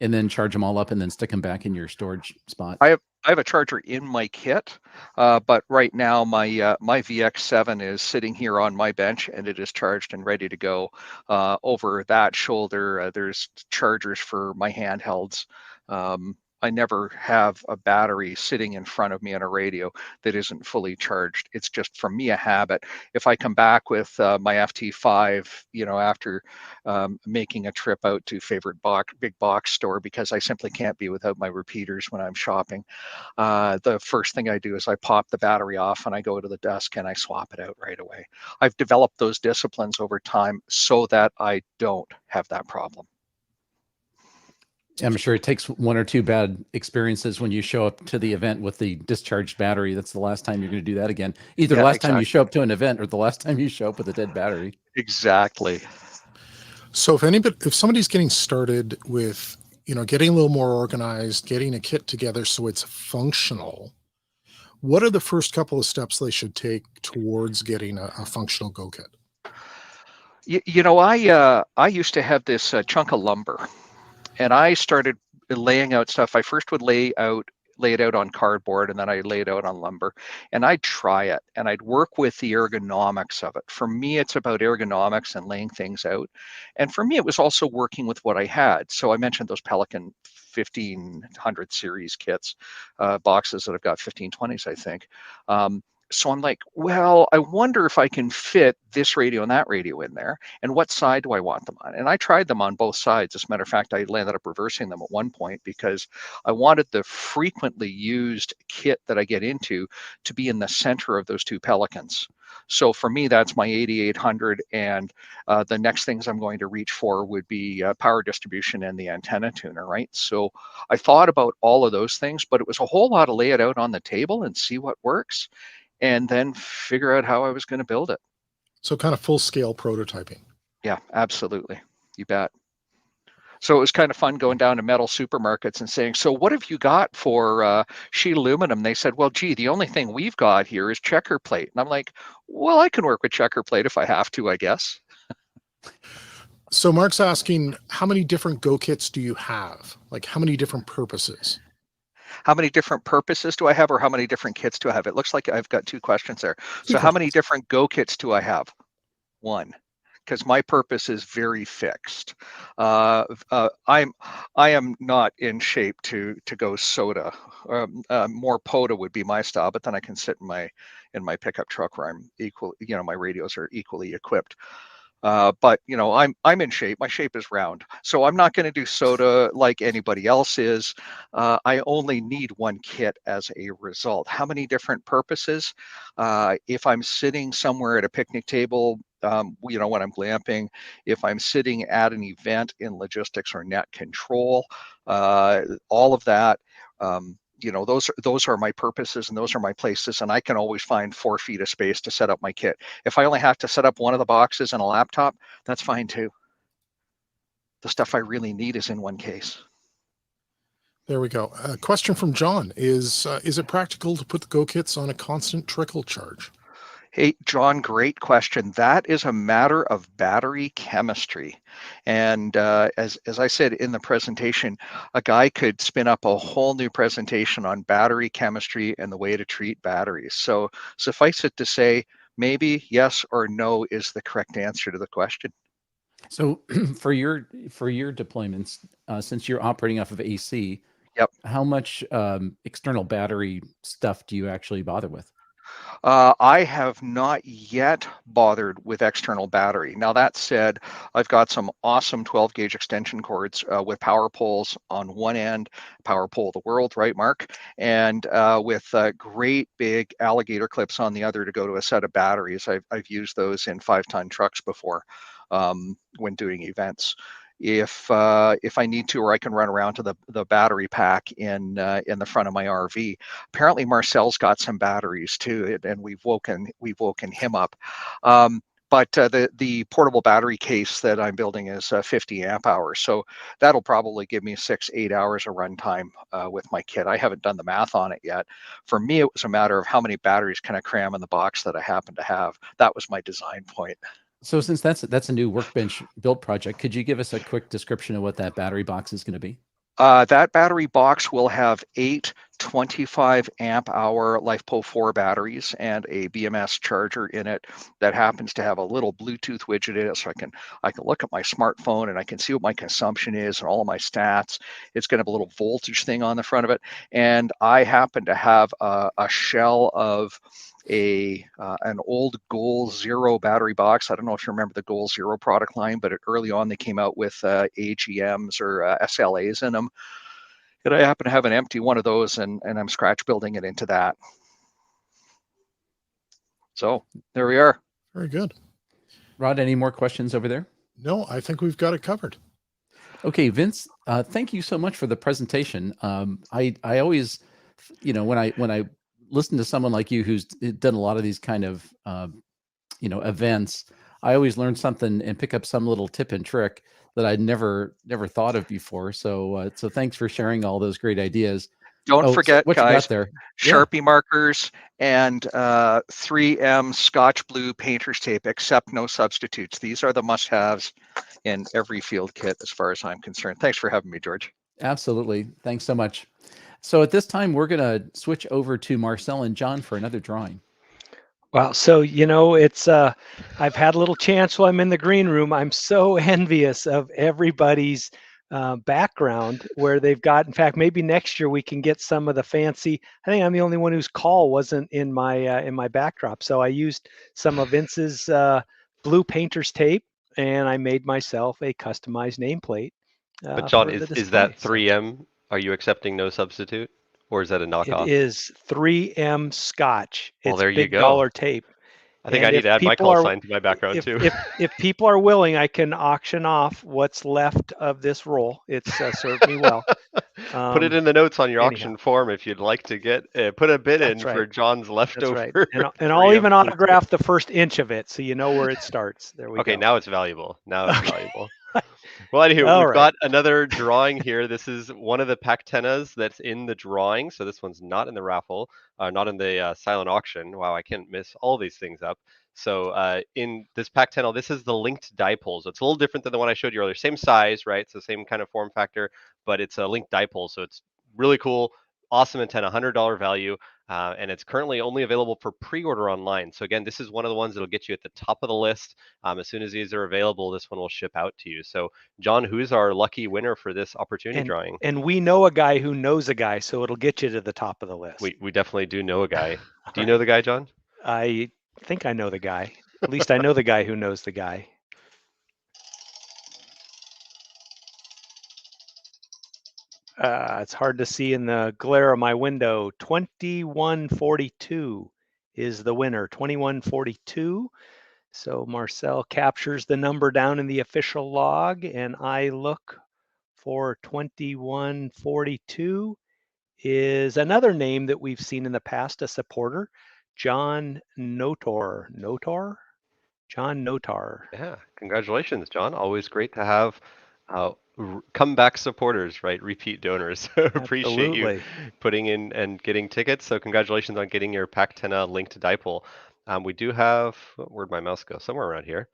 and then charge them all up and then stick them back in your storage spot? I have a charger in my kit, but right now my my VX7 is sitting here on my bench and it is charged and ready to go. Over that shoulder, there's chargers for my handhelds. I never have a battery sitting in front of me on a radio that isn't fully charged. It's just, for me, a habit. If I come back with my FT5, you know, after making a trip out to favorite big box store, because I simply can't be without my repeaters when I'm shopping, the first thing I do is I pop the battery off and I go to the desk and I swap it out right away. I've developed those disciplines over time so that I don't have that problem. I'm sure it takes one or two bad experiences when you show up to the event with the discharged battery. That's the last time you're going to do that again. Either the last time you show up to an event or the last time you show up with a dead battery. Exactly. So if somebody's getting started with, you know, getting a little more organized, getting a kit together so it's functional, what are the first couple of steps they should take towards getting a functional Go kit? You know, I used to have this chunk of lumber. And I started laying out stuff. I first would lay it out on cardboard, and then I lay it out on lumber. And I'd try it, and I'd work with the ergonomics of it. For me, it's about ergonomics and laying things out. And for me, it was also working with what I had. So I mentioned those Pelican 1500 series kits, boxes that I've got 1520s, I think. So I'm like, well, I wonder if I can fit this radio and that radio in there, and what side do I want them on? And I tried them on both sides. As a matter of fact, I ended up reversing them at one point because I wanted the frequently used kit that I get into to be in the center of those two Pelicans. So for me, that's my 8800, and the next things I'm going to reach for would be power distribution and the antenna tuner, right? So I thought about all of those things, but it was a whole lot of lay it out on the table and see what works, and then figure out how I was going to build it. So kind of full-scale prototyping. Yeah, absolutely. You bet. So it was kind of fun going down to metal supermarkets and saying, so what have you got for sheet aluminum? They said, well, gee, the only thing we've got here is checker plate. And I'm like, well, I can work with checker plate if I have to, I guess. So Mark's asking, how many different Go kits do you have? Like, how many different purposes? How many different purposes do I have, or how many different kits do I have? It looks like I've got two questions there. So how many different Go kits do I have? One, because my purpose is very fixed. I am not in shape to go soda. More POTA would be my style, but then I can sit in my pickup truck where I'm equal. You know, my radios are equally equipped. But you know, I'm in shape. My shape is round, so I'm not going to do soda like anybody else is. I only need one kit as a result. How many different purposes? If I'm sitting somewhere at a picnic table, you know, when I'm glamping, if I'm sitting at an event in logistics or net control, all of that. You know, those are my purposes and those are my places, and I can always find 4 feet of space to set up my kit. If I only have to set up one of the boxes and a laptop, that's fine too. The stuff I really need is in one case. There we go. A question from John is it practical to put the Go kits on a constant trickle charge? Hey, John, great question. That is a matter of battery chemistry. And as I said in the presentation, a guy could spin up a whole new presentation on battery chemistry and the way to treat batteries. So suffice it to say, maybe yes or no is the correct answer to the question. So for your deployments, since you're operating off of AC, yep, how much external battery stuff do you actually bother with? I have not yet bothered with external battery. Now that said, I've got some awesome 12 gauge extension cords with power poles on one end, power pole of the world, right, Mark? And with great big alligator clips on the other to go to a set of batteries. I've used those in 5-ton trucks before when doing events. If I need to, or I can run around to the battery pack in the front of my RV. Apparently, Marcel's got some batteries too, and we've woken him up. But the portable battery case that I'm building is 50 amp hours, so that'll probably give me 6-8 hours of runtime with my kit. I haven't done the math on it yet. For me, it was a matter of how many batteries can I cram in the box that I happen to have. That was my design point. So since that's a new Workbench build project, could you give us a quick description of what that battery box is going to be? That battery box will have 8 25 amp hour LiFePO 4 batteries and a BMS charger in it that happens to have a little Bluetooth widget in it, so I can look at my smartphone and I can see what my consumption is and all of my stats. It's going to have a little voltage thing on the front of it, and I happen to have a shell of an old Goal Zero battery box. I don't know if you remember the Goal Zero product line, but early on they came out with AGMs or SLAs in them. And I happen to have an empty one of those, and I'm scratch building it into that. So there we are. Very good. Rod, any more questions over there? No, I think we've got it covered. Okay, Vince, thank you so much for the presentation. I always, when I listen to someone like you who's done a lot of these kind of events, I always learn something and pick up some little tip and trick that I'd never thought of before. So thanks for sharing all those great ideas. Don't forget, what guys, you got there? Sharpie markers and 3M Scotch Blue painter's tape, except no substitutes. These are the must-haves in every field kit as far as I'm concerned. Thanks for having me, George. Absolutely. Thanks so much. So at this time, we're going to switch over to Marcel and John for another drawing. Wow. So, it's, I've had a little chance while I'm in the green room. I'm so envious of everybody's background where they've got, in fact, maybe next year we can get some of the fancy, I think I'm the only one whose call wasn't in my backdrop. So I used some of Vince's blue painter's tape and I made myself a customized nameplate. But John, is that 3M? Are you accepting no substitute? Or is that a knockoff? It is 3M Scotch. Well, It's there you big go. dollar tape. I think I need to add my call sign to my background too. If people are willing, I can auction off what's left of this roll. It's served me well. Put it in the notes on your auction form if you'd like to get put a bid in for John's leftover. That's right. And I'll even autograph the first inch of it so you know where it starts. There we go. Okay, now it's valuable. Valuable. Well, anywho, we've got another drawing here. This is one of the Pactenas that's in the drawing. So this one's not in the raffle, not in the silent auction. Wow, I can't miss all these things up. So in this Pactena, this is the linked dipole. So it's a little different than the one I showed you earlier. Same size, right? So same kind of form factor, but it's a linked dipole. So it's really cool, awesome antenna, $100 value. And it's currently only available for pre-order online. So again, this is one of the ones that'll get you at the top of the list. As soon as these are available, this one will ship out to you. So John, who's our lucky winner for this opportunity drawing? And we know a guy who knows a guy, so it'll get you to the top of the list. We definitely do know a guy. Do you know the guy, John? I think I know the guy. At least I know the guy who knows the guy. It's hard to see in the glare of my window. 2142 is the winner. 2142. So Marcel captures the number down in the official log, and I look for 2142 is another name that we've seen in the past, a supporter, John Notor. John Notar. Yeah, congratulations, John. Always great to have comeback supporters, right? Repeat donors. Appreciate you putting in and getting tickets. So congratulations on getting your Pactena linked dipole. We do have, where'd my mouse go? Somewhere around here.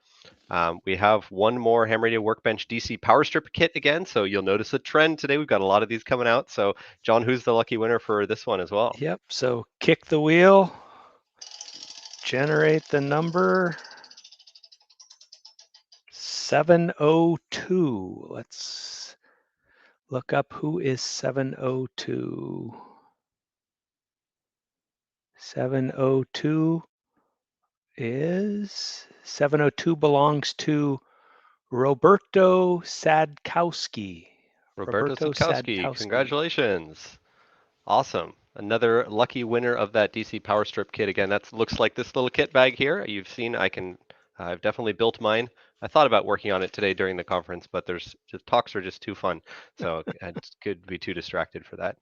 We have one more ham radio Workbench DC power strip kit again. So you'll notice a trend today. We've got a lot of these coming out. So John, who's the lucky winner for this one as well? Yep. So kick the wheel, generate the number 702. Let's look up who is 702. 702 belongs to Roberto Sadkowski. Roberto Sadkowski, congratulations. Awesome. Another lucky winner of that DC Power Strip kit. Again, that looks like this little kit bag here. You've seen I've definitely built mine. I thought about working on it today during the conference, but talks are just too fun. So I could be too distracted for that.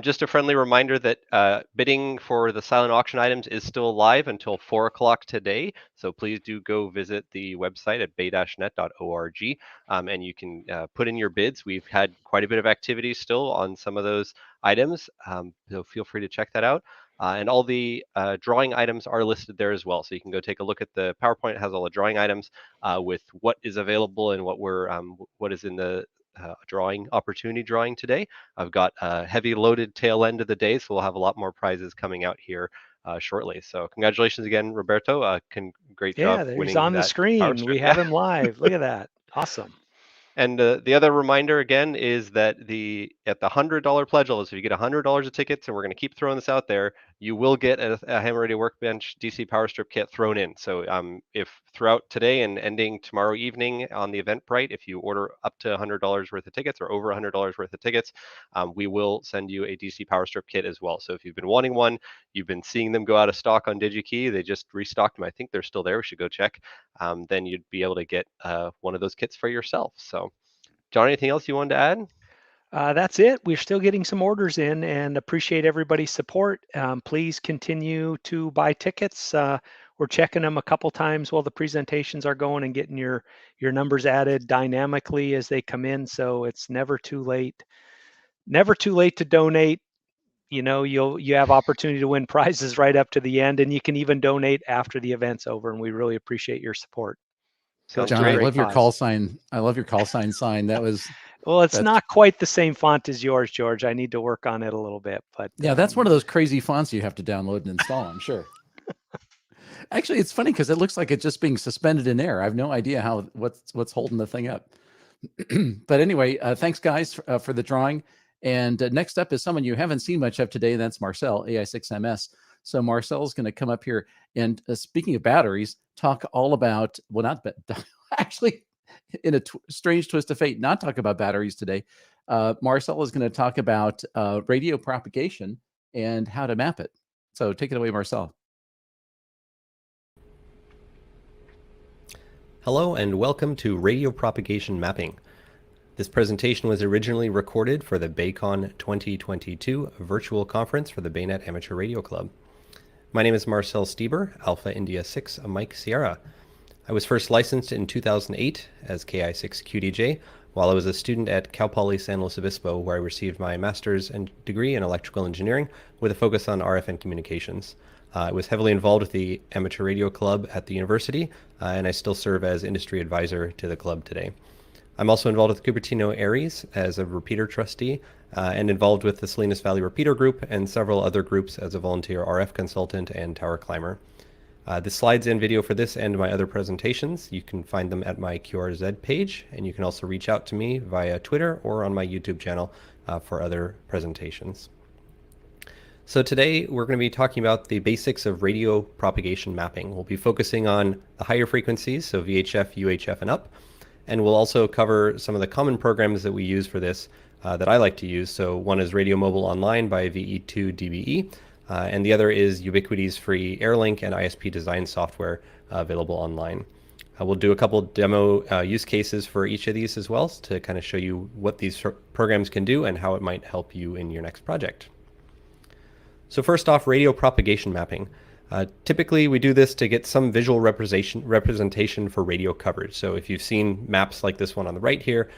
Just a friendly reminder that bidding for the silent auction items is still live until 4 o'clock today. So please do go visit the website at bay-net.org and you can put in your bids. We've had quite a bit of activity still on some of those items. So feel free to check that out. And all the drawing items are listed there as well. So you can go take a look at the PowerPoint. It has all the drawing items with what is available and what is in the opportunity drawing today. I've got a heavy loaded tail end of the day, so we'll have a lot more prizes coming out here shortly. So congratulations again, Roberto. Great job. Yeah, winning he's on the that screen. We have him live. Look at that. Awesome. And the other reminder again is that at the $100 pledge level, so if you get $100 of tickets, and we're going to keep throwing this out there, you will get a Hammer Radio Workbench DC Power Strip kit thrown in. So if throughout today and ending tomorrow evening on the Eventbrite, if you order up to $100 worth of tickets or over $100 worth of tickets, we will send you a DC Power Strip kit as well. So if you've been wanting one, you've been seeing them go out of stock on DigiKey, they just restocked them. I think they're still there. We should go check. Then you'd be able to get one of those kits for yourself. So John, anything else you wanted to add? That's it. We're still getting some orders in and appreciate everybody's support. Please continue to buy tickets. We're checking them a couple times while the presentations are going and getting your numbers added dynamically as they come in. So it's never too late. Never too late to donate. You know, you have opportunity to win prizes right up to the end, and you can even donate after the event's over. And we really appreciate your support. John, I love your call sign. I love your call sign. That was well, it's not quite the same font as yours, George. I need to work on it a little bit, but yeah, that's one of those crazy fonts you have to download and install, I'm sure. Actually, it's funny because it looks like it's just being suspended in air. I have no idea what's holding the thing up. But anyway, thanks guys for the drawing. And next up is someone you haven't seen much of today, and that's Marcel, AI6MS. So Marcel's going to come up here and speaking of batteries, talk all about, well, not actually in a strange twist of fate, not talk about batteries today. Marcel is going to talk about radio propagation and how to map it. So take it away, Marcel. Hello and welcome to Radio Propagation Mapping. This presentation was originally recorded for the BayCon 2022 virtual conference for the BayNet Amateur Radio Club. My name is Marcel Stieber, Alpha India 6 Mike Sierra. I was first licensed in 2008 as KI6QDJ while I was a student at Cal Poly San Luis Obispo, where I received my master's degree in electrical engineering with a focus on RF and communications. I was heavily involved with the Amateur Radio Club at the university, and I still serve as industry advisor to the club today. I'm also involved with Cupertino Aries as a repeater trustee and involved with the Salinas Valley Repeater Group and several other groups as a volunteer RF consultant and tower climber. The slides and video for this and my other presentations, you can find them at my QRZ page, and you can also reach out to me via Twitter or on my YouTube channel for other presentations. So today we're going to be talking about the basics of radio propagation mapping. We'll be focusing on the higher frequencies, so VHF, UHF, and up. And we'll also cover some of the common programs that we use for this that I like to use. So one is Radio Mobile Online by VE2DBE, and the other is Ubiquity's free Airlink and ISP design software available online. We'll do a couple demo use cases for each of these as well to kind of show you what these programs can do and how it might help you in your next project. So first off, radio propagation mapping. Typically, we do this to get some visual representation for radio coverage. So if you've seen maps like this one on the right here,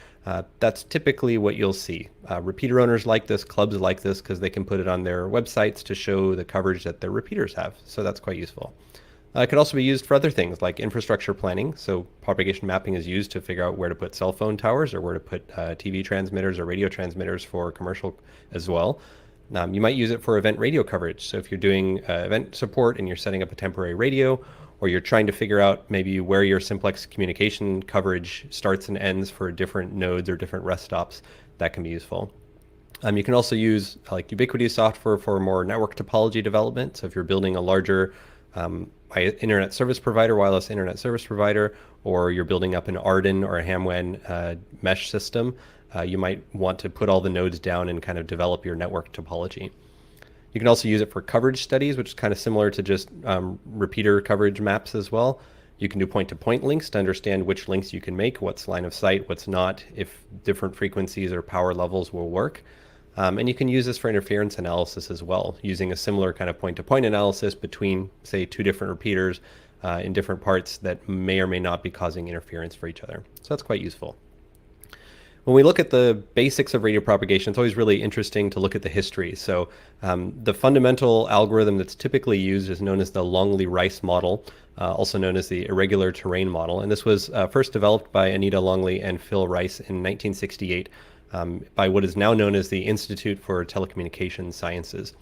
that's typically what you'll see. Repeater owners like this, clubs like this, because they can put it on their websites to show the coverage that their repeaters have. So that's quite useful. It could also be used for other things like infrastructure planning. So propagation mapping is used to figure out where to put cell phone towers or where to put TV transmitters or radio transmitters for commercial as well. You might use it for event radio coverage. So if you're doing event support and you're setting up a temporary radio, or you're trying to figure out maybe where your simplex communication coverage starts and ends for different nodes or different rest stops, that can be useful. You can also use like Ubiquiti software for more network topology development. So if you're building a larger internet service provider, wireless internet service provider, or you're building up an Arden or a HamWAN mesh system, you might want to put all the nodes down and kind of develop your network topology. You can also use it for coverage studies, which is kind of similar to just repeater coverage maps as well. You can do point-to-point links to understand which links you can make, what's line of sight, what's not, if different frequencies or power levels will work. And you can use this for interference analysis as well, using a similar kind of point-to-point analysis between, say, two different repeaters in different parts that may or may not be causing interference for each other. So that's quite useful. When we look at the basics of radio propagation, it's always really interesting to look at the history. So the fundamental algorithm that's typically used is known as the Longley-Rice model, also known as the irregular terrain model. And this was first developed by Anita Longley and Phil Rice in 1968 by what is now known as the Institute for Telecommunications Sciences.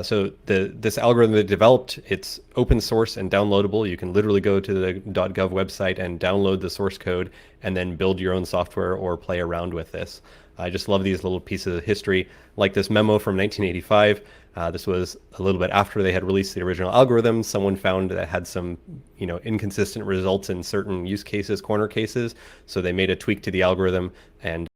So this algorithm they developed, it's open source and downloadable. You can literally go to the .gov website and download the source code and then build your own software or play around with this. I just love these little pieces of history, like this memo from 1985. This was a little bit after they had released the original algorithm. Someone found that had some, inconsistent results in certain use cases, corner cases. So they made a tweak to the algorithm and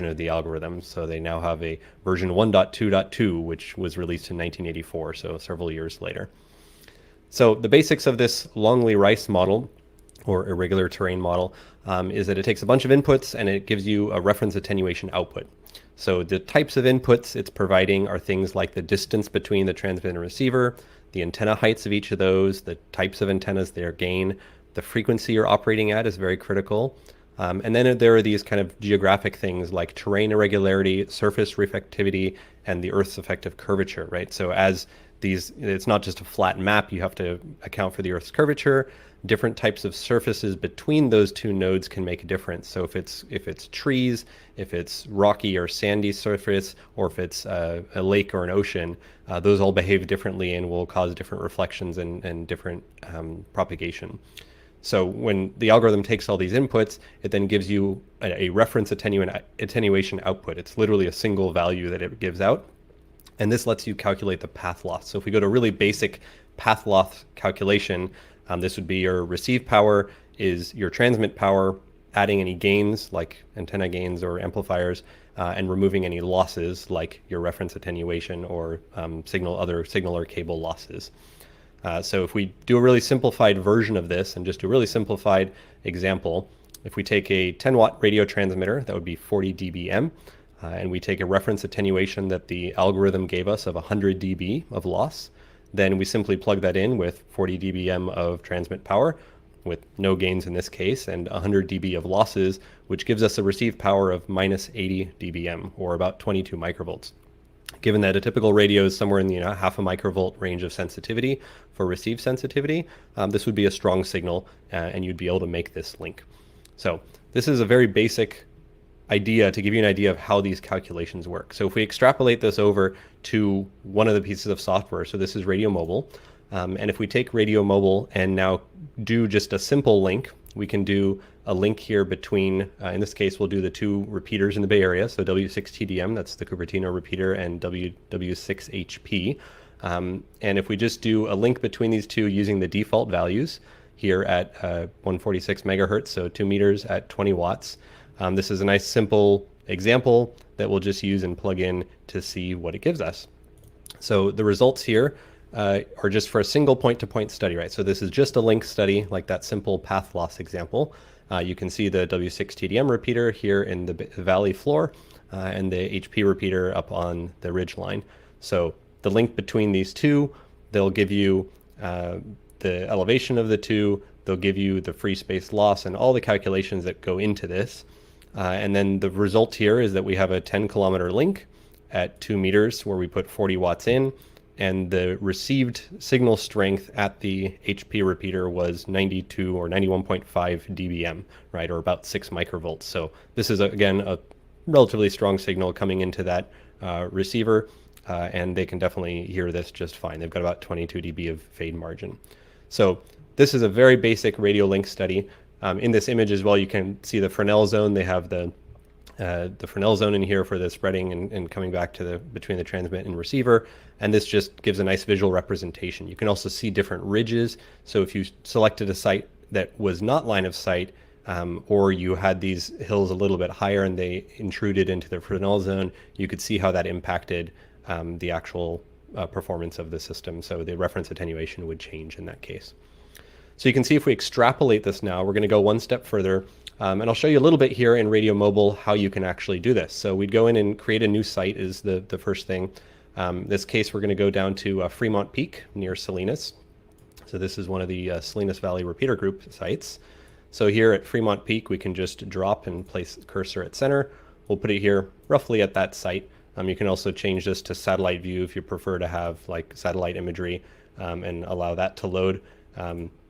of the algorithm. So they now have a version 1.2.2, which was released in 1984, so several years later. So the basics of this Longley-Rice model, or irregular terrain model, is that it takes a bunch of inputs and it gives you a reference attenuation output. So the types of inputs it's providing are things like the distance between the transmitter and receiver, the antenna heights of each of those, the types of antennas, their gain, the frequency you're operating at is very critical. And then there are these kind of geographic things like terrain irregularity, surface reflectivity, and the Earth's effective curvature, right? So as these, it's not just a flat map, you have to account for the Earth's curvature. Different types of surfaces between those two nodes can make a difference. So if it's trees, if it's rocky or sandy surface, or if it's a lake or an ocean, those all behave differently and will cause different reflections and different propagation. So when the algorithm takes all these inputs, it then gives you a reference attenuation output. It's literally a single value that it gives out. And this lets you calculate the path loss. So if we go to really basic path loss calculation, this would be your receive power is your transmit power, adding any gains like antenna gains or amplifiers, and removing any losses like your reference attenuation or other signal or cable losses. So if we do a really simplified version of this and just do a really simplified example, if we take a 10-watt radio transmitter, that would be 40 dBm, and we take a reference attenuation that the algorithm gave us of 100 dB of loss, then we simply plug that in with 40 dBm of transmit power, with no gains in this case, and 100 dB of losses, which gives us a receive power of minus 80 dBm, or about 22 microvolts. Given that a typical radio is somewhere in the half a microvolt range of sensitivity for receive sensitivity, this would be a strong signal and you'd be able to make this link. So this is a very basic idea to give you an idea of how these calculations work. So if we extrapolate this over to one of the pieces of software, so this is Radio Mobile, and if we take Radio Mobile and now do just a simple link, we can do a link here between, in this case, we'll do the two repeaters in the Bay Area, so W6TDM, that's the Cupertino repeater, and W6HP. And if we just do a link between these two using the default values here at 146 megahertz, so 2 meters at 20 watts, this is a nice simple example that we'll just use and plug in to see what it gives us. So the results here are just for a single point-to-point study, right? So this is just a link study, like that simple path loss example. You can see the W6TDM repeater here in the valley floor and the HP repeater up on the ridge line. So the link between these two, they'll give you the elevation of the two, they'll give you the free space loss and all the calculations that go into this. And then the result here is that we have a 10-kilometer link at 2 meters where we put 40 watts in, and the received signal strength at the HP repeater was 92 or 91.5 dBm, right, or about 6 microvolts. So this is, again, a relatively strong signal coming into that receiver, and they can definitely hear this just fine. They've got about 22 dB of fade margin. So this is a very basic radio link study. In this image as well, you can see the Fresnel zone. They have the Fresnel zone in here for the spreading and coming back to between the transmit and receiver. And this just gives a nice visual representation. You can also see different ridges. So if you selected a site that was not line of sight, or you had these hills a little bit higher and they intruded into the Fresnel zone, you could see how that impacted the actual performance of the system. So the reference attenuation would change in that case. So you can see if we extrapolate this now, we're going to go one step further. And I'll show you a little bit here in Radio Mobile how you can actually do this. So we'd go in and create a new site is the first thing. This case, we're going to go down to Fremont Peak near Salinas. So this is one of the Salinas Valley Repeater Group sites. So here at Fremont Peak, we can just drop and place the cursor at center. We'll put it here roughly at that site. You can also change this to satellite view if you prefer to have like satellite imagery and allow that to load.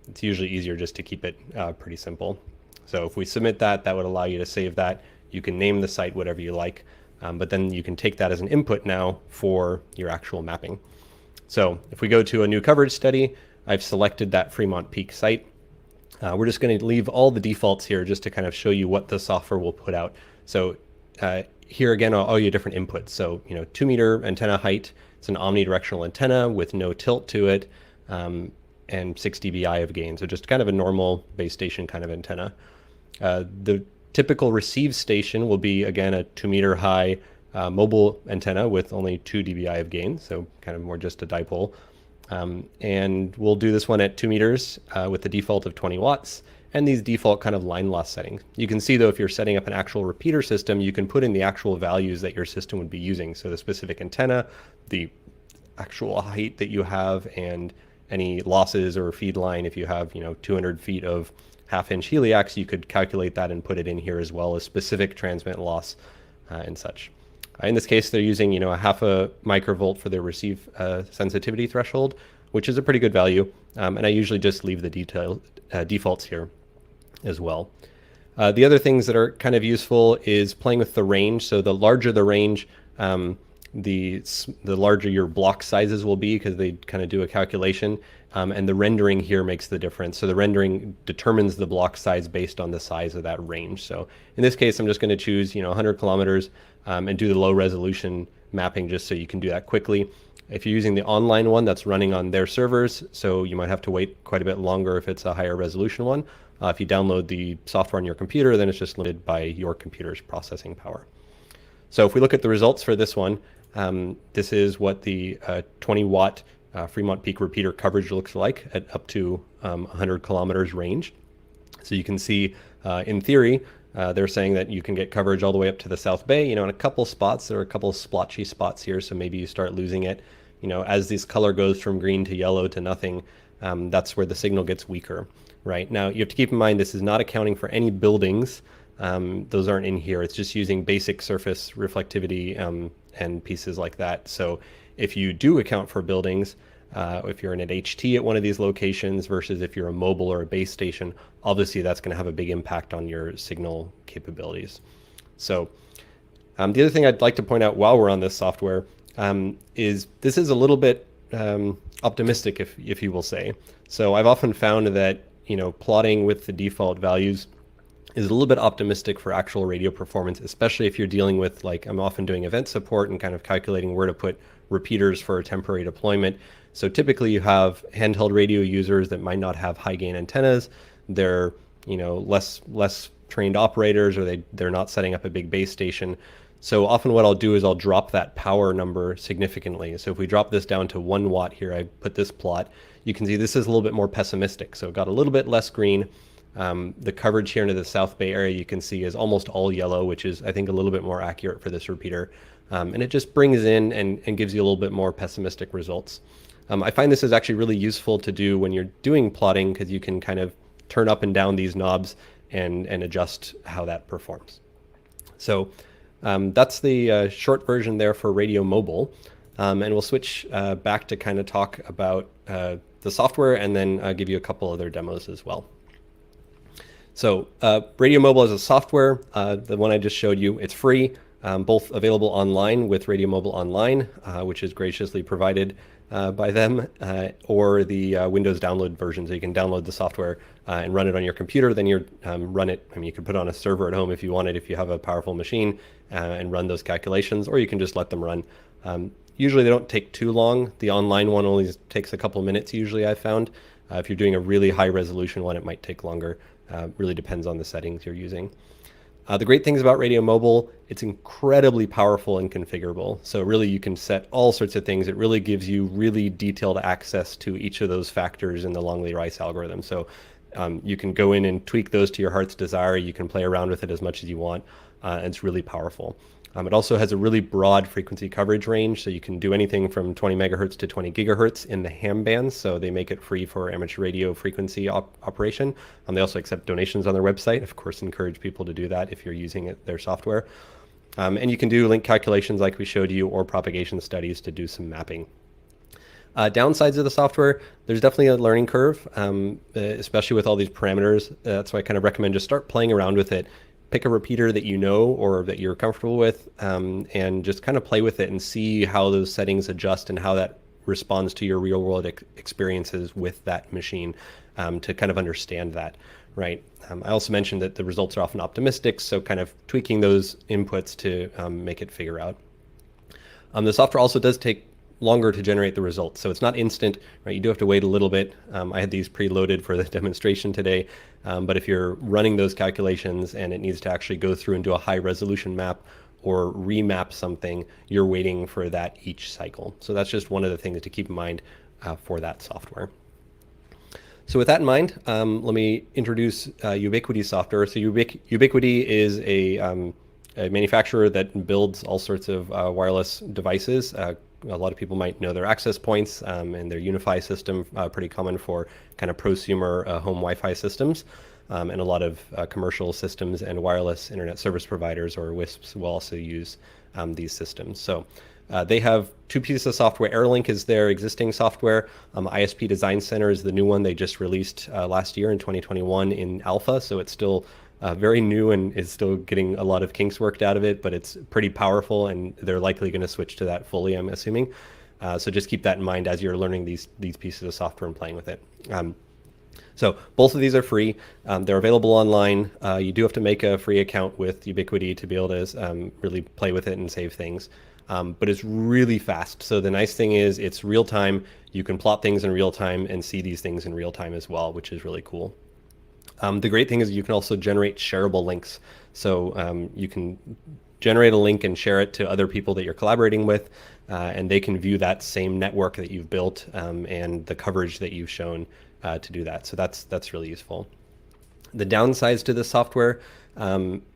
It's usually easier just to keep it pretty simple. So if we submit that, that would allow you to save that. You can name the site whatever you like, but then you can take that as an input now for your actual mapping. So if we go to a new coverage study, I've selected that Fremont Peak site. We're just going to leave all the defaults here just to kind of show you what the software will put out. So here again, all your different inputs. So, 2 meter antenna height. It's an omnidirectional antenna with no tilt to it, and 6 dBi of gain. So just kind of a normal base station kind of antenna. The typical receive station will be, again, a 2 meter high mobile antenna with only 2 dBi of gain. So kind of more just a dipole. And we'll do this one at 2 meters with the default of 20 watts and these default kind of line loss settings. You can see though, if you're setting up an actual repeater system, you can put in the actual values that your system would be using. So the specific antenna, the actual height that you have, and any losses or feed line. If you have, 200 feet of half-inch heliax, you could calculate that and put it in here, as well as specific transmit loss and such. In this case, they're using, a half a microvolt for their receive sensitivity threshold, which is a pretty good value. And I usually just leave the defaults here as well. The other things that are kind of useful is playing with the range. So the larger the range, the larger your block sizes will be, because they kind of do a calculation. And the rendering here makes the difference. So the rendering determines the block size based on the size of that range. So in this case, I'm just going to choose 100 kilometers and do the low resolution mapping just so you can do that quickly. If you're using the online one, that's running on their servers, so you might have to wait quite a bit longer if it's a higher resolution one. If you download the software on your computer, then it's just limited by your computer's processing power. So if we look at the results for this one, this is what the 20 watt Fremont Peak repeater coverage looks like at up to 100 kilometers range. So you can see in theory, they're saying that you can get coverage all the way up to the South Bay. In a couple spots, there are a couple splotchy spots here, so maybe you start losing it. As this color goes from green to yellow to nothing, that's where the signal gets weaker. Right now, you have to keep in mind this is not accounting for any buildings. Those aren't in here. It's just using basic surface reflectivity and pieces like that. So if you do account for buildings, if you're in an HT at one of these locations versus if you're a mobile or a base station, obviously that's going to have a big impact on your signal capabilities. So the other thing I'd like to point out while we're on this software is this is a little bit optimistic, if you will say. So I've often found that plotting with the default values is a little bit optimistic for actual radio performance, especially if you're dealing with, like, I'm often doing event support and kind of calculating where to put repeaters for a temporary deployment. So typically you have handheld radio users that might not have high gain antennas. They're, less trained operators, or they're not setting up a big base station. So often what I'll do is I'll drop that power number significantly. So if we drop this down to 1 watt here, I put this plot, you can see this is a little bit more pessimistic. So it got a little bit less green. The coverage here into the South Bay area you can see is almost all yellow, which is, I think, a little bit more accurate for this repeater. And it just brings in and gives you a little bit more pessimistic results. I find this is actually really useful to do when you're doing plotting, because you can kind of turn up and down these knobs and adjust how that performs. So that's the short version there for Radio Mobile. And we'll switch back to kind of talk about the software, and then give you a couple other demos as well. So Radio Mobile is a software, the one I just showed you. It's free, both available online with Radio Mobile Online, which is graciously provided by them, or the Windows download version. So you can download the software and run it on your computer. Then you run it. I mean, you can put it on a server at home if you wanted, if you have a powerful machine, and run those calculations, or you can just let them run. Usually they don't take too long. The online one only takes a couple minutes usually, I've found. If you're doing a really high resolution one, it might take longer. Really depends on the settings you're using. The great things about Radio Mobile, it's incredibly powerful and configurable. So really you can set all sorts of things. It really gives you really detailed access to each of those factors in the Longley-Rice algorithm. So you can go in and tweak those to your heart's desire. You can play around with it as much as you want. And it's really powerful. It also has a really broad frequency coverage range, so you can do anything from 20 megahertz to 20 gigahertz in the ham bands, so they make it free for amateur radio frequency operation. They also accept donations on their website. Of course, encourage people to do that if you're using their software. And you can do link calculations like we showed you, or propagation studies to do some mapping. Downsides of the software, there's definitely a learning curve, especially with all these parameters. That's why I kind of recommend just start playing around with it. Pick a repeater that you know or that you're comfortable with, and just kind of play with it and see how those settings adjust and how that responds to your real world experiences with that machine, to kind of understand that, right? I also mentioned that the results are often optimistic, so kind of tweaking those inputs to make it figure out. The software also does take longer to generate the results, so it's not instant, right? You do have to wait a little bit. I had these preloaded for the demonstration today, but if you're running those calculations and it needs to actually go through and do a high resolution map or remap something, you're waiting for that each cycle. So that's just one of the things to keep in mind for that software. So with that in mind, let me introduce Ubiquiti software. So Ubiquiti is a manufacturer that builds all sorts of wireless devices. A lot of people might know their access points and their Unify system, pretty common for kind of prosumer home Wi-Fi systems. And a lot of commercial systems and wireless internet service providers, or WISPs, will also use these systems. So they have two pieces of software. AirLink is their existing software. ISP Design Center is the new one they just released last year in 2021 in alpha. So it's still very new and is still getting a lot of kinks worked out of it, but it's pretty powerful, and they're likely going to switch to that fully, I'm assuming. So just keep that in mind as you're learning these pieces of software and playing with it. So both of these are free. They're available online. You do have to make a free account with Ubiquiti to be able to really play with it and save things. But it's really fast. So the nice thing is it's real time. You can plot things in real time and see these things in real time as well, which is really cool. The great thing is you can also generate shareable links. So you can generate a link and share it to other people that you're collaborating with, and they can view that same network that you've built and the coverage that you've shown to do that. So that's really useful. The downsides to this software,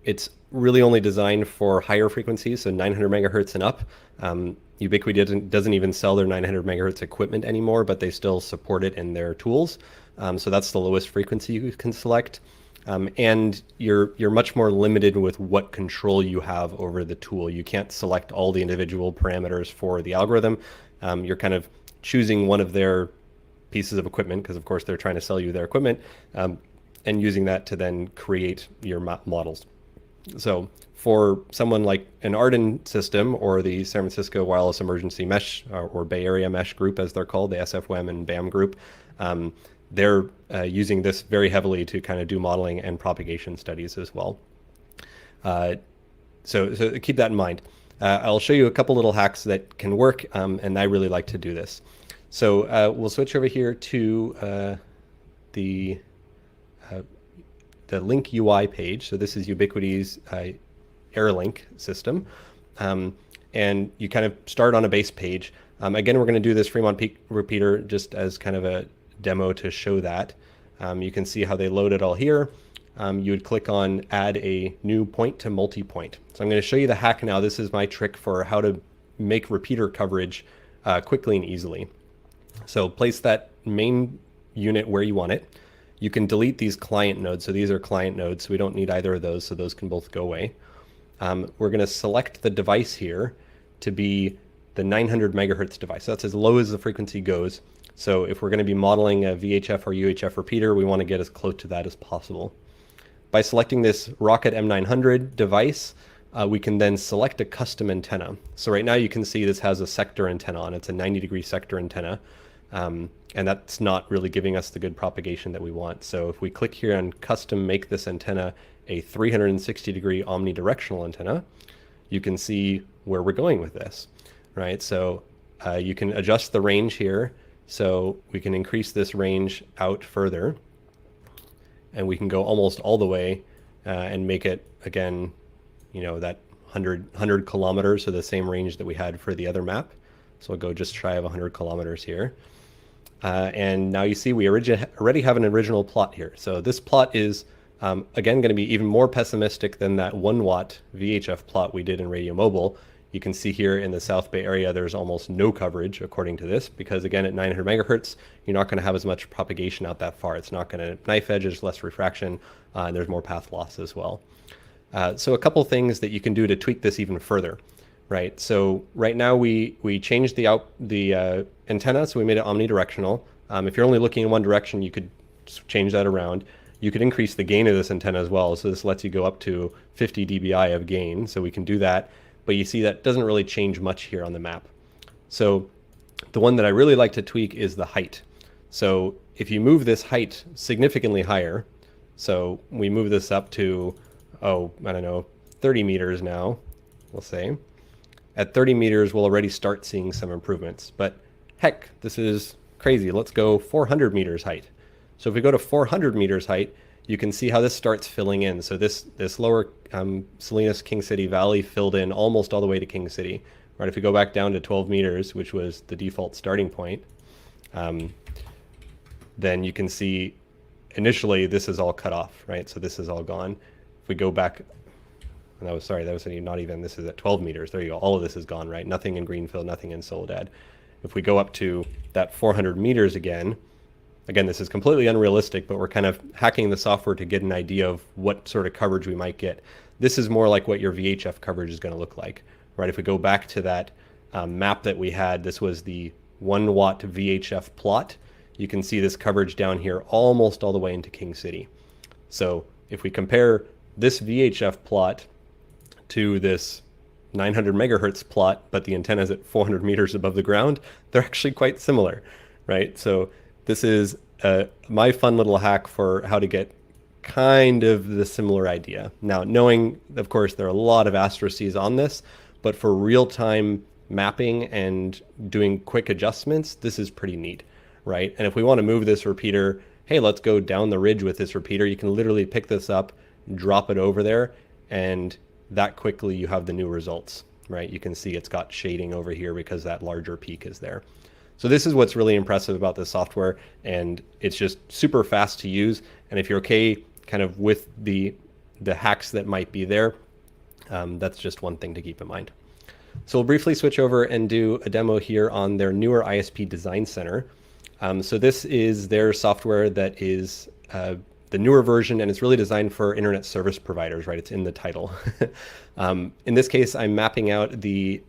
it's really only designed for higher frequencies, so 900 megahertz and up. Ubiquiti doesn't even sell their 900 megahertz equipment anymore, but they still support it in their tools. So that's the lowest frequency you can select. And you're much more limited with what control you have over the tool. You can't select all the individual parameters for the algorithm. You're kind of choosing one of their pieces of equipment, because of course they're trying to sell you their equipment, and using that to then create your models. So for someone like an Arden system or the San Francisco Wireless Emergency Mesh or Bay Area Mesh Group, as they're called, the SFWEM and BAM group, they're using this very heavily to kind of do modeling and propagation studies as well. So keep that in mind. I'll show you a couple little hacks that can work, and I really like to do this. So we'll switch over here to the Link UI page. So this is Ubiquiti's AirLink system. And you kind of start on a base page. Again, we're going to do this Fremont Peak repeater just as kind of a demo to show that. You can see how they load it all here. You would click on add a new point to multi-point. So I'm going to show you the hack now. This is my trick for how to make repeater coverage quickly and easily. So place that main unit where you want it. You can delete these client nodes. So these are client nodes. So we don't need either of those. So those can both go away. We're going to select the device here to be the 900 megahertz device. So that's as low as the frequency goes. So if we're going to be modeling a VHF or UHF repeater, we want to get as close to that as possible. By selecting this Rocket M900 device, we can then select a custom antenna. So right now you can see this has a sector antenna on it. It's a 90-degree sector antenna. And that's not really giving us the good propagation that we want. So if we click here on custom make this antenna a 360-degree omnidirectional antenna, you can see where we're going with this, right? So you can adjust the range here. So we can increase this range out further, and we can go almost all the way and make it, again, you know, that 100 kilometers, so the same range that we had for the other map. So I'll go just shy of 100 kilometers here. And now you see we already have an original plot here. So this plot is, again, going to be even more pessimistic than that 1 watt VHF plot we did in Radio Mobile. You can see here in the South Bay area, there's almost no coverage according to this, because again, at 900 megahertz, you're not going to have as much propagation out that far. It's not going to knife edge, there's less refraction, and there's more path loss as well. So a couple things that you can do to tweak this even further, right? So right now we changed the antenna, so we made it omnidirectional. If you're only looking in one direction, you could change that around. You could increase the gain of this antenna as well. So this lets you go up to 50 dBi of gain. So we can do that. But you see that doesn't really change much here on the map. So the one that I really like to tweak is the height. So if you move this height significantly higher, so we move this up to, oh, I don't know, 30 meters now, we'll say. At 30 meters, we'll already start seeing some improvements. But heck, this is crazy. Let's go 400 meters height. So if we go to 400 meters height, you can see how this starts filling in. So this lower Salinas King City Valley filled in almost all the way to King City. Right? If we go back down to 12 meters, which was the default starting point, then you can see initially this is all cut off, right? So this is all gone. If we go back, and that was not even, this is at 12 meters. There you go. All of this is gone, right? Nothing in Greenfield, nothing in Soledad. If we go up to that 400 meters again, this is completely unrealistic, but we're kind of hacking the software to get an idea of what sort of coverage we might get. This is more like what your VHF coverage is going to look like, right? If we go back to that map that we had, this was the 1 watt VHF plot. You can see this coverage down here almost all the way into King City. So if we compare this VHF plot to this 900 megahertz plot, but the antenna is at 400 meters above the ground, they're actually quite similar, right? So this is my fun little hack for how to get kind of the similar idea. Now, knowing, of course, there are a lot of asterisks on this, but for real-time mapping and doing quick adjustments, this is pretty neat, right? And if we want to move this repeater, hey, let's go down the ridge with this repeater, you can literally pick this up, drop it over there, and that quickly you have the new results, right? You can see it's got shading over here because that larger peak is there. So this is what's really impressive about this software, and it's just super fast to use. And if you're okay kind of with the hacks that might be there, that's just one thing to keep in mind. So we'll briefly switch over and do a demo here on their newer ISP Design Center. So this is their software that is the newer version, and it's really designed for internet service providers, right? It's in the title. In this case, I'm mapping out the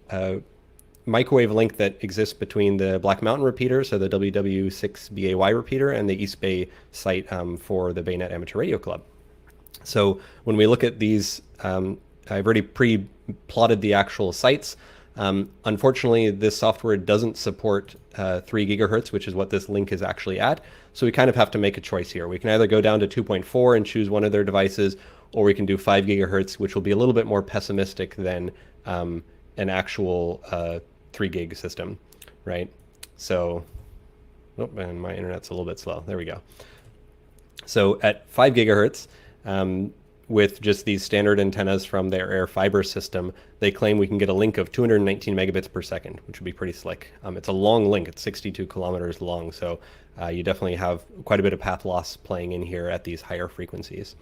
microwave link that exists between the Black Mountain repeater, so the WW6BAY repeater, and the East Bay site for the BayNet Amateur Radio Club. So when we look at these, I've already pre-plotted the actual sites. Unfortunately, this software doesn't support 3 gigahertz, which is what this link is actually at. So we kind of have to make a choice here. We can either go down to 2.4 and choose one of their devices, or we can do 5 gigahertz, which will be a little bit more pessimistic than an actual 3 gig system, right? So, oh, and my internet's a little bit slow. There we go. So at 5 gigahertz, with just these standard antennas from their air fiber system, they claim we can get a link of 219 megabits per second, which would be pretty slick. It's a long link. It's 62 kilometers long, so you definitely have quite a bit of path loss playing in here at these higher frequencies.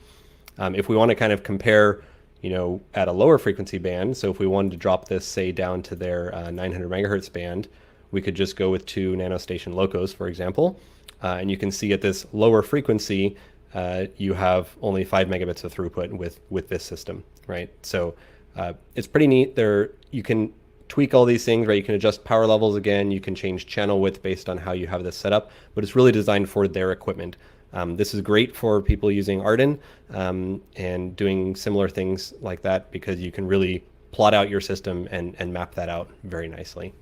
If we want to kind of compare, at a lower frequency band, so if we wanted to drop this, say, down to their 900 megahertz band, we could just go with 2 nanostation locos, for example, and you can see at this lower frequency, you have only 5 megabits of throughput with this system, right? So it's pretty neat. You can tweak all these things, right? You can adjust power levels again. You can change channel width based on how you have this set up, but it's really designed for their equipment. This is great for people using Arden and doing similar things like that, because you can really plot out your system and map that out very nicely.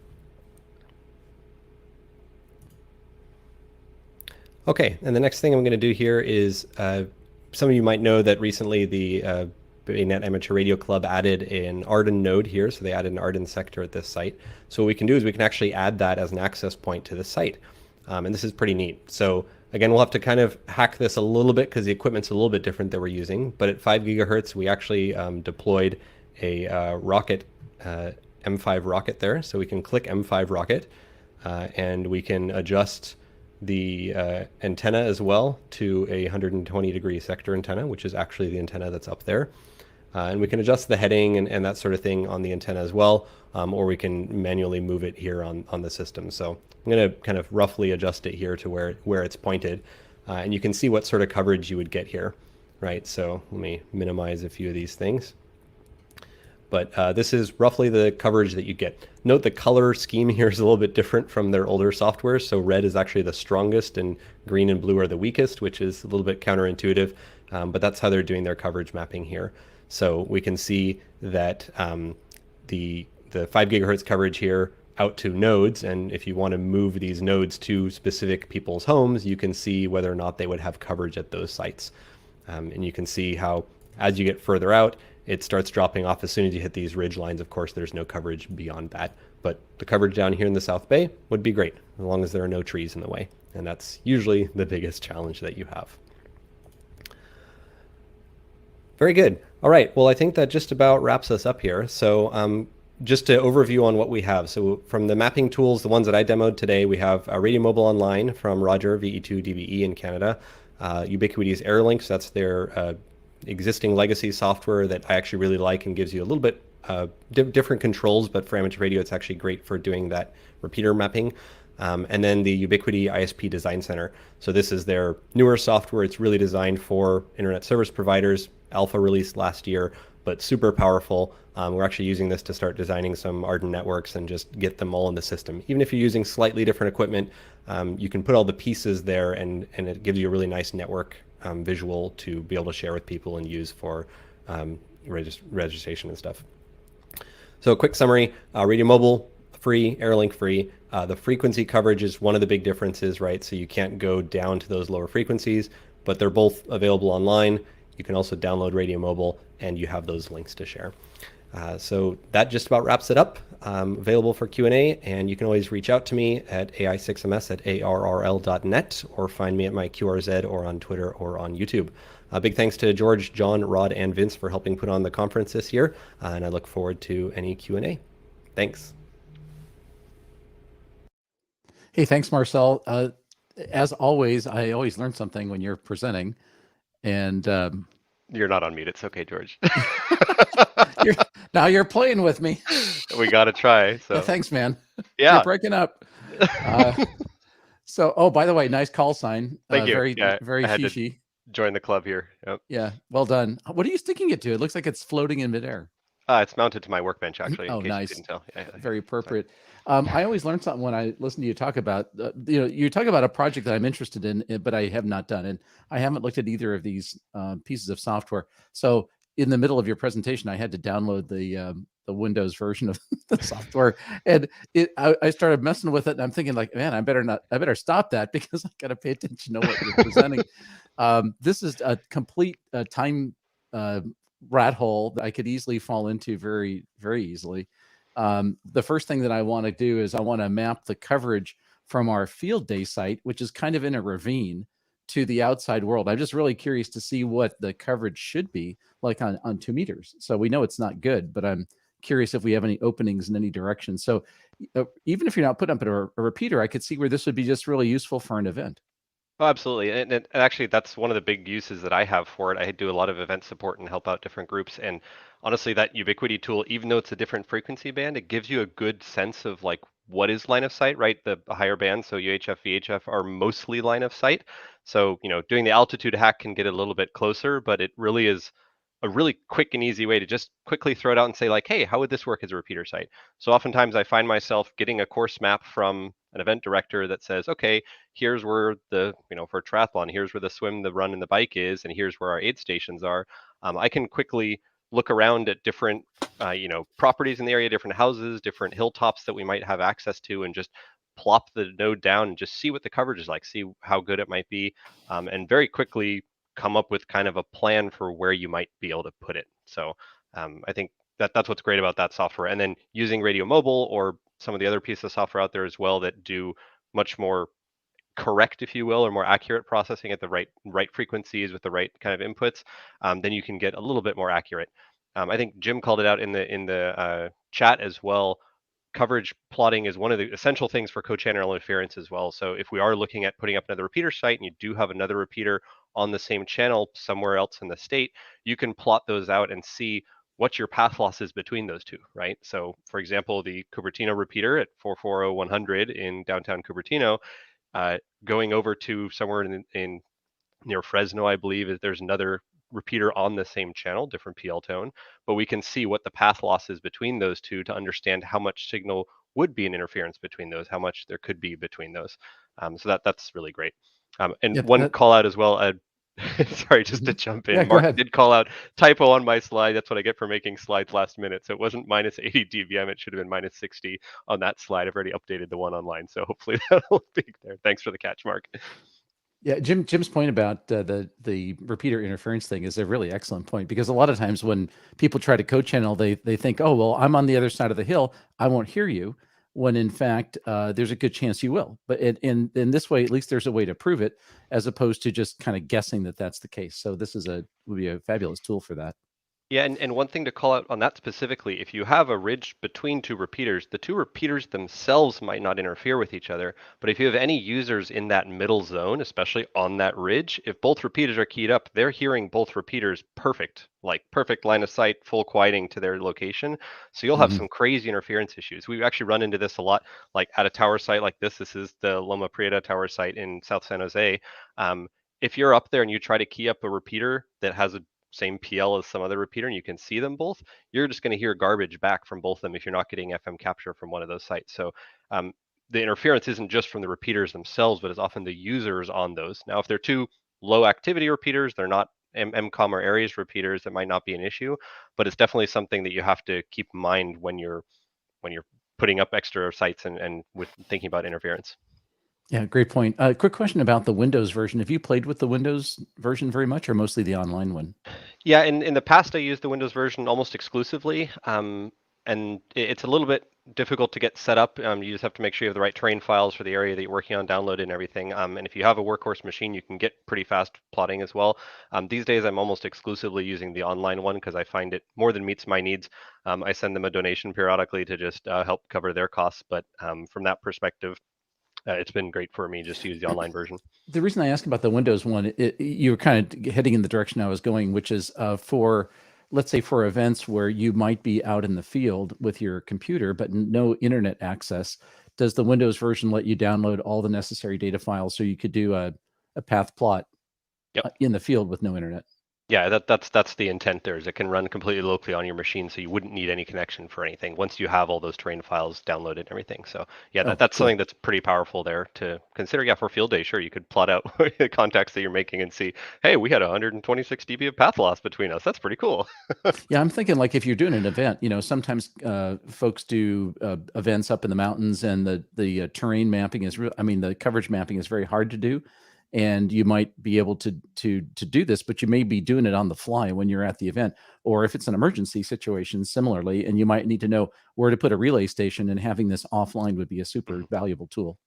Okay, and the next thing I'm going to do here is, some of you might know that recently the BayNet Amateur Radio Club added an Arden node here, so they added an Arden sector at this site. So what we can do is we can actually add that as an access point to the site, and this is pretty neat. So again, we'll have to kind of hack this a little bit because the equipment's a little bit different that we're using, but at 5 gigahertz, we actually deployed a rocket, M5 rocket there. So we can click M5 rocket, and we can adjust the antenna as well to a 120-degree sector antenna, which is actually the antenna that's up there. And we can adjust the heading and that sort of thing on the antenna as well, or we can manually move it here on the system. So I'm going to kind of roughly adjust it here to where it's pointed, and you can see what sort of coverage you would get here, right? So let me minimize a few of these things. But this is roughly the coverage that you get. Note the color scheme here is a little bit different from their older software. So red is actually the strongest and green and blue are the weakest, which is a little bit counterintuitive, but that's how they're doing their coverage mapping here. So we can see that the 5 gigahertz coverage here out to nodes, and if you want to move these nodes to specific people's homes, you can see whether or not they would have coverage at those sites. And you can see how as you get further out, it starts dropping off as soon as you hit these ridge lines. Of course, there's no coverage beyond that, but the coverage down here in the South Bay would be great, as long as there are no trees in the way. And that's usually the biggest challenge that you have. Very good. All right, well, I think that just about wraps us up here. So just to overview on what we have. So from the mapping tools, the ones that I demoed today, we have Radio Mobile Online from Roger, VE2 DVE in Canada. Ubiquity's AirLink, so that's their existing legacy software that I actually really like and gives you a little bit different controls, but for amateur radio, it's actually great for doing that repeater mapping. And then the Ubiquity ISP Design Center. So this is their newer software. It's really designed for internet service providers, alpha released last year, but super powerful. We're actually using this to start designing some Arden networks and just get them all in the system. Even if you're using slightly different equipment, you can put all the pieces there and it gives you a really nice network visual to be able to share with people and use for registration and stuff. So a quick summary, Radio Mobile, free, AirLink free. The frequency coverage is one of the big differences, right? So you can't go down to those lower frequencies, but they're both available online. You can also download Radio Mobile and you have those links to share. So that just about wraps it up. Available for Q&A, and you can always reach out to me at ai6ms@arrl.net or find me at my QRZ or on Twitter or on YouTube. Big thanks to George, John, Rod, and Vince for helping put on the conference this year, and I look forward to any Q&A. Thanks. Hey, thanks, Marcel. As always, I always learn something when you're presenting, and you're not on mute. It's okay, George. Now you're playing with me. We got to try. So yeah, thanks, man. Yeah. You're breaking up. So, oh, by the way, nice call sign. Thank you. Very, yeah, very fishy. Join the club here. Yep. Yeah, well done. What are you sticking it to? It looks like it's floating in midair. It's mounted to my workbench, actually. Oh, in case nice. You didn't tell. Yeah, very appropriate. I always learn something when I listen to you talk about, you talk about a project that I'm interested in, but I have not done. And I haven't looked at either of these pieces of software. So in the middle of your presentation, I had to download the Windows version of the software. And I started messing with it. And I'm thinking like, man, I better stop that because I got to pay attention to what you're presenting. This is a complete time rat hole that I could easily fall into very, very easily. The first thing that I want to do is I want to map the coverage from our field day site, which is kind of in a ravine, to the outside world. I'm just really curious to see what the coverage should be like on 2 meters. So we know it's not good, but I'm curious if we have any openings in any direction. So even if you're not putting up a repeater, I could see where this would be just really useful for an event. Oh, absolutely. And actually, that's one of the big uses that I have for it. I do a lot of event support and help out different groups. And honestly, that Ubiquity tool, even though it's a different frequency band, it gives you a good sense of like what is line of sight, right? The higher bands, so UHF, VHF are mostly line of sight. So, doing the altitude hack can get a little bit closer, but it really is a really quick and easy way to just quickly throw it out and say like, hey, how would this work as a repeater site? So oftentimes I find myself getting a course map from an event director that says, okay, here's where the, for triathlon, here's where the swim, the run, and the bike is, and here's where our aid stations are. I can quickly look around at different, properties in the area, different houses, different hilltops that we might have access to, and just plop the node down and just see what the coverage is like, see how good it might be, and very quickly come up with kind of a plan for where you might be able to put it. So I think that's what's great about that software. And then using Radio Mobile or some of the other pieces of software out there as well that do much more correct, if you will, or more accurate processing at the right frequencies with the right kind of inputs, then you can get a little bit more accurate. I think Jim called it out in the chat as well. Coverage plotting is one of the essential things for co-channel interference as well. So if we are looking at putting up another repeater site and you do have another repeater on the same channel somewhere else in the state, you can plot those out and see what your path loss is between those two, right? So for example, the Cupertino repeater at 440-100 in downtown Cupertino, going over to somewhere in near Fresno, I believe, there's another repeater on the same channel, different PL tone, but we can see what the path loss is between those two to understand how much signal would be an interference between those, how much there could be between those. So that's really great. And Yep, one call out as well, sorry, just to jump in. Yeah, go Mark ahead. did call out typo on my slide. That's what I get for making slides last minute. So it wasn't minus 80 dBm. It should have been minus 60 on that slide. I've already updated the one online. So hopefully that'll be there. Thanks for the catch, Mark. Yeah, Jim's point about the repeater interference thing is a really excellent point, because a lot of times when people try to co-channel, they think, oh, well, I'm on the other side of the hill, I won't hear you, when in fact there's a good chance you will. But in this way, at least there's a way to prove it, as opposed to just kind of guessing that that's the case. So this would be a fabulous tool for that. Yeah, and one thing to call out on that specifically, if you have a ridge between two repeaters, the two repeaters themselves might not interfere with each other, but if you have any users in that middle zone, especially on that ridge, if both repeaters are keyed up, they're hearing both repeaters perfect, like perfect line of sight, full quieting to their location. So you'll have some crazy interference issues. We've actually run into this a lot, like at a tower site like this. This is the Loma Prieta tower site in South San Jose. If you're up there and you try to key up a repeater that has a same PL as some other repeater and you can see them both, you're just going to hear garbage back from both of them if you're not getting FM capture from one of those sites. So the interference isn't just from the repeaters themselves, but it's often the users on those. Now, if they're two low activity repeaters, they're not MCOM or Aries repeaters, that might not be an issue, but it's definitely something that you have to keep in mind when you're putting up extra sites and with thinking about interference. Yeah, great point. Quick question about the Windows version. Have you played with the Windows version very much, or mostly the online one? Yeah, in the past, I used the Windows version almost exclusively, and it's a little bit difficult to get set up. You just have to make sure you have the right terrain files for the area that you're working on, downloaded and everything. And if you have a workhorse machine, you can get pretty fast plotting as well. These days, I'm almost exclusively using the online one because I find it more than meets my needs. I send them a donation periodically to just help cover their costs. But from that perspective, it's been great for me just to use the online version. The reason I asked about the Windows one, you were kind of heading in the direction I was going, which is for, let's say, for events where you might be out in the field with your computer, but no internet access. Does the Windows version let you download all the necessary data files so you could do a path plot in the field with no internet? Yeah, that's the intent there, is it can run completely locally on your machine, so you wouldn't need any connection for anything once you have all those terrain files downloaded and everything. So yeah, that's cool. something that's pretty powerful there to consider. Yeah, for field day, sure, you could plot out the contacts that you're making and see, hey, we had 126 dB of path loss between us. That's pretty cool. Yeah, I'm thinking, like, if you're doing an event, sometimes folks do events up in the mountains, and the terrain mapping is the coverage mapping is very hard to do. And you might be able to do this, but you may be doing it on the fly when you're at the event, or if it's an emergency situation, similarly, and you might need to know where to put a relay station, and having this offline would be a super valuable tool.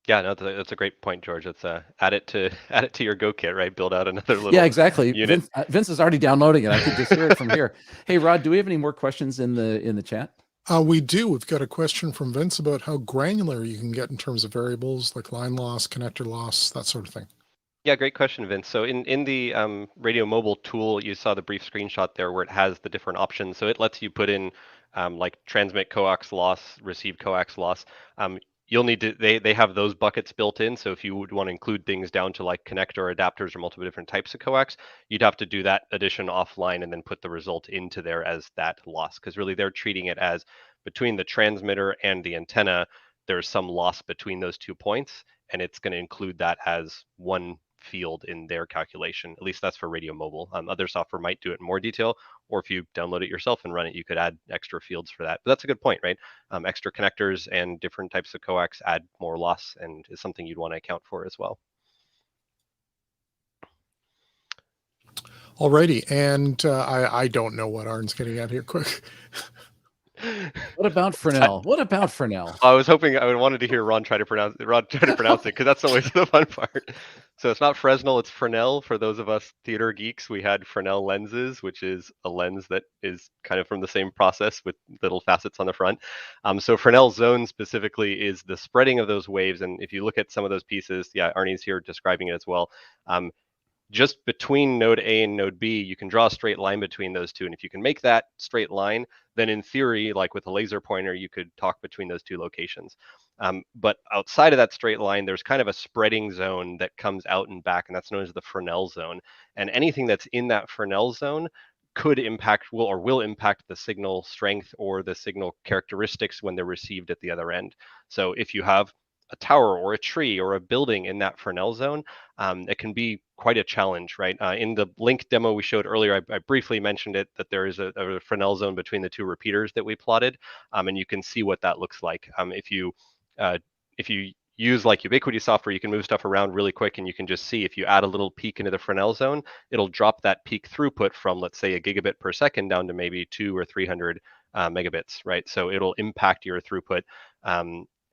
Yeah, no, that's a great point, George. It's add it to your Go kit, right? Build out another little exactly. unit. Vince is already downloading it. I can just hear it from here. Hey, Rod, do we have any more questions in the chat? We do. We've got a question from Vince about how granular you can get in terms of variables like line loss, connector loss, that sort of thing. Yeah, great question, Vince. So in the Radio Mobile tool, you saw the brief screenshot there where it has the different options. So it lets you put in like transmit coax loss, receive coax loss. You'll need to, they have those buckets built in. So if you would want to include things down to like connector adapters or multiple different types of coax, you'd have to do that addition offline and then put the result into there as that loss. Because really they're treating it as between the transmitter and the antenna, there's some loss between those 2 points, and it's going to include that as one field in their calculation. At least that's for radio mobile. Other software might do it in more detail, or if you download it yourself and run it, you could add extra fields for that. But that's a good point, right? Extra connectors and different types of coax add more loss and is something you'd want to account for as well. Alrighty, and I don't know what Arn's getting at here. Quick. What about Fresnel? What about Fresnel? I was hoping I wanted to hear Ron try to pronounce it because that's always the fun part. So it's not Fresnel, it's Fresnel. For those of us theater geeks, we had Fresnel lenses, which is a lens that is kind of from the same process with little facets on the front. So Fresnel zone specifically is the spreading of those waves. And if you look at some of those pieces, yeah, Arnie's here describing it as well. Just between node A and node B, you can draw a straight line between those two. And if you can make that straight line, then in theory, like with a laser pointer, you could talk between those two locations. But outside of that straight line, there's kind of a spreading zone that comes out and back, and that's known as the Fresnel zone. And anything that's in that Fresnel zone could impact, will impact the signal strength or the signal characteristics when they're received at the other end. So if you have a tower or a tree or a building in that Fresnel zone, it can be quite a challenge, right? In the link demo we showed earlier, I briefly mentioned it, that there is a Fresnel zone between the two repeaters that we plotted, and you can see what that looks like. If you use like Ubiquiti software, you can move stuff around really quick, and you can just see if you add a little peak into the Fresnel zone, it'll drop that peak throughput from, let's say, a gigabit per second down to maybe 200 or 300 megabits, right? So it'll impact your throughput.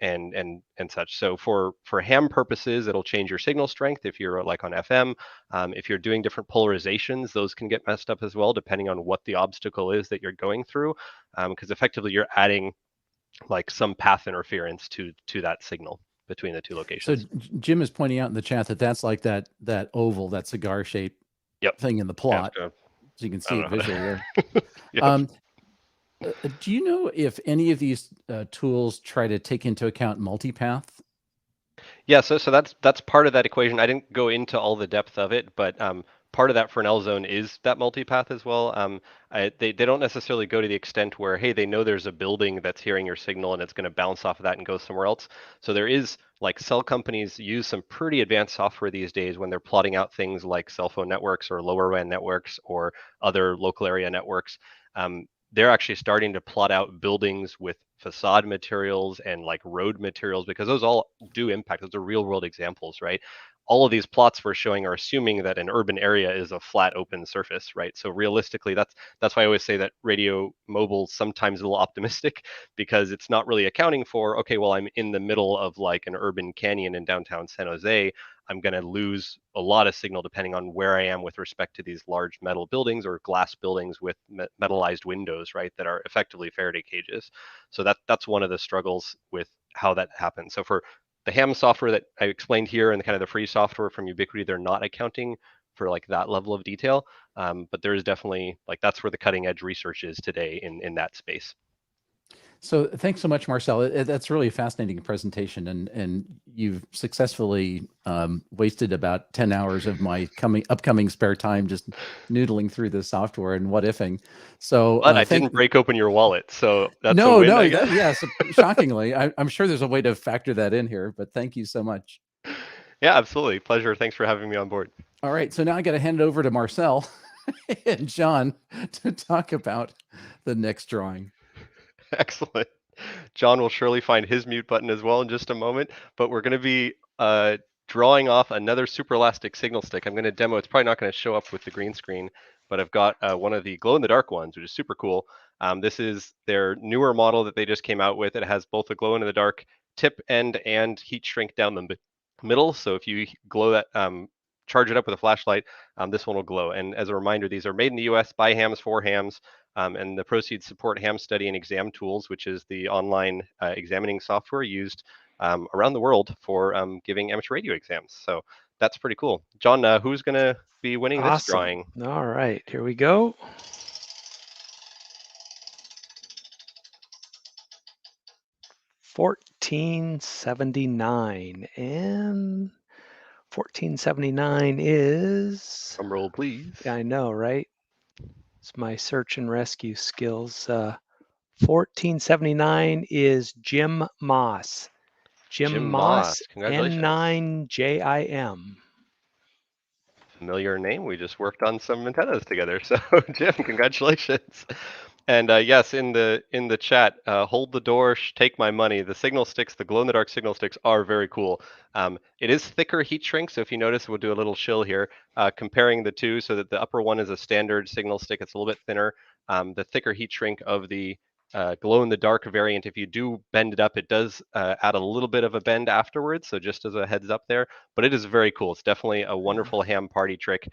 And such. So for ham purposes, it'll change your signal strength if you're like on FM. If you're doing different polarizations, those can get messed up as well, depending on what the obstacle is that you're going through, because effectively you're adding like some path interference to that signal between the two locations. So Jim is pointing out in the chat that that's like that oval, that cigar shaped thing in the plot. So you can see it visually there. Yep. Do you know if any of these tools try to take into account multipath? Yeah, so that's part of that equation. I didn't go into all the depth of it, but part of that Fresnel zone is that multipath as well. They don't necessarily go to the extent where, hey, they know there's a building that's hearing your signal and it's going to bounce off of that and go somewhere else. So there is, like, cell companies use some pretty advanced software these days when they're plotting out things like cell phone networks or lower WAN networks or other local area networks. They're actually starting to plot out buildings with facade materials and like road materials, because those all do impact. Those are real world examples, right? All of these plots we're showing are assuming that an urban area is a flat open surface, right? So realistically, that's why I always say that radio mobile sometimes a little optimistic, because it's not really accounting for, okay, well, I'm in the middle of like an urban canyon in downtown San Jose. I'm going to lose a lot of signal depending on where I am with respect to these large metal buildings or glass buildings with metallized windows, right, that are effectively Faraday cages. So that's one of the struggles with how that happens. So for the ham software that I explained here and kind of the free software from Ubiquiti, they're not accounting for like that level of detail. But there is definitely, like, that's where the cutting edge research is today in that space. So thanks so much, Marcel. That's really a fascinating presentation, and you've successfully wasted about 10 hours of my upcoming spare time just noodling through the software and what ifing. So, but I didn't break open your wallet, so that's no, a win, no, I guess. yes. Shockingly, I'm sure there's a way to factor that in here, but thank you so much. Yeah, absolutely, pleasure. Thanks for having me on board. All right, so now I got to hand it over to Marcel and John to talk about the next drawing. Excellent. John will surely find his mute button as well in just a moment, but we're going to be drawing off another super elastic signal stick. I'm going to demo. It's probably not going to show up with the green screen, but I've got one of the glow-in-the-dark ones, which is super cool. This is their newer model that they just came out with. It has both a glow-in-the-dark tip end and heat shrink down the middle. So if you glow that, charge it up with a flashlight, this one will glow. And as a reminder, these are made in the US by hams for hams. And the proceeds support ham study and exam tools, which is the online examining software used around the world for giving amateur radio exams. So that's pretty cool. John, who's going to be winning this drawing? All right, here we go. $14.79, and $14.79 is. Drum roll, please. Yeah, I know, right? It's my search and rescue skills. $14.79 is Jim Moss. Jim Moss, Congratulations. N9JIM. Familiar name. We just worked on some antennas together. So Jim, congratulations. And yes, in the chat, hold the door, take my money. The signal sticks, the glow-in-the-dark signal sticks are very cool. It is thicker heat shrink, so if you notice, we'll do a little shill here, comparing the two, so that the upper one is a standard signal stick. It's a little bit thinner. The thicker heat shrink of the glow-in-the-dark variant, if you do bend it up, it does add a little bit of a bend afterwards, so just as a heads up there. But it is very cool. It's definitely a wonderful ham party trick.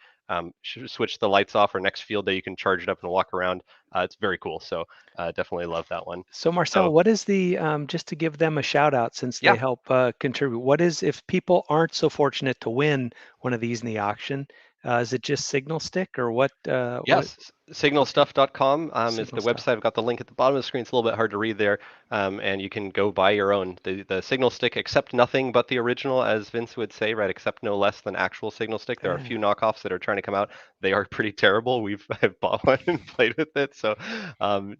Switch the lights off, or next field day you can charge it up and walk around. It's very cool. So definitely love that one. So Marcel, what is the, just to give them a shout out since they help contribute, what is, if people aren't so fortunate to win one of these in the auction, is it just signal stick or what? Yes, signalstuff.com is the website. I've got the link at the bottom of the screen. It's a little bit hard to read there, and you can go buy your own. The signal stick, accept nothing but the original, as Vince would say, right? Accept no less than actual signal stick. There are a few knockoffs that are trying to come out. They are pretty terrible. I've bought one and played with it, so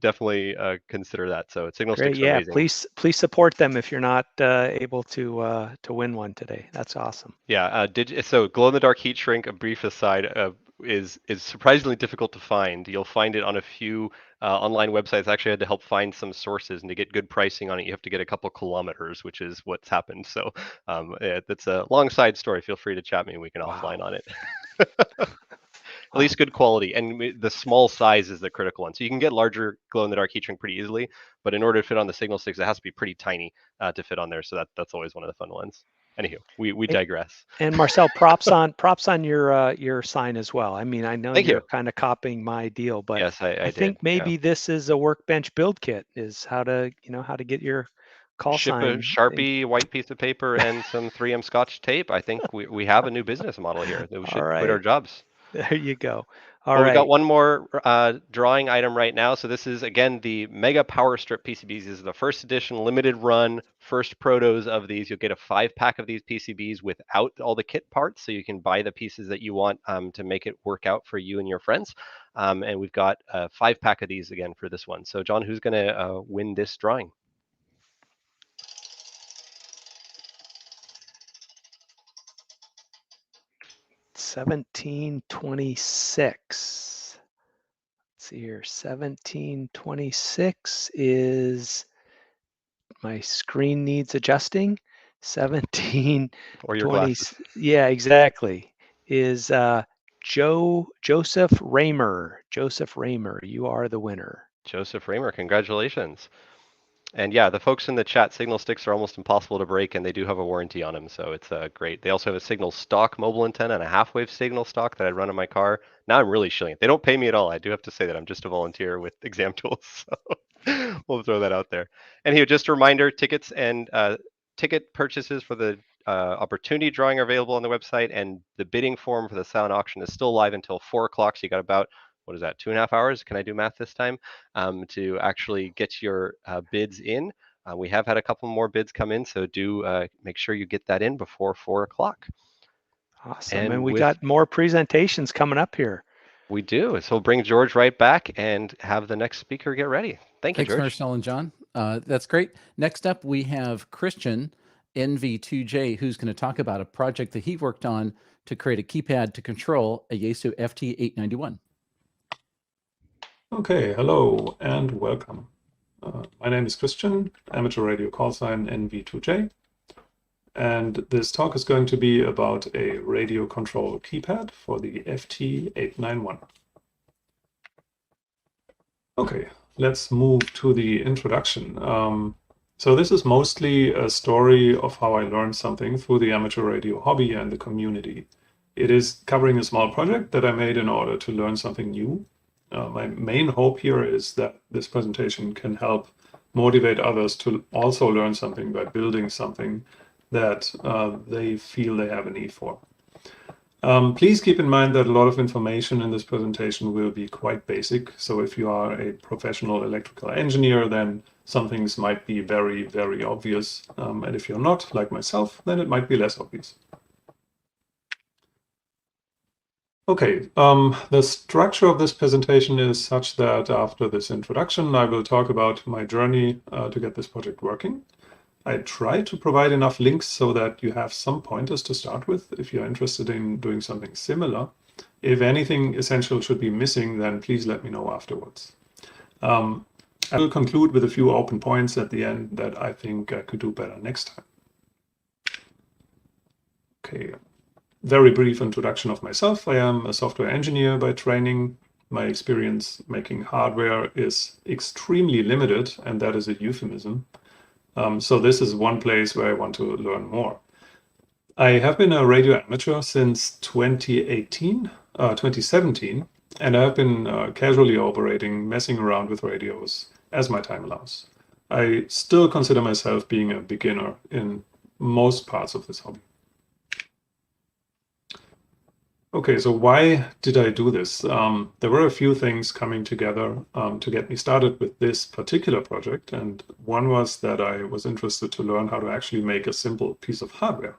definitely consider that. So signal sticks are amazing. Please support them if you're not able to win one today. That's awesome. Yeah, so glow-in-the-dark heat shrink, a brief aside, is surprisingly difficult to find. You'll find it on a few online websites. I actually had to help find some sources, and to get good pricing on it, you have to get a couple kilometers, which is what's happened. So that's a long side story. Feel free to chat me, and we can offline on it. At least good quality, and the small size is the critical one. So you can get larger glow-in-the-dark heat shrink pretty easily, but in order to fit on the signal sticks, it has to be pretty tiny to fit on there. So that's always one of the fun ones. Anywho, we digress. And Marcel, props on your sign as well. I mean, I know you're kind of copying my deal, but yes, I think maybe this is a Workbench build kit, is how to get your call sign. Ship a Sharpie white piece of paper and some 3M Scotch tape. I think we have a new business model here. We should quit our jobs. There you go. We've got one more drawing item right now. So this is, again, the Mega Power Strip PCBs. These are the first edition, limited run, first protos of these. You'll get a 5-pack of these PCBs without all the kit parts, so you can buy the pieces that you want to make it work out for you and your friends. And we've got a 5-pack of these again for this one. So John, who's going to win this drawing? $17.26. Let's see here. 17.26 is, my screen needs adjusting. 17 or your glasses. Yeah, exactly. Is Joseph Raymer. Joseph Raymer, you are the winner. Joseph Raymer, congratulations. And yeah, the folks in the chat, signal sticks are almost impossible to break, and they do have a warranty on them, so it's great. They also have a signal stock mobile antenna and a half-wave signal stock that I run in my car. Now I'm really shilling it. They don't pay me at all. I do have to say that I'm just a volunteer with Exam Tools, so we'll throw that out there. And here, just a reminder, tickets and ticket purchases for the opportunity drawing are available on the website, and the bidding form for the silent auction is still live until 4 o'clock, so you got about, what is that, 2.5 hours? Can I do math this time? To actually get your bids in. We have had a couple more bids come in, so do make sure you get that in before 4 o'clock. Awesome, and we got more presentations coming up here. We do, so we'll bring George right back and have the next speaker get ready. Thanks, George. Thanks, Marcel and John. That's great. Next up, we have Christian, NV2J, who's going to talk about a project that he worked on to create a keypad to control a Yaesu FT891. Okay, hello and welcome. My name is Christian, amateur radio call sign NV2J, and this talk is going to be about a radio control keypad for the FT891. Okay, let's move to the introduction. So this is mostly a story of how I learned something through the amateur radio hobby and the community. It is covering a small project that I made in order to learn something new. My main hope here is that this presentation can help motivate others to also learn something by building something that they feel they have a need for. Please keep in mind that a lot of information in this presentation will be quite basic. So if you are a professional electrical engineer, then some things might be very, very obvious. And if you're not, like myself, then it might be less obvious. Okay, the structure of this presentation is such that after this introduction, I will talk about my journey to get this project working. I try to provide enough links so that you have some pointers to start with if you're interested in doing something similar. If anything essential should be missing, then please let me know afterwards. I will conclude with a few open points at the end that I think I could do better next time. Okay, very brief introduction of myself. I am a software engineer by training. My experience making hardware is extremely limited, and that is a euphemism. So this is one place where I want to learn more. I have been a radio amateur since 2017, and I have been casually operating, messing around with radios as my time allows. I still consider myself being a beginner in most parts of this hobby. Okay, so why did I do this? There were a few things coming together to get me started with this particular project, and one was that I was interested to learn how to actually make a simple piece of hardware.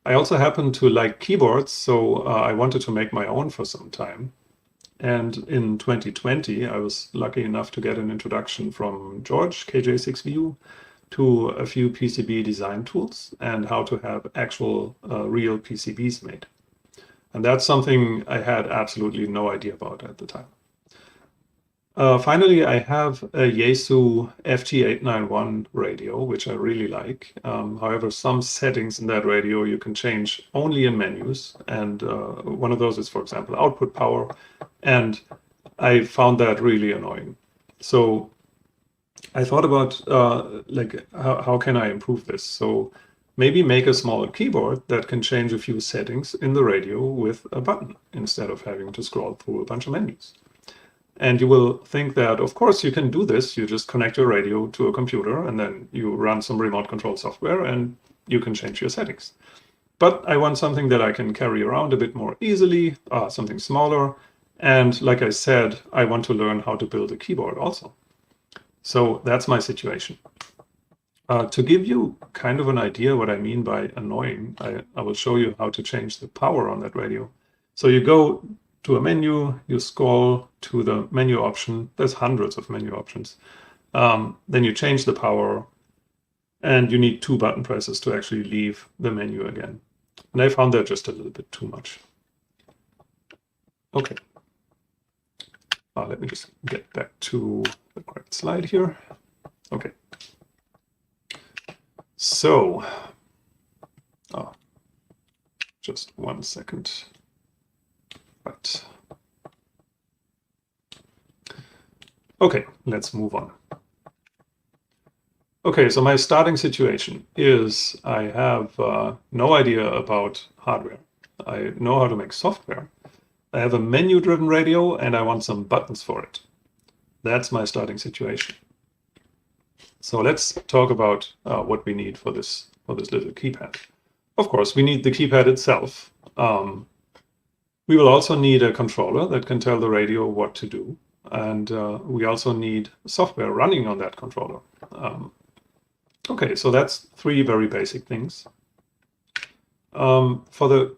I also happen to like keyboards, so I wanted to make my own for some time. And in 2020, I was lucky enough to get an introduction from George, KJ6VU, to a few PCB design tools and how to have actual real PCBs made. And that's something I had absolutely no idea about at the time. Finally, I have a Yaesu FT891 radio, which I really like. However, some settings in that radio you can change only in menus. And one of those is, for example, output power. And I found that really annoying. So I thought about how can I improve this? So maybe make a smaller keyboard that can change a few settings in the radio with a button instead of having to scroll through a bunch of menus. And you will think that, of course, you can do this. You just connect your radio to a computer and then you run some remote control software and you can change your settings. But I want something that I can carry around a bit more easily, something smaller. And like I said, I want to learn how to build a keyboard also. So that's my situation. To give you kind of an idea what I mean by annoying, I will show you how to change the power on that radio. So you go to a menu, you scroll to the menu option. There's hundreds of menu options. Then you change the power, and you need 2 button presses to actually leave the menu again. And I found that just a little bit too much. Okay. Let me just get back to the correct slide here. Okay. So, just 1 second. Right. Okay, let's move on. Okay, so my starting situation is I have no idea about hardware. I know how to make software. I have a menu-driven radio and I want some buttons for it. That's my starting situation. So let's talk about what we need for this little keypad. Of course, we need the keypad itself. We will also need a controller that can tell the radio what to do. And we also need software running on that controller. Okay, so that's 3 very basic things. For the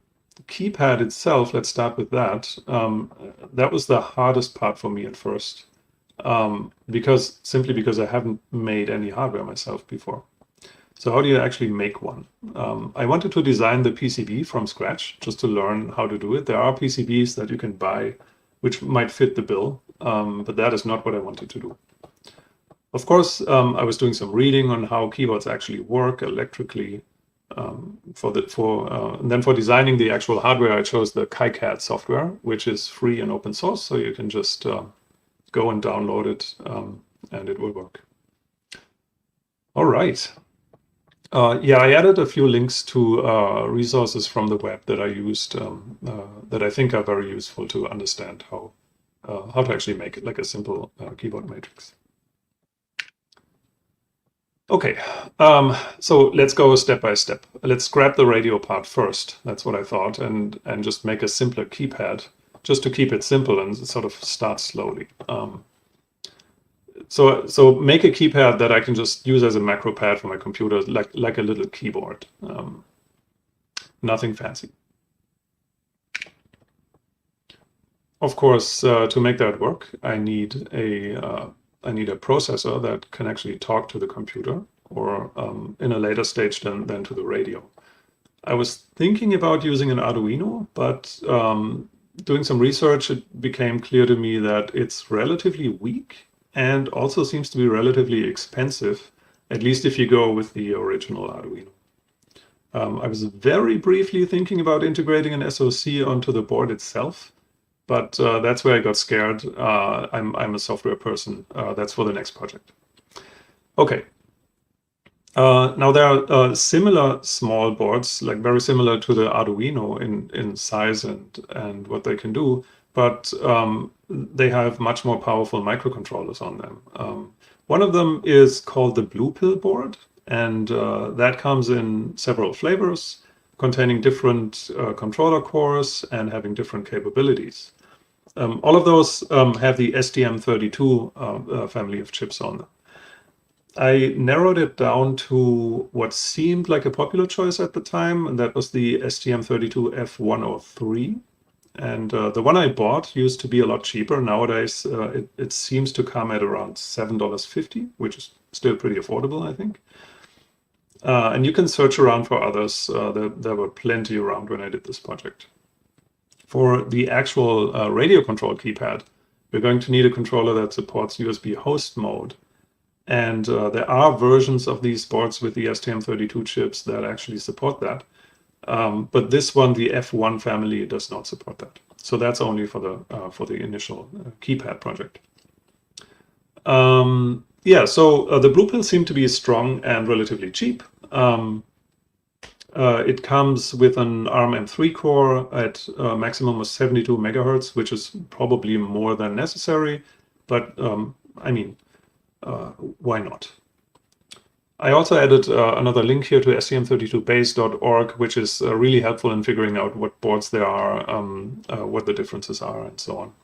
keypad itself, let's start with that. That was the hardest part for me at first, simply because I haven't made any hardware myself before. So how do you actually make one? I wanted to design the PCB from scratch just to learn how to do it. There are PCBs that you can buy which might fit the bill, but that is not what I wanted to do. Of course, I was doing some reading on how keyboards actually work electrically. And then for designing the actual hardware, I chose the KiCad software, which is free and open source, so you can just go and download it, and it will work. All right. Yeah, I added a few links to resources from the web that I used that I think are very useful to understand how to actually make it like a simple keyboard matrix. Okay, so let's go step by step. Let's grab the radio part first. That's what I thought, and just make a simpler keypad, just to keep it simple and sort of start slowly. So make a keypad that I can just use as a macro pad for my computer, like a little keyboard. Nothing fancy. Of course, to make that work, I need a processor that can actually talk to the computer. or in a later stage than to the radio. I was thinking about using an Arduino, but doing some research, it became clear to me that it's relatively weak and also seems to be relatively expensive, at least if you go with the original Arduino. I was very briefly thinking about integrating an SoC onto the board itself, but that's where I got scared. I'm a software person. That's for the next project. Okay. Now there are similar small boards, like very similar to the Arduino in size and what they can do, but they have much more powerful microcontrollers on them. One of them is called the Blue Pill board, and that comes in several flavors, containing different controller cores and having different capabilities. All of those have the STM32 family of chips on them. I narrowed it down to what seemed like a popular choice at the time, and that was the STM32F103. And the one I bought used to be a lot cheaper. Nowadays, it seems to come at around $7.50, which is still pretty affordable, I think. And you can search around for others. There were plenty around when I did this project. For the actual radio control keypad, we're going to need a controller that supports USB host mode. And there are versions of these boards with the STM32 chips that actually support that. But this one, the F1 family, does not support that. So that's only for the initial keypad project. Yeah, so the Blue Pill seemed to be strong and relatively cheap. It comes with an ARM M3 core at a maximum of 72 megahertz, which is probably more than necessary. But I mean, why not? I also added another link here to stm32base.org, which is really helpful in figuring out what boards there are, what the differences are, and so on.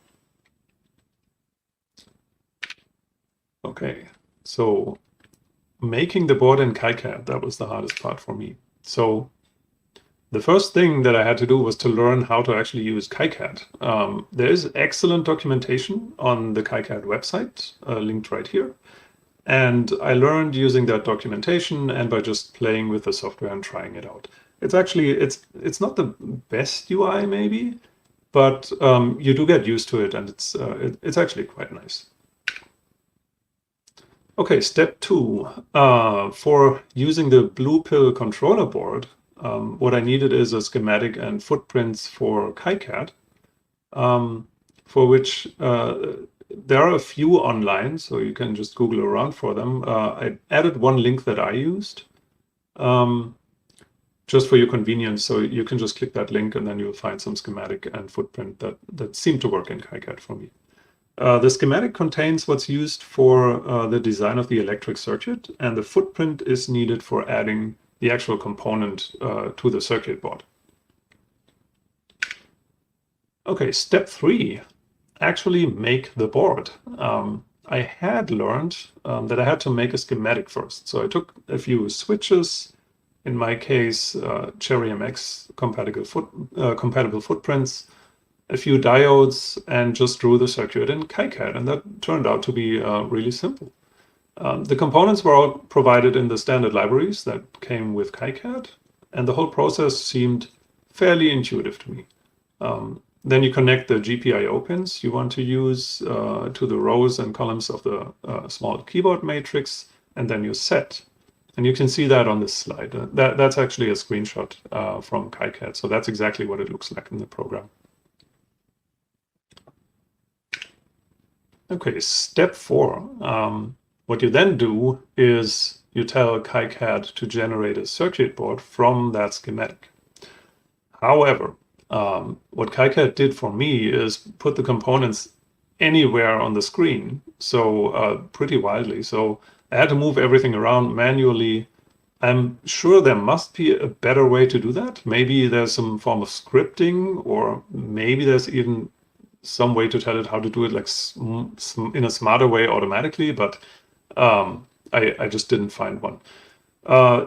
Okay, so making the board in KiCad, that was the hardest part for me. So the first thing that I had to do was to learn how to actually use KiCad. There is excellent documentation on the KiCad website, linked right here. And I learned using that documentation and by just playing with the software and trying it out. It's actually, it's not the best UI maybe, but you do get used to it, and it's actually quite nice. Okay, step 2. For using the Blue Pill controller board, what I needed is a schematic and footprints for KiCad, for which there are a few online, so you can just Google around for them. I added one link that I used, just for your convenience. So you can just click that link and then you'll find some schematic and footprint that seem to work in KiCad for me. The schematic contains what's used for the design of the electric circuit, and the footprint is needed for adding the actual component to the circuit board. Okay, step 3. Actually make the board. I had learned that I had to make a schematic first. So I took a few switches, in my case, Cherry MX compatible footprints, a few diodes, and just drew the circuit in KiCad. And that turned out to be really simple. The components were all provided in the standard libraries that came with KiCad, and the whole process seemed fairly intuitive to me. Then you connect the GPIO pins you want to use to the rows and columns of the small keyboard matrix, and then you set. And you can see that on this slide. That's actually a screenshot from KiCad, so that's exactly what it looks like in the program. Okay, step 4. What you then do is you tell KiCad to generate a circuit board from that schematic. However, what KiCad did for me is put the components anywhere on the screen, so pretty wildly. So I had to move everything around manually. I'm sure there must be a better way to do that. Maybe there's some form of scripting, or maybe there's even some way to tell it how to do it like in a smarter way automatically, but I just didn't find one.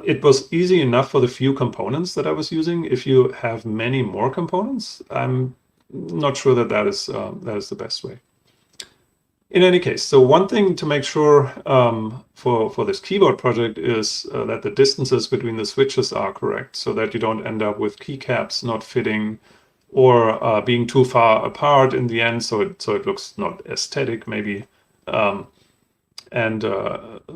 It was easy enough for the few components that I was using. If you have many more components, I'm not sure that is the best way. In any case, so one thing to make sure for this keyboard project is that the distances between the switches are correct, so that you don't end up with keycaps not fitting or being too far apart in the end, so it looks not aesthetic maybe. And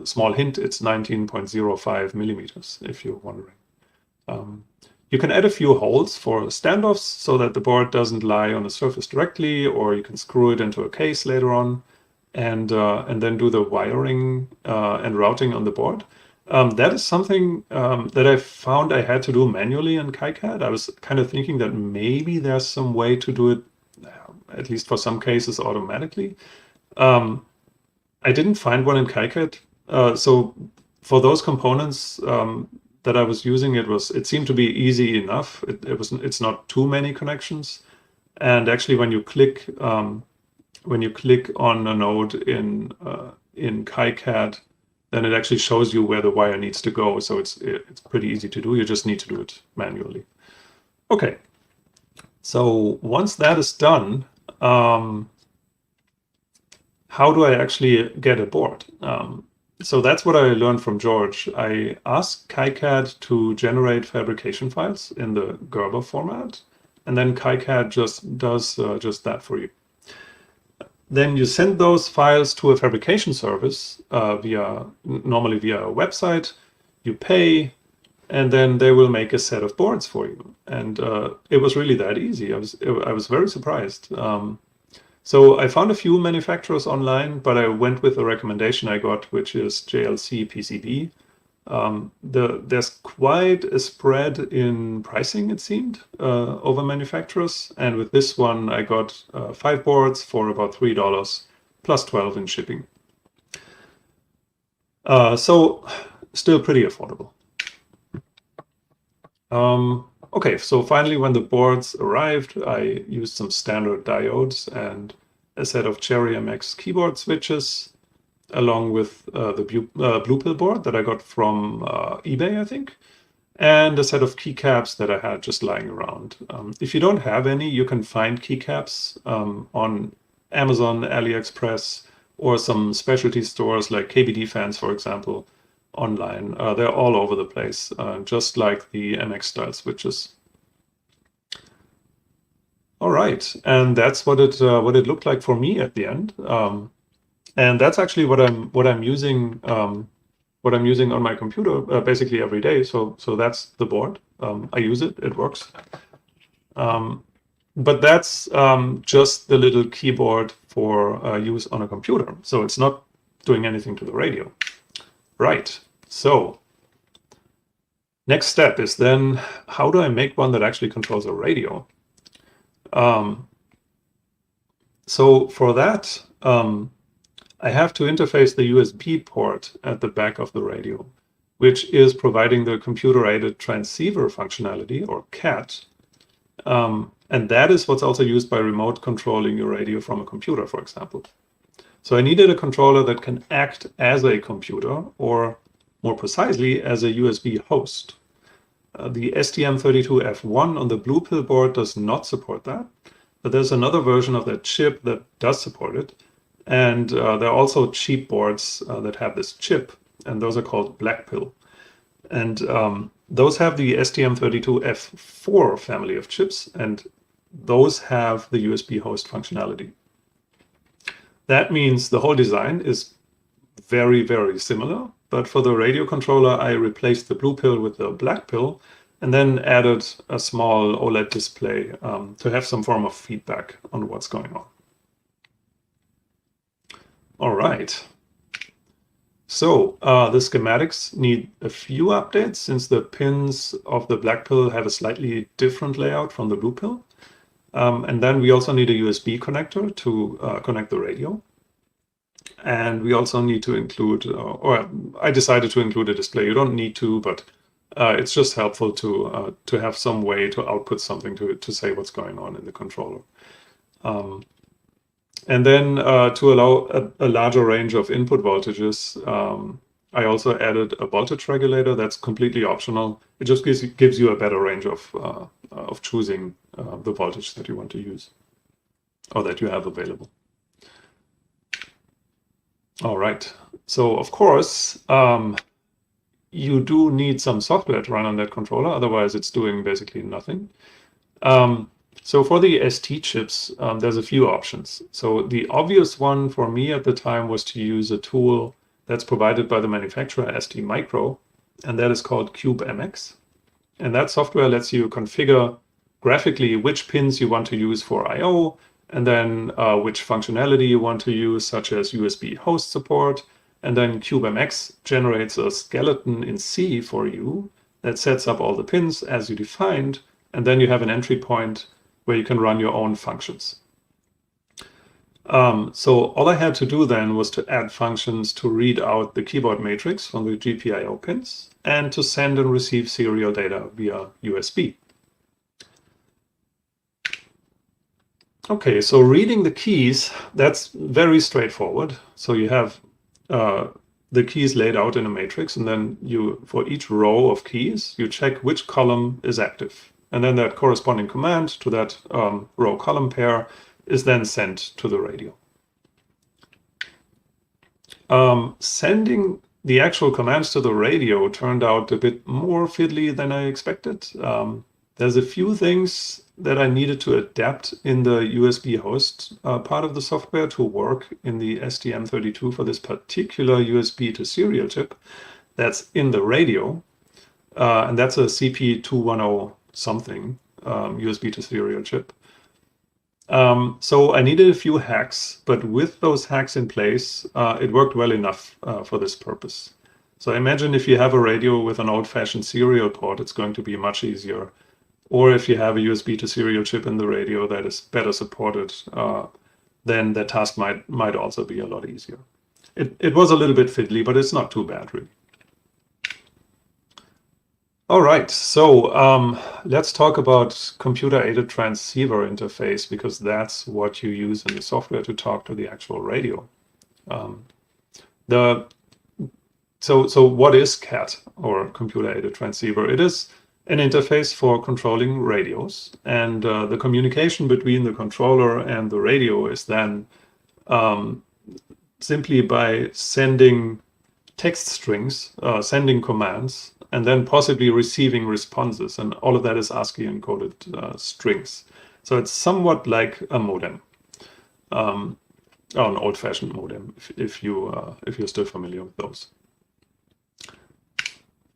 small hint, it's 19.05 millimeters, if you're wondering. You can add a few holes for standoffs so that the board doesn't lie on the surface directly, or you can screw it into a case later on, and then do the wiring and routing on the board. That is something that I found I had to do manually in KiCad. I was kind of thinking that maybe there's some way to do it, at least for some cases, automatically. I didn't find one in KiCad. So for those components that I was using, it seemed to be easy enough. It's not too many connections. And actually, when you click on a node in KiCad, then it actually shows you where the wire needs to go. So it's pretty easy to do. You just need to do it manually. Okay. So once that is done, how do I actually get a board? So that's what I learned from George. I asked KiCad to generate fabrication files in the Gerber format, and then KiCad just does just that for you. Then you send those files to a fabrication service normally via a website. You pay, and then they will make a set of boards for you. And it was really that easy. I was very surprised. So I found a few manufacturers online, but I went with the recommendation I got, which is JLC PCB. There's quite a spread in pricing, it seemed, over manufacturers. And with this one, I got 5 boards for about $3 plus 12 in shipping. So still pretty affordable. Okay, so finally, when the boards arrived, I used some standard diodes and a set of Cherry MX keyboard switches, along with the Blue Pill board that I got from eBay, I think, and a set of keycaps that I had just lying around. If you don't have any, you can find keycaps on Amazon, AliExpress, or some specialty stores like KBD Fans, for example, online. They're all over the place, just like the MX style switches. All right, and that's what it looked like for me at the end. And that's actually what I'm using on my computer basically every day. So that's the board. I use it. It works. But that's just the little keyboard for use on a computer. So it's not doing anything to the radio. Right. So next step is then, how do I make one that actually controls a radio? So for that, I have to interface the USB port at the back of the radio, which is providing the computer-aided transceiver functionality, or CAT. And that is what's also used by remote controlling your radio from a computer, for example. So I needed a controller that can act as a computer, or more precisely, as a USB host. The STM32F1 on the Blue Pill board does not support that, but there's another version of that chip that does support it. And there are also cheap boards that have this chip, and those are called Black Pill. And those have the STM32F4 family of chips, and those have the USB host functionality. That means the whole design is very, very similar, but for the radio controller, I replaced the Blue Pill with the Black Pill, and then added a small OLED display to have some form of feedback on what's going on. All right. So the schematics need a few updates since the pins of the Black Pill have a slightly different layout from the Blue Pill. And then we also need a USB connector to connect the radio. And we also need to include, or I decided to include a display. You don't need to, but it's just helpful to have some way to output something to say what's going on in the controller. And then to allow a larger range of input voltages, I also added a voltage regulator that's completely optional. It just gives you a better range of choosing the voltage that you want to use or that you have available. All right. So of course, you do need some software to run on that controller. Otherwise, it's doing basically nothing. So for the ST chips, there's a few options. So the obvious one for me at the time was to use a tool that's provided by the manufacturer ST Micro, and that is called CubeMX. And that software lets you configure graphically which pins you want to use for I/O, and then which functionality you want to use, such as USB host support. And then CubeMX generates a skeleton in C for you that sets up all the pins as you defined, and then you have an entry point where you can run your own functions. So all I had to do then was to add functions to read out the keyboard matrix from the GPIO pins and to send and receive serial data via USB. Okay, so reading the keys, that's very straightforward. So you have the keys laid out in a matrix, and then for each row of keys, you check which column is active. And then that corresponding command to that row column pair is then sent to the radio. Sending the actual commands to the radio turned out a bit more fiddly than I expected. There's a few things that I needed to adapt in the USB host part of the software to work in the STM32 for this particular USB to serial chip that's in the radio. And that's a CP210 something USB to serial chip. So I needed a few hacks, but with those hacks in place, it worked well enough for this purpose. So I imagine if you have a radio with an old-fashioned serial port, it's going to be much easier. Or if you have a USB to serial chip in the radio that is better supported, then the task might also be a lot easier. It was a little bit fiddly, but it's not too bad, really. All right, so let's talk about computer-aided transceiver interface, because that's what you use in the software to talk to the actual radio. So what is CAT, or computer-aided transceiver? It is an interface for controlling radios, and the communication between the controller and the radio is then simply by sending text strings, sending commands, and then possibly receiving responses, and all of that is ASCII encoded strings. So it's somewhat like a modem, or an old-fashioned modem, if you're still familiar with those.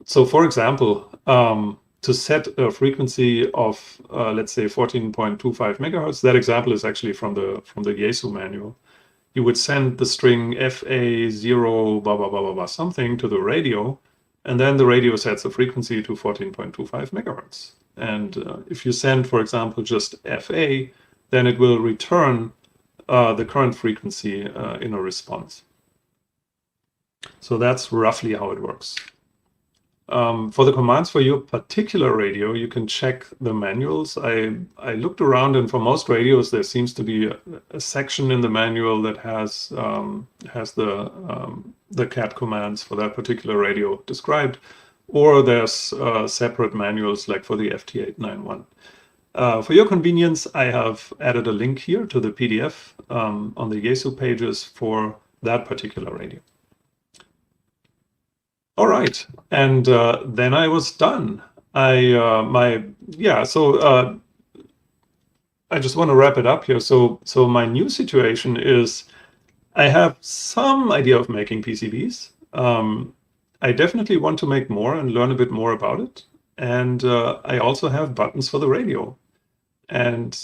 So, for example, to set a frequency of let's say 14.25 megahertz, that example is actually from the Yaesu manual. You would send the string FA0 blah blah blah blah blah something to the radio. And then the radio sets the frequency to 14.25 megahertz. And if you send, for example, just FA, then it will return the current frequency in a response. So that's roughly how it works. For the commands for your particular radio, you can check the manuals. I looked around, and for most radios, there seems to be a section in the manual that has the CAT commands for that particular radio described, or there's separate manuals like for the FT891. For your convenience, I have added a link here to the PDF on the Yaesu pages for that particular radio. All right, and then I was done. I just want to wrap it up here. So my new situation is I have some idea of making PCBs. I definitely want to make more and learn a bit more about it. And I also have buttons for the radio. And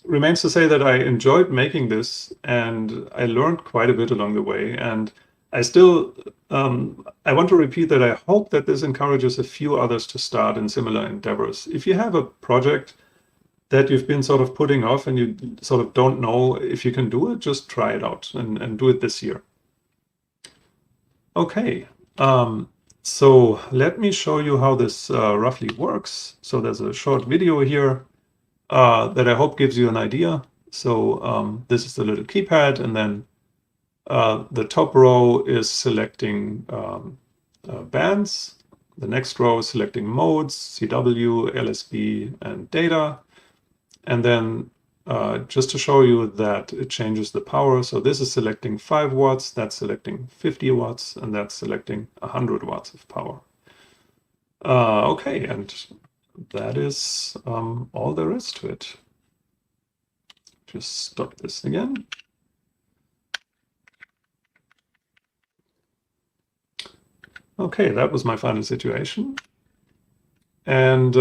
remains to say that I enjoyed making this, and I learned quite a bit along the way. And I still, I want to repeat that I hope that this encourages a few others to start in similar endeavors. If you have a project that you've been sort of putting off and you sort of don't know if you can do it, just try it out and do it this year. Okay, so let me show you how this roughly works. So there's a short video here that I hope gives you an idea. So this is the little keypad, and then the top row is selecting bands. The next row is selecting modes, CW, LSB, and data. And then just to show you that it changes the power. So this is selecting 5 watts, that's selecting 50 watts, and that's selecting 100 watts of power. Okay, and that is all there is to it. Just stop this again. Okay, that was my final situation. And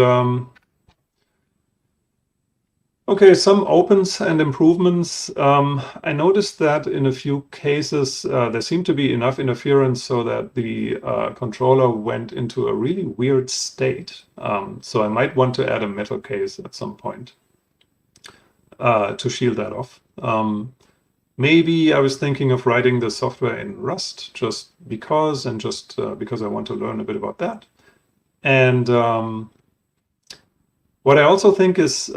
okay, some opens and improvements. I noticed that in a few cases, there seemed to be enough interference so that the controller went into a really weird state. So I might want to add a metal case at some point to shield that off. Maybe I was thinking of writing the software in Rust just because, and just because I want to learn a bit about that. And what I also think is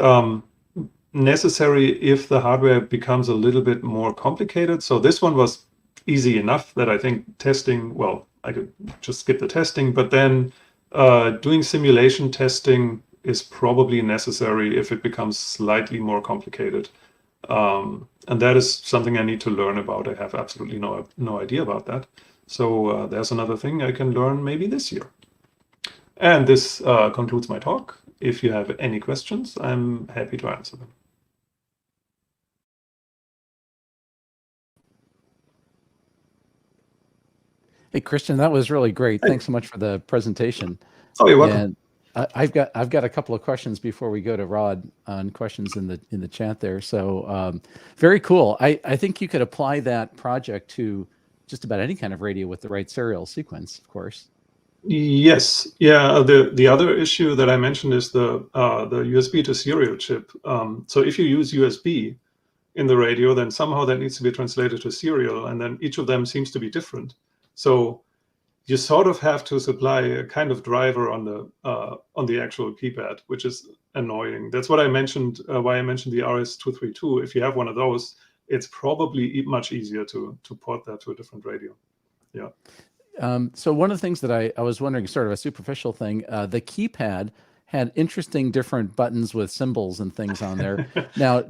necessary if the hardware becomes a little bit more complicated. So this one was easy enough that I think testing, well, I could just skip the testing, but then doing simulation testing is probably necessary if it becomes slightly more complicated. And that is something I need to learn about. I have absolutely no idea about that. So there's another thing I can learn maybe this year. And this concludes my talk. If you have any questions, I'm happy to answer them. Hey, Christian, that was really great. Thanks so much for the presentation. Oh, you're welcome. And I've got a couple of questions before we go to Rod on questions in the chat there. So very cool. I think you could apply that project to just about any kind of radio with the right serial sequence, of course. Yes, yeah. The other issue that I mentioned is the USB to serial chip. So if you use USB in the radio, then somehow that needs to be translated to serial, and then each of them seems to be different. So you sort of have to supply a kind of driver on the actual keypad, which is annoying. That's what I mentioned. Why I mentioned the RS-232. If you have one of those, it's probably much easier to port that to a different radio. Yeah. So one of the things that I was wondering, sort of a superficial thing, the keypad had interesting different buttons with symbols and things on there. Now,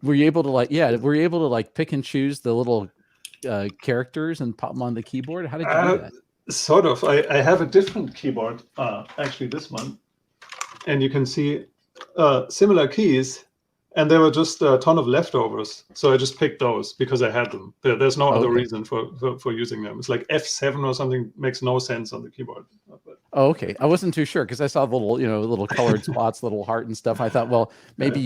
were you able to like pick and choose the little characters and pop them on the keyboard? How did you do that? Sort of. I have a different keyboard, actually this one, and you can see similar keys. And there were just a ton of leftovers, so I just picked those because I had them. There's no other reason for using them. It's like F7 or something, makes no sense on the keyboard. Oh, okay. I wasn't too sure because I saw the little colored spots, little heart and stuff. I thought, well, maybe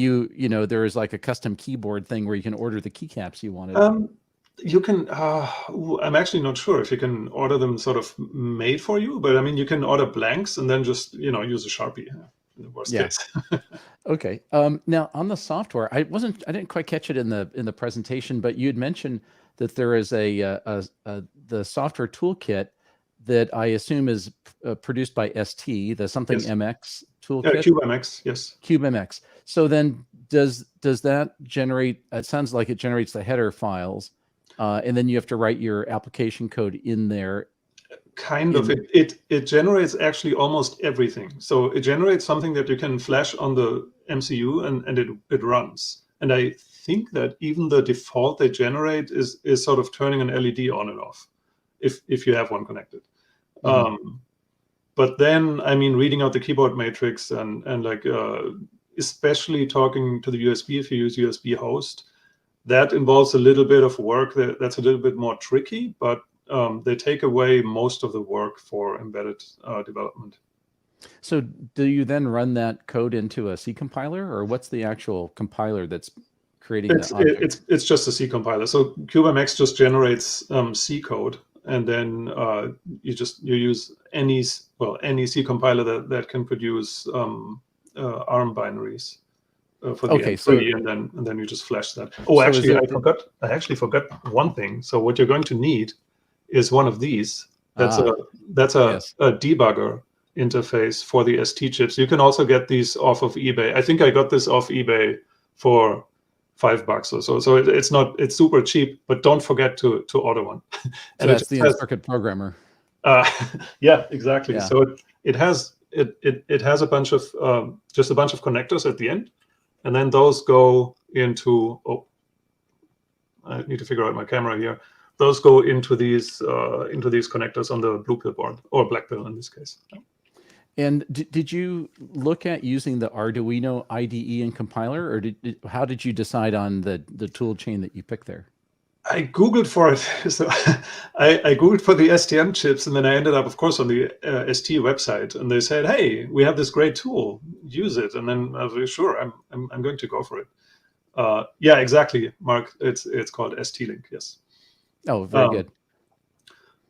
there is like a custom keyboard thing where you can order the keycaps you wanted. You can. I'm actually not sure if you can order them sort of made for you, but I mean, you can order blanks and then just use a Sharpie. In the worst case. Okay. Now on the software, I didn't quite catch it in the presentation, but you had mentioned that there is the software toolkit that I assume is produced by ST, the something MX toolkit. CubeMX, yes. CubeMX. So then does that generate? It sounds like it generates the header files, and then you have to write your application code in there. Kind of. It generates actually almost everything. So it generates something that you can flash on the MCU and it runs. And I think that even the default they generate is sort of turning an LED on and off if you have one connected. Mm-hmm. But then, I mean, reading out the keyboard matrix and like especially talking to the USB if you use USB host, that involves a little bit of work that's a little bit more tricky, but they take away most of the work for embedded development. So do you then run that code into a C compiler, or what's the actual compiler that's creating the object? It's just a C compiler. So CubeMX just generates C code, and then you use any C compiler that can produce ARM binaries for the N3, and then you just flash that. Oh, actually, I actually forgot one thing. So what you're going to need is one of these. That's a debugger interface for the ST chips. You can also get these off of eBay. I think I got this off eBay for $5 or so. So it's super cheap, but don't forget to order one. And that's the circuit programmer. Yeah, exactly. Yeah. So it has a bunch of just a bunch of connectors at the end, and then those go into, oh, I need to figure out my camera here. Those go into these connectors on the blue pill board, or black pill in this case. And did you look at using the Arduino IDE and compiler, or how did you decide on the tool chain that you picked there? I Googled for it. So I Googled for the STM chips, and then I ended up, of course, on the ST website, and they said, "Hey, we have this great tool, use it." And then I was like, "Sure, I'm going to go for it." Yeah, exactly, Mark. It's called ST-Link. Yes. Oh, very good.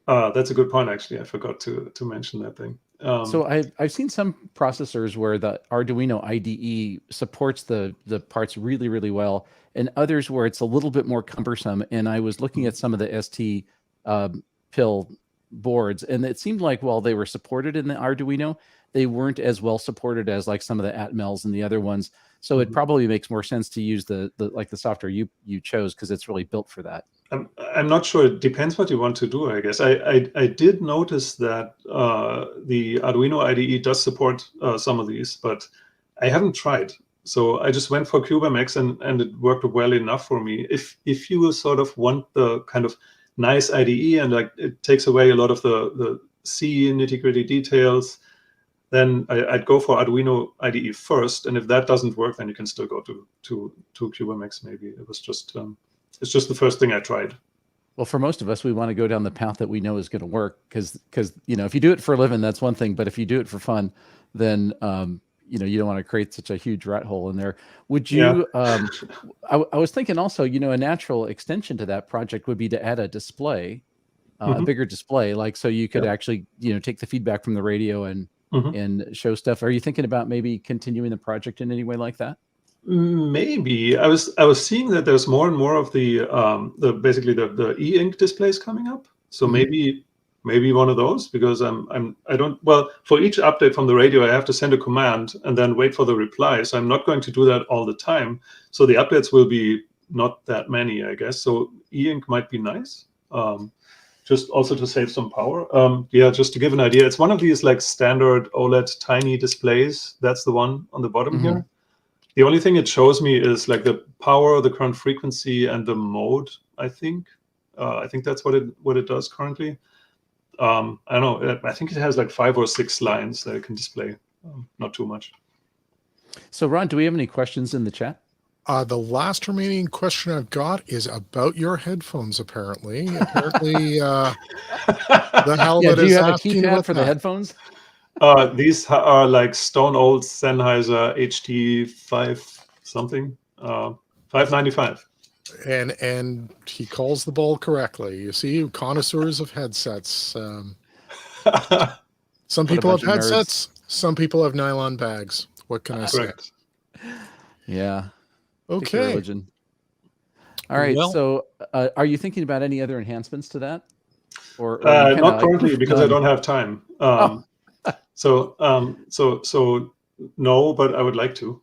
That's a good point. Actually, I forgot to mention that thing. So I've seen some processors where the Arduino IDE supports the parts really, really well, and others where it's a little bit more cumbersome. And I was looking at some of the ST pill boards, and it seemed like while they were supported in the Arduino, they weren't as well supported as like some of the Atmels and the other ones. So it probably makes more sense to use the software you chose, because it's really built for that. I'm not sure. It depends what you want to do, I guess. I did notice that the Arduino IDE does support some of these, but I haven't tried. So I just went for CubeMX, and it worked well enough for me. If you sort of want the kind of nice IDE and like it takes away a lot of the C nitty-gritty details, then I'd go for Arduino IDE first. And if that doesn't work, then you can still go to CubeMX. Maybe it was just it's just the first thing I tried. Well, for most of us, we want to go down the path that we know is going to work, because if you do it for a living, that's one thing. But if you do it for fun, then you don't want to create such a huge rat hole in there. Would you? Yeah. I was thinking also, a natural extension to that project would be to add a display, a bigger display, like so you could actually take the feedback from the radio and show stuff. Are you thinking about maybe continuing the project in any way like that? Maybe. I was seeing that there's more and more of the basically the e-ink displays coming up. So maybe one of those, because for each update from the radio, I have to send a command and then wait for the reply. So I'm not going to do that all the time. So the updates will be not that many, I guess. So e-ink might be nice. Just also to save some power. Yeah, just to give an idea, it's one of these like standard OLED tiny displays. That's the one on the bottom here. The only thing it shows me is like the power, the current frequency, and the mode. I think that's what it does currently. I don't know. I think it has like 5 or 6 lines that it can display. Not too much. So, Ron, do we have any questions in the chat? The last remaining question I've got is about your headphones. Apparently, the Halibut is asking about for the headphones. These are like stone old Sennheiser HT5 something, 595. And he calls the ball correctly. You see, connoisseurs of headsets. Some people have headsets. Some people have nylon bags. What can I say? Yeah. Okay. Religion. All right. Well, so, are you thinking about any other enhancements to that? Or not currently, because I don't have time. So no, but I would like to.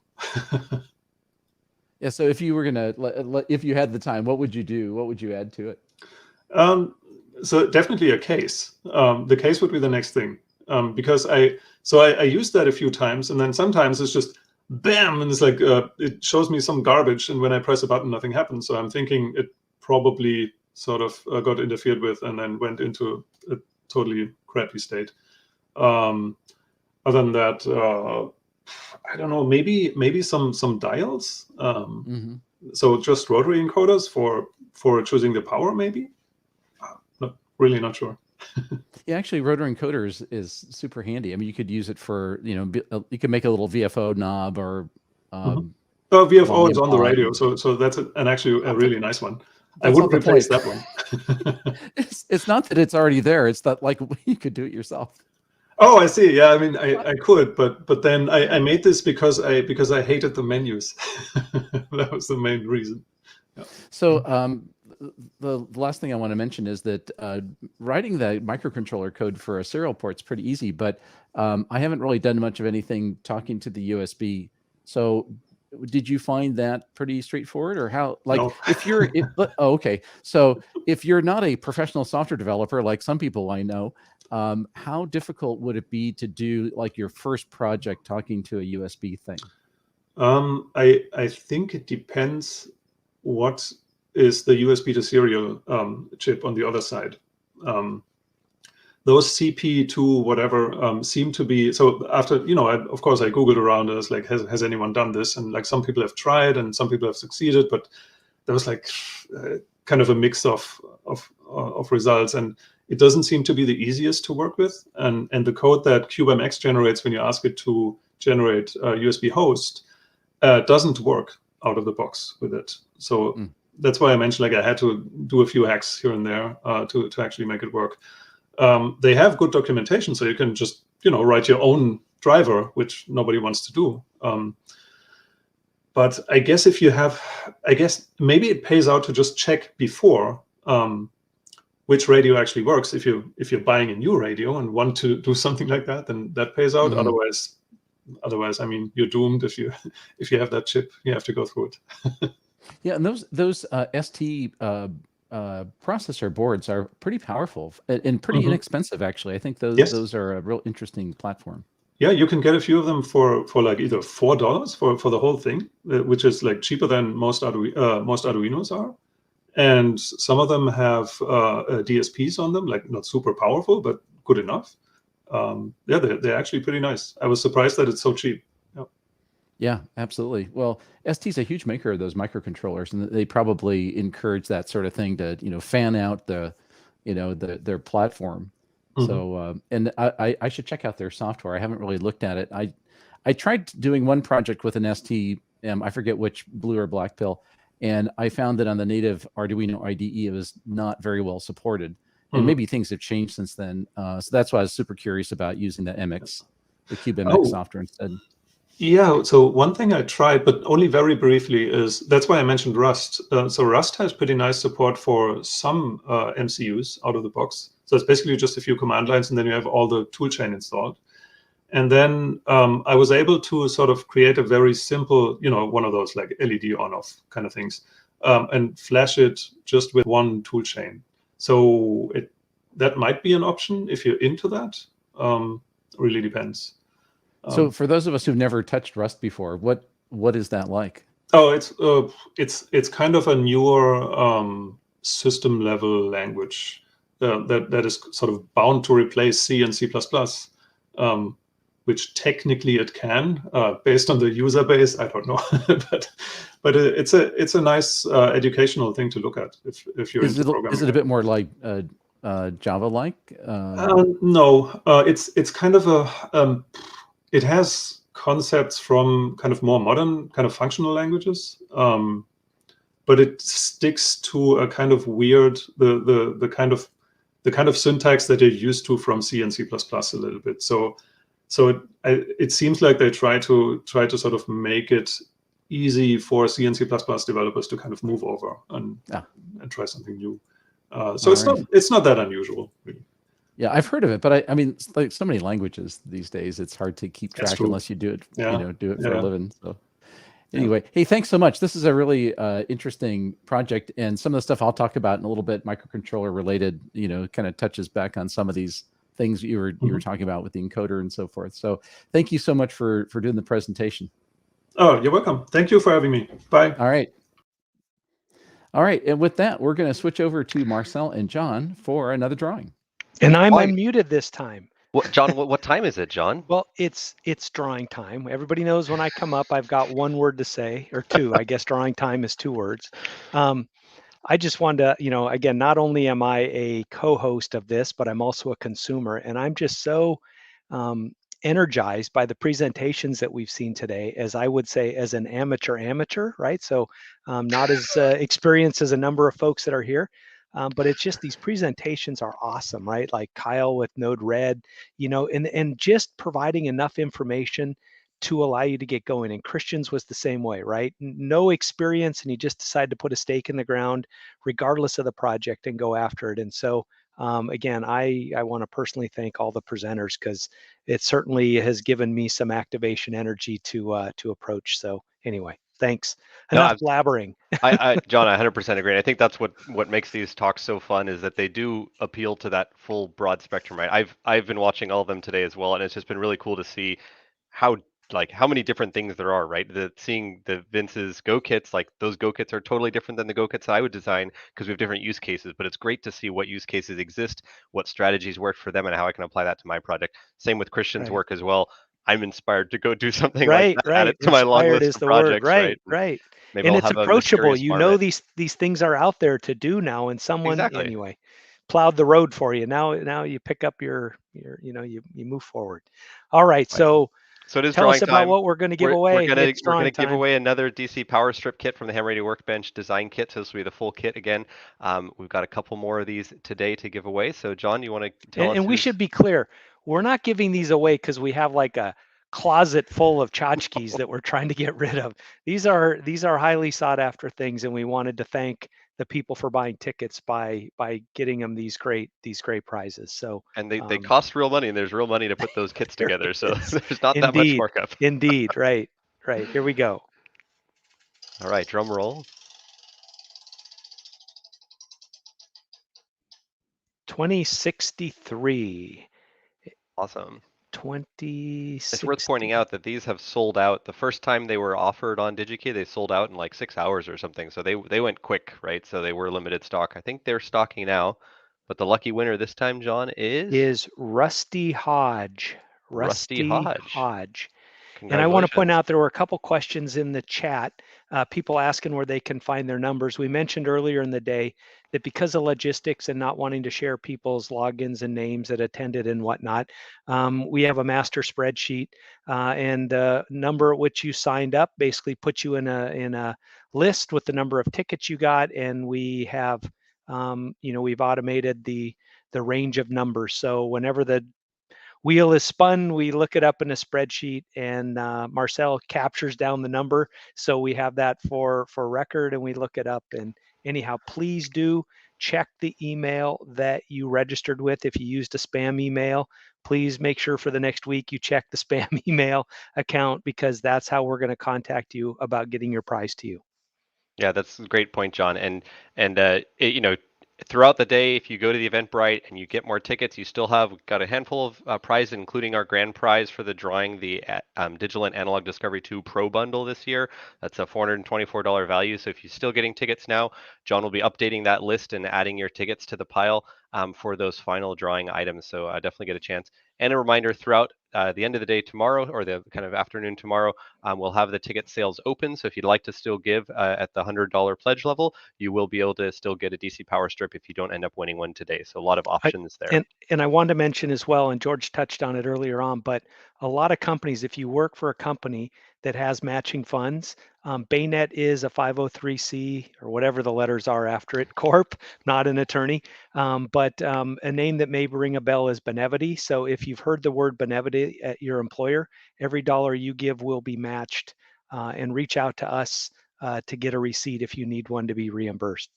Yeah. So if you were if you had the time, what would you do? What would you add to it? So definitely a case. The case would be the next thing, because I used that a few times, and then sometimes it's just bam, and it's like it shows me some garbage, and when I press a button, nothing happens. So I'm thinking it probably sort of got interfered with, and then went into a totally crappy state. Other than that, I don't know. Maybe some dials. So just rotary encoders for choosing the power. Maybe. Not sure. Yeah, actually, rotary encoder is super handy. I mean, you could use it for you could make a little VFO knob or. VFO is on the radio, so that's actually a really nice one. I wouldn't replace that one. It's not that it's already there. It's that like you could do it yourself. Oh, I see. Yeah, I mean, I could, but then I made this because I hated the menus. That was the main reason. Yeah. So the last thing I want to mention is that writing the microcontroller code for a serial port is pretty easy, but I haven't really done much of anything talking to the USB. So did you find that pretty straightforward, or how? Like, no. Okay. So if you're not a professional software developer, like some people I know, how difficult would it be to do like your first project talking to a USB thing? I think it depends what is the USB to serial chip on the other side. Those CP2 whatever seem to be, so after, of course I Googled around, and it's like, has anyone done this? And like some people have tried and some people have succeeded, but there was like kind of a mix of results, and it doesn't seem to be the easiest to work with. And the code that CubeMX generates when you ask it to generate a USB host doesn't work out of the box with it. So that's why I mentioned like I had to do a few hacks here and there to actually make it work. They have good documentation, so you can just write your own driver, which nobody wants to do. But I guess maybe it pays out to just check before which radio actually works. If you're buying a new radio and want to do something like that, then that pays out. Otherwise, I mean, you're doomed. If you have that chip, you have to go through it. Yeah, and those ST processor boards are pretty powerful and pretty inexpensive, actually. I think those are a real interesting platform. Yeah, you can get a few of them for like either $4 for the whole thing, which is like cheaper than most Arduinos are. And some of them have DSPs on them, like not super powerful, but good enough. Yeah, they're actually pretty nice. I was surprised that it's so cheap. Yeah, absolutely. Well, ST's a huge maker of those microcontrollers, and they probably encourage that sort of thing to fan out their platform. So and I should check out their software. I haven't really looked at it. I tried doing one project with an ST, I forget which blue or black pill, and I found that on the native Arduino IDE it was not very well supported. And maybe things have changed since then. So that's why I was super curious about using the CubeMX software instead. Yeah, so one thing I tried, but only very briefly, is that's why I mentioned Rust. So Rust has pretty nice support for some MCUs out of the box. So it's basically just a few command lines, and then you have all the toolchain installed. And then I was able to sort of create a very simple, one of those like LED on-off kind of things, and flash it just with one toolchain. So that might be an option if you're into that. Really depends. So for those of us who've never touched Rust before, what is that like? Oh, it's kind of a newer system level language that is sort of bound to replace C and C++, which technically it can, based on the user base. I don't know, but it's a nice educational thing to look at if you're into programming. Is it a bit more like Java-like? No, it's kind of a it has concepts from kind of more modern kind of functional languages, but it sticks to a kind of weird the kind of syntax that you're used to from C and C++ a little bit. So it seems like they try to sort of make it easy for C and C++ developers to kind of move over and try something new. So it's not that unusual, really. Yeah, I've heard of it, but I mean, like so many languages these days, it's hard to keep track unless you do it, do it for a living. So anyway, hey, thanks so much. This is a really interesting project, and some of the stuff I'll talk about in a little bit, microcontroller related, kind of touches back on some of these things you were talking about with the encoder and so forth. So thank you so much for doing the presentation. Oh, you're welcome. Thank you for having me. Bye. All right. And with that, we're going to switch over to Marcel and John for another drawing. And I'm unmuted this time. John, what time is it, John? Well, it's drawing time. Everybody knows when I come up, I've got one word to say, or two. I guess drawing time is 2 words. I just wanted to, again, not only am I a co-host of this, but I'm also a consumer. And I'm just so energized by the presentations that we've seen today, as I would say, as an amateur, right? So not as experienced as a number of folks that are here. But it's just these presentations are awesome, right? Like Kyle with Node Red, and just providing enough information to allow you to get going. And Christian's was the same way, right? No experience, and he just decided to put a stake in the ground, regardless of the project, and go after it. And so, again, I want to personally thank all the presenters, because it certainly has given me some activation energy to approach. So anyway. Thanks. Enough blabbering. John, I 100% agree. I think that's what makes these talks so fun, is that they do appeal to that full broad spectrum, right? I've been watching all of them today as well, and it's just been really cool to see how like how many different things there are, right? Seeing the Vince's Go kits, like those Go kits are totally different than the Go kits I would design because we have different use cases. But it's great to see what use cases exist, what strategies work for them, and how I can apply that to my project. Same with Christian's work as well. I'm inspired to go do something like that, add it to my long Inspired list is of the word. projects, right? Right. Maybe And I'll it's have a approachable. mysterious You know, marmot. these things are out there to do now, and someone Exactly. anyway plowed the road for you. Now you pick up your you know, you move forward. All right. So it is tell drawing us about time. what we're going to give We're away. gonna It's drawing give time. away another DC Power Strip kit from the Ham Radio Workbench design kit. So this will be the full kit again. We've got a couple more of these today to give away. So John, you want to tell us? And we should be clear, we're not giving these away because we have like a closet full of tchotchkes that we're trying to get rid of. These are highly sought after things, and we wanted to thank the people for buying tickets by getting them these great prizes. So and they cost real money, and there's real money to put those kits together. So there's not that much markup. Indeed, right. Here we go. All right, drum roll. 2063. Awesome. 2060. It's worth pointing out that these have sold out. The first time they were offered on DigiKey, they sold out in like 6 hours or something. So they went quick, right? So they were limited stock. I think they're stocking now, but the lucky winner this time, John, is Rusty Hodge. Rusty Hodge. And I want to point out there were a couple questions in the chat, people asking where they can find their numbers. We mentioned earlier in the day that because of logistics and not wanting to share people's logins and names that attended and whatnot, we have a master spreadsheet, and the number at which you signed up basically puts you in a list with the number of tickets you got, and we have we've automated the range of numbers. So whenever the wheel is spun, we look it up in a spreadsheet, and Marcel captures down the number, so we have that for record, and we look it up. And anyhow, please do check the email that you registered with. If you used a spam email, please make sure for the next week you check the spam email account, because that's how we're going to contact you about getting your prize to you. Yeah, that's a great point, John. And throughout the day, if you go to the Eventbrite and you get more tickets, you still have got a handful of prizes, including our grand prize for the drawing the Digital and Analog Discovery 2 Pro bundle this year. That's a $424 value. So if you're still getting tickets now, John will be updating that list and adding your tickets to the pile for those final drawing items. So definitely get a chance. And a reminder, throughout the end of the day tomorrow, or the kind of afternoon tomorrow, we'll have the ticket sales open. So if you'd like to still give at the $100 pledge level, you will be able to still get a DC Power Strip if you don't end up winning one today. So a lot of options there. And I wanted to mention as well, and George touched on it earlier on, but a lot of companies, if you work for a company that has matching funds, BayNet is a 503c or whatever the letters are after it, corp, not an attorney, but a name that may ring a bell is Benevity. So if you've heard the word Benevity at your employer, every dollar you give will be matched, and reach out to us to get a receipt if you need one to be reimbursed.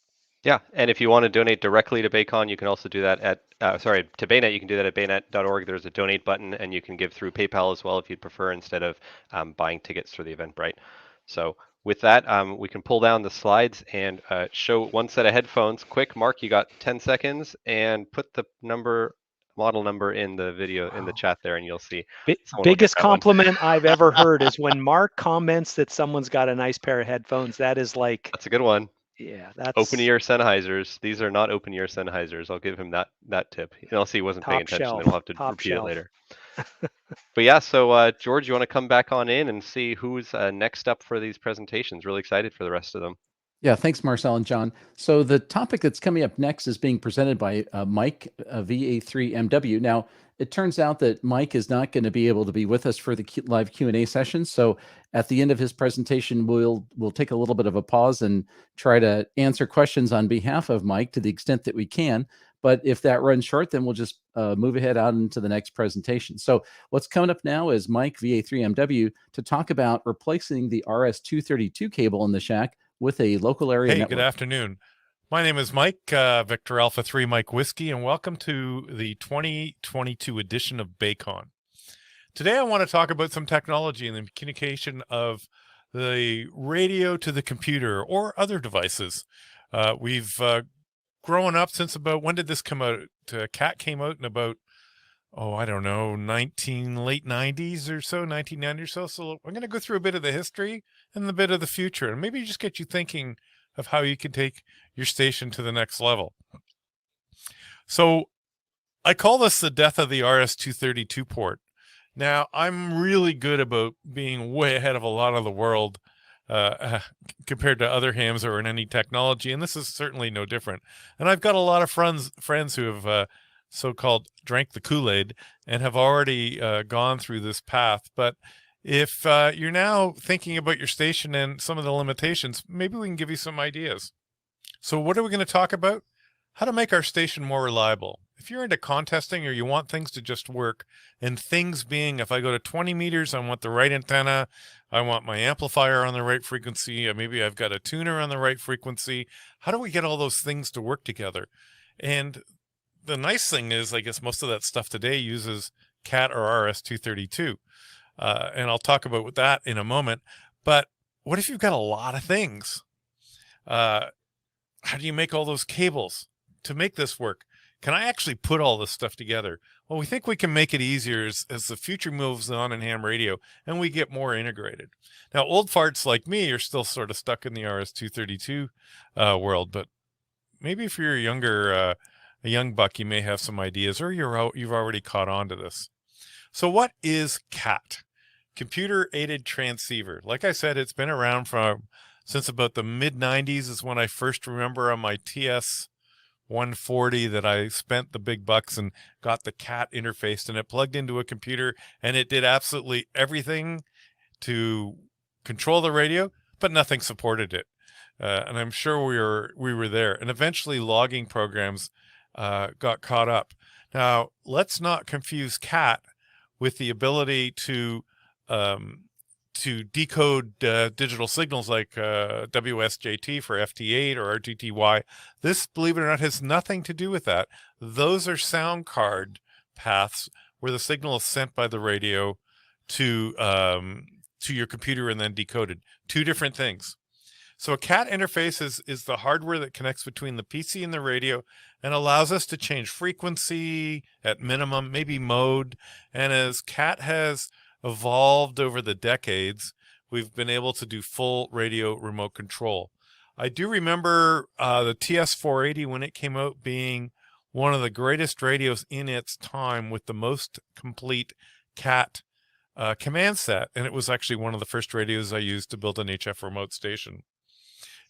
Yeah, and if you want to donate directly to BayCon, you can also do that at, to BayNet, you can do that at baynet.org. There's a donate button, and you can give through PayPal as well if you'd prefer, instead of buying tickets through the Eventbrite. So with that, we can pull down the slides and show one set of headphones. Quick, Mark, you got 10 seconds, and put the model number in the video in the chat there, and you'll see. Biggest compliment I've ever heard is when Mark comments that someone's got a nice pair of headphones. That is like, that's a good one. Yeah, that's open-ear Sennheisers. These are not open-ear Sennheisers. I'll give him that tip. Unless he wasn't paying attention, then we'll have to repeat it later. But yeah, so George, you want to come back on in and see who's next up for these presentations? Really excited for the rest of them. Yeah, thanks, Marcel and John. So the topic that's coming up next is being presented by Mike, VA3MW. Now, it turns out that Mike is not going to be able to be with us for the live Q&A session. So at the end of his presentation, we'll take a little bit of a pause and try to answer questions on behalf of Mike to the extent that we can. But if that runs short, then we'll just move ahead out into the next presentation. So what's coming up now is Mike, VA3MW, to talk about replacing the RS-232 cable in the shack with a local area network. Good afternoon. My name is Mike, Victor Alpha 3 Mike Whiskey, and welcome to the 2022 edition of BayCon. Today I want to talk about some technology and the communication of the radio to the computer or other devices. We've grown up since about, when did this come out? CAT came out in about I don't know, late 90s or so, 1990 or so. So I'm going to go through a bit of the history and a bit of the future, and maybe just get you thinking of how you can take your station to the next level. So I call this the death of the RS-232 port. Now, I'm really good about being way ahead of a lot of the world compared to other hams or in any technology, and this is certainly no different. And I've got a lot of friends who have so-called drank the Kool-Aid and have already gone through this path. But if you're now thinking about your station and some of the limitations, maybe we can give you some ideas. So what are we going to talk about? How to make our station more reliable. If you're into contesting or you want things to just work, and things being, if I go to 20 meters, I want the right antenna, I want my amplifier on the right frequency, maybe I've got a tuner on the right frequency. How do we get all those things to work together? And the nice thing is, I guess most of that stuff today uses CAT or RS-232. And I'll talk about that in a moment. But what if you've got a lot of things? How do you make all those cables to make this work? Can I actually put all this stuff together? Well, we think we can make it easier as the future moves on in ham radio and we get more integrated. Now, old farts like me are still sort of stuck in the RS-232 world, but maybe if you're a young buck, you may have some ideas, or you've already caught on to this. So what is CAT? Computer Aided Transceiver. Like I said, it's been around since about the mid-90s is when I first remember on my TS 140 that I spent the big bucks and got the CAT interface, and it plugged into a computer and it did absolutely everything to control the radio, but nothing supported it. And I'm sure we were there. And eventually logging programs got caught up. Now, let's not confuse CAT with the ability to decode digital signals like WSJT for FT8 or RTTY. This, believe it or not, has nothing to do with that. Those are sound card paths where the signal is sent by the radio to your computer and then decoded. Two different things. So a CAT interface is the hardware that connects between the PC and the radio and allows us to change frequency at minimum, maybe mode. And as CAT has evolved over the decades, we've been able to do full radio remote control. I do remember the TS480 when it came out being one of the greatest radios in its time with the most complete CAT command set, and it was actually one of the first radios I used to build an HF remote station.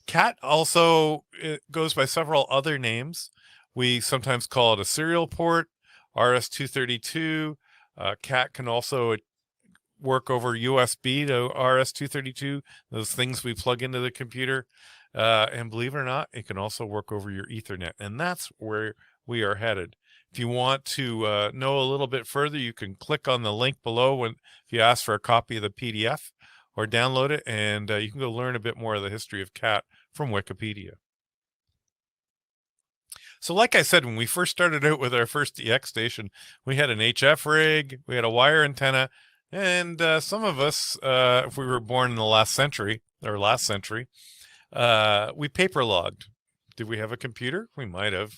CAT also goes by several other names. We sometimes call it a serial port, RS-232. CAT can also work over USB to RS-232, those things we plug into the computer. And believe it or not, it can also work over your Ethernet. And that's where we are headed. If you want to know a little bit further, you can click on the link below if you ask for a copy of the PDF, or download it, and you can go learn a bit more of the history of CAT from Wikipedia. So like I said, when we first started out with our first DX station, we had an HF rig, we had a wire antenna, and some of us, if we were born in the last century, we paper logged. Did we have a computer? We might have.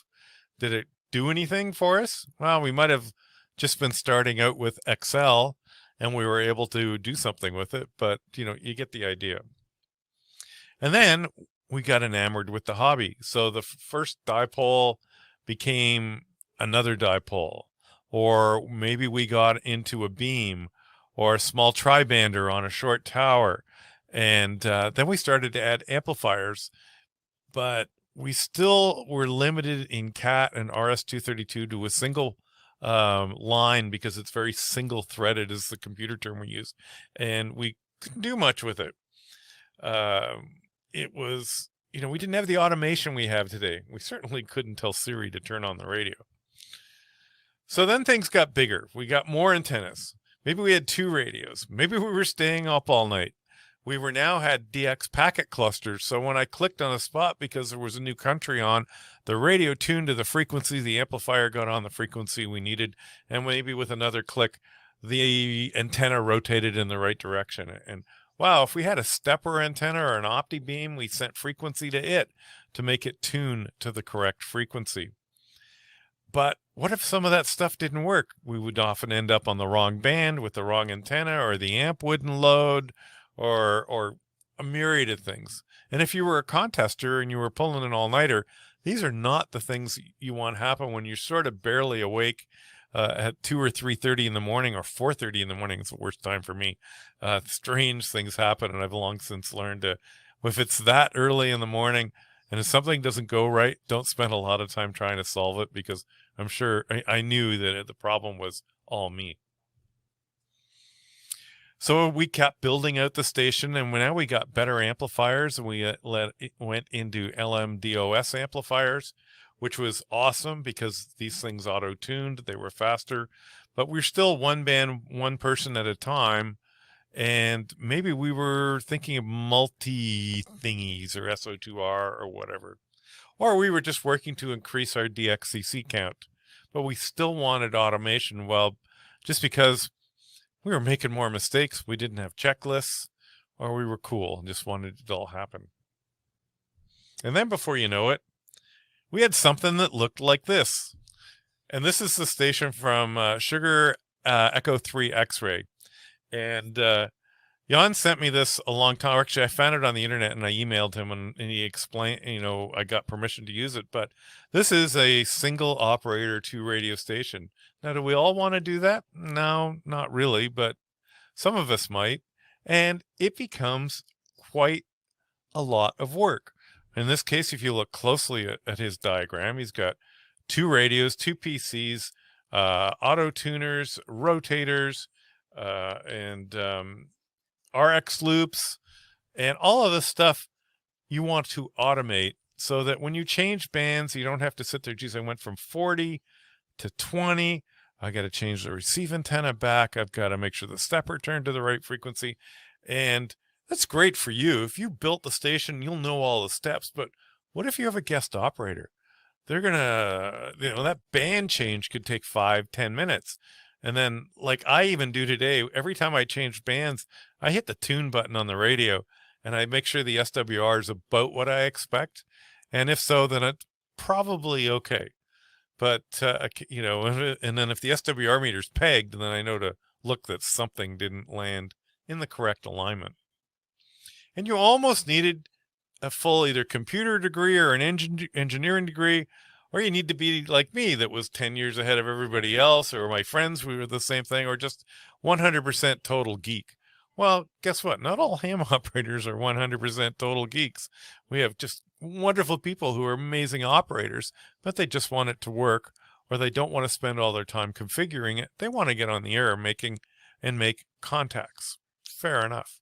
Did it do anything for us? Well, we might have just been starting out with Excel, and we were able to do something with it, but you get the idea. And then we got enamored with the hobby. So the first dipole became another dipole, or maybe we got into a beam or a small tribander on a short tower. And then we started to add amplifiers, but we still were limited in CAT and RS-232 to a single line, because it's very single threaded is the computer term we use, and we couldn't do much with it. It was, we didn't have the automation we have today. We certainly couldn't tell Siri to turn on the radio. So then things got bigger. We got more antennas. Maybe we had 2 radios. Maybe we were staying up all night. We now had DX packet clusters. So when I clicked on a spot because there was a new country on, the radio tuned to the frequency, the amplifier got on the frequency we needed, and maybe with another click, the antenna rotated in the right direction. And wow, if we had a stepper antenna or an opti beam, we sent frequency to it to make it tune to the correct frequency. But what if some of that stuff didn't work? We would often end up on the wrong band with the wrong antenna, or the amp wouldn't load, or a myriad of things. And if you were a contester and you were pulling an all-nighter, these are not the things you want happen when you're sort of barely awake at 2 or 3:30 in the morning, or 4:30 in the morning is the worst time for me. Strange things happen, and I've long since learned to, if it's that early in the morning and if something doesn't go right, don't spend a lot of time trying to solve it, because I'm sure I knew that the problem was all me. So we kept building out the station, and now we got better amplifiers, and we went into LMDOS amplifiers, which was awesome because these things auto-tuned, they were faster, but we're still one band, one person at a time. And maybe we were thinking of multi-thingies or SO2R or whatever. Or we were just working to increase our DXCC count. But we still wanted automation. Well, just because we were making more mistakes, we didn't have checklists, or we were cool and just wanted it to all happen. And then before you know it, we had something that looked like this. And this is the station from Sugar Echo 3 X-Ray. And Jan sent me this a long time. Actually, I found it on the internet and I emailed him, and he explained, I got permission to use it. But this is a single operator 2 radio station. Now, do we all want to do that? No, not really, but some of us might. And it becomes quite a lot of work. In this case, if you look closely at his diagram, he's got 2 radios, 2 PCs, auto tuners, rotators, and RX loops, and all of this stuff you want to automate so that when you change bands, you don't have to sit there, geez, I went from 40 to 20. I got to change the receive antenna back. I've got to make sure the stepper turned to the right frequency. And that's great for you. If you built the station, you'll know all the steps. But what if you have a guest operator? They're going to, that band change could take 5-10 minutes. And then, like I even do today, every time I change bands, I hit the tune button on the radio and I make sure the SWR is about what I expect. And if so, then it's probably okay. But, and then if the SWR meter's pegged, then I know to look that something didn't land in the correct alignment. And you almost needed a full either computer degree or an engineering degree, or you need to be like me that was 10 years ahead of everybody else, or my friends, we were the same thing, or just 100% total geek. Well, guess what? Not all ham operators are 100% total geeks. We have just wonderful people who are amazing operators, but they just want it to work, or they don't want to spend all their time configuring it. They want to get on the air make contacts. Fair enough.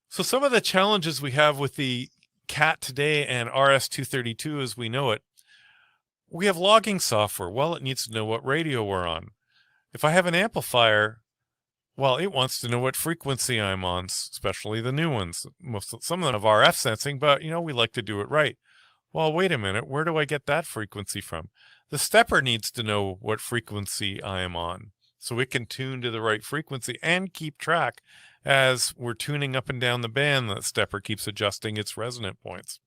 So some of the challenges we have with the CAT today and RS-232 as we know it, we have logging software. Well, it needs to know what radio we're on. If I have an amplifier, well, it wants to know what frequency I'm on, especially the new ones. Some of them have RF sensing, but, we like to do it right. Well, wait a minute. Where do I get that frequency from? The stepper needs to know what frequency I am on so it can tune to the right frequency and keep track. As we're tuning up and down the band, the stepper keeps adjusting its resonant points.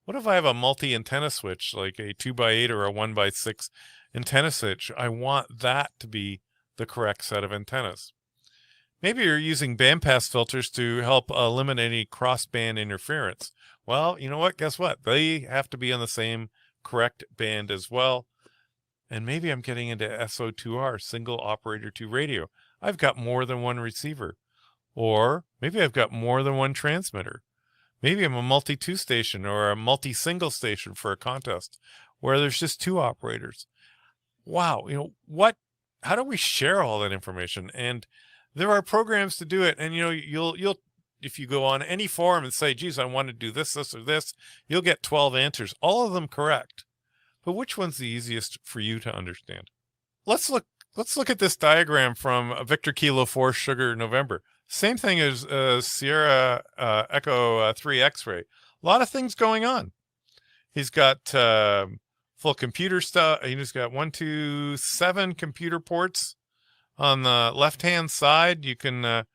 What if I have a multi-antenna switch, like a 2x8 or a 1x6 antenna switch? I want that to be the correct set of antennas. Maybe you're using bandpass filters to help eliminate any cross-band interference. Well, you know what? Guess what? They have to be on the same correct band as well. And maybe I'm getting into SO2R, single operator 2 radio. I've got more than one receiver. Or maybe I've got more than one transmitter. Maybe I'm a multi-2 station or a multi-single station for a contest where there's just 2 operators. Wow, how do we share all that information? And there are programs to do it. And you'll if you go on any forum and say, geez, I want to do this, this, or this, you'll get 12 answers, all of them correct. But which one's the easiest for you to understand? Let's look at this diagram from Victor Kilo 4 Sugar November. Same thing as Sierra Echo 3 X-Ray. A lot of things going on. He's got full computer stuff. He's got 1, 2, 7 computer ports on the left-hand side. You can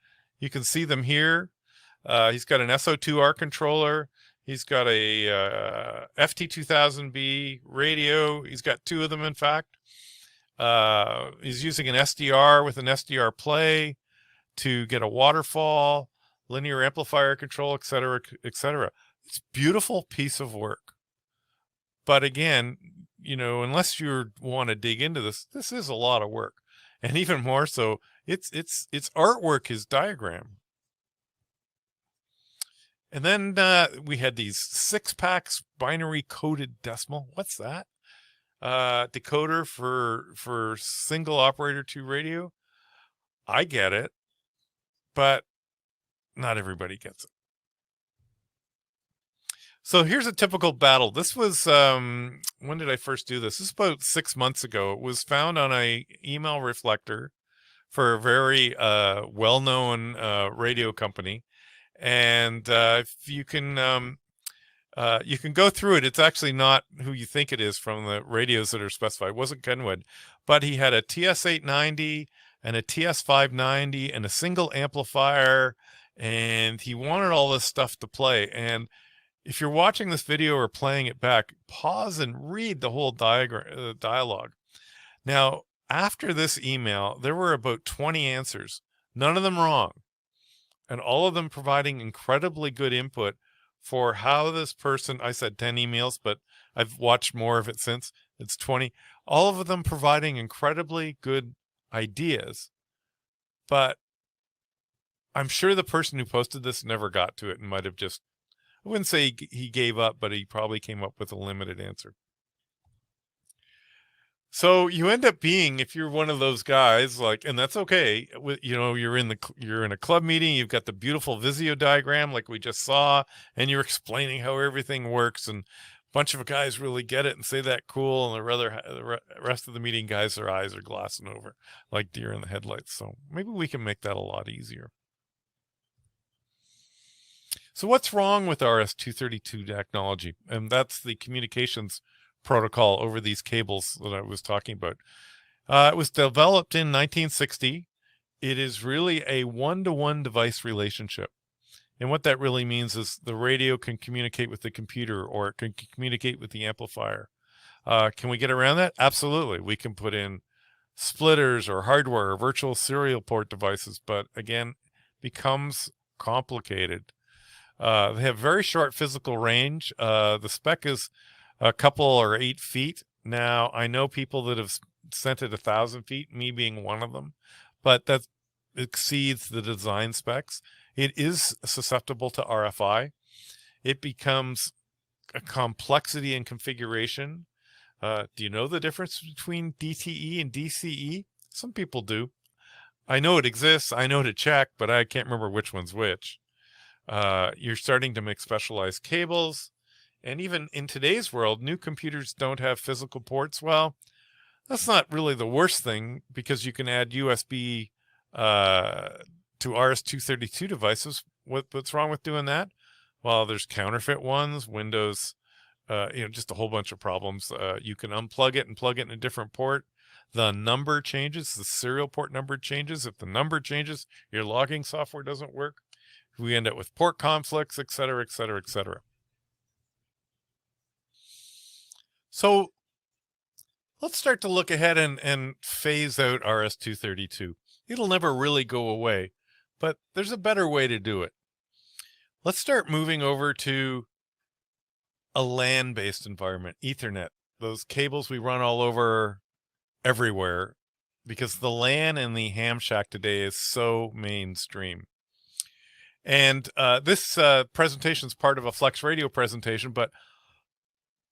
see them here. He's got an SO2R controller. He's got a FT2000B radio. He's got 2 of them, in fact. He's using an SDR with an SDR play to get a waterfall, linear amplifier control, etc., etc. It's a beautiful piece of work. But again, you know, unless you want to dig into this, this is a lot of work. And even more so, it's artwork, his diagram. And then we had these 6-packs binary coded decimal. What's that? Decoder for single operator 2 radio. I get it, but not everybody gets it. So here's a typical battle. This was, when did I first do this? This is about 6 months ago. It was found on a email reflector for a very well-known radio company. And if you can go through it. It's actually not who you think it is from the radios that are specified. It wasn't Kenwood, but he had a TS890 and a TS590 and a single amplifier, and he wanted all this stuff to play. And if you're watching this video or playing it back, pause and read the whole dialogue. Now, after this email, there were about 20 answers, none of them wrong, and all of them providing incredibly good input for how this person, I said 10 emails, but I've watched more of it since. It's 20. All of them providing incredibly good ideas. But I'm sure the person who posted this never got to it and might have just, I wouldn't say he gave up, but he probably came up with a limited answer. So you end up being, if you're one of those guys, like, and that's okay. You know, you're in a club meeting, you've got the beautiful Visio diagram like we just saw, and you're explaining how everything works, and a bunch of guys really get it and say that cool, and the rest of the meeting guys, their eyes are glassing over like deer in the headlights. So maybe we can make that a lot easier. So what's wrong with RS-232 technology? And that's the communications protocol over these cables that I was talking about. It was developed in 1960. It is really a one-to-one device relationship. And what that really means is the radio can communicate with the computer, or it can communicate with the amplifier. Can we get around that? Absolutely. We can put in splitters or hardware or virtual serial port devices, but again, becomes complicated. They have very short physical range. The spec is a couple or 8 feet. Now, I know people that have sent it 1,000 feet, me being one of them, but that exceeds the design specs. It is susceptible to RFI. It becomes a complexity in configuration. Do you know the difference between DTE and DCE? Some people do. I know it exists. I know to check, but I can't remember which one's which. You're starting to make specialized cables. And even in today's world, new computers don't have physical ports. Well, that's not really the worst thing, because you can add USB to RS-232 devices. What's wrong with doing that? Well, there's counterfeit ones, Windows, just a whole bunch of problems. You can unplug it and plug it in a different port. The number changes, the serial port number changes. If the number changes, your logging software doesn't work. We end up with port conflicts, et cetera, et cetera, et cetera. So let's start to look ahead and phase out RS-232. It'll never really go away, but there's a better way to do it. Let's start moving over to a LAN-based environment, Ethernet. Those cables we run all over everywhere, because the LAN and the ham shack today is so mainstream. And this presentation is part of a Flex Radio presentation, but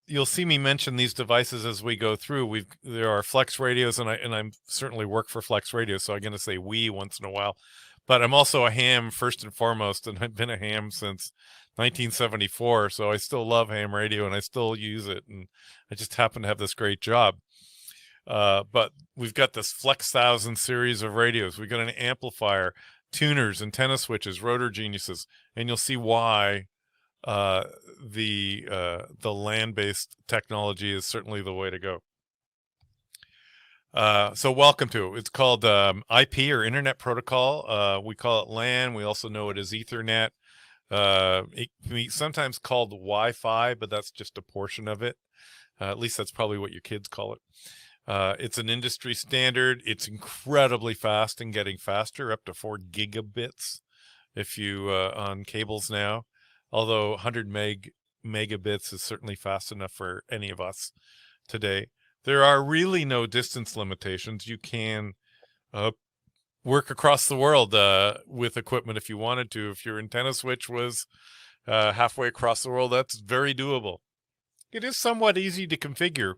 you'll see me mention these devices as we go through. There are Flex Radios, and I certainly work for Flex Radio, so I'm going to say we once in a while. But I'm also a ham first and foremost, and I've been a ham since 1974, so I still love ham radio, and I still use it, and I just happen to have this great job. But we've got this Flex 1000 series of radios. We've got an amplifier, tuners, antenna switches, rotor geniuses, and you'll see why the LAN-based technology is certainly the way to go. So welcome to it. It's called IP, or Internet Protocol. We call it LAN. We also know it as Ethernet. It can be sometimes called Wi-Fi, but that's just a portion of it. At least that's probably what your kids call it. It's an industry standard. It's incredibly fast and getting faster, up to 4 gigabits if you on cables now. Although 100 megabits is certainly fast enough for any of us today. There are really no distance limitations. You can work across the world with equipment if you wanted to. If your antenna switch was halfway across the world, that's very doable. It is somewhat easy to configure.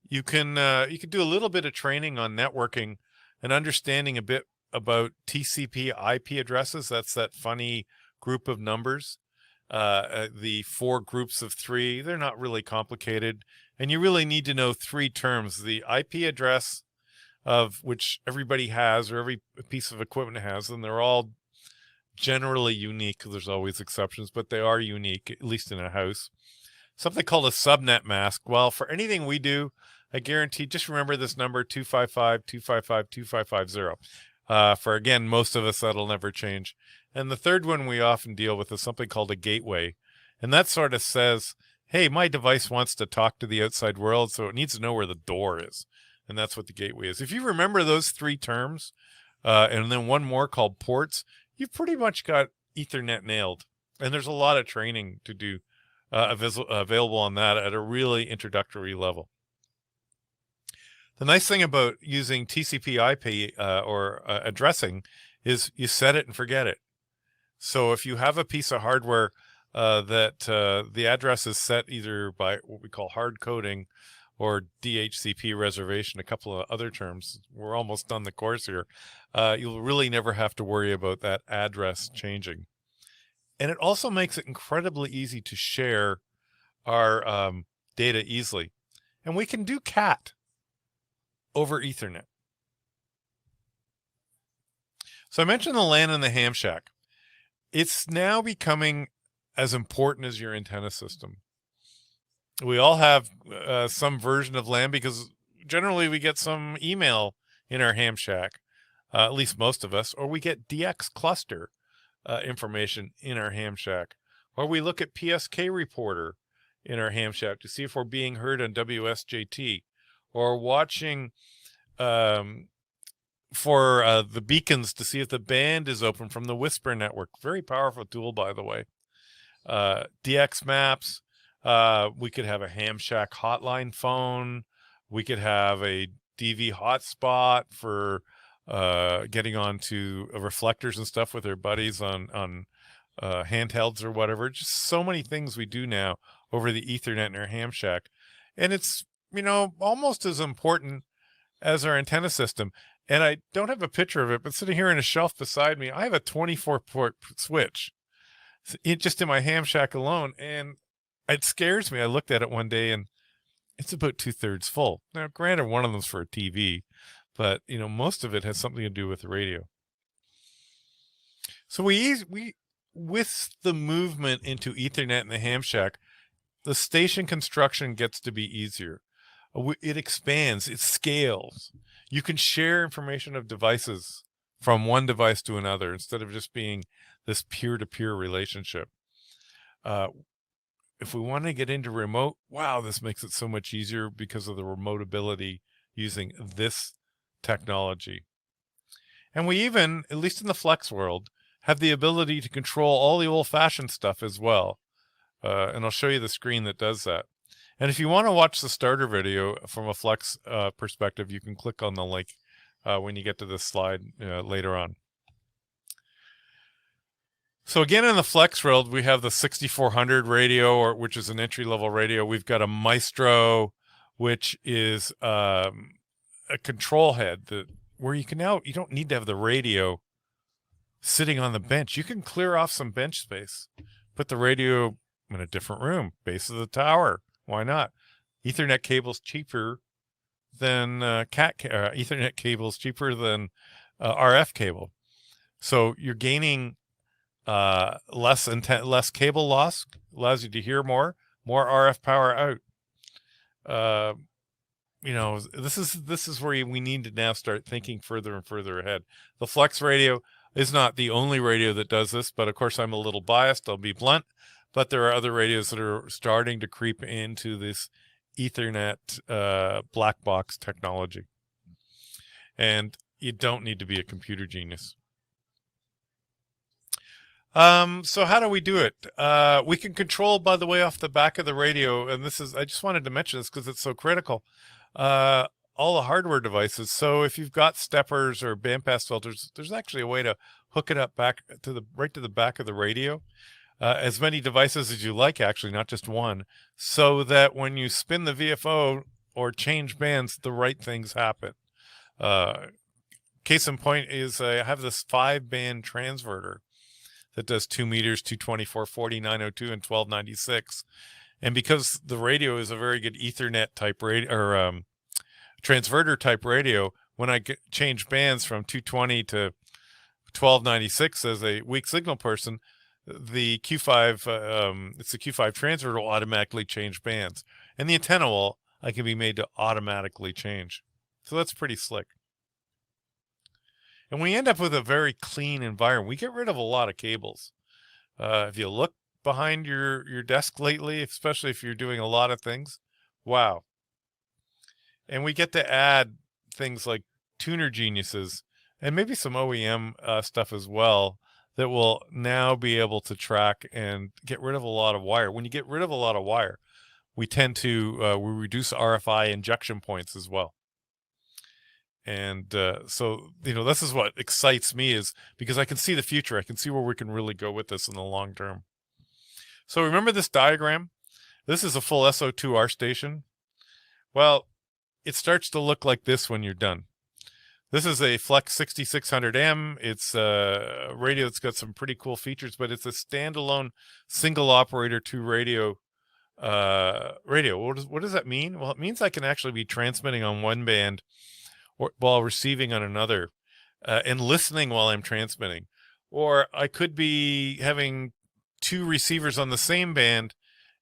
You can do a little bit of training on networking and understanding a bit about TCP IP addresses. That's that funny group of numbers. The 4 groups of 3, they're not really complicated. And you really need to know 3 terms: the IP address of which everybody has, or every piece of equipment has, and they're all generally unique. There's always exceptions, but they are unique, at least in a house. Something called a subnet mask. Well, for anything we do, I guarantee, just remember this number, 255-255-2550. For, again, most of us, that'll never change. And the third one we often deal with is something called a gateway. And that sort of says, hey, my device wants to talk to the outside world, so it needs to know where the door is. And that's what the gateway is. If you remember those 3 terms, and then one more called ports, you've pretty much got Ethernet nailed. And there's a lot of training to do available on that at a really introductory level. The nice thing about using TCP IP or addressing is you set it and forget it. So if you have a piece of hardware that the address is set either by what we call hard coding or DHCP reservation, a couple of other terms, we're almost done the course here, you'll really never have to worry about that address changing. And it also makes it incredibly easy to share our data easily. And we can do CAT over Ethernet. So I mentioned the LAN and the ham shack. It's now becoming as important as your antenna system. We all have some version of LAN because generally we get some email in our ham shack, at least most of us, or we get DX cluster information in our ham shack, or we look at PSK reporter in our ham shack to see if we're being heard on WSJT, or watching for the beacons to see if the band is open from the Whisper network. Very powerful tool, by the way. DX maps. We could have a ham shack hotline phone. We could have a DV hotspot for getting onto reflectors and stuff with their buddies on handhelds or whatever. Just so many things we do now over the Ethernet in our ham shack. And it's, almost as important as our antenna system. And I don't have a picture of it, but sitting here on a shelf beside me, I have a 24-port switch just in my ham shack alone. And it scares me. I looked at it one day and it's about 2/3 full. Now, granted, one of them's for a TV, but most of it has something to do with the radio. So we with the movement into Ethernet in the ham shack, the station construction gets to be easier. It expands, it scales. You can share information of devices from one device to another instead of just being this peer-to-peer relationship. If we want to get into remote, wow, this makes it so much easier because of the remote ability using this technology. And we even, at least in the Flex world, have the ability to control all the old-fashioned stuff as well. And I'll show you the screen that does that. And if you want to watch the starter video from a Flex perspective, you can click on the link when you get to this slide later on. So again, in the Flex world, we have the 6400 radio, which is an entry-level radio. We've got a Maestro, which is a control head where you don't need to have the radio sitting on the bench. You can clear off some bench space, put the radio in a different room, base of the tower. Why not? Ethernet cable's cheaper than Ethernet cable's cheaper than RF cable. So you're gaining less cable loss, allows you to hear more RF power out. This is where we need to now start thinking further and further ahead. The Flex radio, is not the only radio that does this, but of course I'm a little biased, I'll be blunt, but there are other radios that are starting to creep into this Ethernet black box technology. And you don't need to be a computer genius. So how do we do it? We can control, by the way, off the back of the radio, and this is, I just wanted to mention this because it's so critical, all the hardware devices. So if you've got steppers or bandpass filters, there's actually a way to hook it up back to the, right to the back of the radio. As many devices as you like, actually, not just one, so that when you spin the VFO or change bands, the right things happen. Case in point is I have this 5-band transverter that does 2 meters, 224, 40, 902, and 1296. And because the radio is a very good Ethernet type radio, or transverter type radio, when I change bands from 220 to 1296 as a weak signal person, the Q5, it's the Q5 transverter will automatically change bands. And the antenna I can be made to automatically change. So that's pretty slick. And we end up with a very clean environment. We get rid of a lot of cables. If you look behind your desk lately, especially if you're doing a lot of things, wow. And we get to add things like tuner geniuses and maybe some OEM stuff as well that will now be able to track and get rid of a lot of wire. When you get rid of a lot of wire, we tend to we reduce RFI injection points as well. And so, you know, this is what excites me, is because I can see the future. I can see where we can really go with this in the long term. So remember this diagram? This is a full SO2R station. Well, it starts to look like this when you're done. This is a Flex 6600M. It's a radio that's got some pretty cool features, but it's a standalone single operator 2 radio. What does that mean? Well, it means I can actually be transmitting on one band while receiving on another, and listening while I'm transmitting. Or I could be having 2 receivers on the same band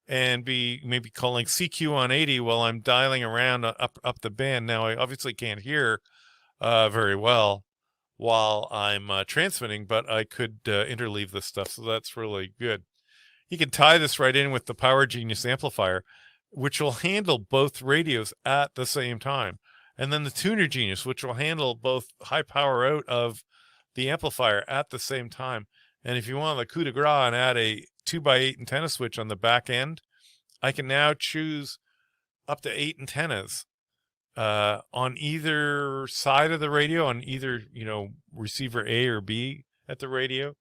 and be maybe calling CQ on 80 while I'm dialing around up the band. Now, I obviously can't hear very well while I'm transmitting, but I could interleave this stuff, so that's really good. You can tie this right in with the Power Genius amplifier, which will handle both radios at the same time. And then the Tuner Genius, which will handle both high power out of the amplifier at the same time. And if you want the coup de grace and add a 2x8 antenna switch on the back end, I can now choose up to 8 antennas on either side of the radio, on either, you know, receiver A or B at the radio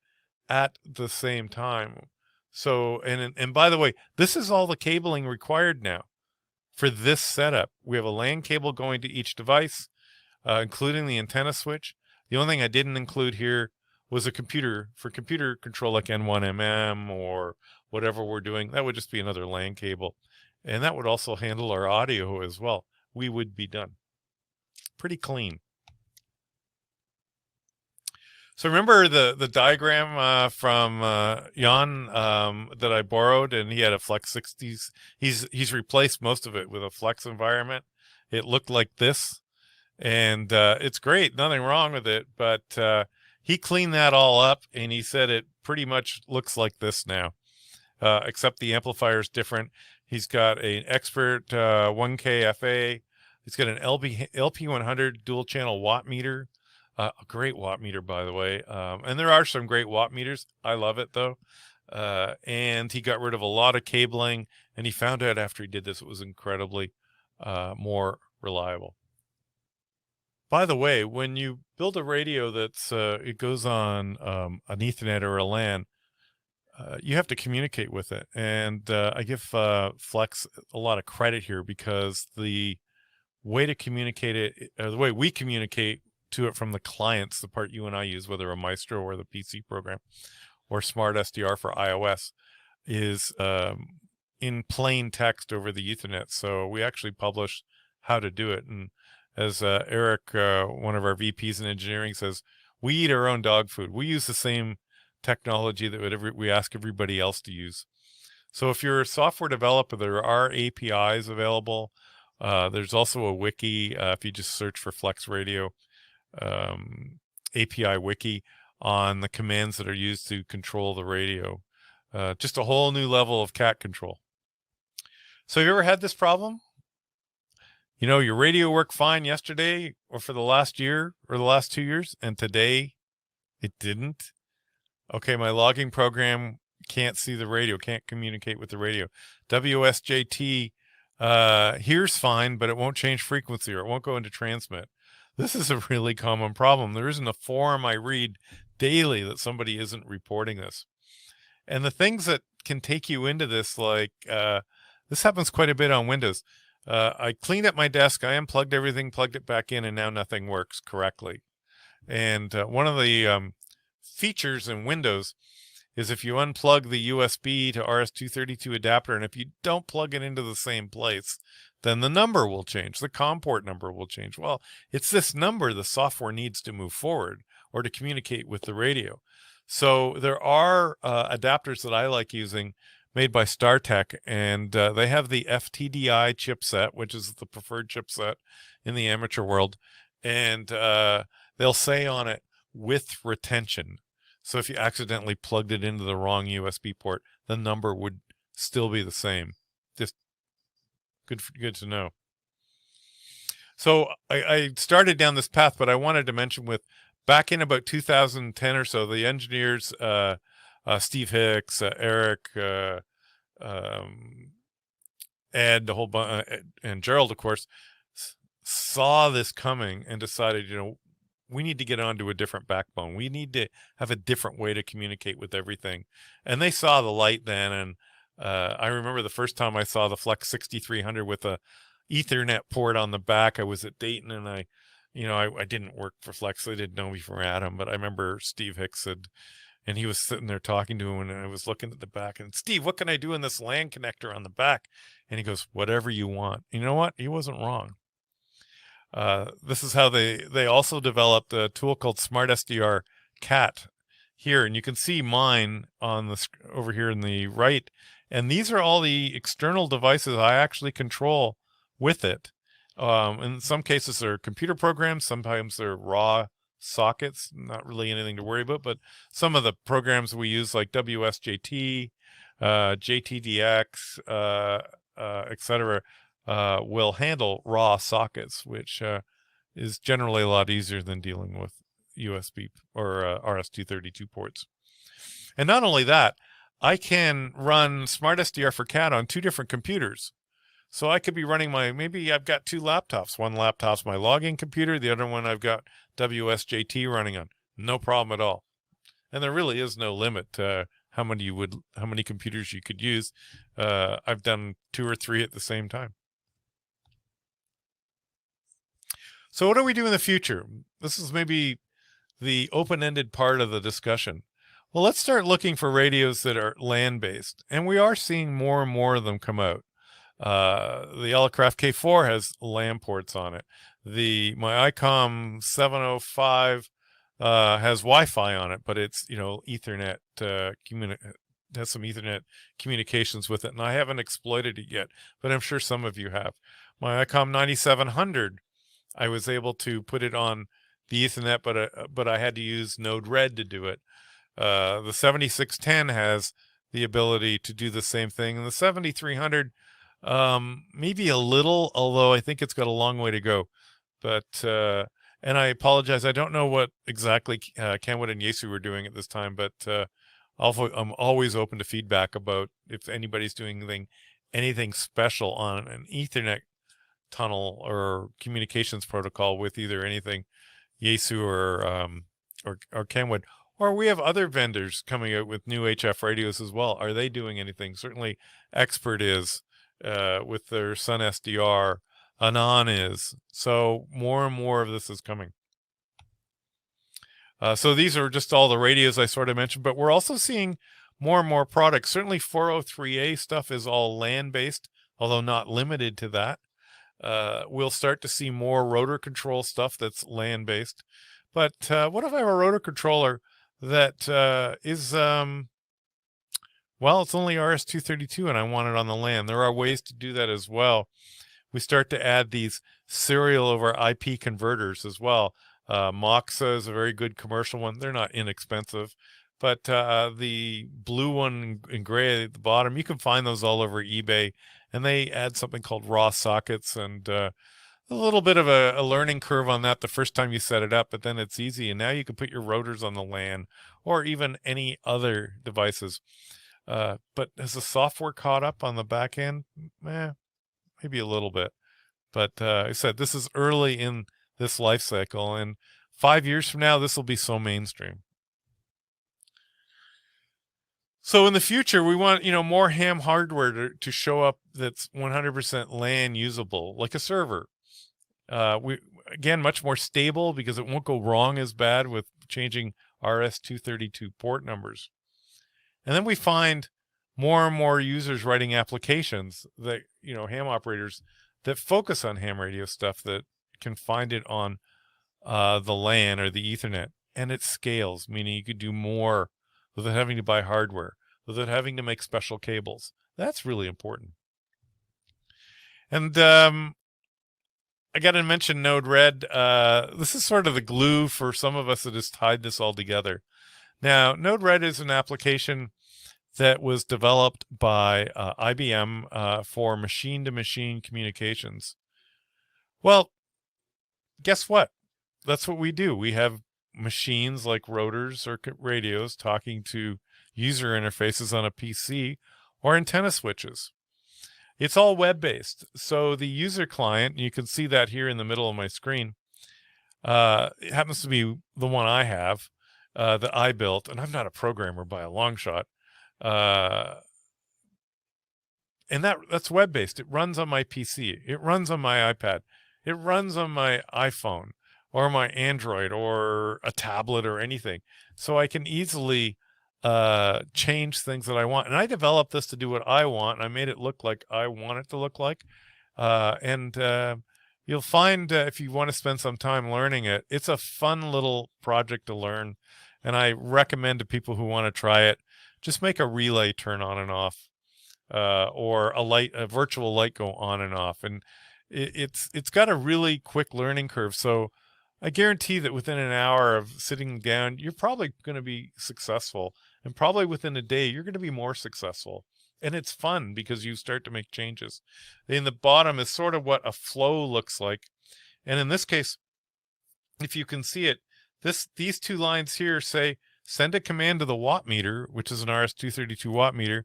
at the same time. So, and by the way, this is all the cabling required now. For this setup, we have a LAN cable going to each device, including the antenna switch. The only thing I didn't include here was a computer for computer control, like N1mm or whatever we're doing. That would just be another LAN cable. And that would also handle our audio as well. We would be done. Pretty clean. So remember the diagram from Jan that I borrowed, and he had a Flex 60s. He's replaced most of it with a Flex environment. It looked like this, and it's great. Nothing wrong with it, but he cleaned that all up, and he said it pretty much looks like this now, except the amplifier is different. He's got an Expert 1K FA. He's got an LP100 dual channel watt meter. A great watt meter, by the way. And there are some great watt meters. I love it, though. And he got rid of a lot of cabling, and he found out after he did this, it was incredibly more reliable. By the way, when you build a radio that's it goes on an Ethernet or a LAN, you have to communicate with it. And I give Flex a lot of credit here, because the way to communicate it, the way we communicate to it from the clients, the part you and I use, whether a Maestro or the PC program or Smart SDR for iOS, is in plain text over the Ethernet. So we actually publish how to do it. And as Eric, one of our VPs in engineering, says, we eat our own dog food. We use the same technology that we ask everybody else to use. So if you're a software developer, there are APIs available. There's also a wiki if you just search for Flex Radio. API wiki. on the commands that are used to control the radio. Just a whole new level of cat control. So have you ever had this problem? You know, your radio worked fine yesterday or for the last year or the last 2 years, and today it didn't. Okay, my logging program can't see the radio, can't communicate with the radio. WSJT hears fine, but it won't change frequency or it won't go into transmit. This is a really common problem. There isn't a forum I read daily that somebody isn't reporting this. And the things that can take you into this, like this happens quite a bit on Windows. I cleaned up my desk, I unplugged everything, plugged it back in, and now nothing works correctly. And one of the features in Windows is if you unplug the USB to RS-232 adapter, and if you don't plug it into the same place, then the number will change. The COM port number will change. Well, it's this number the software needs to move forward or to communicate with the radio. So there are adapters that I like using made by StarTech, and they have the FTDI chipset, which is the preferred chipset in the amateur world, and they'll say on it, with retention. So if you accidentally plugged it into the wrong USB port, the number would still be the same. Just good to know. So I started down this path, but I wanted to mention back in about 2010 or so, the engineers, Steve Hicks, Eric, Ed, the whole bunch, and Gerald, of course, saw this coming and decided, we need to get onto a different backbone. We need to have a different way to communicate with everything. And they saw the light then. And I remember the first time I saw the Flex 6300 with a Ethernet port on the back. I was at Dayton, and I didn't work for Flex. They didn't know me from Adam, but I remember Steve Hicks and he was sitting there talking to him, and I was looking at the back, and Steve, what can I do in this LAN connector on the back? And he goes, whatever you want. You know what? He wasn't wrong. This is how they also developed a tool called SmartSDR Cat here, and you can see mine on the over here in the right, and these are all the external devices I actually control with it. In some cases they're computer programs, sometimes they're raw sockets, not really anything to worry about, but some of the programs we use like WSJT, JTDX, etc., will handle raw sockets, which is generally a lot easier than dealing with USB or RS-232 ports. And not only that, I can run SmartSDR for CAT on 2 different computers. So I could be running maybe I've got 2 laptops. One laptop's my logging computer, the other one I've got WSJT running on. No problem at all. And there really is no limit to how many computers you could use. I've done 2 or 3 at the same time. So what do we do in the future? This is maybe the open-ended part of the discussion. Well, let's start looking for radios that are LAN-based, and we are seeing more and more of them come out. The Elecraft K4 has LAN ports on it. My ICOM 705 has Wi-Fi on it, but it's Ethernet has some Ethernet communications with it, and I haven't exploited it yet, but I'm sure some of you have. My ICOM 9700, I was able to put it on the Ethernet, but I had to use Node Red to do it. The 7610 has the ability to do the same thing, and the 7300 maybe a little, although I think it's got a long way to go. But and I apologize, I don't know what exactly Kenwood and Yasu were doing at this time, but I'm always open to feedback about if anybody's doing anything special on an Ethernet tunnel or communications protocol with either anything Yasu or Kenwood. Or we have other vendors coming out with new HF radios as well. Are they doing anything? Certainly Expert is with their Sun SDR. Anon is. So more and more of this is coming. So these are just all the radios I sort of mentioned, but we're also seeing more and more products. Certainly 403A stuff is all LAN-based, although not limited to that. We'll start to see more rotor control stuff that's LAN-based. But what if I have a rotor controller that is, well, it's only RS-232 and I want it on the LAN? There are ways to do that as well. We start to add these serial over IP converters as well. Moxa is a very good commercial one. They're not inexpensive, but the blue one in gray at the bottom, you can find those all over eBay, and they add something called raw sockets, and a little bit of a learning curve on that the first time you set it up, but then it's easy, and now you can put your rotors on the LAN or even any other devices. But has the software caught up on the back end? Maybe a little bit. But I said, this is early in this life cycle, and 5 years from now, this will be so mainstream. So in the future, we want, more ham hardware to show up that's 100% LAN usable, like a server. Again, much more stable because it won't go wrong as bad with changing RS-232 port numbers. And then we find more and more users writing applications that, ham operators that focus on ham radio stuff that can find it on the LAN or the Ethernet. And it scales, meaning you could do more without having to buy hardware, without having to make special cables. That's really important. And I got to mention Node-RED. This is sort of the glue for some of us that has tied this all together. Now, Node-RED is an application that was developed by IBM for machine-to-machine communications. Well, guess what? That's what we do. We have machines like rotors or radios talking to user interfaces on a PC or antenna switches. It's all web-based. So the user client, you can see that here in the middle of my screen, it happens to be the one I have that I built, and I'm not a programmer by a long shot. And that's web-based. It runs on my PC. It runs on my iPad. It runs on my iPhone or my Android or a tablet or anything. So I can easily change things that I want. And I developed this to do what I want. And I made it look like I want it to look like. You'll find if you want to spend some time learning it, it's a fun little project to learn. And I recommend to people who want to try it, just make a relay turn on and off, or a virtual light go on and off. And it's got a really quick learning curve. So I guarantee that within an hour of sitting down, you're probably going to be successful. And probably within a day, you're going to be more successful. And it's fun because you start to make changes. In the bottom is sort of what a flow looks like. And in this case, if you can see it, these two lines here say, send a command to the watt meter, which is an RS-232 watt meter,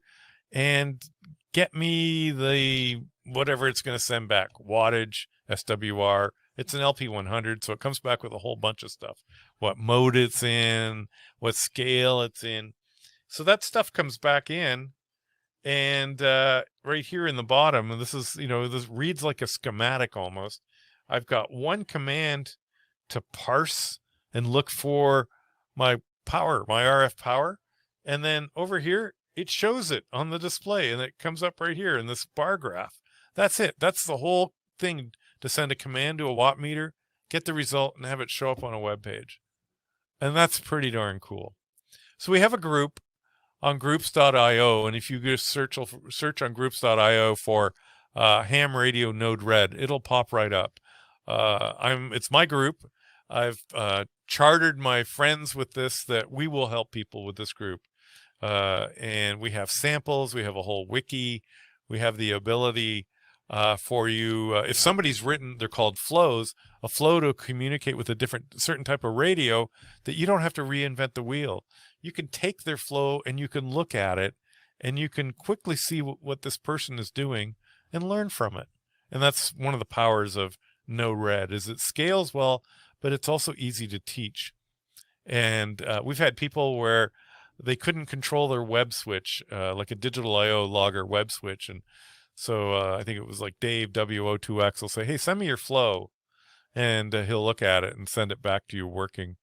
and get me the whatever it's going to send back, wattage, SWR. It's an LP100, so it comes back with a whole bunch of stuff. What mode it's in, what scale it's in. So that stuff comes back in, and right here in the bottom, and this is, this reads like a schematic almost. I've got one command to parse and look for my power, my RF power. And then over here, it shows it on the display, and it comes up right here in this bar graph. That's it. That's the whole thing, to send a command to a watt meter, get the result, and have it show up on a web page. And that's pretty darn cool. So we have a group on groups.io, and if you just search on groups.io for ham radio Node-RED, it'll pop right up. It's my group. I've chartered my friends with this, that we will help people with this group. And we have samples, we have a whole wiki, we have the ability for you, if somebody's written, they're called flows, a flow to communicate with a certain type of radio, that you don't have to reinvent the wheel. You can take their flow and you can look at it, and you can quickly see what this person is doing and learn from it. And that's one of the powers of Node-RED, is it scales well, but it's also easy to teach. And we've had people where they couldn't control their web switch, like a digital I/O logger web switch. And so I think it was like Dave, WO2X, will say, hey, send me your flow. And he'll look at it and send it back to you working.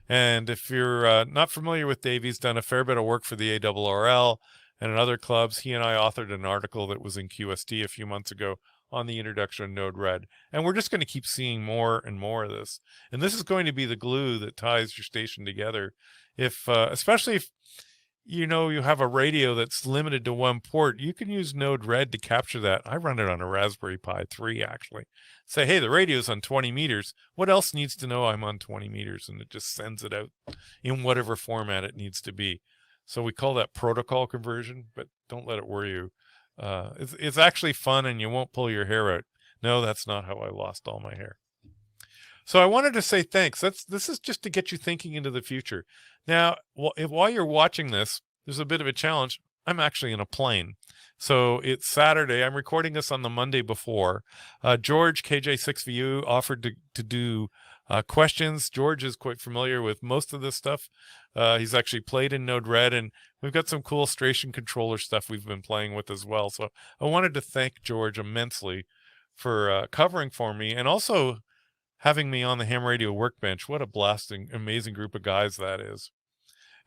And if you're not familiar with Dave, he's done a fair bit of work for the ARRL and in other clubs. He and I authored an article that was in QST a few months ago on the introduction of Node-RED. And we're just going to keep seeing more and more of this. And this is going to be the glue that ties your station together. Especially if you have a radio that's limited to one port, you can use Node Red to capture that. I run it on a Raspberry Pi 3, actually. Say, hey, the radio's on 20 meters. What else needs to know I'm on 20 meters? And it just sends it out in whatever format it needs to be. So we call that protocol conversion, but don't let it worry you. It's actually fun, and you won't pull your hair out. No, that's not how I lost all my hair. So I wanted to say thanks. This is just to get you thinking into the future. Now, while you're watching this, there's a bit of a challenge. I'm actually in a plane. So it's Saturday. I'm recording this on the Monday before. George, KJ6VU, offered to do questions. George is quite familiar with most of this stuff. He's actually played in Node Red, and we've got some cool station controller stuff we've been playing with as well. So I wanted to thank George immensely for covering for me, and also having me on the Ham Radio Workbench. What a blasting, amazing group of guys that is.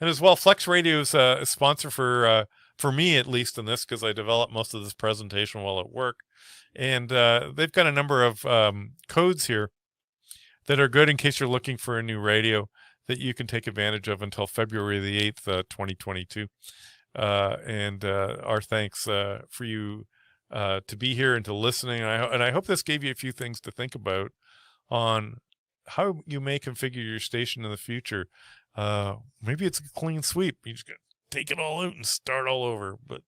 And as well, Flex Radio is a sponsor for me, at least in this, because I developed most of this presentation while at work. And they've got a number of codes here that are good in case you're looking for a new radio that you can take advantage of until February the 8th, 2022. And our thanks for you to be here and to listening. And I hope this gave you a few things to think about on how you may configure your station in the future. Maybe it's a clean sweep. You just got to take it all out and start all over, but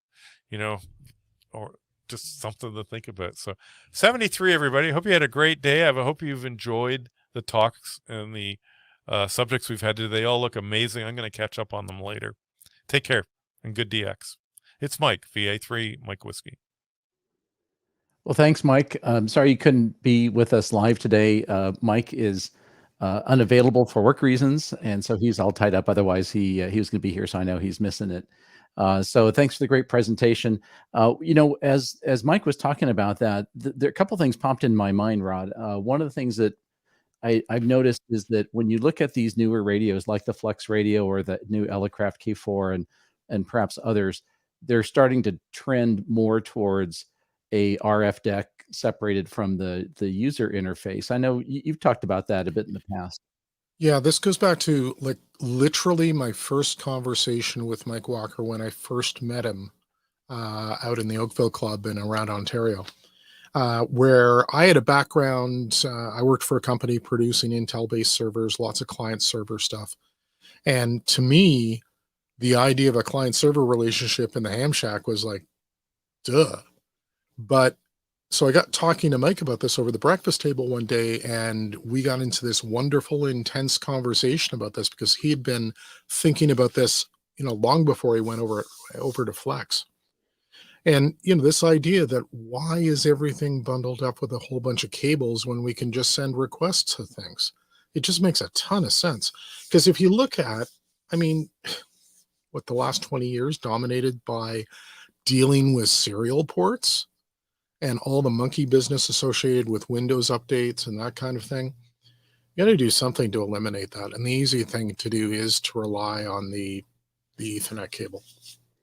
or just something to think about. So 73, everybody. Hope you had a great day. I hope you've enjoyed the talks and the subjects we've had today. They all look amazing. I'm going to catch up on them later. Take care and good DX. It's Mike, VA3, Mike Whiskey. Well, thanks, Mike. I'm sorry you couldn't be with us live today. Mike is unavailable for work reasons, and so he's all tied up. Otherwise, he was going to be here, so I know he's missing it. So thanks for the great presentation. As Mike was talking about that, there a couple things popped in my mind, Rod. One of the things that I've noticed is that when you look at these newer radios, like the Flex Radio or the new Elecraft K4 and perhaps others, they're starting to trend more towards a RF deck separated from the user interface. I know you've talked about that a bit in the past. Yeah, this goes back to like literally my first conversation with Mike Walker when I first met him out in the Oakville Club in around Ontario, where I had a background. I worked for a company producing Intel-based servers, lots of client-server stuff. And to me, the idea of a client-server relationship in the ham shack was like, duh. But so I got talking to Mike about this over the breakfast table one day, and we got into this wonderful, intense conversation about this because he had been thinking about this, long before he went over to Flex. And, this idea that why is everything bundled up with a whole bunch of cables when we can just send requests to things? It just makes a ton of sense. Because if you look at, the last 20 years dominated by dealing with serial ports and all the monkey business associated with Windows updates and that kind of thing, you got to do something to eliminate that. And the easy thing to do is to rely on the Ethernet cable.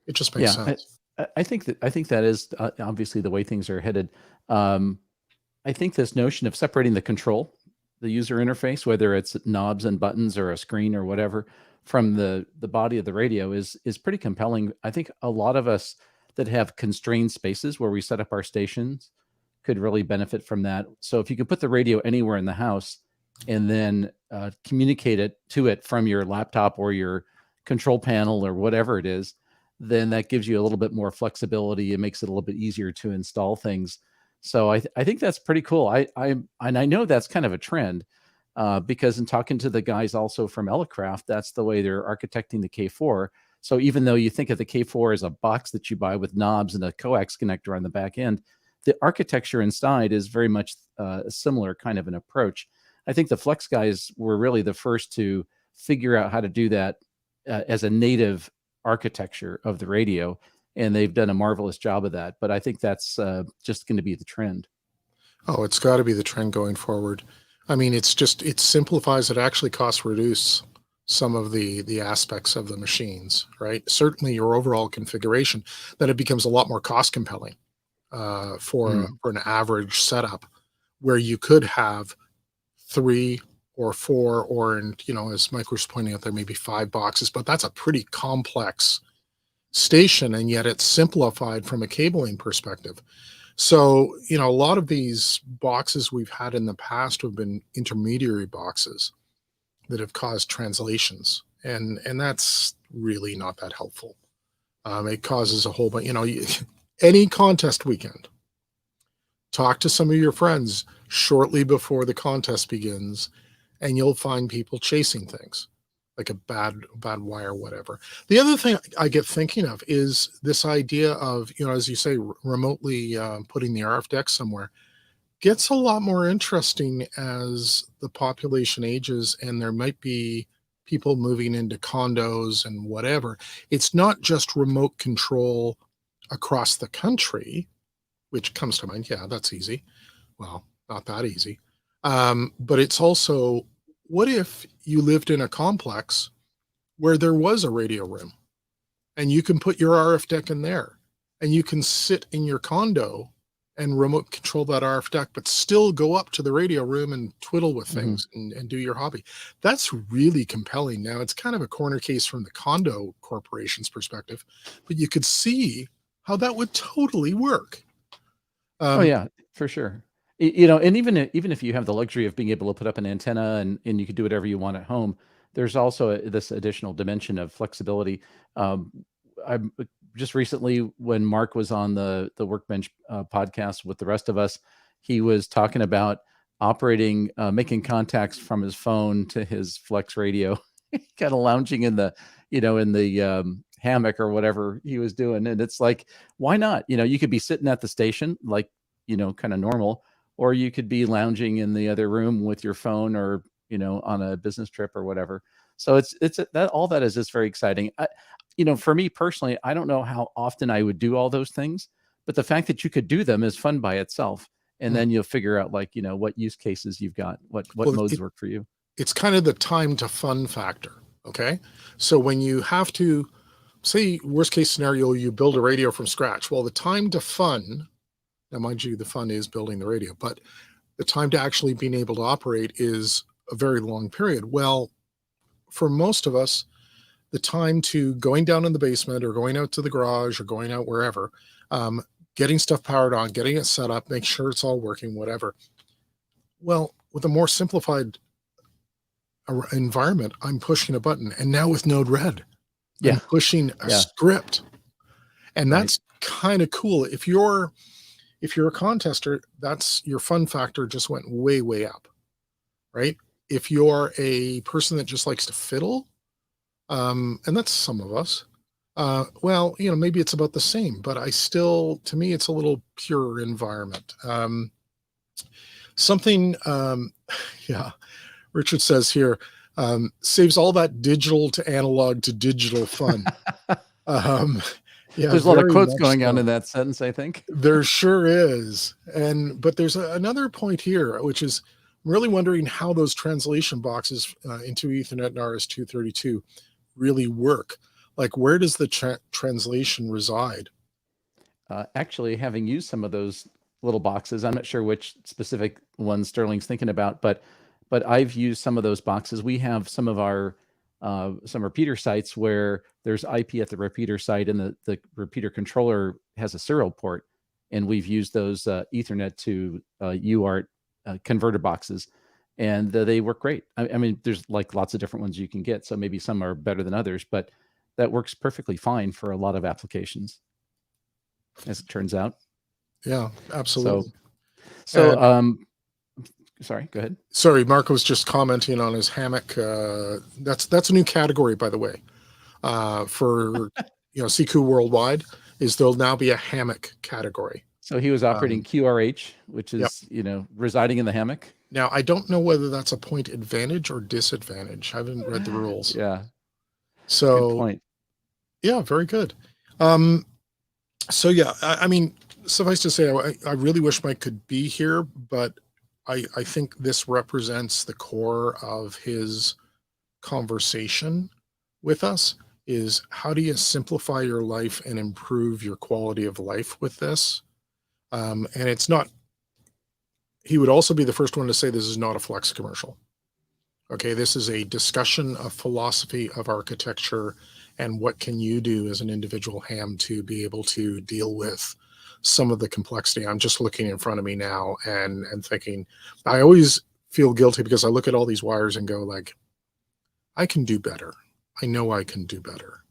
It just makes sense. I think that is obviously the way things are headed. I think this notion of separating the control, the user interface, whether it's knobs and buttons or a screen or whatever, from the body of the radio is pretty compelling. I think a lot of us that have constrained spaces where we set up our stations could really benefit from that. So if you could put the radio anywhere in the house and then communicate to it from your laptop or your control panel or whatever it is, then that gives you a little bit more flexibility. It makes it a little bit easier to install things. So I think that's pretty cool. I know that's kind of a trend because in talking to the guys also from Elecraft, that's the way they're architecting the K4. So even though you think of the K4 as a box that you buy with knobs and a coax connector on the back end, the architecture inside is very much a similar kind of an approach. I think the Flex guys were really the first to figure out how to do that as a native architecture of the radio, and they've done a marvelous job of that. But I think that's just going to be the trend. Oh, it's got to be the trend going forward. It simplifies. It actually cost reduce some of the aspects of the machines, right? Certainly your overall configuration, then it becomes a lot more cost compelling for an average setup where you could have 3 or 4 or, as Mike was pointing out, there may be 5 boxes, but that's a pretty complex station, and yet it's simplified from a cabling perspective. So, you know, a lot of these boxes we've had in the past have been intermediary boxes that have caused translations, and that's really not that helpful. It causes a whole bunch, you know, any contest weekend, talk to some of your friends shortly before the contest begins, and you'll find people chasing things like a bad wire, whatever. The other thing I get thinking of is this idea of, you know, as you say, remotely putting the RF deck somewhere gets a lot more interesting as the population ages, and there might be people moving into condos and whatever. It's not just remote control across the country, which comes to mind. Yeah, that's easy. Well, not that easy. But it's also, what if you lived in a complex where there was a radio room and you can put your RF deck in there and you can sit in your condo and remote control that RF deck, but still go up to the radio room and twiddle with things and do your hobby. That's really compelling. Now, it's kind of a corner case from the condo corporation's perspective, but you could see how that would totally work. Oh yeah, for sure. You know, and even if you have the luxury of being able to put up an antenna and you can do whatever you want at home, there's also this additional dimension of flexibility. I'm just recently, when Mark was on the Workbench podcast with the rest of us, he was talking about operating, making contacts from his phone to his flex radio, kind of lounging in the, you know, in the hammock or whatever he was doing. And it's like, why not? You know, you could be sitting at the station, like, you know, kind of normal, or you could be lounging in the other room with your phone, or, you know, on a business trip or whatever. So it's that all that is just very exciting. You know, for me personally, I don't know how often I would do all those things, but the fact that you could do them is fun by itself. And then you'll figure out, like, you know, what use cases you've got, what modes work for you. It's kind of the time to fun factor. Okay. So when you have to, say, worst case scenario, you build a radio from scratch. Well, the time to fun, now mind you, the fun is building the radio, but the time to actually being able to operate is a very long period. Well, for most of us, the time to going down in the basement or going out to the garage or going out wherever, getting stuff powered on, getting it set up, make sure it's all working, whatever. Well, with a more simplified environment, I'm pushing a button. And now with Node-RED, I'm pushing a script. And that's kind of cool. If you're a contester, that's your fun factor just went way, way up, right? If you're a person that just likes to fiddle, and that's some of us, well, you know, maybe it's about the same, but to me, it's a little pure environment. Richard says here, saves all that digital to analog to digital fun. There's a lot of quotes going on in that sentence, I think. There sure is. But there's another point here, which is, I'm really wondering how those translation boxes into Ethernet and RS-232 really work. Like, where does the translation reside? Actually, having used some of those little boxes, I'm not sure which specific ones Sterling's thinking about, but I've used some of those boxes. We have some of our some repeater sites where there's IP at the repeater site, and the repeater controller has a serial port, and we've used those Ethernet to UART converter boxes, and they work great. I mean, there's like lots of different ones you can get, so maybe some are better than others, but that works perfectly fine for a lot of applications, as it turns out. Yeah, absolutely. So sorry, go ahead. Sorry, Mark was just commenting on his hammock. That's a new category, by the way, for CQ Worldwide. Is there'll now be a hammock category. So he was operating QRH, which is residing in the hammock. Now I don't know whether that's a point advantage or disadvantage. I haven't read the rules. Yeah. So good point. Yeah, very good. So yeah, I mean, suffice to say, I really wish Mike could be here, but I think this represents the core of his conversation with us, is how do you simplify your life and improve your quality of life with this? And it's not, he would also be the first one to say this is not a Flex commercial. Okay, this is a discussion of philosophy of architecture and what can you do as an individual ham to be able to deal with some of the complexity. I'm just looking in front of me now and thinking, I always feel guilty because I look at all these wires and go like, I can do better. I know I can do better.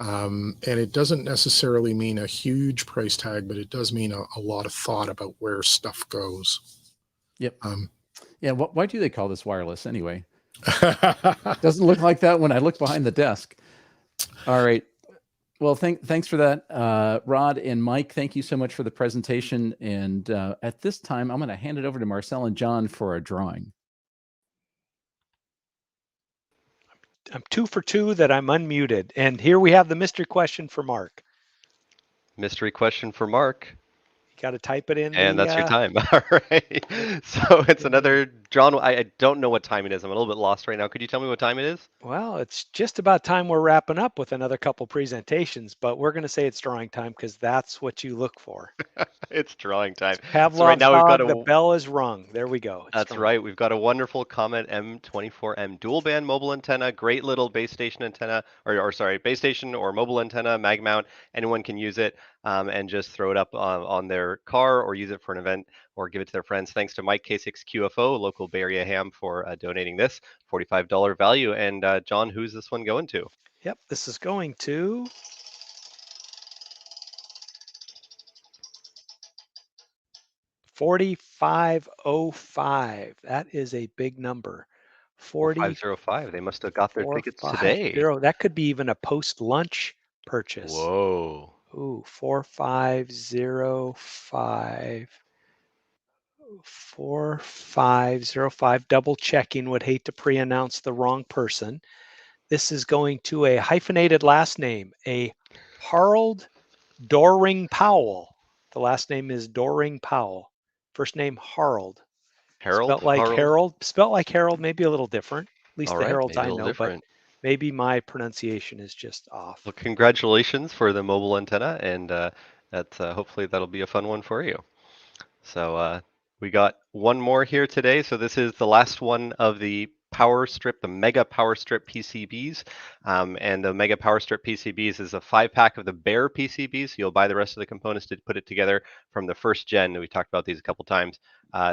And it doesn't necessarily mean a huge price tag, but it does mean a lot of thought about where stuff goes. Yep. Yeah. Why do they call this wireless anyway? Doesn't look like that when I look behind the desk. All right. Well, thanks for that, Rod and Mike. Thank you so much for the presentation. And at this time, I'm going to hand it over to Marcel and John for a drawing. I'm 2 for 2 that I'm unmuted. And here we have the mystery question for Mark. Mystery question for Mark. You got to type it in. And that's your time. All right. So it's another, John, I don't know what time it is. I'm a little bit lost right now. Could you tell me what time it is? Well, it's just about time we're wrapping up with another couple presentations, but we're going to say it's drawing time because that's what you look for. It's drawing time. Pavlov's so right now we've got dog, the bell is rung. There we go. That's drawing. right. We've got a wonderful Comet M24M dual band mobile antenna, great little base station antenna, or sorry, base station or mobile antenna, mag mount. Anyone can use it and just throw it up on their car or use it for an event or give it to their friends. Thanks to Mike K6 QFO, local Bay Area ham, for donating this $45 value. And John, who's this one going to? Yep, this is going to $45.05. That is a big number. 4505. They must have got their tickets today. That could be even a post-lunch purchase. Whoa. Ooh, 4505. 4505. Double checking. Would hate to pre-announce the wrong person. This is going to a hyphenated last name, a Harold Doring Powell. The last name is Doring Powell. First name Harold. Harold? Spelt like Harold. Spelt like Harold, maybe a little different. At least the Harolds I know, but maybe my pronunciation is just off. Well, congratulations for the mobile antenna, and hopefully that'll be a fun one for you. So we got one more here today. So this is the last one of the Power Strip, the Mega Power Strip PCBs. And the Mega Power Strip PCBs is a 5-pack of the bare PCBs. So you'll buy the rest of the components to put it together from the first gen. We talked about these a couple times.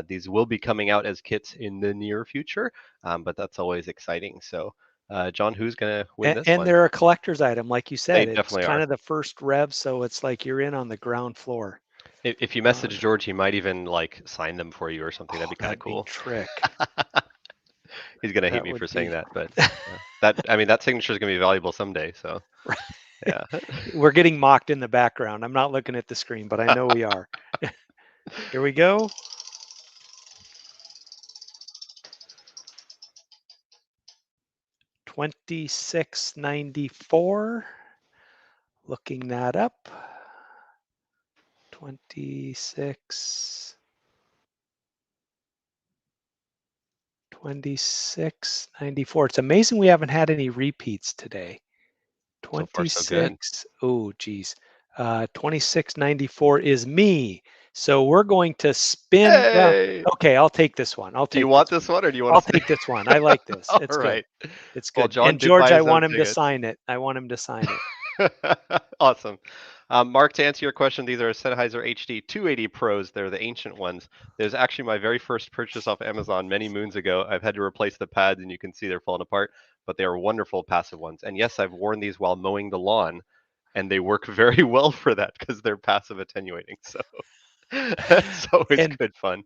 These will be coming out as kits in the near future, but that's always exciting. So John, who's going to win this one? And they're a collector's item, like you said. They it's definitely kind are. of the first rev, so it's like you're in on the ground floor. If you message George, he might even like sign them for you or something. That'd be kind of cool. Trick. He's gonna hate me for saying that, but that signature is gonna be valuable someday. So yeah, we're getting mocked in the background. I'm not looking at the screen, but I know we are. Here we go. $26.94. Looking that up. 26.94. It's amazing we haven't had any repeats today. 26. Oh, geez. 26.94 is me. So we're going to spin. Hey! Okay, I'll take this one. Do you want this one or do you want? I'll take this one. I like this. It's right. Good. It's good. Well, John and George, I want him tickets. to sign it. Awesome. Mark, to answer your question, these are Sennheiser HD 280 Pros. They're the ancient ones. There's actually my very first purchase off Amazon many moons ago. I've had to replace the pads, and you can see they're falling apart, but they are wonderful passive ones. And yes, I've worn these while mowing the lawn, and they work very well for that because they're passive attenuating. So it's always good fun.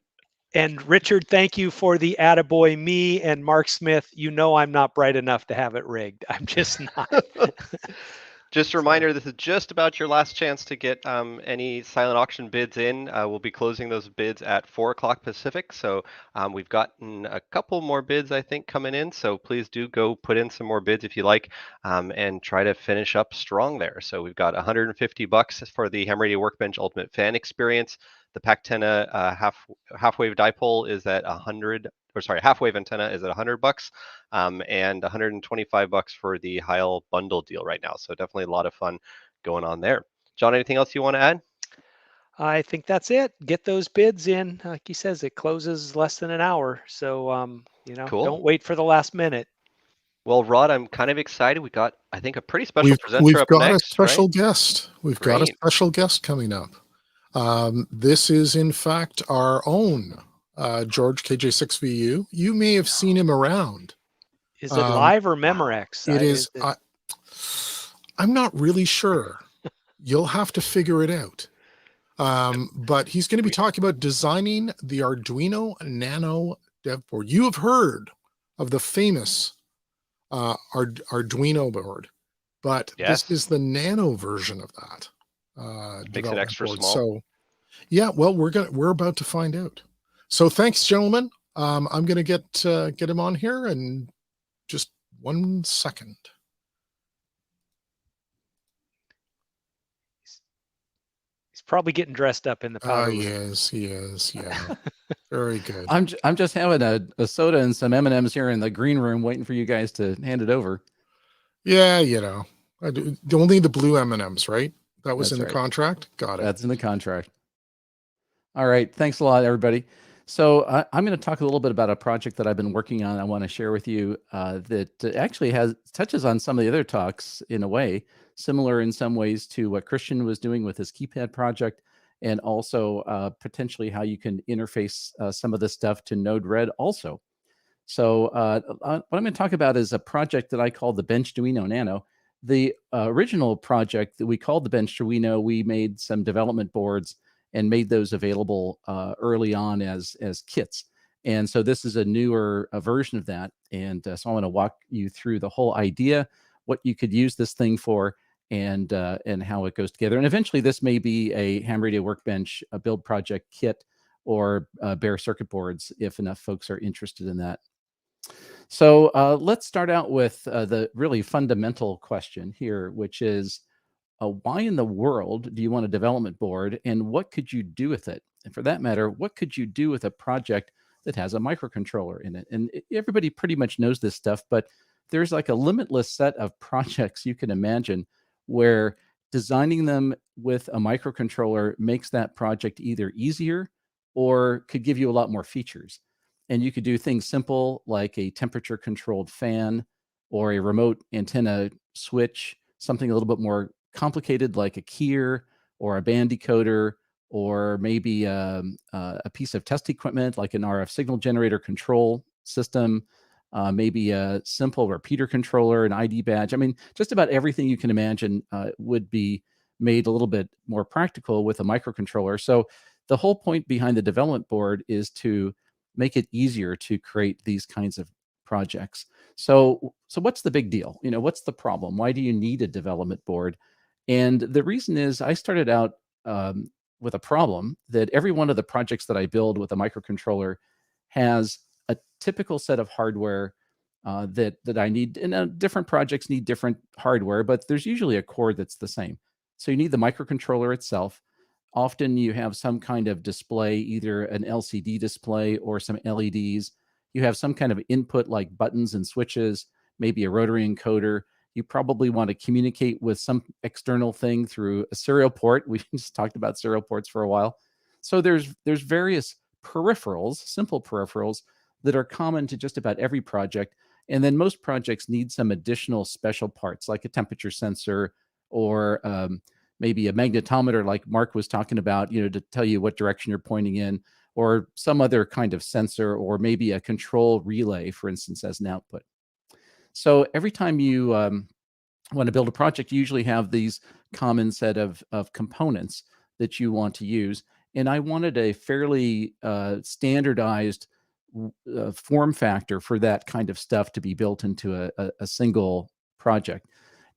And Richard, thank you for the attaboy me and Mark Smith. You know I'm not bright enough to have it rigged. I'm just not. Just a reminder, this is just about your last chance to get any silent auction bids in. We'll be closing those bids at 4 o'clock Pacific. So we've gotten a couple more bids, I think, coming in. So please do go put in some more bids if you like, and try to finish up strong there. So we've got $150 for the Ham Radio Workbench Ultimate Fan Experience. The Pactena half-wave dipole is at half-wave antenna is at $100, and $125 for the Heil bundle deal right now. So definitely a lot of fun going on there. John, anything else you want to add? I think that's it. Get those bids in. Like he says, it closes less than an hour. So, cool. Don't wait for the last minute. Well, Rod, I'm kind of excited. We got, I think, a pretty special We've presenter up got next, a special right? guest. We've got a Great. special guest coming up. This is, in fact, our own George KJ6VU. You may have seen him around. Is it live or Memorex? It is. I'm not really sure. You'll have to figure it out. But he's going to be talking about designing the Arduino Nano dev board. You have heard of the famous Arduino board, but this is the nano version of that. Makes it extra board. small. So, yeah, well, we're about to find out. So, thanks, gentlemen. I'm going to get him on here in just 1 second. He's probably getting dressed up in the powder room. He is. Yeah, very good. I'm just having a soda and some M&Ms here in the green room, waiting for you guys to hand it over. Yeah, only the blue M&Ms, right? That was That's in right. the contract. Got it. That's in the contract. All right. Thanks a lot, everybody. So I'm going to talk a little bit about a project that I've been working on. I want to share with you that actually touches on some of the other talks in a way, similar in some ways to what Christian was doing with his keypad project, and also potentially how you can interface some of this stuff to Node-RED also. So what I'm going to talk about is a project that I call the Benchduino Nano. The original project that we called the Benchduino, we made some development boards and made those available early on as kits. And so this is a newer version of that. And so I want to walk you through the whole idea, what you could use this thing for, and how it goes together. And eventually this may be a Ham Radio Workbench build project kit or bare circuit boards if enough folks are interested in that. So let's start out with the really fundamental question here, which is, why in the world do you want a development board, and what could you do with it? And for that matter, what could you do with a project that has a microcontroller in it? And everybody pretty much knows this stuff, but there's like a limitless set of projects you can imagine where designing them with a microcontroller makes that project either easier or could give you a lot more features. And you could do things simple like a temperature controlled fan or a remote antenna switch, something a little bit more complicated like a keyer or a band decoder, or maybe a piece of test equipment like an RF signal generator control system, maybe a simple repeater controller, an ID badge. I mean, just about everything you can imagine would be made a little bit more practical with a microcontroller. So the whole point behind the development board is to make it easier to create these kinds of projects. So what's the big deal? What's the problem? Why do you need a development board? And the reason is I started out with a problem that every one of the projects that I build with a microcontroller has a typical set of hardware that I need. And different projects need different hardware, but there's usually a core that's the same. So you need the microcontroller itself. Often you have some kind of display, either an LCD display or some LEDs. You have some kind of input like buttons and switches, maybe a rotary encoder. You probably want to communicate with some external thing through a serial port. We just talked about serial ports for a while. So there's various peripherals, simple peripherals, that are common to just about every project. And then most projects need some additional special parts like a temperature sensor or maybe a magnetometer like Mark was talking about, to tell you what direction you're pointing in, or some other kind of sensor, or maybe a control relay, for instance, as an output. So every time you want to build a project, you usually have these common set of components that you want to use. And I wanted a fairly standardized form factor for that kind of stuff to be built into a single project.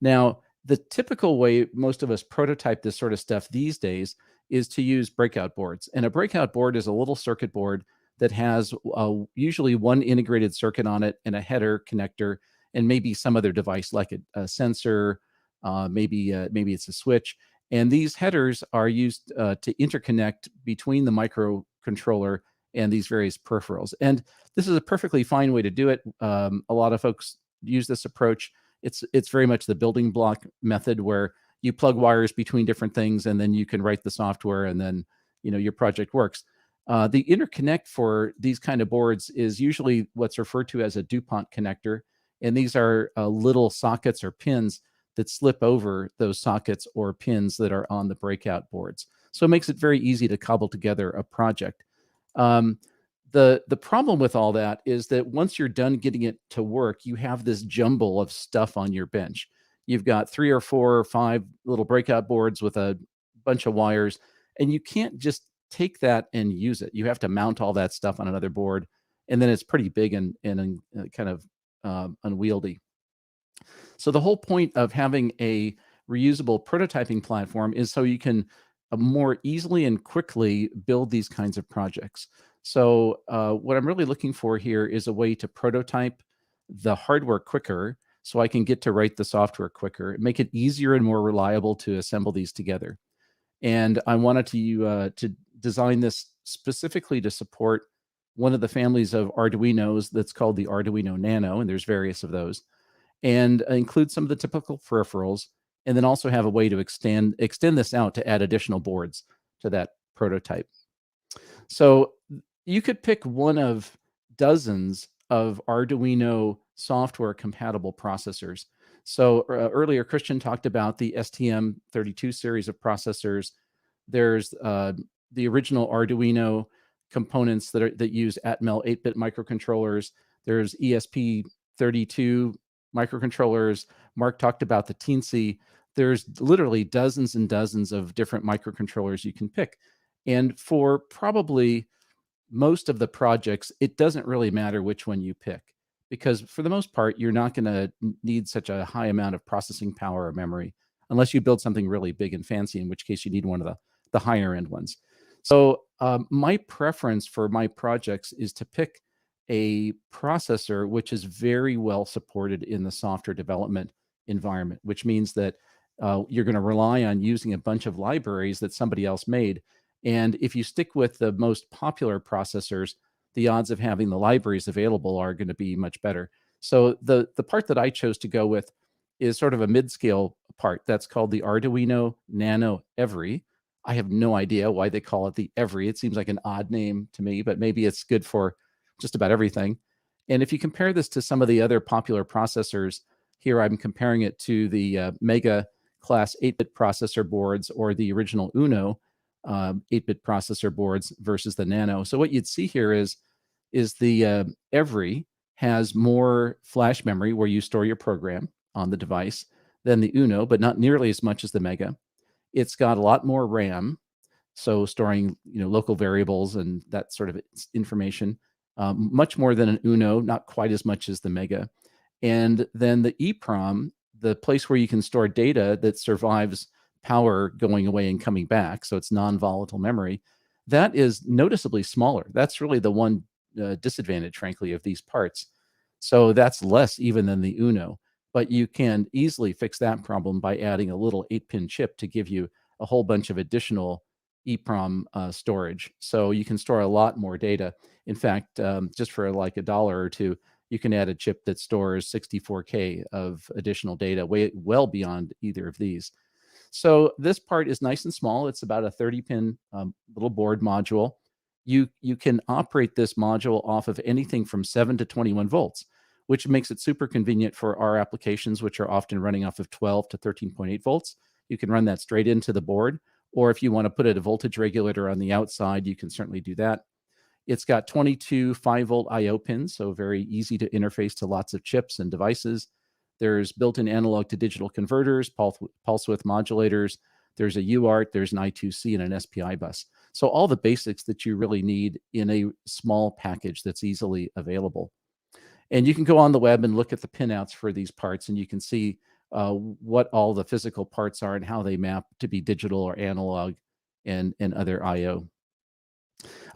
Now, the typical way most of us prototype this sort of stuff these days is to use breakout boards. And a breakout board is a little circuit board that has usually one integrated circuit on it and a header connector, and maybe some other device like a sensor, maybe it's a switch. And these headers are used to interconnect between the microcontroller and these various peripherals. And this is a perfectly fine way to do it. A lot of folks use this approach. It's very much the building block method where you plug wires between different things and then you can write the software and then your project works. The interconnect for these kind of boards is usually what's referred to as a DuPont connector. And these are little sockets or pins that slip over those sockets or pins that are on the breakout boards. So it makes it very easy to cobble together a project. The problem with all that is that once you're done getting it to work, you have this jumble of stuff on your bench. You've got 3 or 4 or 5 little breakout boards with a bunch of wires, and you can't just take that and use it. You have to mount all that stuff on another board, and then it's pretty big and kind of unwieldy. So the whole point of having a reusable prototyping platform is so you can more easily and quickly build these kinds of projects. So what I'm really looking for here is a way to prototype the hardware quicker so I can get to write the software quicker, make it easier and more reliable to assemble these together. And I wanted to design this specifically to support one of the families of Arduinos that's called the Arduino Nano, and there's various of those, and include some of the typical peripherals, and then also have a way to extend this out to add additional boards to that prototype. So you could pick one of dozens of Arduino software compatible processors. So earlier, Christian talked about the STM32 series of processors. There's the original Arduino components that use Atmel 8-bit microcontrollers. There's ESP32 microcontrollers. Mark talked about the Teensy. There's literally dozens and dozens of different microcontrollers you can pick. And for probably most of the projects, it doesn't really matter which one you pick, because for the most part, you're not going to need such a high amount of processing power or memory unless you build something really big and fancy, in which case you need one of the higher end ones. So my preference for my projects is to pick a processor which is very well supported in the software development environment, which means that you're going to rely on using a bunch of libraries that somebody else made. And if you stick with the most popular processors, the odds of having the libraries available are going to be much better. So the part that I chose to go with is sort of a mid-scale part that's called the Arduino Nano Every. I have no idea why they call it the Every. It seems like an odd name to me, but maybe it's good for just about everything. And if you compare this to some of the other popular processors, here I'm comparing it to the Mega class 8-bit processor boards or the original Uno 8-bit processor boards versus the Nano. So what you'd see here is the Every has more flash memory where you store your program on the device than the Uno, but not nearly as much as the Mega. It's got a lot more RAM, so storing local variables and that sort of information, much more than an Uno, not quite as much as the Mega. And then the EEPROM, the place where you can store data that survives power going away and coming back, so it's non-volatile memory, that is noticeably smaller. That's really the one disadvantage, frankly, of these parts. So that's less even than the Uno, but you can easily fix that problem by adding a little 8-pin chip to give you a whole bunch of additional EEPROM storage. So you can store a lot more data. In fact, just for like $1 or $2, you can add a chip that stores 64K of additional data, well beyond either of these. So this part is nice and small. It's about a 30-pin little board module. You can operate this module off of anything from 7 to 21 volts, which makes it super convenient for our applications, which are often running off of 12 to 13.8 volts. You can run that straight into the board, or if you want to put a voltage regulator on the outside, you can certainly do that. It's got 22 5-volt I/O pins, so very easy to interface to lots of chips and devices. There's built-in analog to digital converters, pulse width modulators. There's a UART, there's an I2C, and an SPI bus. So all the basics that you really need in a small package that's easily available. And you can go on the web and look at the pinouts for these parts, and you can see what all the physical parts are and how they map to be digital or analog and other I/O.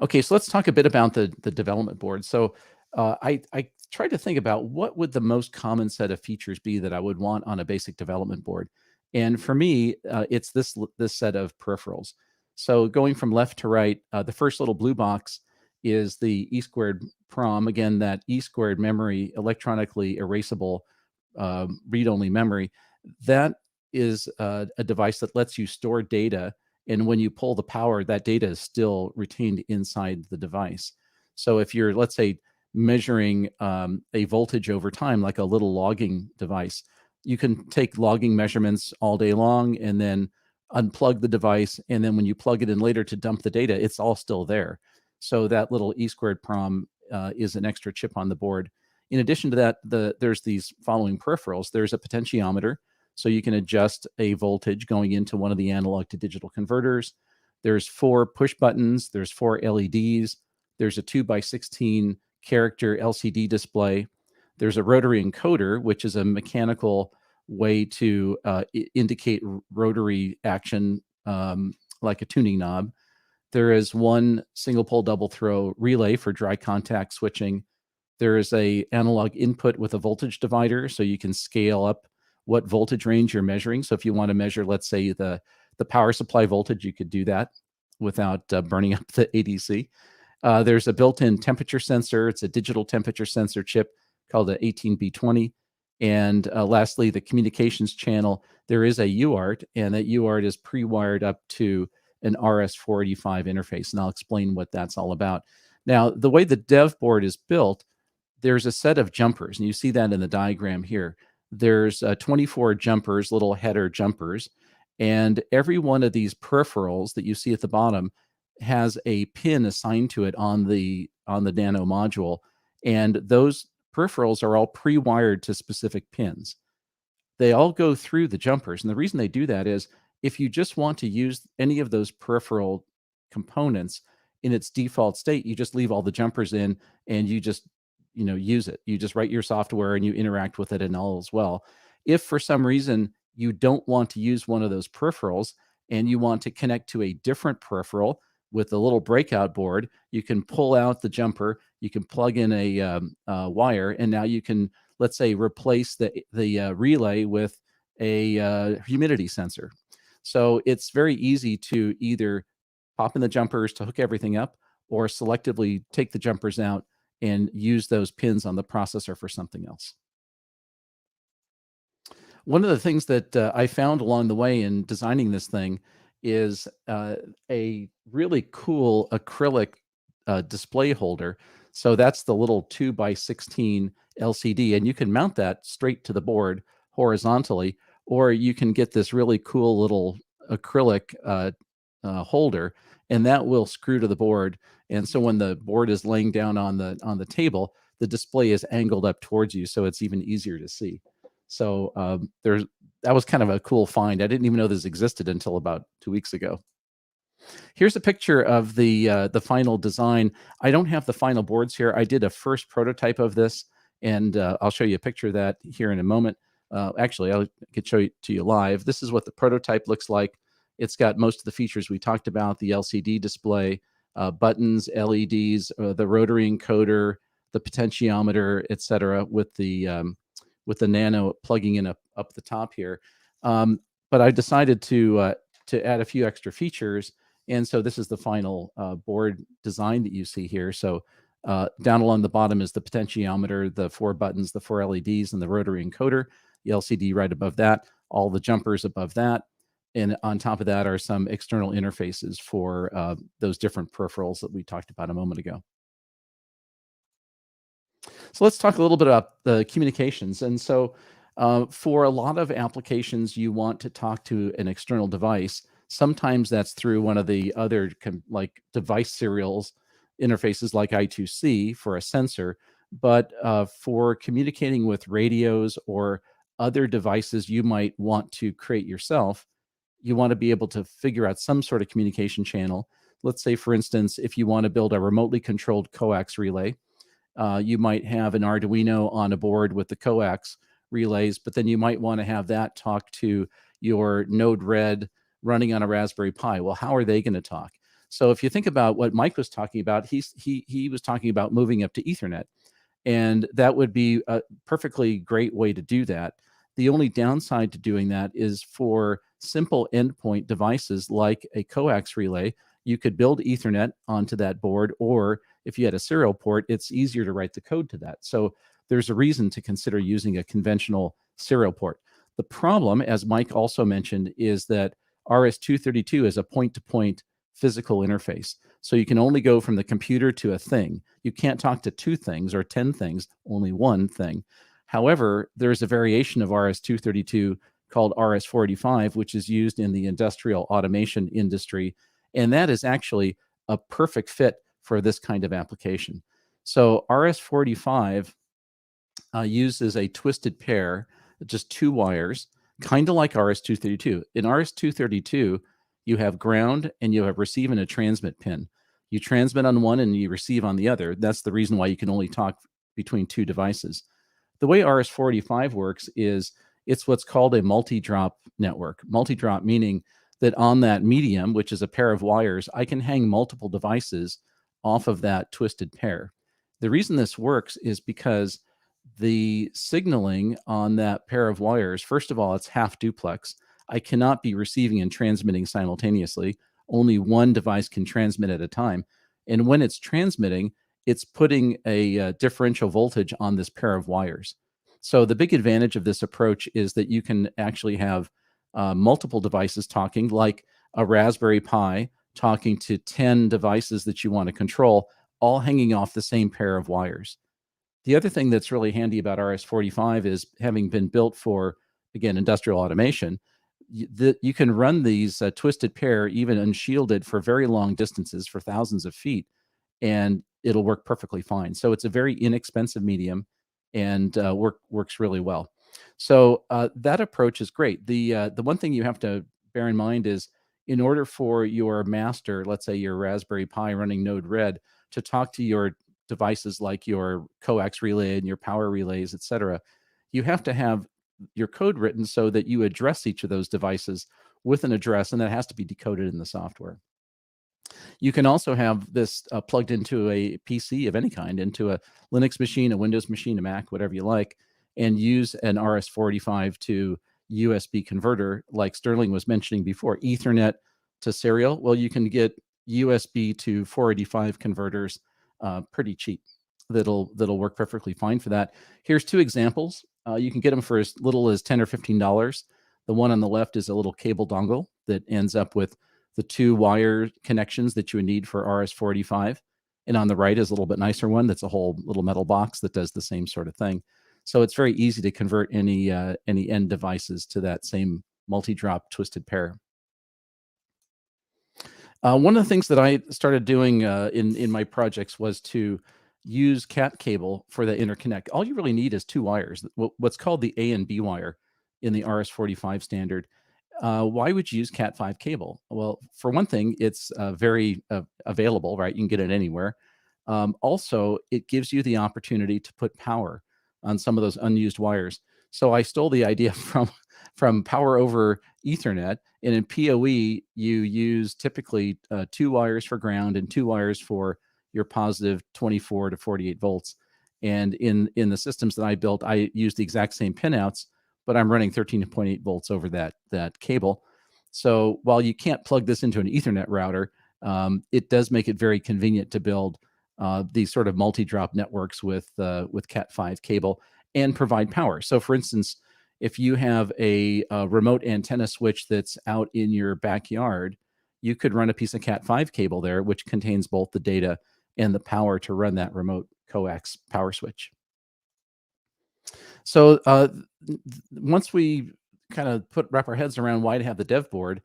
Okay, so let's talk a bit about the development board. So I tried to think about what would the most common set of features be that I would want on a basic development board. And for me, it's this set of peripherals. So going from left to right, the first little blue box is the E² PROM. Again, that E² memory, electronically erasable read-only memory. That is a device that lets you store data. And when you pull the power, that data is still retained inside the device. So if you're, let's say, measuring a voltage over time, like a little logging device. You can take logging measurements all day long and then unplug the device. And then when you plug it in later to dump the data, it's all still there. So that little E² prom is an extra chip on the board. In addition to that, there's these following peripherals. There's a potentiometer, so you can adjust a voltage going into one of the analog to digital converters. There's 4 push buttons. There's 4 LEDs. There's a 2x16 character LCD display. There's a rotary encoder, which is a mechanical way to indicate rotary action, like a tuning knob. There is 1 single pole double throw relay for dry contact switching. There is a analog input with a voltage divider, so you can scale up what voltage range you're measuring. So if you want to measure, let's say, the power supply voltage, you could do that without burning up the ADC. There's a built-in temperature sensor. It's a digital temperature sensor chip called the 18B20. And lastly, the communications channel. There is a UART, and that UART is pre-wired up to an RS-485 interface, and I'll explain what that's all about. Now, the way the dev board is built, there's a set of jumpers, and you see that in the diagram here. There's 24 jumpers, little header jumpers, and every one of these peripherals that you see at the bottom has a pin assigned to it on the Nano module, and those peripherals are all pre-wired to specific pins. They all go through the jumpers, and the reason they do that is if you just want to use any of those peripheral components in its default state, you just leave all the jumpers in and you just use it. You just write your software and you interact with it and all as well. If for some reason you don't want to use one of those peripherals and you want to connect to a different peripheral with a little breakout board, you can pull out the jumper, you can plug in a wire, and now you can, let's say, replace the relay with a humidity sensor. So it's very easy to either pop in the jumpers to hook everything up or selectively take the jumpers out and use those pins on the processor for something else. One of the things that I found along the way in designing this thing is a really cool acrylic display holder. So that's the little 2x16 LCD, and you can mount that straight to the board horizontally, or you can get this really cool little acrylic holder, and that will screw to the board. And so when the board is laying down on the table, the display is angled up towards you, so it's even easier to see. So that was kind of a cool find. I didn't even know this existed until about 2 weeks ago. Here's a picture of the final design. I don't have the final boards here. I did a first prototype of this, and I'll show you a picture of that here in a moment. Actually, I could show it to you live. This is what the prototype looks like. It's got most of the features we talked about: the LCD display, buttons, LEDs, the rotary encoder, the potentiometer, etc., with the Nano plugging in up the top here. But I decided to add a few extra features, and so this is the final board design that you see here. So down along the bottom is the potentiometer, the 4 buttons, the 4 LEDs, and the rotary encoder. The LCD right above that, all the jumpers above that, and on top of that are some external interfaces for those different peripherals that we talked about a moment ago. So let's talk a little bit about the communications. And so for a lot of applications, you want to talk to an external device. Sometimes that's through one of the other like device serials interfaces like I2C for a sensor. But for communicating with radios or other devices you might want to create yourself, you want to be able to figure out some sort of communication channel. Let's say, for instance, if you want to build a remotely controlled coax relay, you might have an Arduino on a board with the coax relays, but then you might want to have that talk to your Node-RED running on a Raspberry Pi. Well, how are they going to talk? So if you think about what Mike was talking about, he was talking about moving up to Ethernet, and that would be a perfectly great way to do that. The only downside to doing that is for simple endpoint devices like a coax relay, you could build Ethernet onto that board, or if you had a serial port, it's easier to write the code to that. So there's a reason to consider using a conventional serial port. The problem, as Mike also mentioned, is that RS-232 is a point-to-point physical interface. So you can only go from the computer to a thing. You can't talk to 2 things or 10 things, only one thing. However, there's a variation of RS-232 called RS-485, which is used in the industrial automation industry. And that is actually a perfect fit for this kind of application. So RS-485 uses a twisted pair, just 2 wires, kind of like RS-232. In RS-232, you have ground and you have receive and a transmit pin. You transmit on one and you receive on the other. That's the reason why you can only talk between 2 devices. The way RS-485 works is it's what's called a multi-drop network. Multi-drop meaning that on that medium, which is a pair of wires, I can hang multiple devices off of that twisted pair. The reason this works is because the signaling on that pair of wires, first of all, it's half duplex. I cannot be receiving and transmitting simultaneously. Only one device can transmit at a time. And when it's transmitting, it's putting a differential voltage on this pair of wires. So the big advantage of this approach is that you can actually have multiple devices talking, like a Raspberry Pi talking to 10 devices that you want to control, all hanging off the same pair of wires. The other thing that's really handy about RS-485 is having been built for, again, industrial automation, you can run these twisted pair even unshielded for very long distances, for thousands of feet, and it'll work perfectly fine. So it's a very inexpensive medium and works really well. So that approach is great. The one thing you have to bear in mind is, in order for your master, let's say your Raspberry Pi running Node-RED, to talk to your devices like your coax relay and your power relays, etc., you have to have your code written so that you address each of those devices with an address, and that has to be decoded in the software. You can also have this plugged into a PC of any kind, into a Linux machine, a Windows machine, a Mac, whatever you like, and use an RS-485 to USB converter, like Sterling was mentioning before, Ethernet to serial. Well, you can get USB to 485 converters pretty cheap. That'll work perfectly fine for that. Here's 2 examples. You can get them for as little as $10 or $15. The one on the left is a little cable dongle that ends up with the 2 wire connections that you would need for RS-485. And on the right is a little bit nicer one that's a whole little metal box that does the same sort of thing. So it's very easy to convert any end devices to that same multi-drop twisted pair. One of the things that I started doing in my projects was to use cat cable for the interconnect. All you really need is 2 wires, what's called the A and B wire in the RS-485 standard. Why would you use Cat5 cable? Well, for one thing, it's very available, right? You can get it anywhere. Also, it gives you the opportunity to put power on some of those unused wires. So I stole the idea from power over Ethernet, and in PoE, you use typically 2 wires for ground and 2 wires for your positive 24 to 48 volts. And in the systems that I built, I used the exact same pinouts, but I'm running 13.8 volts over that cable. So while you can't plug this into an Ethernet router, it does make it very convenient to build these sort of multi-drop networks with Cat5 cable and provide power. So for instance, if you have a remote antenna switch that's out in your backyard, you could run a piece of Cat5 cable there, which contains both the data and the power to run that remote coax power switch. So once we kind of wrap our heads around why to have the dev board,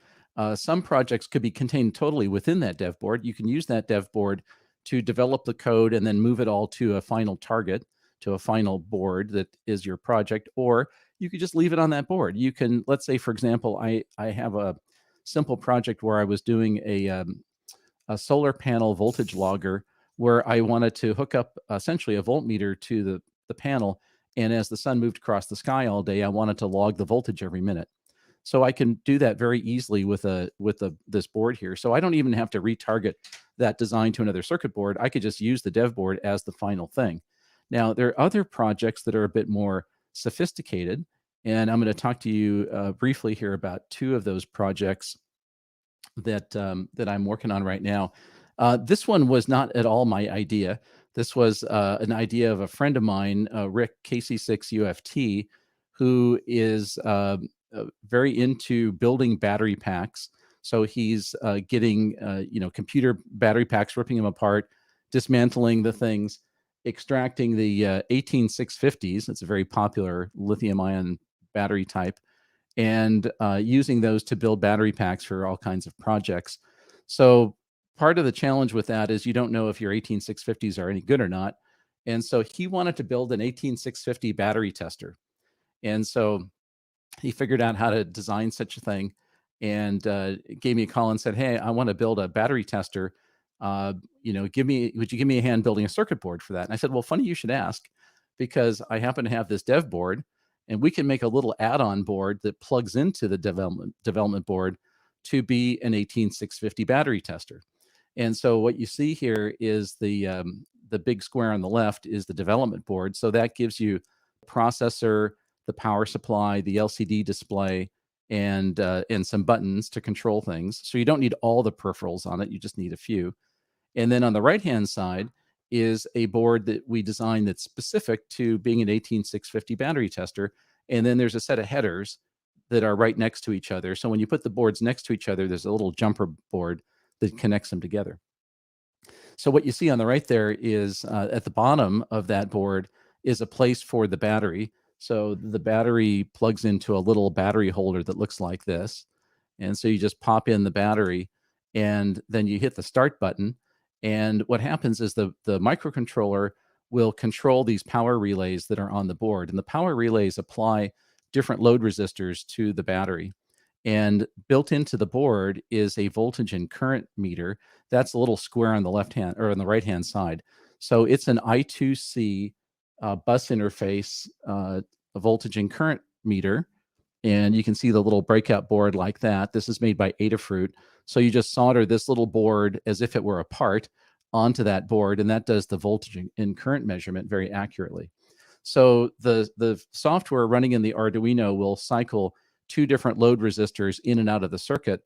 some projects could be contained totally within that dev board. You can use that dev board to develop the code and then move it all to a final target, to a final board that is your project, or you could just leave it on that board. You can, let's say, for example, I have a simple project where I was doing a solar panel voltage logger where I wanted to hook up essentially a voltmeter to the panel. And as the sun moved across the sky all day, I wanted to log the voltage every minute. So I can do that very easily with this board here. So I don't even have to retarget that design to another circuit board. I could just use the dev board as the final thing. Now, there are other projects that are a bit more sophisticated, and I'm going to talk to you briefly here about 2 of those projects that I'm working on right now. This one was not at all my idea. This was an idea of a friend of mine, Rick, KC6UFT, who is very into building battery packs. So he's getting computer battery packs, ripping them apart, dismantling the things, extracting the 18650s. It's a very popular lithium-ion battery type, and using those to build battery packs for all kinds of projects. So part of the challenge with that is you don't know if your 18650s are any good or not. And so he wanted to build an 18650 battery tester. And so he figured out how to design such a thing, and gave me a call and said, "Hey, I want to build a battery tester. Would you give me a hand building a circuit board for that?" And I said, "Well, funny you should ask, because I happen to have this dev board, and we can make a little add-on board that plugs into the development board to be an 18650 battery tester." And so what you see here is the big square on the left is the development board. So that gives you processor, the power supply, the LCD display, and some buttons to control things. So you don't need all the peripherals on it. You just need a few. And then on the right-hand side is a board that we designed that's specific to being an 18650 battery tester. And then there's a set of headers that are right next to each other. So when you put the boards next to each other, there's a little jumper board that connects them together. So what you see on the right there is at the bottom of that board is a place for the battery. So the battery plugs into a little battery holder that looks like this. And so you just pop in the battery, and then you hit the start button. And what happens is the microcontroller will control these power relays that are on the board. And the power relays apply different load resistors to the battery. And built into the board is a voltage and current meter. That's a little square on the left hand or on the right hand side. So it's an I2C bus interface, a voltage and current meter. And you can see the little breakout board like that. This is made by Adafruit. So you just solder this little board as if it were a part onto that board, and that does the voltage and current measurement very accurately. So the software running in the Arduino will cycle 2 different load resistors in and out of the circuit.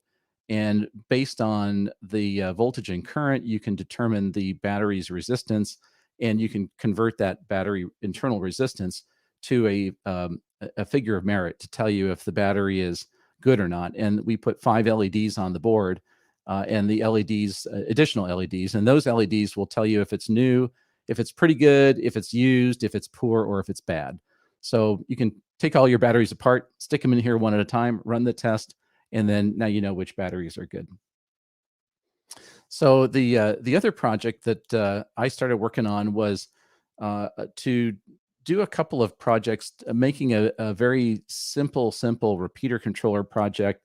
And based on the voltage and current, you can determine the battery's resistance, and you can convert that battery internal resistance to a figure of merit to tell you if the battery is good or not. And we put 5 LEDs on the board, and the LEDs, additional LEDs, and those LEDs will tell you if it's new, if it's pretty good, if it's used, if it's poor, or if it's bad. So you can take all your batteries apart, stick them in here one at a time, run the test, and then now you know which batteries are good. So the other project that I started working on was to do a couple of projects, making a very simple repeater controller project,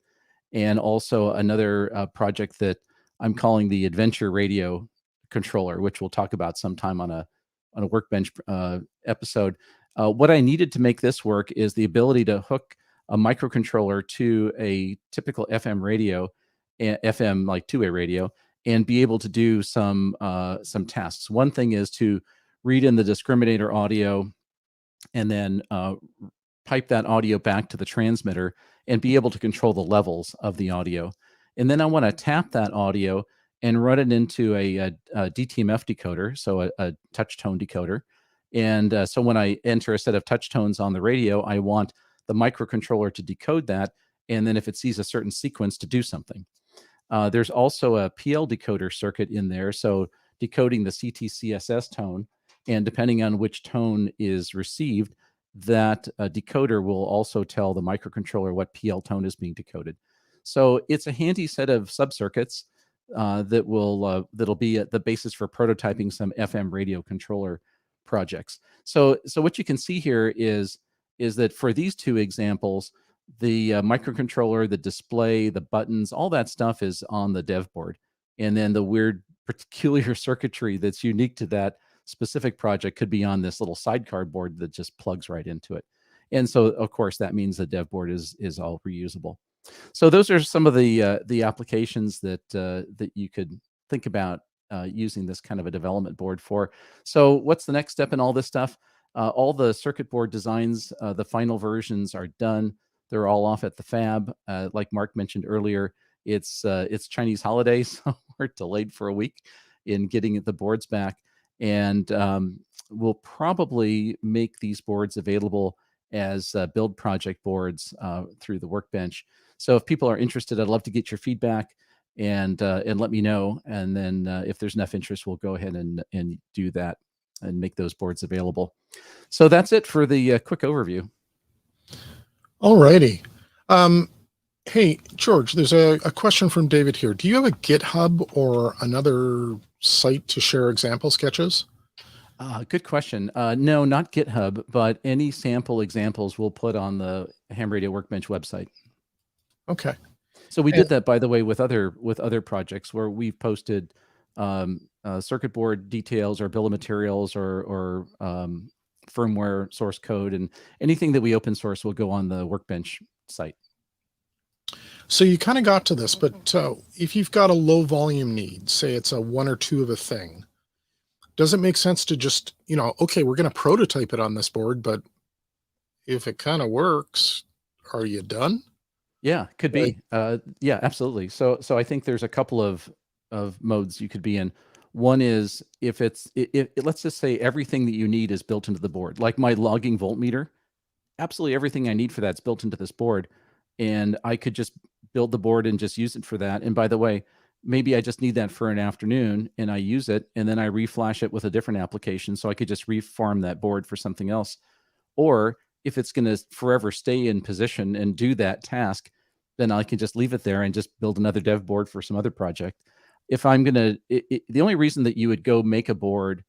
and also another project that I'm calling the Adventure Radio Controller, which we'll talk about sometime on a Workbench episode. What I needed to make this work is the ability to hook a microcontroller to a typical FM radio, FM like two-way radio, and be able to do some tasks. One thing is to read in the discriminator audio, and then pipe that audio back to the transmitter and be able to control the levels of the audio. And then I want to tap that audio and run it into a DTMF decoder, so a touch tone decoder. And so when I enter a set of touch tones on the radio, I want the microcontroller to decode that, and then if it sees a certain sequence, to do something. There's also a PL decoder circuit in there, so decoding the CT-CSS tone, and depending on which tone is received, that decoder will also tell the microcontroller what PL tone is being decoded. So it's a handy set of subcircuits that'll be the basis for prototyping some FM radio controller projects. So what you can see here is that for these two examples, the microcontroller, the display, the buttons, all that stuff is on the dev board. And then the weird peculiar circuitry that's unique to that specific project could be on this little sidecar board that just plugs right into it. And so, of course, that means the dev board is all reusable. So those are some of the applications that you could think about using this kind of a development board for. So what's the next step in all this stuff? All the circuit board designs, the final versions are done. They're all off at the fab. Like Mark mentioned earlier, it's Chinese holidays, so we're delayed for a week in getting the boards back. And we'll probably make these boards available as build project boards through the Workbench. So if people are interested, I'd love to get your feedback and let me know. And then if there's enough interest, we'll go ahead and do that and make those boards available. So that's it for the quick overview. All righty. Hey, George, there's a question from David here. Do you have a GitHub or another site to share example sketches? Good question. No, not GitHub, but any sample examples we'll put on the Ham Radio Workbench website. Okay. So we did that, by the way, with other projects where we've posted circuit board details or bill of materials or firmware source code, and anything that we open source will go on the Workbench site. So you kind of got to this, but if you've got a low volume need, say it's a 1 or 2 of a thing, does it make sense to just, okay, we're going to prototype it on this board, but if it kind of works, are you done? Yeah, could be. Yeah, absolutely. So I think there's a couple of modes you could be in. One is if let's just say everything that you need is built into the board, like my logging voltmeter, absolutely everything I need for that's built into this board. And I could just build the board and just use it for that. And by the way, maybe I just need that for an afternoon and I use it and then I reflash it with a different application. So I could just reform that board for something else. Or if it's going to forever stay in position and do that task, then I can just leave it there and just build another dev board for some other project. If I'm going to, the only reason that you would go make a board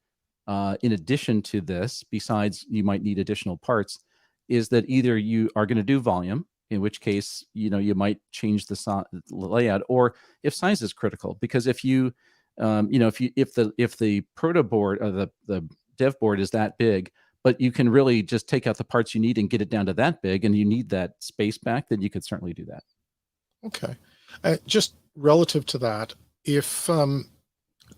in addition to this, besides you might need additional parts, is that either you are going to do volume, in which case, you might change the layout, or if size is critical, because if you, if the proto board or the dev board is that big, but you can really just take out the parts you need and get it down to that big, and you need that space back, then you could certainly do that. Okay. Just relative to that, if,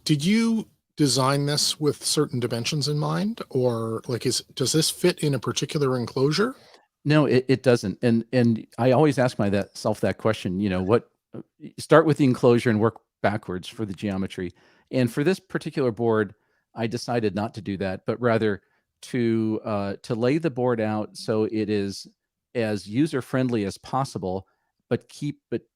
did you design this with certain dimensions in mind, or like, does this fit in a particular enclosure? No, it doesn't. And I always ask myself that question, start with the enclosure and work backwards for the geometry. And for this particular board, I decided not to do that, but rather to lay the board out so it is as user-friendly as possible, but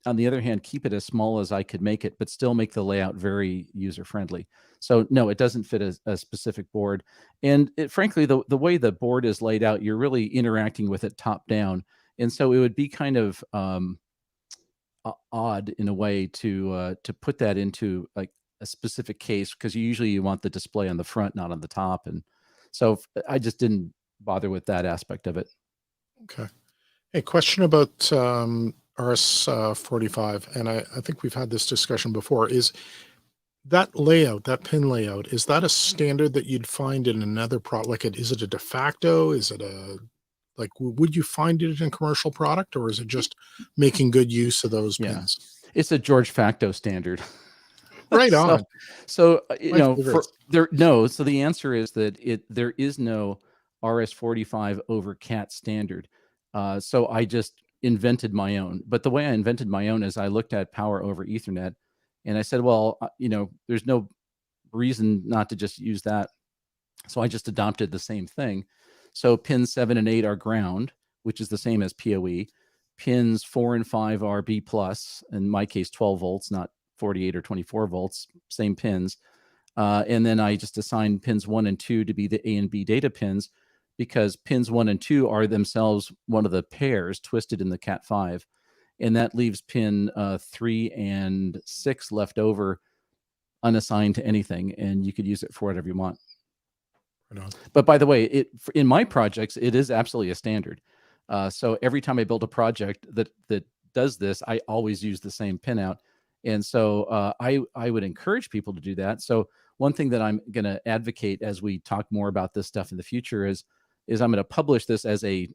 on the other hand, keep it as small as I could make it, but still make the layout very user-friendly. So no, it doesn't fit a specific board. And frankly, the way the board is laid out, you're really interacting with it top down. And so it would be kind of odd in a way to put that into like a specific case, because you want the display on the front, not on the top. And so I just didn't bother with that aspect of it. Okay. A question about RS-45, and I think we've had this discussion before, is that layout, that pin layout, is that a standard that you'd find in another product? Like, is it a de facto? Is it would you find it in a commercial product, or is it just making good use of those pins? It's a George Facto standard. Right on. So so the answer is that there is no RS-45 over CAT standard. So I just invented my own. But the way I invented my own is I looked at power over Ethernet, and I said, well, there's no reason not to just use that. So I just adopted the same thing. So pins 7 and 8 are ground, which is the same as PoE. Pins 4 and 5 are B+, in my case, 12 volts, not 48 or 24 volts, same pins. And then I just assigned pins 1 and 2 to be the A and B data pins, because pins 1 and 2 are themselves one of the pairs twisted in the Cat5. And that leaves pin 3 and 6 left over unassigned to anything, and you could use it for whatever you want. But by the way, in my projects, it is absolutely a standard. So every time I build a project that does this, I always use the same pinout. And so I would encourage people to do that. So one thing that I'm going to advocate as we talk more about this stuff in the future is I'm going to publish this as a,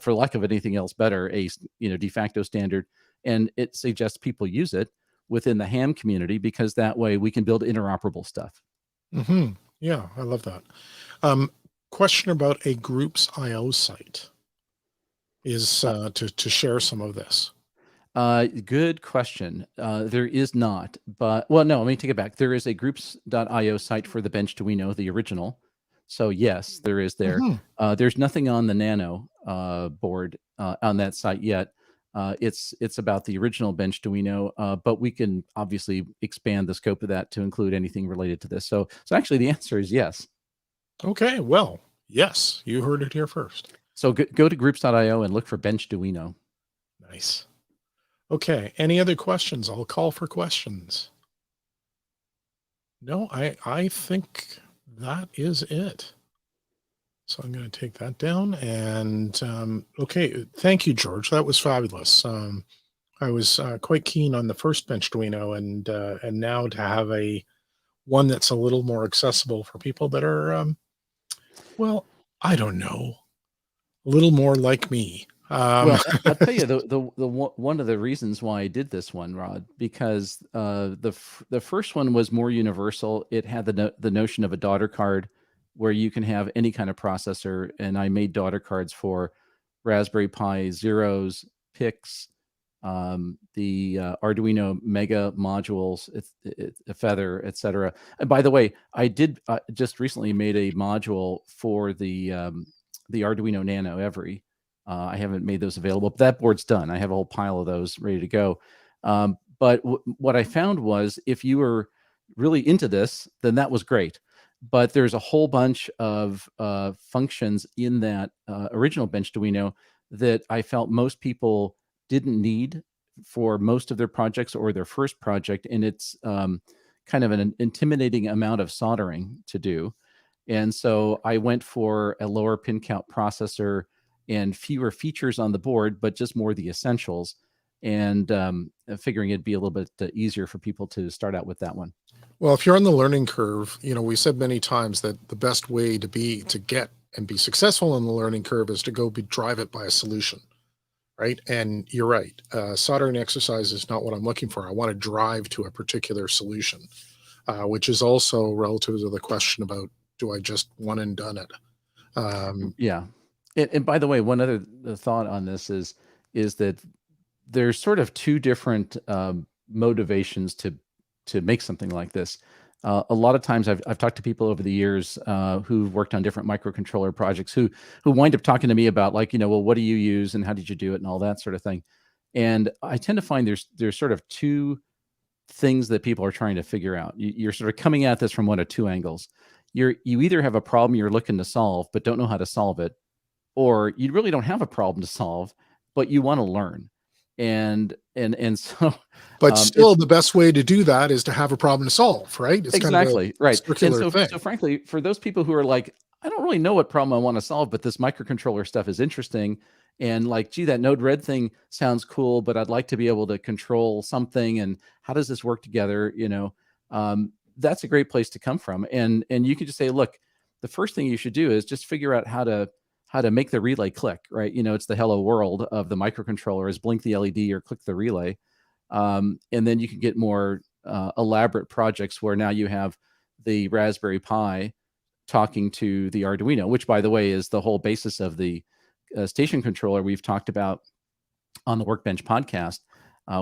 for lack of anything else better, a, de facto standard. And it suggests people use it within the ham community, because that way we can build interoperable stuff. Mm-hmm. Yeah, I love that. Question about a groups IO site is to share some of this. Good question. There is not, but no, let me take it back. There is a groups.io site for the Bench2Wino, the original. So yes, there is there. Mm-hmm. There's nothing on the Nano board on that site yet. It's about the original Benchduino, but we can obviously expand the scope of that to include anything related to this. So actually the answer is yes. Okay, well, yes, you heard it here first. So go to groups.io and look for Benchduino. Nice. Okay, any other questions? I'll call for questions. No, I think that is it. So I'm going to take that down and, okay. Thank you, George. That was fabulous. I was quite keen on the first Benchduino and now to have one that's a little more accessible for people that are, well, I don't know, a little more like me. Well, I'll tell you one of the reasons why I did this one, Rod, because the first one was more universal. It had the notion of a daughter card where you can have any kind of processor, and I made daughter cards for Raspberry Pi Zeros, PICs, the Arduino Mega modules, a Feather, etc. And by the way, I did just recently made a module for the Arduino Nano Every. I haven't made those available, but that board's done. I have a whole pile of those ready to go. But what I found was if you were really into this, then that was great. But there's a whole bunch of functions in that original Benchduino that I felt most people didn't need for most of their projects or their first project. And it's kind of an intimidating amount of soldering to do. And so I went for a lower pin count processor and fewer features on the board, but just more the essentials, and figuring it'd be a little bit easier for people to start out with that one. Well, if you're on the learning curve, we said many times that the best way to get and be successful in the learning curve is to go drive it by a solution, right? And you're right. Soldering exercise is not what I'm looking for. I want to drive to a particular solution, which is also relative to the question about, do I just one and done it? Yeah. And by the way, one other thought on this is that there's sort of two different motivations to make something like this. A lot of times I've talked to people over the years who've worked on different microcontroller projects who wind up talking to me about well, what do you use and how did you do it and all that sort of thing. And I tend to find there's sort of two things that people are trying to figure out. You're sort of coming at this from one of two angles. You either have a problem you're looking to solve but don't know how to solve it, or you really don't have a problem to solve, but you want to learn. And so, but still the best way to do that is to have a problem to solve, right? It's exactly kind of right. Circular And thing. so frankly, for those people who are like, I don't really know what problem I want to solve, but this microcontroller stuff is interesting. And like, gee, that Node-RED thing sounds cool, but I'd like to be able to control something. And how does this work together? That's a great place to come from. And you can just say, look, the first thing you should do is just figure out how to make the relay click, right? It's the hello world of the microcontroller is blink the LED or click the relay. And then you can get more elaborate projects where now you have the Raspberry Pi talking to the Arduino, which by the way, is the whole basis of the station controller we've talked about on the Workbench podcast,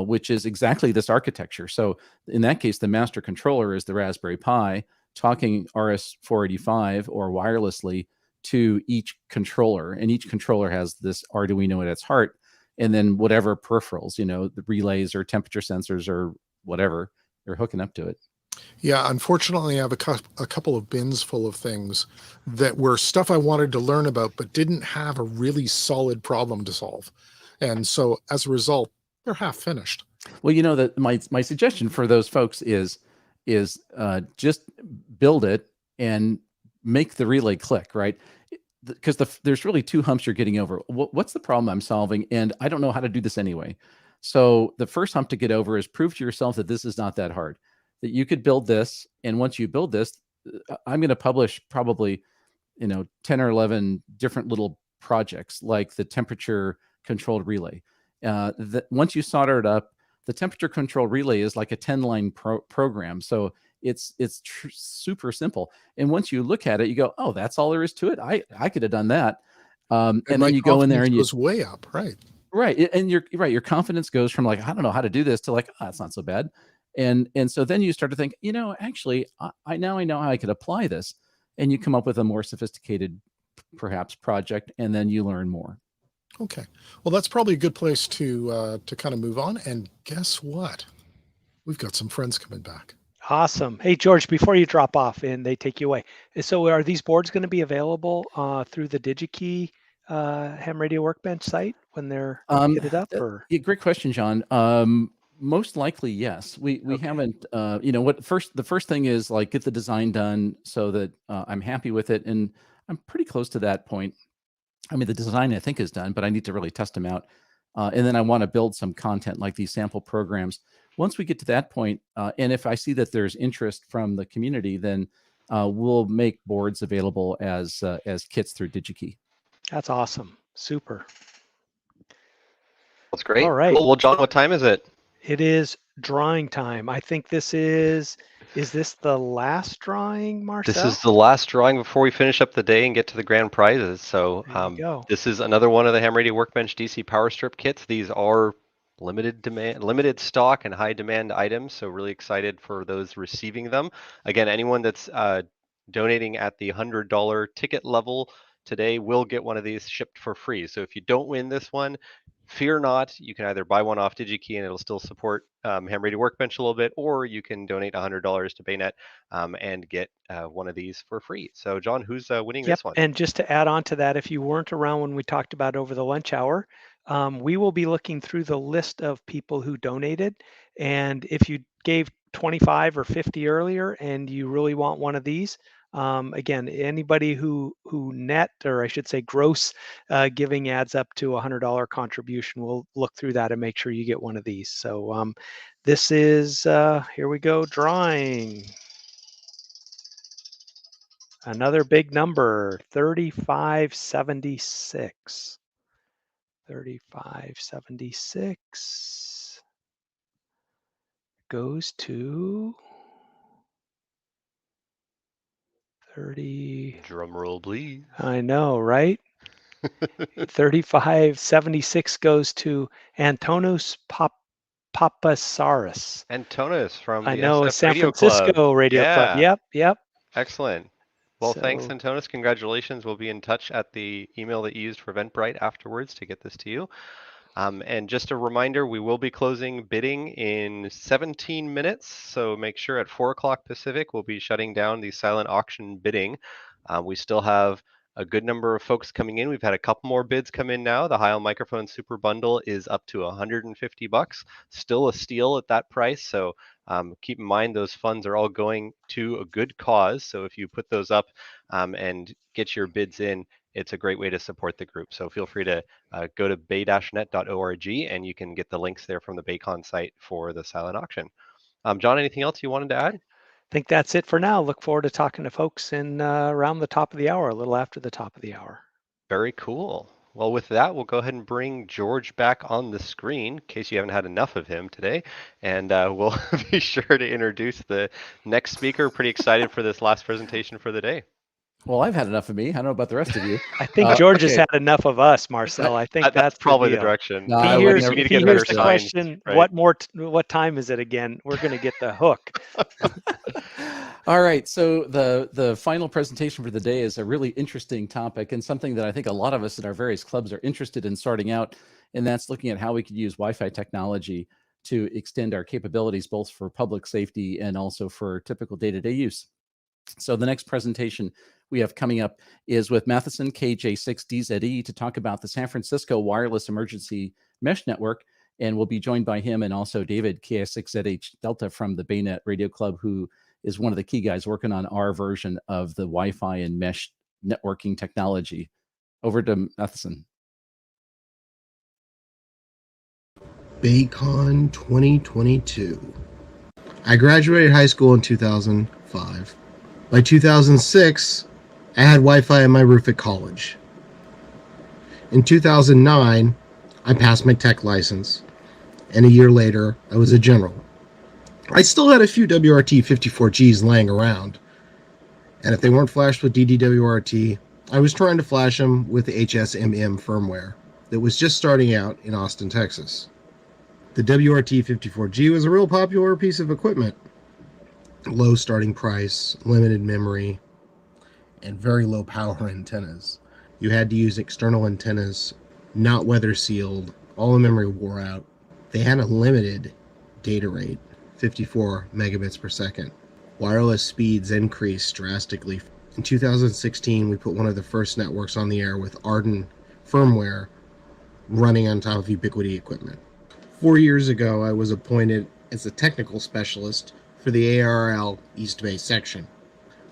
which is exactly this architecture. So in that case, the master controller is the Raspberry Pi talking RS-485 or wirelessly to each controller, and each controller has this Arduino at its heart, and then whatever peripherals, the relays or temperature sensors or whatever, they're hooking up to it. Yeah, unfortunately, I have a couple of bins full of things that were stuff I wanted to learn about, but didn't have a really solid problem to solve. And so as a result, they're half finished. Well, that my suggestion for those folks is just build it and make the relay click, right? Because there's really two humps you're getting over. What's the problem I'm solving? And I don't know how to do this anyway. So the first hump to get over is prove to yourself that this is not that hard, that you could build this. And once you build this, I'm going to publish probably, 10 or 11 different little projects like the temperature controlled relay. Once you solder it up, the temperature controlled relay is like a 10-line program. So it's super simple. And once you look at it, you go, oh, that's all there is to it. I could have done that. And then you go in there and goes way up, right? Right. And you're right. Your confidence goes from like, I don't know how to do this to like, oh, it's not so bad. And so then you start to think, actually, I know how I could apply this. And you come up with a more sophisticated, perhaps, project, and then you learn more. Okay. Well, that's probably a good place to kind of move on. And guess what? We've got some friends coming back. Awesome. Hey, George, before you drop off and they take you away, so are these boards going to be available through the DigiKey Ham Radio Workbench site when they're kitted up? Or Yeah, great question, John. Most likely, yes. We haven't. The first thing is like get the design done so that I'm happy with it, and I'm pretty close to that point. I mean, the design I think is done, but I need to really test them out, and then I want to build some content like these sample programs. Once we get to that point, and if I see that there's interest from the community, then we'll make boards available as kits through DigiKey. That's awesome. Super. That's great. All right. Cool. Well, John, what time is it? It is drawing time. I think this is this the last drawing, Marcel? This is the last drawing before we finish up the day and get to the grand prizes. So this is another one of the Ham Radio Workbench DC Power Strip kits. These are limited stock and high demand items. So really excited for those receiving them. Again, anyone that's donating at the $100 ticket level today will get one of these shipped for free. So if you don't win this one, fear not. You can either buy one off DigiKey and it'll still support Ham Radio Workbench a little bit, or you can donate $100 to BayNet and get one of these for free. So John, who's winning this one? And just to add on to that, if you weren't around when we talked about over the lunch hour, we will be looking through the list of people who donated. And if you gave 25 or 50 earlier and you really want one of these, again, anybody who net, or I should say gross giving adds up to $100 contribution, we'll look through that and make sure you get one of these. So this is, here we go, drawing. Another big number, 3576. 3576 goes to 30. Drum roll, please. I know, right? 3576 goes to Antonis Papasaurus. Antonis from the I know, SF San Radio Francisco Club. Radio Club. Yep. Excellent. Well, thanks, So- Antonis. Congratulations. We'll be in touch at the email that you used for Eventbrite afterwards to get this to you. And just a reminder, we will be closing bidding in 17 minutes. So make sure at 4 o'clock Pacific, we'll be shutting down the silent auction bidding. We still have a good number of folks coming in. We've had a couple more bids come in now. The Heil Microphone Super Bundle is up to $150. Still a steal at that price. So keep in mind those funds are all going to a good cause. So if you put those up and get your bids in, it's a great way to support the group. So feel free to go to bay-net.org and you can get the links there from the BayCon site for the silent auction. John, anything else you wanted to add? I think that's it for now. Look forward to talking to folks in around the top of the hour, a little after the top of the hour. Very cool. Well, with that, we'll go ahead and bring George back on the screen in case you haven't had enough of him today. And we'll be sure to introduce the next speaker. Pretty excited for this last presentation for the day. Well, I've had enough of me. I don't know about the rest of you. I think George has had enough of us, Marcel. I think that's probably the deal. direction. No, He I hears, would never- he get hears better the signs, question, right? what time is it again? We're going to get the hook. All right, so the final presentation for the day is a really interesting topic and something that I think a lot of us in our various clubs are interested in starting out, and that's looking at how we could use Wi-Fi technology to extend our capabilities both for public safety and also for typical day-to-day use. So the next presentation we have coming up is with Matheson KJ6DZE to talk about the San Francisco Wireless Emergency Mesh Network, and we'll be joined by him and also David KS6ZH Delta from the BayNet Radio Club, who is one of the key guys working on our version of the Wi-Fi and mesh networking technology. Over to Matheson. BayCon 2022. I graduated high school in 2005. By 2006, I had Wi-Fi on my roof at college. In 2009, I passed my tech license, and a year later, I was a general. I still had a few WRT 54Gs laying around, and if they weren't flashed with DDWRT, I was trying to flash them with the HSMM firmware that was just starting out in Austin, Texas. The WRT 54G was a real popular piece of equipment. Low starting price, limited memory, and very low power antennas. You had to use external antennas not weather sealed, all the memory wore out. They had a limited data rate, 54 megabits per second. Wireless speeds increased drastically. In 2016, we put one of the first networks on the air with Arden firmware running on top of Ubiquiti equipment. 4 years ago, I was appointed as a technical specialist for the ARL East Bay section.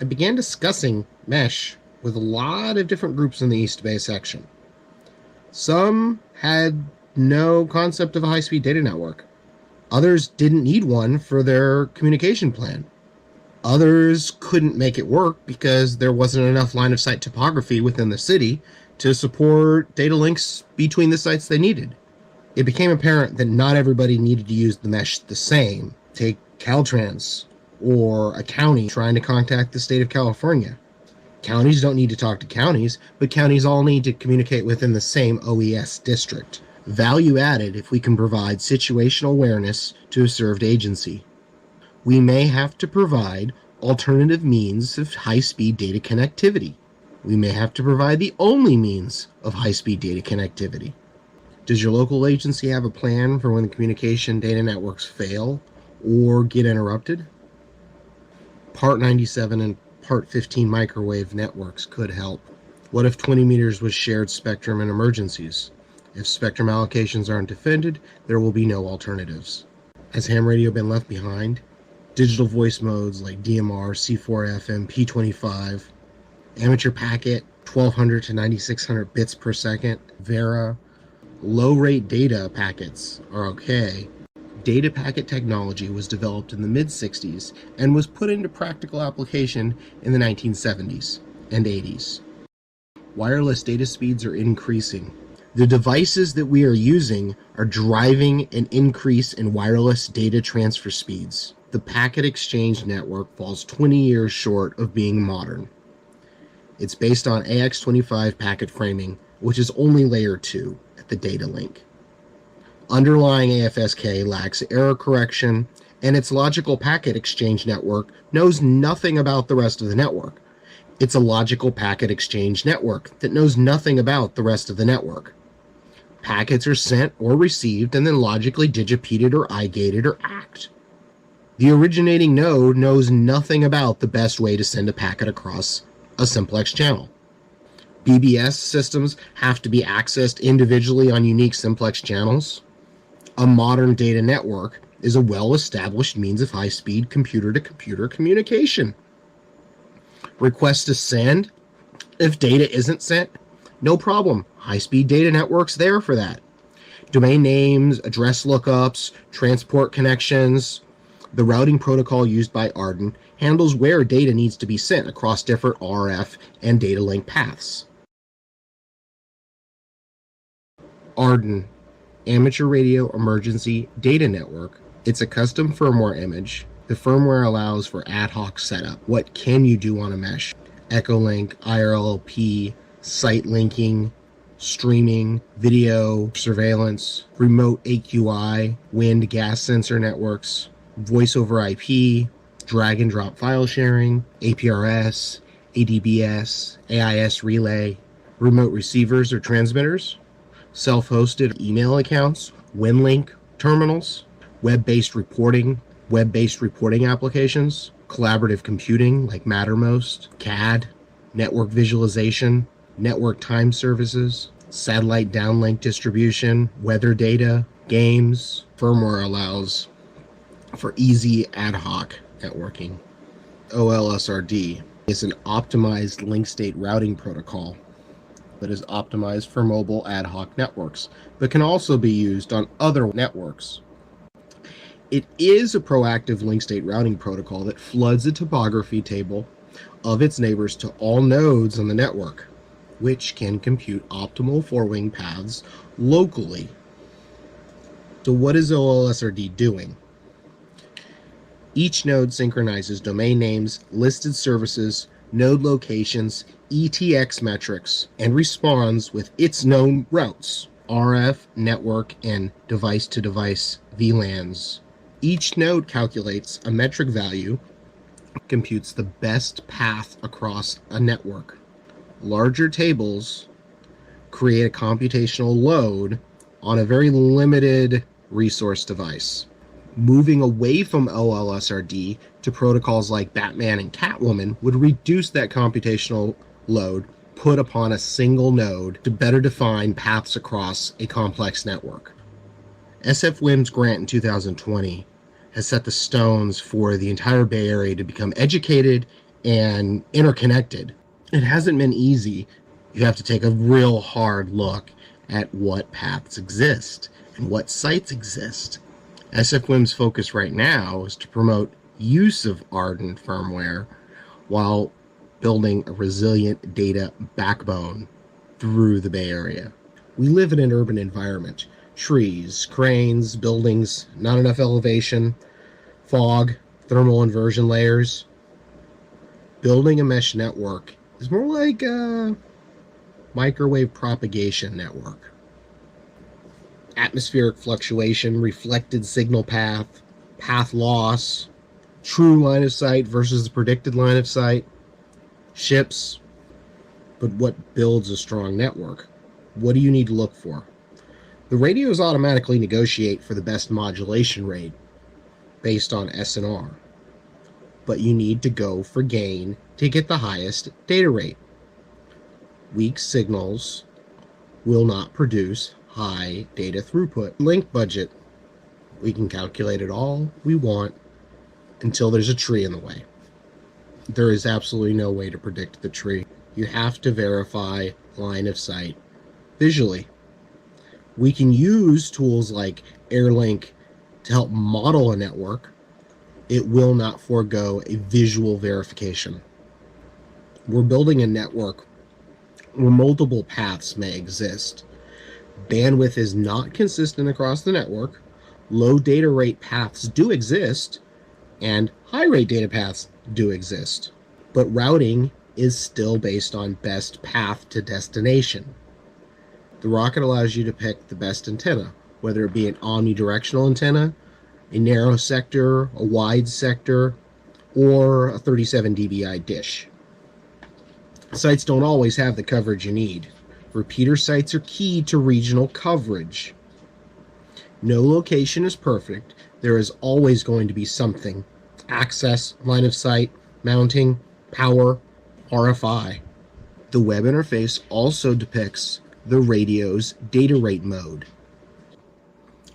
I began discussing mesh with a lot of different groups in the East Bay section. Some had no concept of a high-speed data network. Others didn't need one for their communication plan. Others couldn't make it work because there wasn't enough line-of-sight topography within the city to support data links between the sites they needed. It became apparent that not everybody needed to use the mesh the same. Take Caltrans or a county trying to contact the state of California. Counties don't need to talk to counties, but counties all need to communicate within the same OES district. Value added if we can provide situational awareness to a served agency. We may have to provide alternative means of high-speed data connectivity. We may have to provide the only means of high-speed data connectivity. Does your local agency have a plan for when the communication data networks fail or get interrupted? Part 97 and Part 15 microwave networks could help. What if 20 meters was shared spectrum in emergencies? If spectrum allocations aren't defended, there will be no alternatives. Has ham radio been left behind? Digital voice modes like DMR, C4FM, P25, amateur packet, 1200 to 9600 bits per second, Vera, low-rate data packets are okay. Data packet technology was developed in the mid-60s and was put into practical application in the 1970s and 80s. Wireless data speeds are increasing. The devices that we are using are driving an increase in wireless data transfer speeds. The packet exchange network falls 20 years short of being modern. It's based on AX25 packet framing, which is only layer 2 at the data link. Underlying AFSK lacks error correction, and its logical packet exchange network knows nothing about the rest of the network. It's a logical packet exchange network that knows nothing about the rest of the network. Packets are sent or received and then logically digipeated or I-gated or ACKed. The originating node knows nothing about the best way to send a packet across a simplex channel. BBS systems have to be accessed individually on unique simplex channels. A modern data network is a well-established means of high-speed computer-to-computer communication. Request to send. If data isn't sent, no problem. High-speed data network's there for that. Domain names, address lookups, transport connections. The routing protocol used by Arden handles where data needs to be sent across different RF and data link paths. Arden Amateur Radio Emergency Data Network. It's a custom firmware image. The firmware allows for ad hoc setup. What can you do on a mesh? Echolink, IRLP, site linking, streaming, video, surveillance, remote AQI, wind gas sensor networks, voice over IP, drag and drop file sharing, APRS, ADBS, AIS relay, remote receivers or transmitters, self-hosted email accounts, WinLink terminals, web-based reporting applications, collaborative computing like Mattermost, CAD, network visualization, network time services, satellite downlink distribution, weather data, games. Firmware allows for easy ad hoc networking. OLSRD is an optimized link state routing protocol that is optimized for mobile ad hoc networks, but can also be used on other networks. It is a proactive link state routing protocol that floods a topography table of its neighbors to all nodes on the network, which can compute optimal forwarding paths locally. So what is OLSRD doing? Each node synchronizes domain names, listed services, node locations, ETX metrics, and responds with its known routes, RF, network, and device-to-device VLANs. Each node calculates a metric value, computes the best path across a network. Larger tables create a computational load on a very limited resource device. Moving away from OLSRD to protocols like Batman and Catwoman would reduce that computational load put upon a single node to better define paths across a complex network. SFWIM's grant in 2020 has set the stones for the entire Bay Area to become educated and interconnected. It hasn't been easy. You have to take a real hard look at what paths exist and what sites exist. SFWIM's focus right now is to promote use of Arden firmware while building a resilient data backbone through the Bay Area. We live in an urban environment. Trees, cranes, buildings, not enough elevation, fog, thermal inversion layers. Building a mesh network is more like a microwave propagation network. Atmospheric fluctuation, reflected signal path, path loss, true line of sight versus the predicted line of sight, ships. But what builds a strong network? What do you need to look for? The radios automatically negotiate for the best modulation rate based on SNR, but you need to go for gain to get the highest data rate. Weak signals will not produce high data throughput. Link budget, we can calculate it all we want until there's a tree in the way. There is absolutely no way to predict the tree. You have to verify line of sight visually. We can use tools like AirLink to help model a network. It will not forego a visual verification. We're building a network where multiple paths may exist. Bandwidth is not consistent across the network. Low data rate paths do exist, and high rate data paths do exist. But routing is still based on best path to destination. The Rocket allows you to pick the best antenna, whether it be an omnidirectional antenna, a narrow sector, a wide sector, or a 37 dBi dish. Sites don't always have the coverage you need. Repeater sites are key to regional coverage. No location is perfect. There is always going to be something. Access, line of sight, mounting, power, RFI. The web interface also depicts the radio's data rate mode.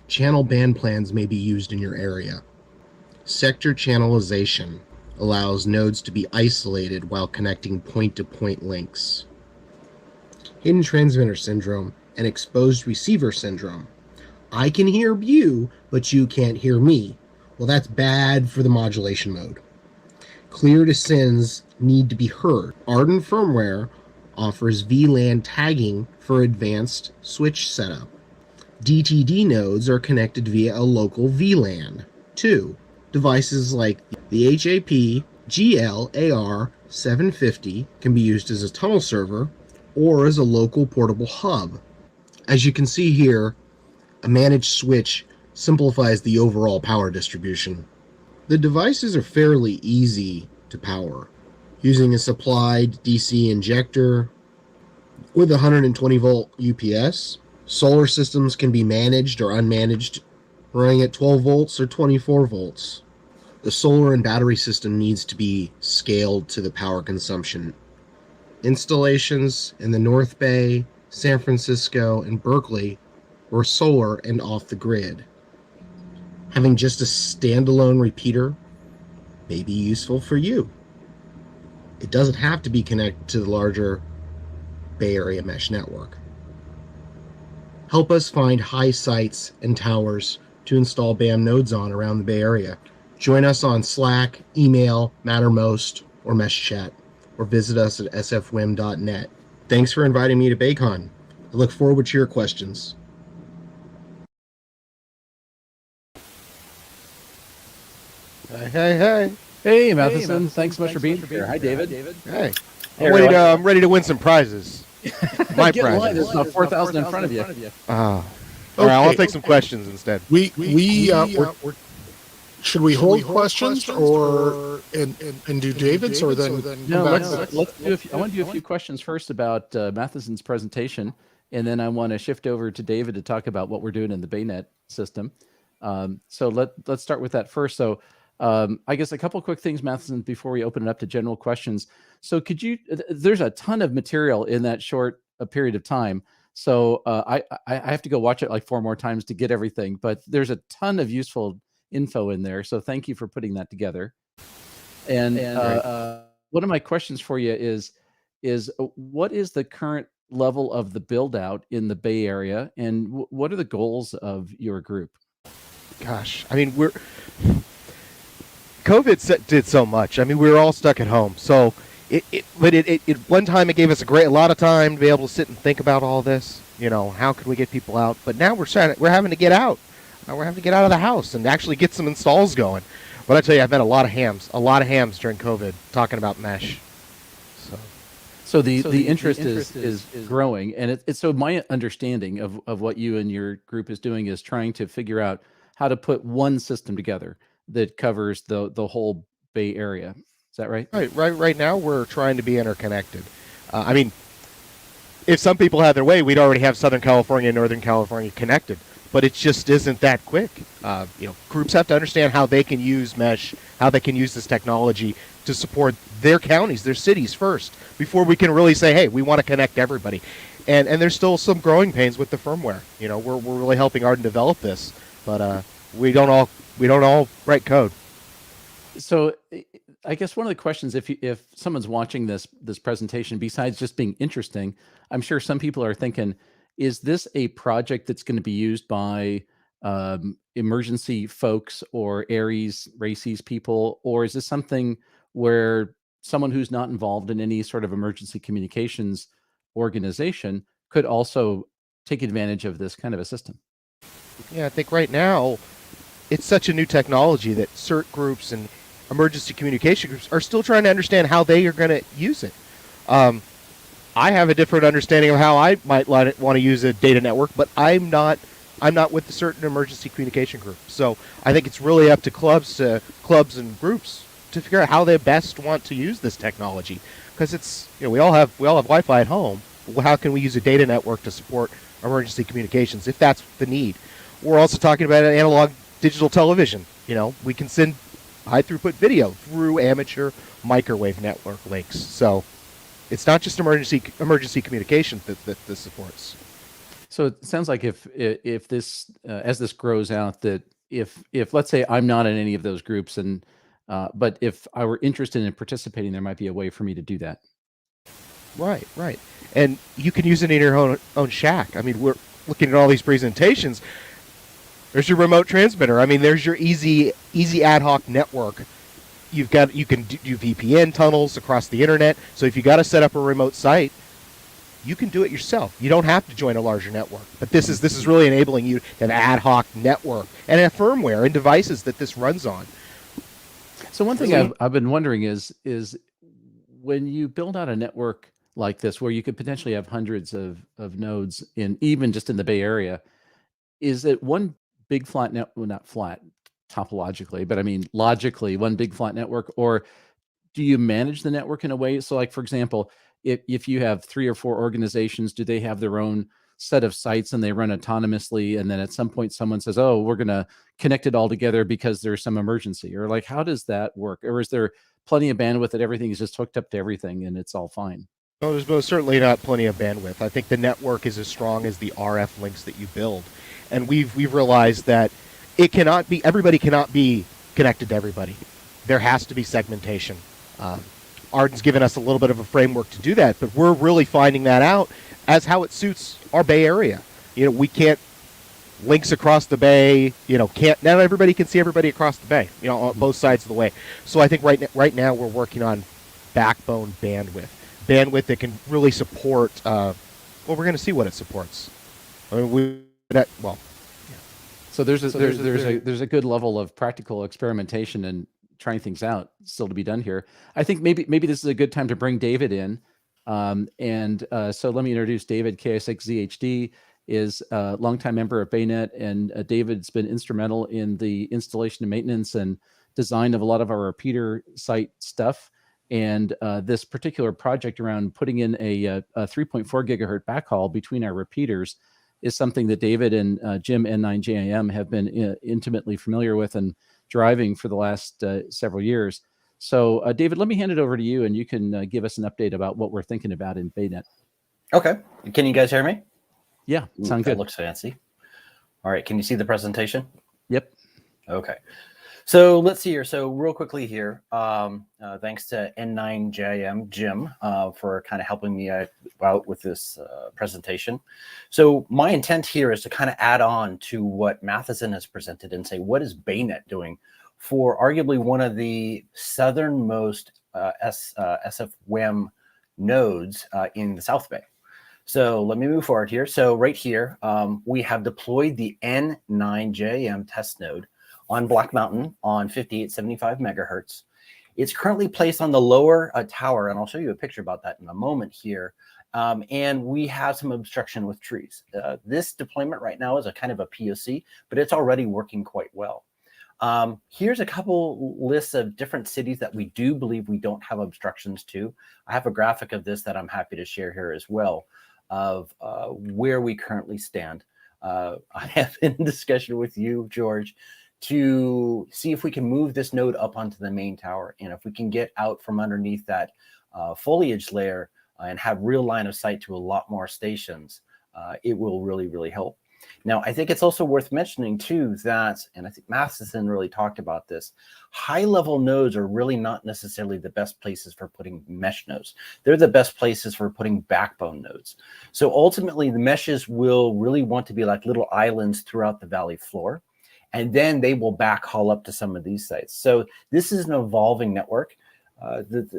Channel band plans may be used in your area. Sector channelization allows nodes to be isolated while connecting point-to-point links. Hidden transmitter syndrome and exposed receiver syndrome. I can hear you, but you can't hear me. Well, that's bad for the modulation mode. Clear to sins need to be heard. Arden firmware offers VLAN tagging for advanced switch setup. DTD nodes are connected via a local VLAN. 2. Devices like the HAP GL-AR 750 can be used as a tunnel server or as a local portable hub. As you can see here, a managed switch simplifies the overall power distribution. The devices are fairly easy to power, using a supplied DC injector with a 120 volt UPS. Solar systems can be managed or unmanaged, running at 12 volts or 24 volts. The solar and battery system needs to be scaled to the power consumption. Installations in the North Bay, San Francisco, and Berkeley were solar and off the grid. Having just a standalone repeater may be useful for you. It doesn't have to be connected to the larger Bay Area mesh network. Help us find high sites and towers to install BAM nodes on around the Bay Area. Join us on Slack, email, Mattermost, or Mesh Chat, or visit us at sfwim.net. Thanks for inviting me to BayCon. I look forward to your questions. Hey. Hey, Matheson. Thanks so much for being here. Hi, David. Hey. I'm ready to win some prizes. My Get in line. prizes. There's about 4,000 in front of you. All right, I'll take some questions instead. Should we hold questions or and do David's or then No, let's do. I want to do a few questions first about Matheson's presentation, and then I want to shift over to David to talk about what we're doing in the BayNet system. So let's start with that first. So I guess a couple quick things, Matheson, before we open it up to general questions. So could you? There's a ton of material in that short period of time. So I have to go watch it like 4 more times to get everything. But there's a ton of useful info in there. So thank you for putting that together. And one of my questions for you is what is the current level of the build out in the Bay Area, and what are the goals of your group? Gosh, I mean, COVID did so much. I mean, we were all stuck at home. So it one time it gave us a lot of time to be able to sit and think about all this. You know, how can we get people out? But now we're having to get out. We're having to get out of the house and actually get some installs going. But I tell you, I've met a lot of hams during COVID talking about mesh. So the interest is growing, and it's so my understanding of what you and your group is doing is trying to figure out how to put one system together that covers the whole Bay Area. Is that right? Right now, we're trying to be interconnected. I mean, if some people had their way, we'd already have Southern California and Northern California connected. But it just isn't that quick. You know, groups have to understand how they can use mesh, how they can use this technology to support their counties, their cities first, before we can really say, hey, we want to connect everybody. And there's still some growing pains with the firmware. You know, we're really helping Arden develop this, but we don't all write code. So I guess one of the questions, if someone's watching this presentation, besides just being interesting, I'm sure some people are thinking, is this a project that's going to be used by emergency folks or ARES, RACES people, or is this something where someone who's not involved in any sort of emergency communications organization could also take advantage of this kind of a system? Yeah, I think right now it's such a new technology that CERT groups and emergency communication groups are still trying to understand how they are going to use it. I have a different understanding of how I might want to use a data network, but I'm not with the certain emergency communication group. So I think it's really up to clubs and groups to figure out how they best want to use this technology, because it's, you know, we all have Wi-Fi at home. Well, how can we use a data network to support emergency communications if that's the need? We're also talking about analog digital television. You know, we can send high throughput video through amateur microwave network links. So it's not just emergency communication that this supports. So it sounds like if this as this grows out, that if let's say I'm not in any of those groups, and but if I were interested in participating, there might be a way for me to do that. Right. And you can use it in your own shack. I mean, we're looking at all these presentations. There's your remote transmitter. I mean, there's your easy ad hoc network. You can do VPN tunnels across the internet. So if you got to set up a remote site, you can do it yourself. You don't have to join a larger network. But this is really enabling you to have an ad hoc network and a firmware and devices that this runs on. So one thing I've been wondering is when you build out a network like this, where you could potentially have hundreds of nodes in even just in the Bay Area, is it one big flat net? Well, not flat topologically, but I mean logically, one big flat network, or do you manage the network in a way? So, like for example, if you have 3 or 4 organizations, do they have their own set of sites and they run autonomously, and then at some point someone says, oh, we're going to connect it all together because there's some emergency? Or like, how does that work? Or is there plenty of bandwidth that everything is just hooked up to everything and it's all fine? No, there's most certainly not plenty of bandwidth. I think the network is as strong as the RF links that you build. And we've realized that everybody cannot be connected to everybody. There has to be segmentation. Arden's given us a little bit of a framework to do that, but we're really finding that out as how it suits our Bay Area. You know, we can't links across the Bay, you know, not everybody can see everybody across the Bay, you know, on both sides of the way. So I think right now we're working on backbone bandwidth that can really support, well, we're going to see what it supports. I mean, So there's a good level of practical experimentation and trying things out still to be done here. I think maybe this is a good time to bring David in. So let me introduce David. KI6ZHD is a longtime member of BayNet, and David's been instrumental in the installation and maintenance and design of a lot of our repeater site stuff. And this particular project around putting in a 3.4 gigahertz backhaul between our repeaters is something that David and Jim N1mm have been intimately familiar with and driving for the last several years. So, David, let me hand it over to you, and you can give us an update about what we're thinking about in BayNet. Okay. Can you guys hear me? Yeah, sound that good. Looks fancy. All right. Can you see the presentation? Yep. Okay. So let's see here. So real quickly here, thanks to N1mm Jim for kind of helping me out with this presentation. So my intent here is to kind of add on to what Matheson has presented and say, what is BayNet doing for arguably one of the southernmost SFWM nodes in the South Bay. So let me move forward here. So right here, we have deployed the N1mm test node on Black Mountain on 5875 megahertz. It's currently placed on the lower tower, and I'll show you a picture about that in a moment here. And we have some obstruction with trees. This deployment right now is a kind of a POC, but it's already working quite well. Here's a couple lists of different cities that we do believe we don't have obstructions to. I have a graphic of this that I'm happy to share here as well of where we currently stand. I have been in discussion with you, George, to see if we can move this node up onto the main tower. And if we can get out from underneath that foliage layer and have real line of sight to a lot more stations, it will really, really help. Now, I think it's also worth mentioning too that, and I think Matheson really talked about this, high-level nodes are really not necessarily the best places for putting mesh nodes. They're the best places for putting backbone nodes. So ultimately, the meshes will really want to be like little islands throughout the valley floor, and then they will backhaul up to some of these sites. So this is an evolving network.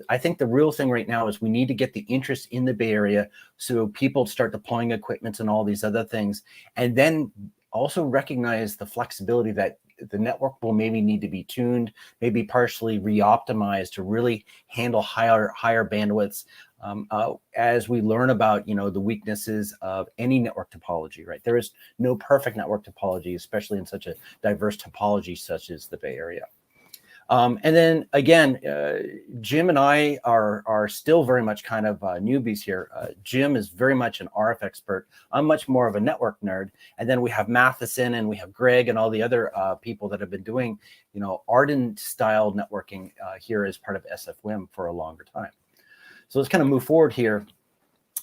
I think the real thing right now is we need to get the interest in the Bay Area so people start deploying equipment and all these other things, and then also recognize the flexibility that the network will maybe need to be tuned, maybe partially re-optimized to really handle higher bandwidths as we learn about, the weaknesses of any network topology, right? There is no perfect network topology, especially in such a diverse topology such as the Bay Area. And then again, Jim and I are still very much kind of newbies here. Jim is very much an RF expert. I'm much more of a network nerd. And then we have Matheson and we have Greg and all the other people that have been doing, ardent style networking here as part of SFWM for a longer time. So let's kind of move forward here.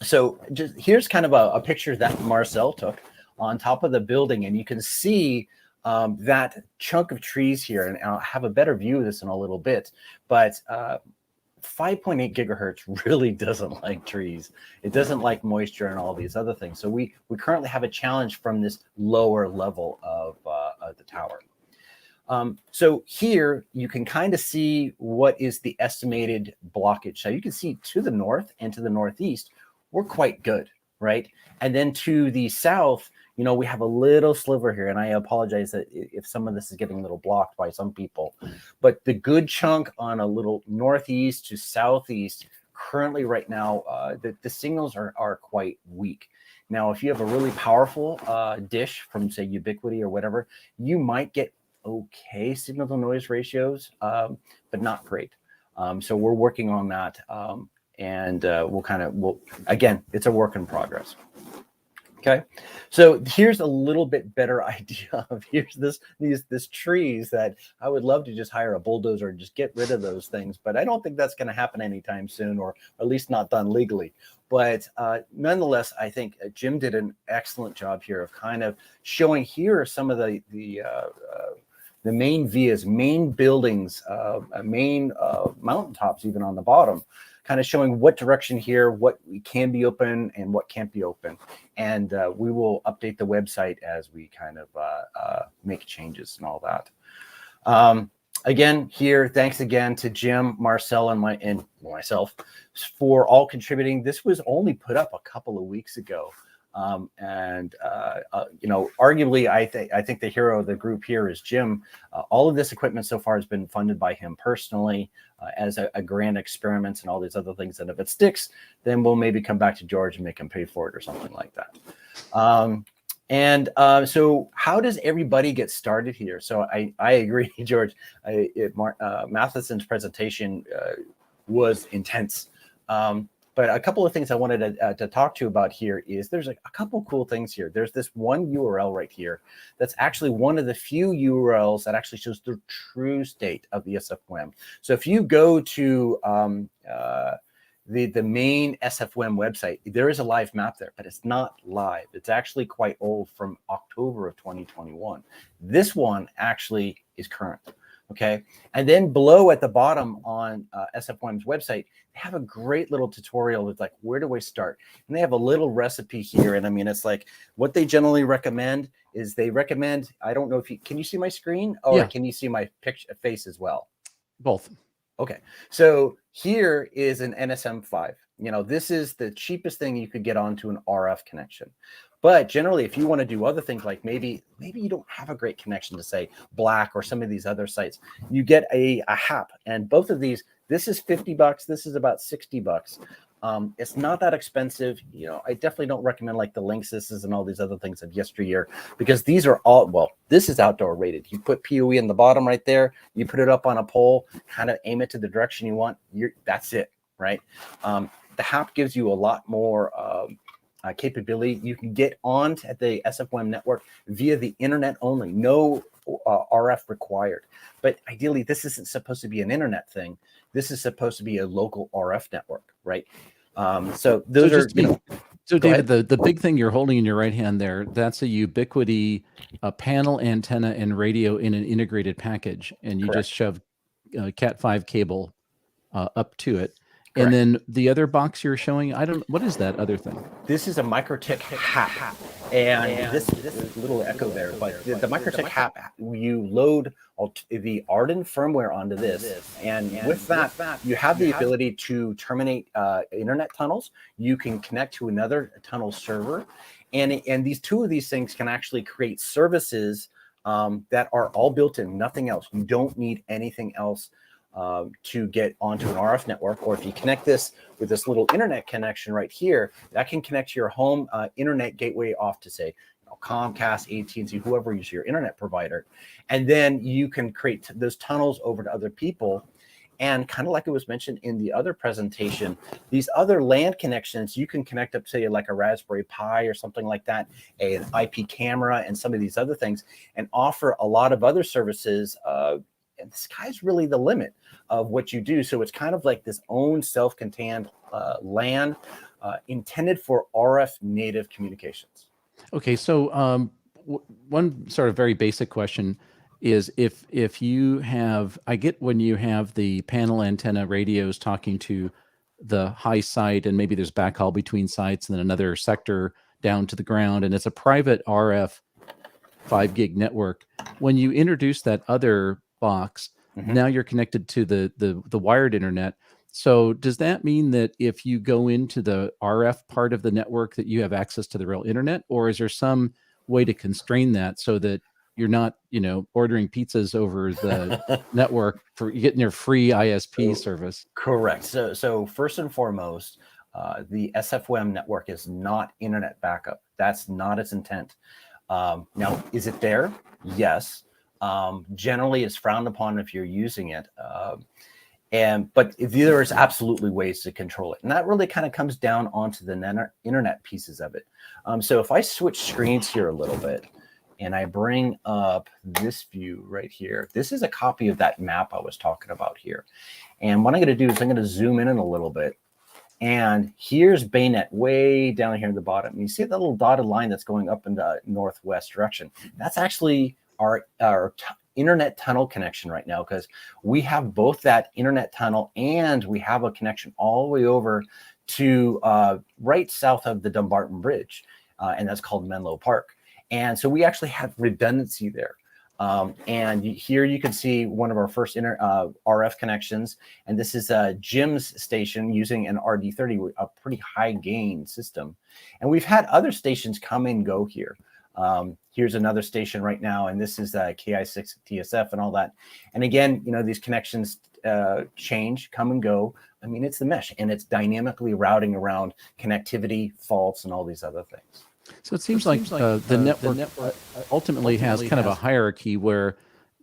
So just here's kind of a picture that Marcel took on top of the building, and you can see that chunk of trees here, and I'll have a better view of this in a little bit, but 5.8 gigahertz really doesn't like trees. It doesn't like moisture and all these other things. So we currently have a challenge from this lower level of the tower. So here you can kind of see what is the estimated blockage. So you can see to the north and to the northeast, we're quite good, right? And then to the south, we have a little sliver here, and I apologize that if some of this is getting a little blocked by some people, but the good chunk on a little northeast to southeast, currently right now, the signals are quite weak. Now, if you have a really powerful dish from, say, Ubiquity or whatever, you might get okay signal to noise ratios, but not great. So we're working on that, and again, it's a work in progress. Okay, so here's a little bit better idea of these trees that I would love to just hire a bulldozer and just get rid of those things, but I don't think that's going to happen anytime soon, or at least not done legally. But nonetheless, I think Jim did an excellent job here of kind of showing here are some of the main vias, main buildings, main mountaintops, even on the bottom, kind of showing what direction here, what can be open and what can't be open. And we will update the website as we kind of make changes and all that. Again, here, thanks again to Jim, Marcel, and myself for all contributing. This was only put up a couple of weeks ago. Arguably, I think the hero of the group here is Jim. All of this equipment so far has been funded by him personally as a grand experiment and all these other things. And if it sticks, then we'll maybe come back to George and make him pay for it or something like that. So how does everybody get started here? So I agree, George. Matheson's presentation was intense. But a couple of things I wanted to talk to you about here is there's a couple cool things here. There's this one URL right here that's actually one of the few URLs that actually shows the true state of the SFWM. So if you go to the main SFWM website, there is a live map there, but it's not live. It's actually quite old, from October of 2021. This one actually is current. Okay, and then below at the bottom on SFWM's website, they have a great little tutorial that's like, where do I start? And they have a little recipe here. And I mean, it's like what they generally recommend is they recommend, I don't know if you, can you see my screen? Or Yeah. can you see my picture face as well? Both. Okay, so here is an NSM5. You know, this is the cheapest thing you could get onto an RF connection. But generally, if you want to do other things, like maybe you don't have a great connection to, say, Black or some of these other sites, you get a HAP. And both of these, this is $50. This is about $60. It's not that expensive. You know, I definitely don't recommend like the Linksys and all these other things of yesteryear, because these are all, well, this is outdoor rated. You put PoE in the bottom right there. You put it up on a pole, kind of aim it to the direction you want. That's it, right? The HAP gives you a lot more capability. You can get on at the SFWM network via the internet only, no RF required. But ideally, this isn't supposed to be an internet thing. This is supposed to be a local RF network, right? So those are, you know. So David, the big thing you're holding in your right hand there, that's a Ubiquiti panel, antenna, and radio in an integrated package. And you just shove Cat5 cable up to it. Correct. And then the other box you're showing, what is that other thing? This is a Microtech HAP, and this little echo there, but the Microtech HAP, you load the Arden firmware onto this, and with that, you have the ability to terminate internet tunnels. You can connect to another tunnel server, and these two of these things can actually create services that are all built in, nothing else. You don't need anything else to get onto an RF network. Or if you connect this with this little internet connection right here, that can connect to your home internet gateway off to, say, Comcast, AT&T, whoever is your internet provider. And then you can create those tunnels over to other people. And kind of like it was mentioned in the other presentation, these other LAN connections, you can connect up to like a Raspberry Pi or something like that, an IP camera and some of these other things, and offer a lot of other services. And the sky's really the limit of what you do. So it's kind of like this own self-contained LAN intended for RF native communications. Okay, so one sort of very basic question is if you have, I get when you have the panel, antenna, radios talking to the high site, and maybe there's backhaul between sites and then another sector down to the ground, and it's a private RF 5 gig network. When you introduce that other box, now you're connected to the wired internet. So does that mean that if you go into the RF part of the network that you have access to the real internet, or is there some way to constrain that so that you're not, ordering pizzas over the network for getting your free ISP service? Correct. So first and foremost, the SFWM network is not internet backup. That's not its intent. Now, is it there? Yes. Generally, it's frowned upon if you're using it. But there is absolutely ways to control it. And that really kind of comes down onto the internet pieces of it. So if I switch screens here a little bit, and I bring up this view right here, this is a copy of that map I was talking about here. And what I'm going to do is I'm going to zoom in a little bit. And here's BayNet way down here at the bottom. You see that little dotted line that's going up in the northwest direction? That's actually our internet tunnel connection right now, because we have both that internet tunnel and we have a connection all the way over to right south of the Dumbarton Bridge, and that's called Menlo Park. And so we actually have redundancy there. And here you can see one of our first RF connections, and this is Jim's station using an RD30, a pretty high gain system. And we've had other stations come and go here. Here's another station right now, and this is KI6 TSF and all that. And again, these connections change, come and go. I mean, it's the mesh, and it's dynamically routing around connectivity, faults, and all these other things. So it seems like the network ultimately has kind of a hierarchy where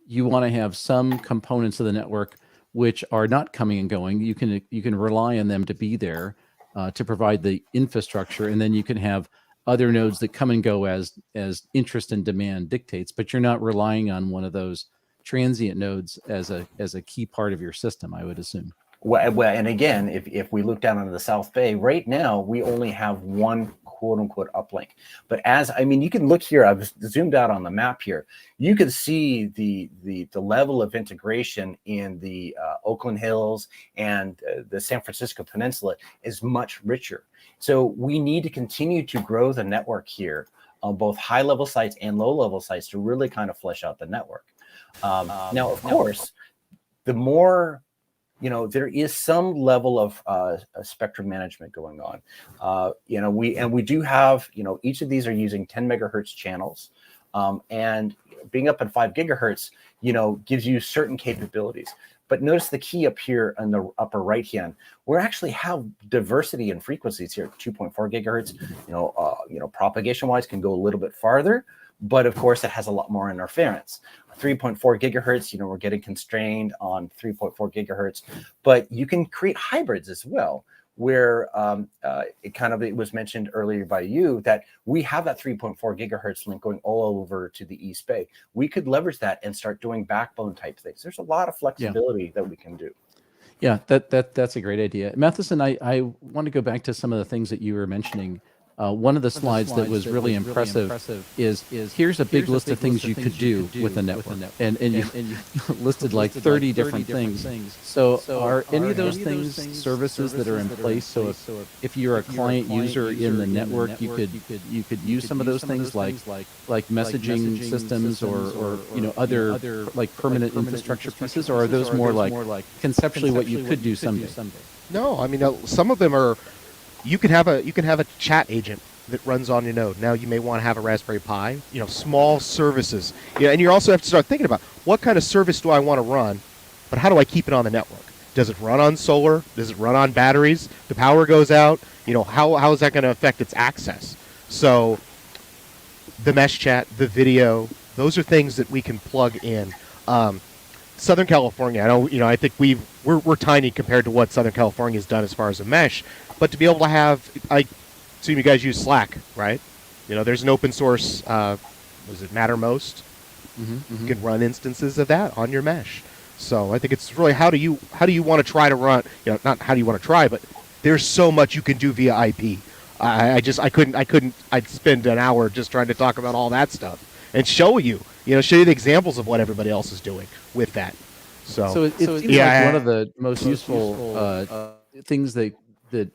you want to have some components of the network which are not coming and going. You can rely on them to be there to provide the infrastructure, and then you can have other nodes that come and go as interest and demand dictates. But you're not relying on one of those transient nodes as a key part of your system, I would assume. Well, and again, if we look down on the South Bay, right now we only have one quote unquote uplink. But you can look here, I've zoomed out on the map here. You can see the level of integration in the Oakland Hills and the San Francisco Peninsula is much richer. So we need to continue to grow the network here on both high level sites and low level sites to really kind of flesh out the network. Now, of course, the more, there is some level of spectrum management going on. We do have, each of these are using 10 megahertz channels, and being up at 5 gigahertz, gives you certain capabilities. But notice the key up here on the upper right hand, we actually have diversity in frequencies here. 2.4 gigahertz, propagation wise can go a little bit farther, but of course it has a lot more interference. 3.4 gigahertz, we're getting constrained on 3.4 gigahertz, but you can create hybrids as well, where it was mentioned earlier by you that we have that 3.4 gigahertz link going all over to the East Bay. We could leverage that and start doing backbone type things. There's a lot of flexibility that we can do. Yeah, that's a great idea. Matheson, I want to go back to some of the things that you were mentioning. One of the slides that was really impressive is here's a big list of things you could do with a network, and you listed like 30 different things. So are any of those things services that are in place? So if you're a client user in the network, you could use some of those things like messaging systems or other like permanent infrastructure pieces, or are those more like conceptually what you could do someday? No, some of them are. You can have a chat agent that runs on your node. Now you may want to have a Raspberry Pi, small services. And you also have to start thinking about what kind of service do I want to run, but how do I keep it on the network? Does it run on solar? Does it run on batteries? The power goes out. How is that going to affect its access? So the mesh chat, the video, those are things that we can plug in. Southern California, I think we're tiny compared to what Southern California has done as far as a mesh. But to be able to have, I assume you guys use Slack, right? There's an open source, was it Mattermost? You can run instances of that on your mesh. So I think it's really how do you want to try to run? Not how do you want to try, but there's so much you can do via IP. I'd spend an hour just trying to talk about all that stuff and show you the examples of what everybody else is doing with that. So it seems like one of the most useful things that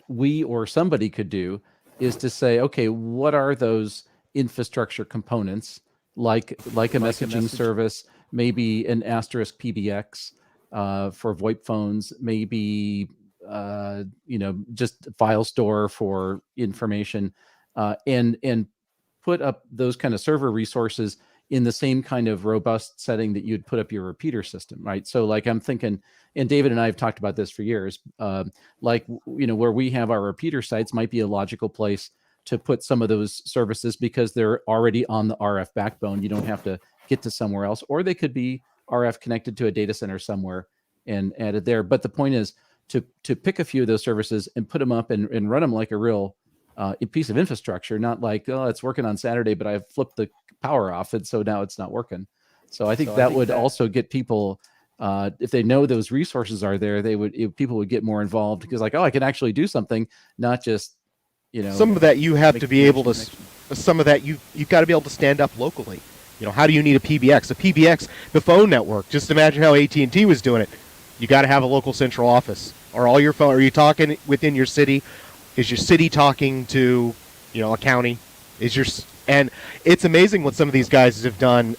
we or somebody could do is to say, okay, what are those infrastructure components like a messaging service, maybe an asterisk PBX for VoIP phones, maybe just file store for information, and put up those kind of server resources in the same kind of robust setting that you'd put up your repeater system, right? So like I'm thinking, and David and I have talked about this for years, where we have our repeater sites might be a logical place to put some of those services because they're already on the RF backbone. You don't have to get to somewhere else, or they could be RF connected to a data center somewhere and added there. But the point is to pick a few of those services and put them up and run them like a real piece of infrastructure, not like, oh, it's working on Saturday, but I've flipped the power off and so now it's not working. So I think that would also get people, if they know those resources are there, people would get more involved because like, oh, I can actually do something, not just, some of that you have to be able to, some of that you've got to be able to stand up locally. How do you need a PBX? A PBX, the phone network, just imagine how AT&T was doing it. You got to have a local central office. Or all your phone, are you talking within your city? Is your city talking to, a county? And it's amazing what some of these guys have done.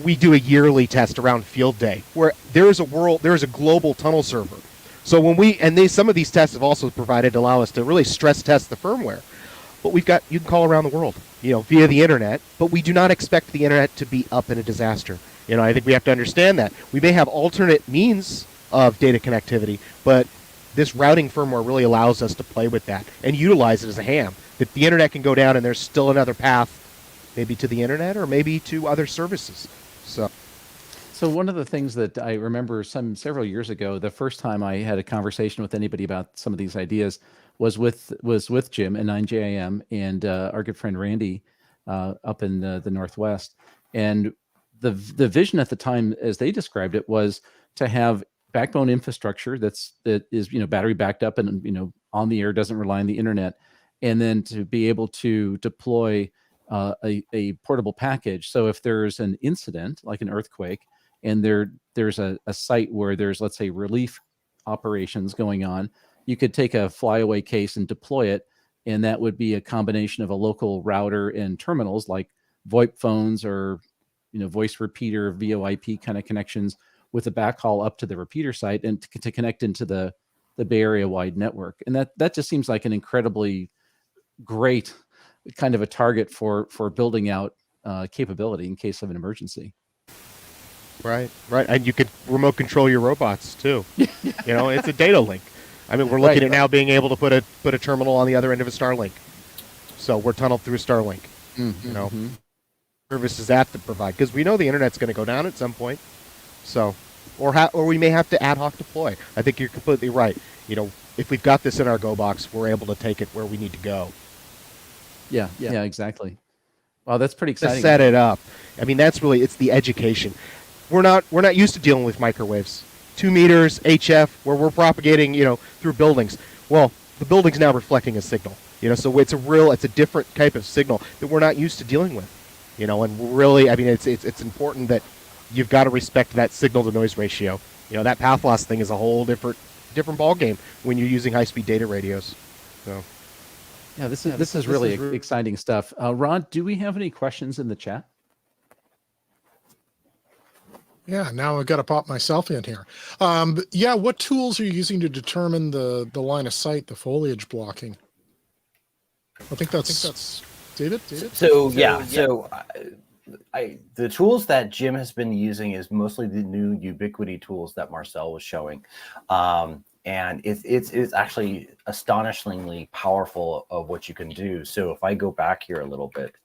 We do a yearly test around Field Day where there is a global tunnel server. So some of these tests have also provided to allow us to really stress test the firmware. But you can call around the world, via the internet, but we do not expect the internet to be up in a disaster. I think we have to understand that. We may have alternate means of data connectivity, but this routing firmware really allows us to play with that and utilize it as a ham. That the internet can go down and there's still another path, maybe to the internet or maybe to other services. So one of the things that I remember several years ago, the first time I had a conversation with anybody about some of these ideas was with Jim and N1mm and our good friend Randy up in the Northwest. And the vision at the time, as they described it, was to have backbone infrastructure that is battery backed up and on the air, doesn't rely on the internet, and then to be able to deploy a portable package. So if there's an incident like an earthquake, and there's a site where there's, let's say, relief operations going on, you could take a flyaway case and deploy it, and that would be a combination of a local router and terminals like VoIP phones or voice repeater VoIP kind of connections with a backhaul up to the repeater site and to connect into the Bay Area wide network. And that just seems like an incredibly great kind of a target for building out capability in case of an emergency. Right. And you could remote control your robots too. It's a data link. I mean, we're looking at now being able to put a terminal on the other end of a Starlink. So we're tunneled through Starlink. Services that to provide, because we know the internet's going to go down at some point. So, or we may have to ad hoc deploy. I think you're completely right. If we've got this in our Go box, we're able to take it where we need to go. Yeah, exactly. Wow, that's pretty exciting. To set it up. I mean, it's the education. We're not used to dealing with microwaves. 2 meters HF, where we're propagating, through buildings. Well, the building's now reflecting a signal. So it's a different type of signal that we're not used to dealing with. And really, I mean, it's important that you've got to respect that signal to noise ratio. That path loss thing is a whole different ball game when you're using high-speed data radios. So, yeah, this is really exciting stuff. Rod, do we have any questions in the chat? Yeah, now I've got to pop myself in here. What tools are you using to determine the line of sight, the foliage blocking? I think that's David. So the tools that Jim has been using is mostly the new Ubiquity tools that Marcel was showing, and it's actually astonishingly powerful of what you can do. So if I go back here a little bit,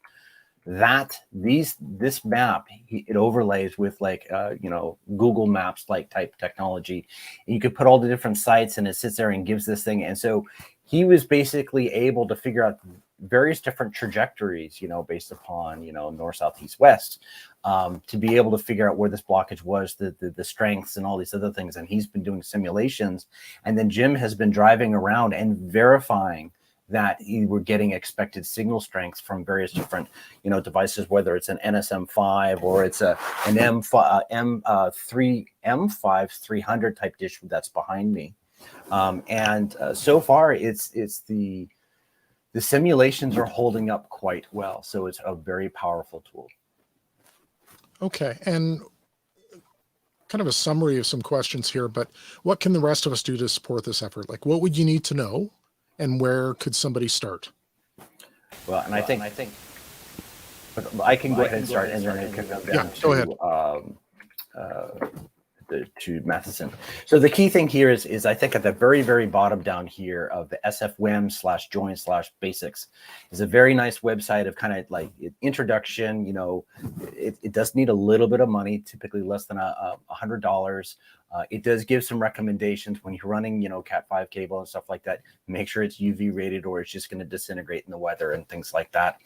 this map, it overlays with Google Maps like type technology, and you could put all the different sites, and it sits there and gives this thing. And so he was basically able to figure out various different trajectories, based upon north, south, east, west, to be able to figure out where this blockage was, the strengths, and all these other things. And he's been doing simulations, and then Jim has been driving around and verifying that you were getting expected signal strengths from various different, devices, whether it's an NSM5 or it's an M5 300 type dish that's behind me. So far, it's the simulations are holding up quite well. So it's a very powerful tool. Okay, and kind of a summary of some questions here, but what can the rest of us do to support this effort? Like, what would you need to know? And where could somebody start? Well, and I think I can go ahead and start, and then it can go down to Matheson. So the key thing here is I think at the very, very bottom down here of the sfwem/join/basics is a very nice website of kind of like introduction. It does need a little bit of money, typically less than $100. It does give some recommendations when you're running, Cat5 cable and stuff like that. Make sure it's UV rated, or it's just going to disintegrate in the weather and things like that.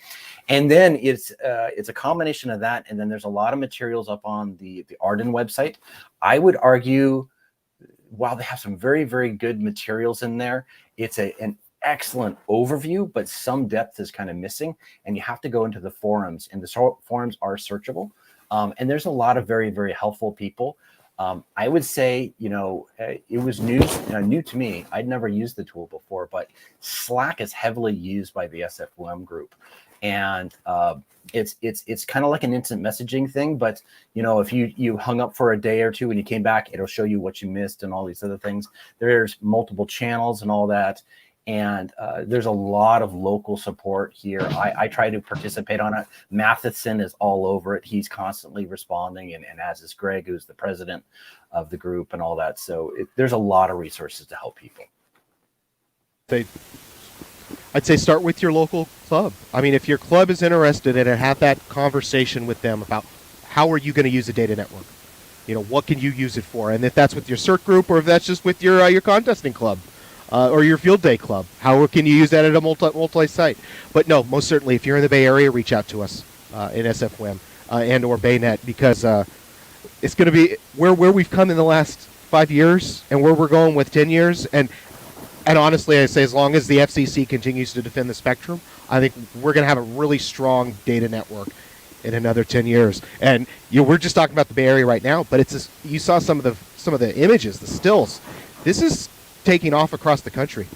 And then it's a combination of that. And then there's a lot of materials up on the Arden website. I would argue, while they have some very, very good materials in there, it's an excellent overview, but some depth is kind of missing. And you have to go into the forums, and the forums are searchable. And there's a lot of very, very helpful people. I would say, it was new to me. I'd never used the tool before, but Slack is heavily used by the SFWM group. And it's kind of like an instant messaging thing, but if you hung up for a day or two and you came back, it'll show you what you missed and all these other things. There's multiple channels and all that. And there's a lot of local support here. I try to participate on it. Matheson is all over it. He's constantly responding, and as is Greg, who's the president of the group and all that. So there's a lot of resources to help people. I'd say start with your local club. I mean, if your club is interested in it, have that conversation with them about how are you going to use a data network. what can you use it for? And if that's with your CERT group, or if that's just with your contesting club, or your field day club, how can you use that at a multi-site? But no, most certainly, if you're in the Bay Area, reach out to us in SFWM and or BayNet, because it's going to be where we've come in the last 5 years and where we're going with 10 years. And honestly, I say, as long as the FCC continues to defend the spectrum, I think we're going to have a really strong data network in another 10 years. And we're just talking about the Bay Area right now, but you saw some of the images, the stills. This is taking off across the country.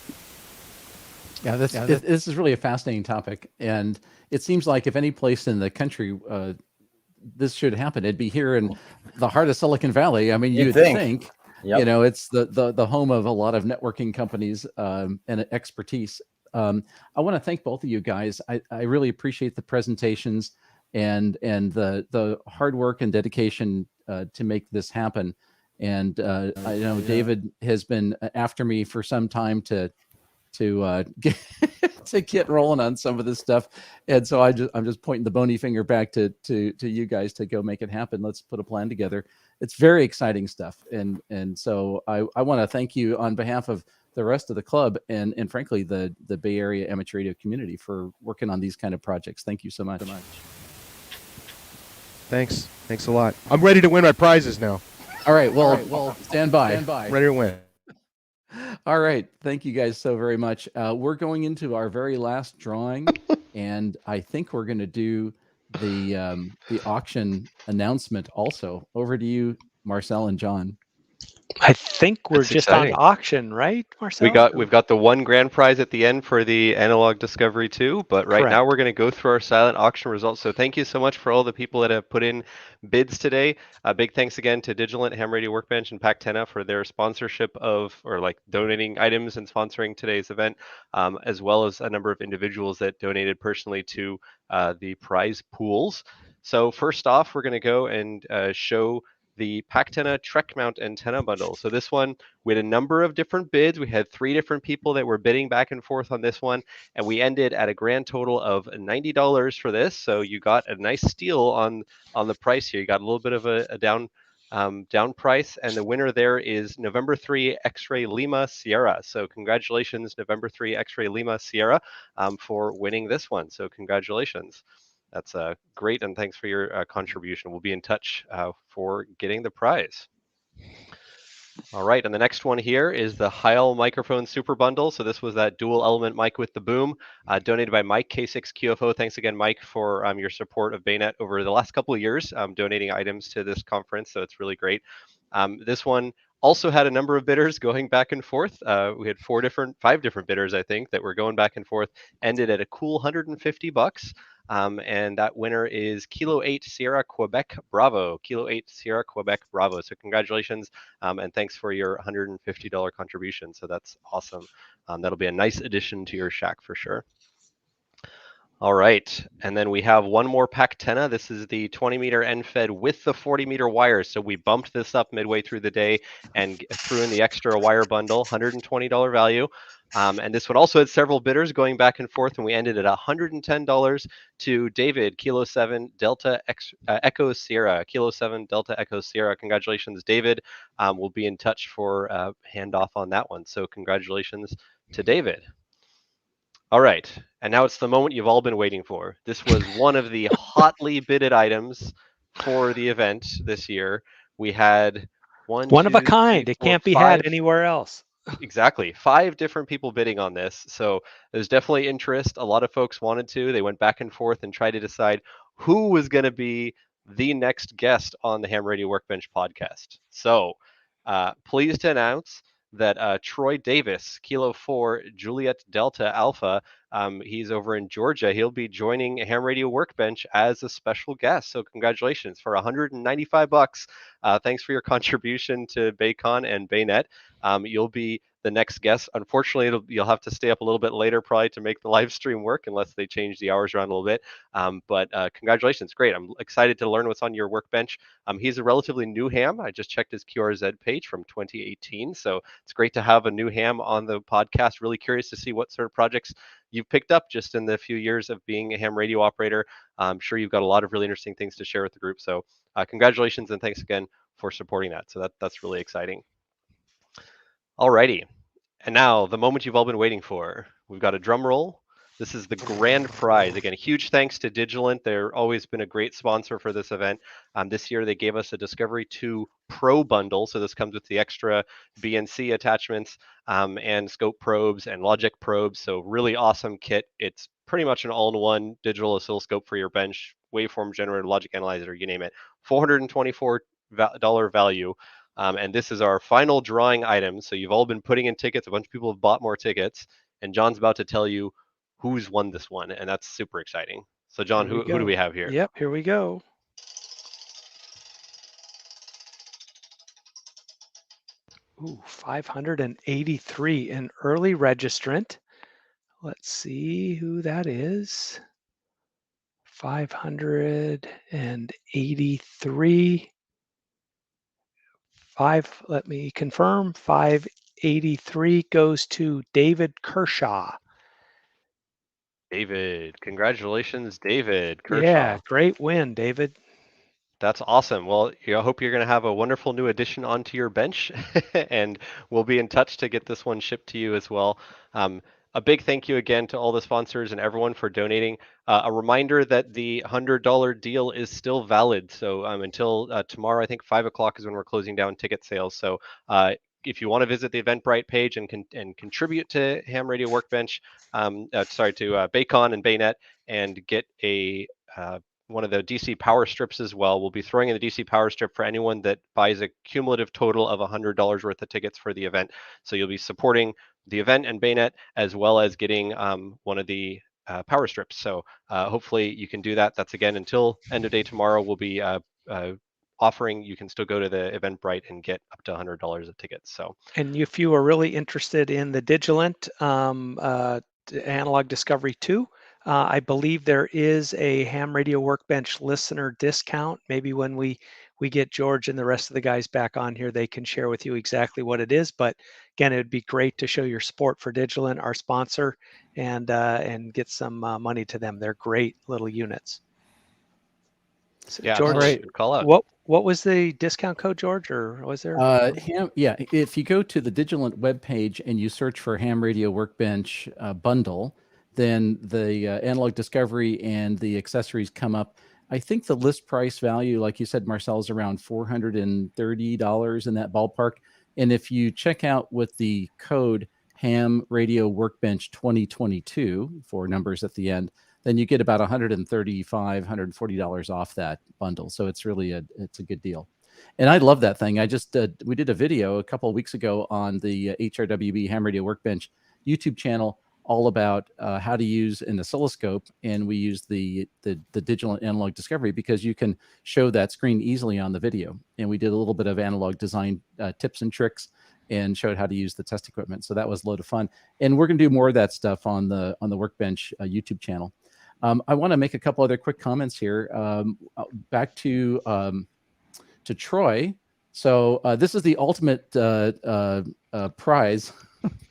Yeah, this is really a fascinating topic, and it seems like if any place in the country this should happen, it'd be here in the heart of Silicon Valley. I mean, you'd think. Yep. It's the home of a lot of networking companies and expertise. I want to thank both of you guys. I really appreciate the presentations and the hard work and dedication to make this happen. And I know David has been after me for some time to get rolling on some of this stuff, and so I'm just pointing the bony finger back to you guys to go make it happen. Let's put a plan together. It's very exciting stuff, and so I want to thank you on behalf of the rest of the club and frankly the Bay Area amateur radio community for working on these kind of projects. Thank you so much. Thanks a lot. I'm ready to win my prizes now. All right, well, stand by. Ready to win. All right, thank you guys so very much. We're going into our very last drawing, and I think we're going to do the auction announcement also. Over to you, Marcel and John. I think we're just exciting. On auction, right, Marcel? We've got the one grand prize at the end for the Analog Discovery 2, but right now we're going to go through our silent auction results. So thank you so much for all the people that have put in bids today. Big thanks again to Digilent, Ham Radio Workbench, and Pactena for their sponsorship donating items and sponsoring today's event, as well as a number of individuals that donated personally to the prize pools. So first off, we're going to go and show the Pactena Trek Mount Antenna Bundle. So this one, we had a number of different bids. We had 3 different people that were bidding back and forth on this one, and we ended at a grand total of $90 for this. So you got a nice steal on the price here. You got a little bit of a down price, and the winner there is November 3 X-Ray Lima Sierra. So congratulations, November 3 X-Ray Lima Sierra, for winning this one. So congratulations. That's great, and thanks for your contribution. We'll be in touch for getting the prize. All right, and the next one here is the Heil Microphone Super Bundle. So this was that dual element mic with the boom, donated by Mike K6QFO. Thanks again, Mike, for your support of BayNet over the last couple of years, donating items to this conference. So it's really great. This one also had a number of bidders going back and forth. We had 5 different bidders, I think, that were going back and forth. Ended at a cool $150. And that winner is Kilo 8 Sierra Quebec Bravo. Kilo 8 Sierra Quebec Bravo. So congratulations, and thanks for your $150 contribution. So that's awesome. That'll be a nice addition to your shack for sure. All right, and then we have one more Pactena. This is the 20-meter Nfed with the 40-meter wires. So we bumped this up midway through the day and threw in the extra wire bundle, $120 value. And this one also had several bidders going back and forth, and we ended at $110 to David, Kilo 7 Delta Echo Sierra. Kilo 7 Delta Echo Sierra. Congratulations, David. We'll be in touch for handoff on that one. So congratulations to David. All right, and now it's the moment you've all been waiting for. This was one of the hotly bidded items for the event this year. We had one of a kind. It can't be had anywhere else. Exactly. 5 different people bidding on this. So there's definitely interest. A lot of folks wanted to. They went back and forth and tried to decide who was going to be the next guest on the Ham Radio Workbench podcast. So pleased to announce that Troy Davis, Kilo 4 Juliet Delta Alpha, he's over in Georgia. He'll be joining Ham Radio Workbench as a special guest. So congratulations for $195. Thanks for your contribution to BayCon and BayNet. You'll be the next guest. Unfortunately, you'll have to stay up a little bit later probably to make the live stream work unless they change the hours around a little bit. But congratulations. Great. I'm excited to learn what's on your workbench. He's a relatively new ham. I just checked his QRZ page from 2018. So it's great to have a new ham on the podcast. Really curious to see what sort of projects you've picked up just in the few years of being a ham radio operator. I'm sure you've got a lot of really interesting things to share with the group. So congratulations and thanks again for supporting that. So that's really exciting. Alrighty, and now the moment you've all been waiting for. We've got a drum roll. This is the grand prize. Again, huge thanks to Digilent. They're always been a great sponsor for this event. This year they gave us a Discovery 2 Pro bundle. So this comes with the extra BNC attachments and scope probes and logic probes. So really awesome kit. It's pretty much an all-in-one digital oscilloscope for your bench, waveform generator, logic analyzer, you name it. $424 value. And this is our final drawing item. So you've all been putting in tickets. A bunch of people have bought more tickets. And John's about to tell you who's won this one. And that's super exciting. So John, who do we have here? Yep, here we go. Ooh, 583, an early registrant. Let's see who that is. 583. Let me confirm. 583 goes to David Kershaw. David, congratulations, David Kershaw. Yeah, great win, David. That's awesome. Well, I hope you're going to have a wonderful new addition onto your bench, and we'll be in touch to get this one shipped to you as well. A big thank you again to all the sponsors and everyone for donating. A reminder that the $100 deal is still valid. So until tomorrow, I think 5 o'clock is when we're closing down ticket sales. So if you want to visit the Eventbrite page and contribute to Ham Radio Workbench, to BayCon and BayNet, and get a one of the DC power strips as well. We'll be throwing in the DC power strip for anyone that buys a cumulative total of $100 worth of tickets for the event. So you'll be supporting the event and BayNet, as well as getting one of the power strips. So hopefully you can do that. That's again until end of day tomorrow. We'll be offering. You can still go to the Eventbrite and get up to $100 of tickets. So, and if you are really interested in the Digilent Analog Discovery 2, I believe there is a Ham Radio Workbench listener discount. Maybe when we get George and the rest of the guys back on here, they can share with you exactly what it is. But again, it would be great to show your support for Digilent, our sponsor, and get some money to them. They're great little units. So yeah, George, great. Call out. What was the discount code, George, or was there? Yeah, if you go to the Digilent webpage and you search for Ham Radio Workbench bundle, then the Analog Discovery and the accessories come up. I think the list price value, like you said, Marcel, is around $430 in that ballpark. And if you check out with the code Ham Radio Workbench 2022, 4 numbers at the end, then you get about $135, $140 off that bundle. So it's really it's a good deal. And I love that thing. We did a video a couple of weeks ago on the HRWB Ham Radio Workbench YouTube channel, all about how to use an oscilloscope, and we use the Digilent Analog Discovery because you can show that screen easily on the video. And we did a little bit of analog design tips and tricks and showed how to use the test equipment. So that was a load of fun. And we're going to do more of that stuff on the Workbench YouTube channel. I want to make a couple other quick comments here. Back to Troy. So this is the ultimate prize.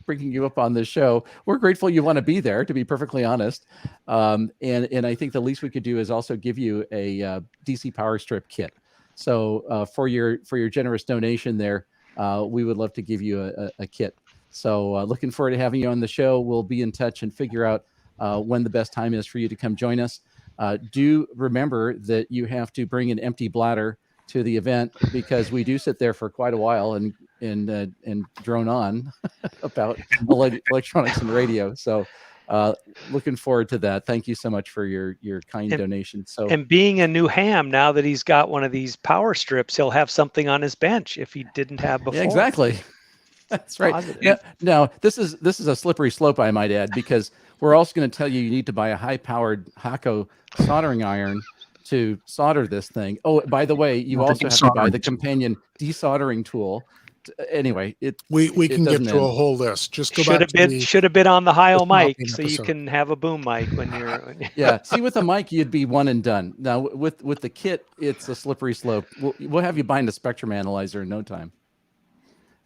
Bringing you up on this show. We're grateful you want to be there, to be perfectly honest. And I think the least we could do is also give you a DC power strip kit. So for your generous donation there, we would love to give you a kit. So looking forward to having you on the show. We'll be in touch and figure out when the best time is for you to come join us. Do remember that you have to bring an empty bladder to the event, because we do sit there for quite a while and drone on about electronics and radio. So looking forward to that. Thank you so much for your kind donation. So, and being a new ham, now that he's got one of these power strips, he'll have something on his bench if he didn't have before. Yeah, exactly. That's right. Yeah. Now this is a slippery slope, I might add, because we're also going to tell you need to buy a high-powered Hakko soldering iron to solder this thing. Oh, by the way, you also have to buy the companion desoldering tool. Anyway, we can get to a whole list. Just go back. Should have been on the Heil mic, so you can have a boom mic when you're. Yeah, see, with the mic, you'd be one and done. Now with the kit, it's a slippery slope. We'll have you buying the spectrum analyzer in no time.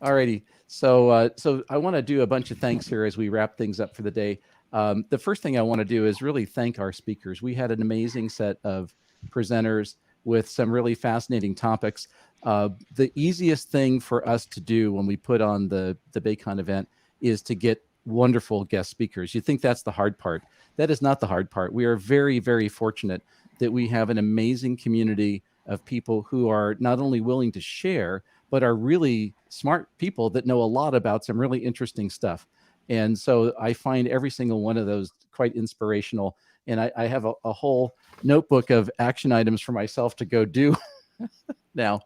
Alrighty, so I want to do a bunch of thanks here as we wrap things up for the day. The first thing I want to do is really thank our speakers. We had an amazing set of presenters. with some really fascinating topics. The easiest thing for us to do when we put on the BayCon event is to get wonderful guest speakers. You think that's the hard part. That is not the hard part. We are very, very fortunate that we have an amazing community of people who are not only willing to share, but are really smart people that know a lot about some really interesting stuff. And so I find every single one of those quite inspirational. And I have a whole notebook of action items for myself to go do now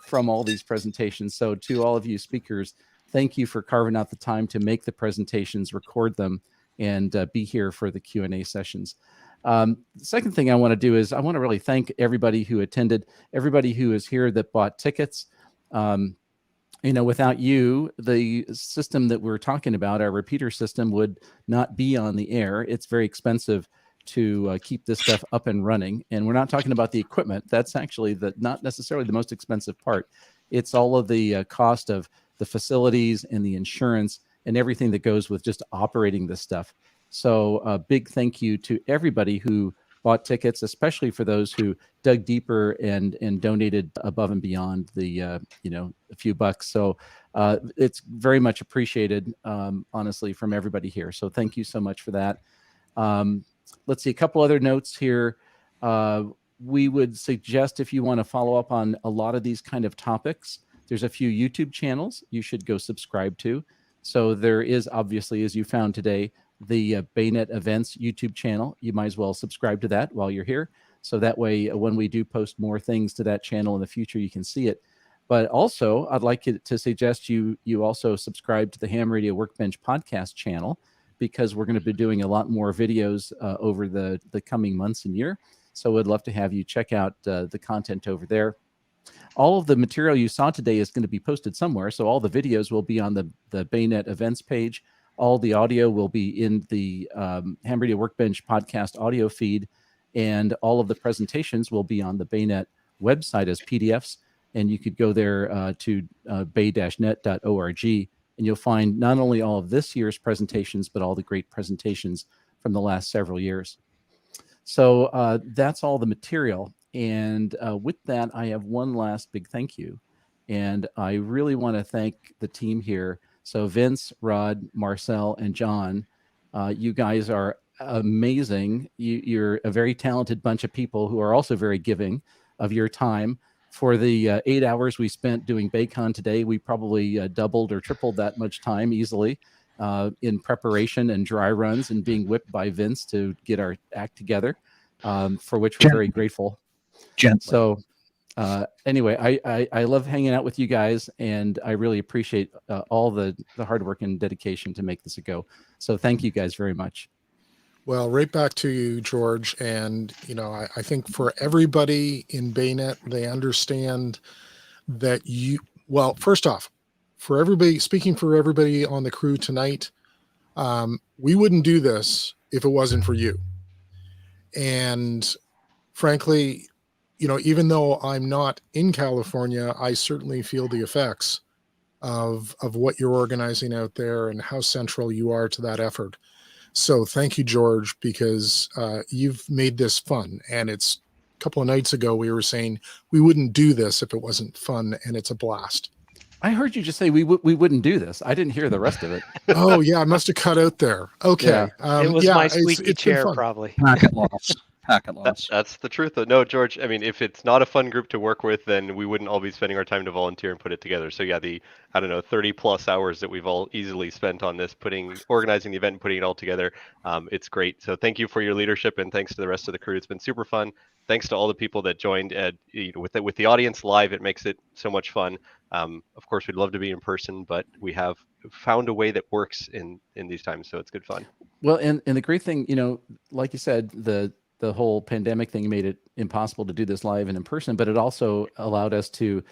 from all these presentations. So to all of you speakers, thank you for carving out the time to make the presentations, record them, and be here for the Q&A sessions. The second thing I want to do is I want to really thank everybody who attended, everybody who is here that bought tickets. Without you, the system that we're talking about, our repeater system, would not be on the air. It's very expensive to keep this stuff up and running. And we're not talking about the equipment. That's actually not necessarily the most expensive part. It's all of the cost of the facilities and the insurance and everything that goes with just operating this stuff. So a big thank you to everybody who bought tickets, especially for those who dug deeper and donated above and beyond the a few bucks. So it's very much appreciated, honestly, from everybody here. So thank you so much for that. Let's see, a couple other notes here. We would suggest, if you want to follow up on a lot of these kind of topics, there's a few YouTube channels you should go subscribe to. So there is, obviously, as you found today, the BayNet Events YouTube channel. You might as well subscribe to that while you're here. So that way, when we do post more things to that channel in the future, you can see it. But also, I'd like to suggest you also subscribe to the Ham Radio Workbench podcast channel, because we're going to be doing a lot more videos over the coming months and year. So we'd love to have you check out the content over there. All of the material you saw today is going to be posted somewhere. So all the videos will be on the BayNet events page. All the audio will be in the Ham Radio Workbench podcast audio feed. And all of the presentations will be on the BayNet website as PDFs. And you could go there to bay-net.org, and you'll find not only all of this year's presentations, but all the great presentations from the last several years. So that's all the material. And with that, I have one last big thank you. And I really want to thank the team here. So Vince, Rod, Marcel, and John, you guys are amazing. You're a very talented bunch of people who are also very giving of your time. For the 8 hours we spent doing BayCon today, we probably doubled or tripled that much time easily in preparation and dry runs and being whipped by Vince to get our act together, for which we're very grateful. Gently. So anyway, I love hanging out with you guys, and I really appreciate all the hard work and dedication to make this a go. So thank you guys very much. Well, right back to you, George. And, I think for everybody in BayNet, they understand that first off, for everybody, speaking for everybody on the crew tonight, we wouldn't do this if it wasn't for you. And frankly, even though I'm not in California, I certainly feel the effects of what you're organizing out there and how central you are to that effort. So thank you, George, because you've made this fun. And it's a couple of nights ago, we were saying we wouldn't do this if it wasn't fun, and it's a blast. I heard you just say we wouldn't do this. I didn't hear the rest of it. Oh, yeah, I must have cut out there. Okay. Yeah. It was my squeaky chair, fun. probably. Packet loss. Packet loss. That's the truth. No, George, I mean, if it's not a fun group to work with, then we wouldn't all be spending our time to volunteer and put it together. So yeah, the 30 plus hours that we've all easily spent on this, organizing the event and putting it all together, it's great. So thank you for your leadership, and thanks to the rest of the crew. It's been super fun. Thanks to all the people that joined. With the audience live, it makes it so much fun. Of course, we'd love to be in person, but we have found a way that works in these times, so it's good fun. Well, and the great thing, like you said, the whole pandemic thing made it impossible to do this live and in person, but it also allowed us to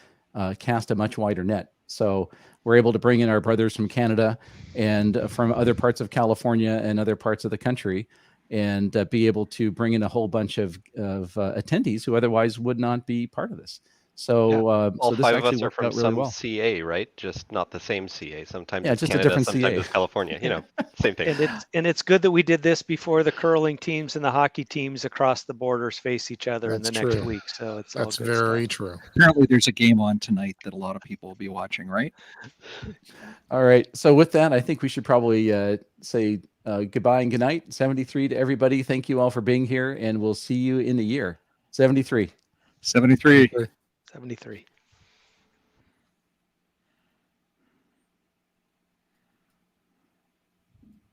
cast a much wider net. So we're able to bring in our brothers from Canada and from other parts of California and other parts of the country, and be able to bring in a whole bunch of attendees who otherwise would not be part of this. So, All so this five of actually us are worked from out really some well. CA, right? Just not the same CA. Sometimes Yeah, it's just a Canada, different sometimes CA. it's California. You know, same thing. And it's good that we did this before the curling teams and the hockey teams across the borders face each other in the next true. week. So it's That's all good very stuff. true. Apparently, there's a game on tonight that a lot of people will be watching, right? All right. So with that, I think we should probably say goodbye and good night. 73 to everybody. Thank you all for being here, and we'll see you in the year. 73. 73. 73.